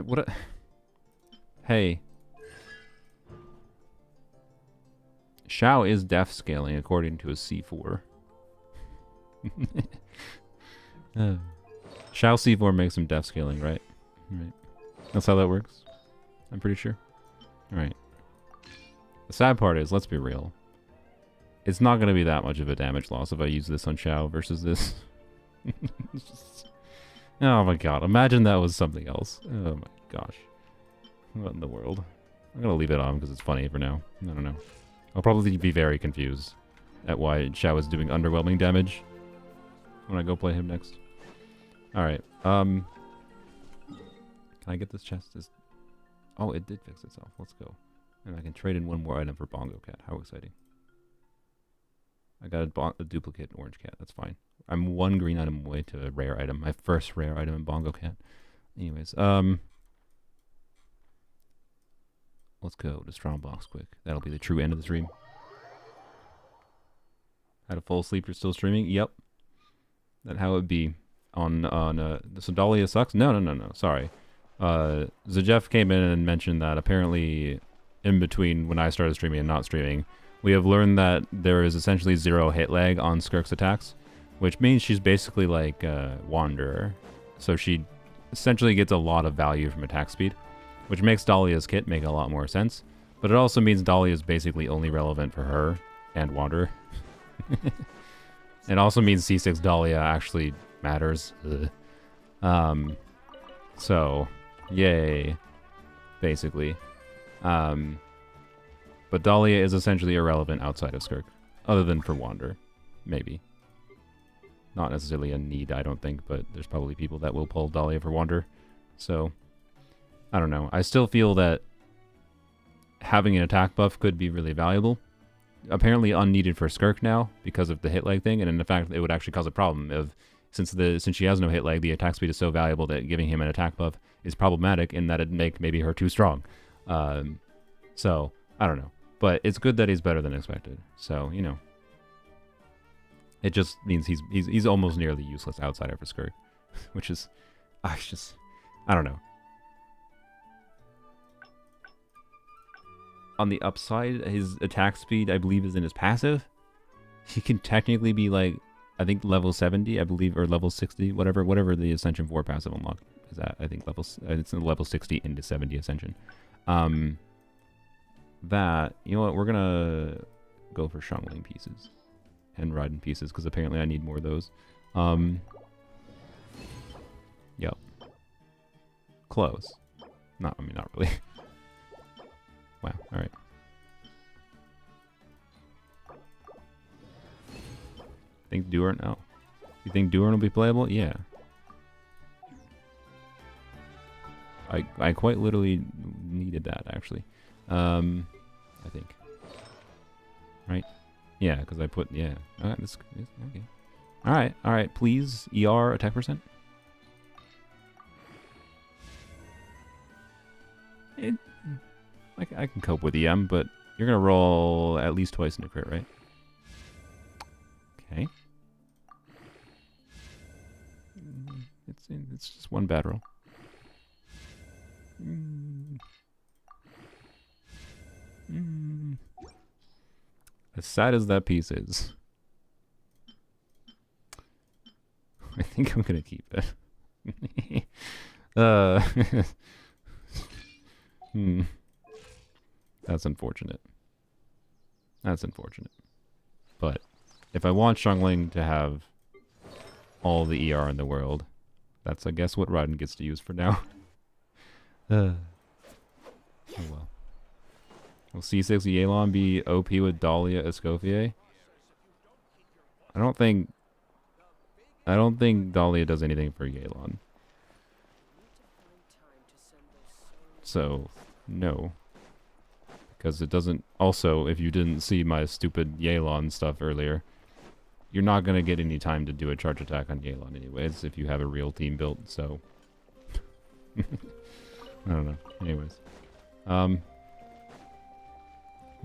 what a... Hey. Shao is def scaling according to a C4. Shao C4 makes him def scaling, right? Right. That's how that works. I'm pretty sure. Alright. The sad part is, let's be real. It's not going to be that much of a damage loss if I use this on Shao versus this. Oh my god. Imagine that was something else. Oh my gosh. What in the world? I'm going to leave it on because it's funny for now. I don't know. I'll probably be very confused at why Shao is doing underwhelming damage when I go play him next. Alright. Can I get this chest? Oh, it did fix itself. Let's go. And I can trade in one more item for Bongo Cat. How exciting. I got a duplicate Orange Cat. That's fine. I'm one green item away to a rare item. My first rare item in Bongo Cat. Anyways, let's go to Strong Box quick. That'll be the true end of the stream. Had a full sleep, you're still streaming? Yep. That's how it would be. So Dahlia sucks? No. Sorry. Zajeff came in and mentioned that apparently in between when I started streaming and not streaming, we have learned that there is essentially 0 hit lag on Skirk's attacks, which means she's basically like a Wanderer. So she essentially gets a lot of value from attack speed, which makes Dahlia's kit make a lot more sense. But it also means Dahlia is basically only relevant for her and Wanderer. It also means C6 Dahlia actually matters. So, yay, basically. But Dahlia is essentially irrelevant outside of Skirk, other than for Wander, maybe. Not necessarily a need, I don't think, but there's probably people that will pull Dahlia for Wander. So, I don't know. I still feel that having an attack buff could be really valuable. Apparently unneeded for Skirk now because of the hit lag thing, and in fact it would actually cause a problem of since she has no hit lag, the attack speed is so valuable that giving him an attack buff is problematic in that it'd make maybe her too strong. So I don't know, but it's good that he's better than expected. So you know, it just means he's almost nearly useless outside of Skirk, which is I don't know. On the upside, his attack speed, I believe, is in his passive. He can technically be like, I think level 70, I believe, or level 60, whatever the Ascension 4 passive unlock is at. I think it's level 60 into 70 Ascension. That, you know what, we're gonna go for Shangling pieces and Raiden pieces because apparently I need more of those. Yep. Close. I mean, not really. Wow, alright. Think Duran? Oh. You think Duran will be playable? Yeah. I quite literally needed that, actually. I think. Right? Yeah, because I put, yeah. Alright, okay. Alright, please, ER attack percent. I can cope with EM, but you're going to roll at least twice in a crit, right? Okay. It's just one bad roll. As sad as that piece is, I think I'm going to keep it. That's unfortunate. That's unfortunate. But if I want Shangling to have all the ER in the world, that's, I guess, what Raiden gets to use for now. Oh well. Will C6 Yelan be OP with Dahlia Escoffier? I don't think Dahlia does anything for Yelan. So, no. Because it doesn't... Also, if you didn't see my stupid Yelan stuff earlier, you're not going to get any time to do a charge attack on Yelan anyways, if you have a real team built, so... I don't know. Anyways.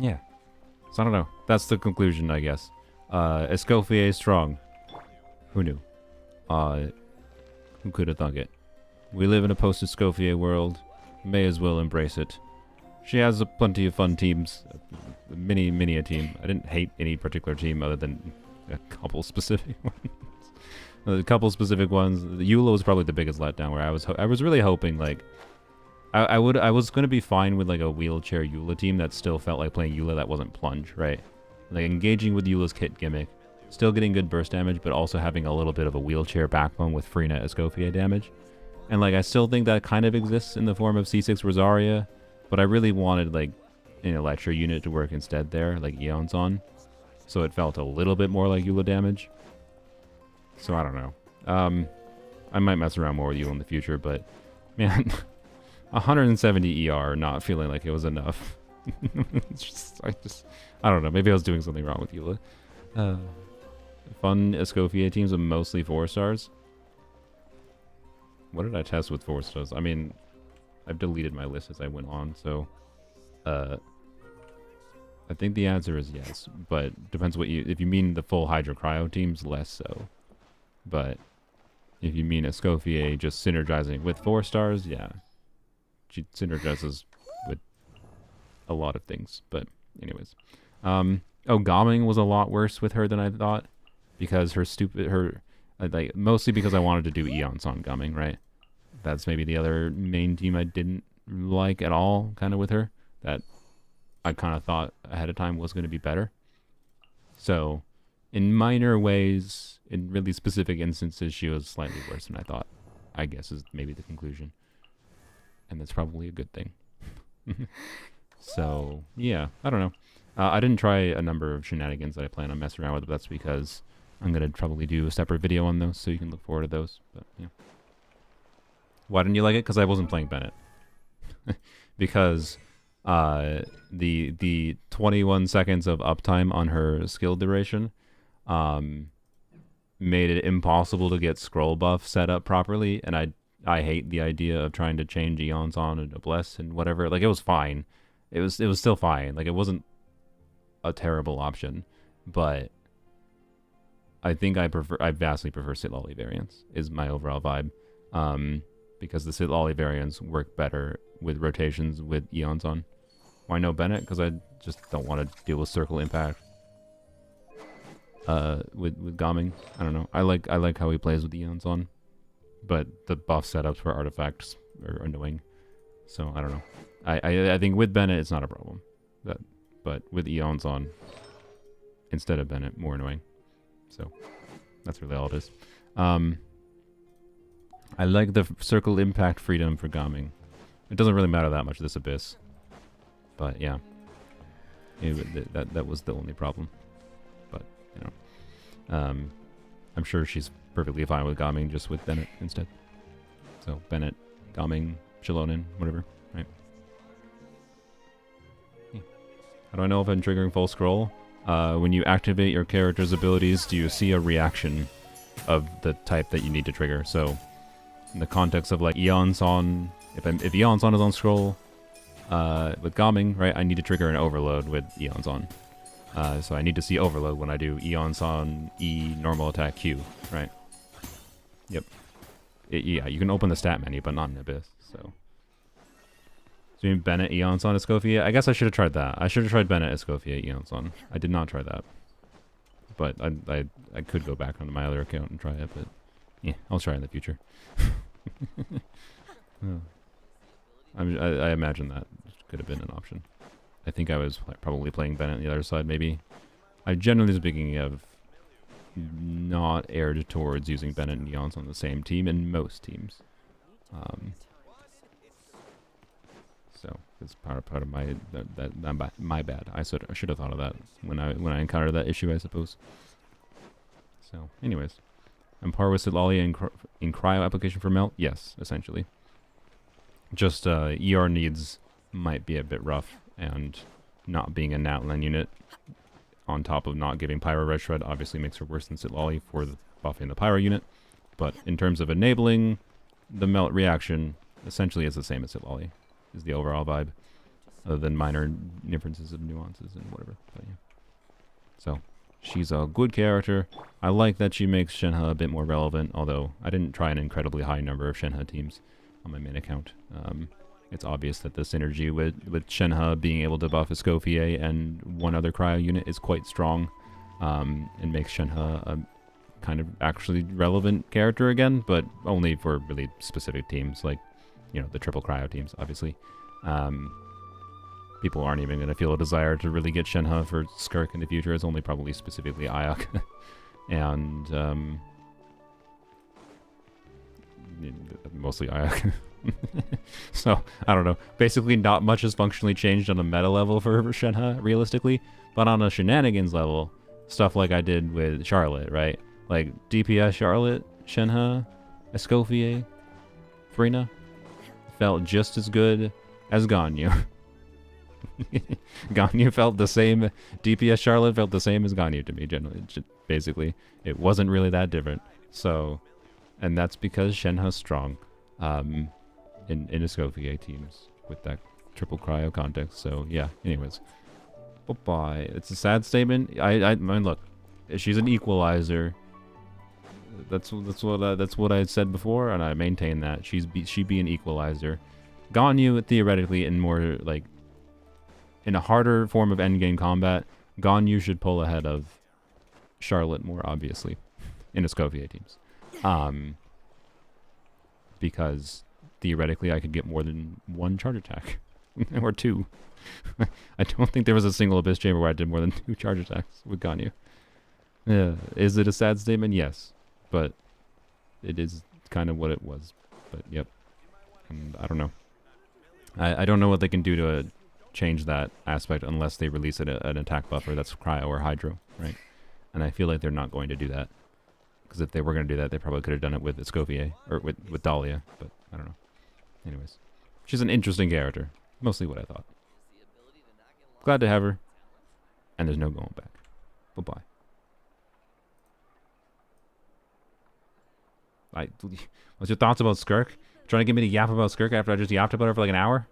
Yeah. So I don't know. That's the conclusion, I guess. Escoffier is strong. Who knew? Who could have thunk it? We live in a post-Escoffier world. May as well embrace it. She has plenty of fun teams. Many a team. I didn't hate any particular team other than a couple specific ones. A couple specific ones. Eula was probably the biggest letdown where I was really hoping like I was gonna be fine with like a wheelchair Eula team that still felt like playing Eula that wasn't plunge, right? Like engaging with Eula's kit gimmick, still getting good burst damage, but also having a little bit of a wheelchair backbone with free net Escoffier damage. And like I still think that kind of exists in the form of C6 Rosaria, but I really wanted like an Electro unit to work instead there, like Eon's on. So it felt a little bit more like Eula damage. So I don't know. I might mess around more with Eula in the future, but man, 170 ER not feeling like it was enough. I don't know. Maybe I was doing something wrong with Eula. Fun Escoffier teams with mostly 4 stars. What did I test with 4 stars? I mean, I've deleted my list as I went on, so I think the answer is yes, but depends what if you mean the full Hydro Cryo teams, less so. But if you mean Escoffier just synergizing with 4 stars, yeah. She synergizes with a lot of things, but anyways. Gaming was a lot worse with her than I thought, because like mostly because I wanted to do Eon's on Gaming, right? That's maybe the other main team I didn't like at all, kind of with her, that I kind of thought ahead of time was going to be better. So, in minor ways, in really specific instances, she was slightly worse than I thought, I guess is maybe the conclusion. And that's probably a good thing. So, yeah, I don't know. I didn't try a number of shenanigans that I plan on messing around with, but that's because I'm going to probably do a separate video on those, so you can look forward to those. But yeah. Why didn't you like it? Because I wasn't playing Bennett. because the 21 seconds of uptime on her skill duration made it impossible to get scroll buff set up properly, and I hate the idea of trying to change Eons on and Bless and whatever. Like, it was fine. It was still fine. Like, it wasn't a terrible option, but I think I vastly prefer Sitlolly variants is my overall vibe. Because the Sitlolly variants work better with rotations with Eons on. Why no Bennett? Because I just don't want to deal with circle impact. With Gaming, I don't know. I like how he plays with Eons on, but the buff setups for artifacts are annoying. So I don't know. I think with Bennett it's not a problem, but with Eons on instead of Bennett, more annoying. So that's really all it is. I like the circle impact freedom for Gaming. It doesn't really matter that much this Abyss, but yeah, that was the only problem. But you know, I'm sure she's perfectly fine with Gaming just with Bennett instead. So Bennett, Gaming, Shilonen, whatever, right? Yeah. How do I know if I'm triggering full scroll? When you activate your character's abilities, do you see a reaction of the type that you need to trigger? So in the context of like Eon's on, if Eon's on is on scroll with Gaming, right, I need to trigger an overload with Eon's on. So I need to see overload when I do Eon's on E normal attack Q, right? Yep. Yeah, you can open the stat menu, but not in Abyss. So you mean Bennett Eon's on Escoffier? I guess I should have tried that. I should have tried Bennett Escoffier Eon's on. I did not try that, but I could go back onto my other account and try it, but yeah, I'll try in the future. I imagine that could have been an option. I think I was probably playing Bennett on the other side, maybe. I generally speaking have not erred towards using Bennett and Eons on the same team in most teams. So it's part of my my bad. I should have thought of that when I encountered that issue, I suppose. So, anyways, I'm par with Sitlolly in cryo application for melt. Yes, essentially. Just ER needs might be a bit rough, and not being a Natlan unit on top of not giving Pyro Red Shred obviously makes her worse than Sitlolly for the buffing the Pyro unit. But in terms of enabling the melt reaction, essentially it's the same as Sitlolly, is the overall vibe, other than minor differences of nuances and whatever. But yeah. So she's a good character. I like that she makes Shenhe a bit more relevant, although I didn't try an incredibly high number of Shenhe teams on my main account. It's obvious that the synergy with Shenhe being able to buff Escoffier and one other cryo unit is quite strong, and makes Shenhe a kind of actually relevant character again, but only for really specific teams, like, you know, the triple cryo teams, obviously. People aren't even going to feel a desire to really get Shenhe for Skirk in the future. It's only probably specifically Ayok. And mostly Ayok. So, I don't know. Basically, not much has functionally changed on a meta level for Shenhe, realistically. But on a shenanigans level, stuff like I did with Charlotte, right? Like, DPS Charlotte, Shenhe, Escoffier, Frina felt just as good as Ganyu. Ganyu felt the same. DPS Charlotte felt the same as Ganyu to me, generally. Basically, it wasn't really that different. So, and that's because Shenhe's strong in Escoffier teams with that triple cryo context. So yeah. Anyways, bye. It's a sad statement. I mean, look, she's an equalizer. That's what I said before, and I maintain that she'd be an equalizer. Ganyu theoretically in more like in a harder form of endgame combat, Ganyu should pull ahead of Charlotte more obviously in Escoffier teams, because theoretically I could get more than one charge attack or two. I don't think there was a single Abyss Chamber where I did more than 2 charge attacks with Ganyu. Is it a sad statement? Yes. But it is kind of what it was. But yep. And I don't know. I don't know what they can do to change that aspect unless they release an attack buffer that's cryo or hydro, right? And I feel like they're not going to do that. Because if they were going to do that, they probably could have done it with Escoffier or with Dahlia. But I don't know. Anyways. She's an interesting character. Mostly what I thought. Glad to have her. And there's no going back. Bye-bye. What's your thoughts about Skirk? Trying to get me to yap about Skirk after I just yapped about her for like an hour?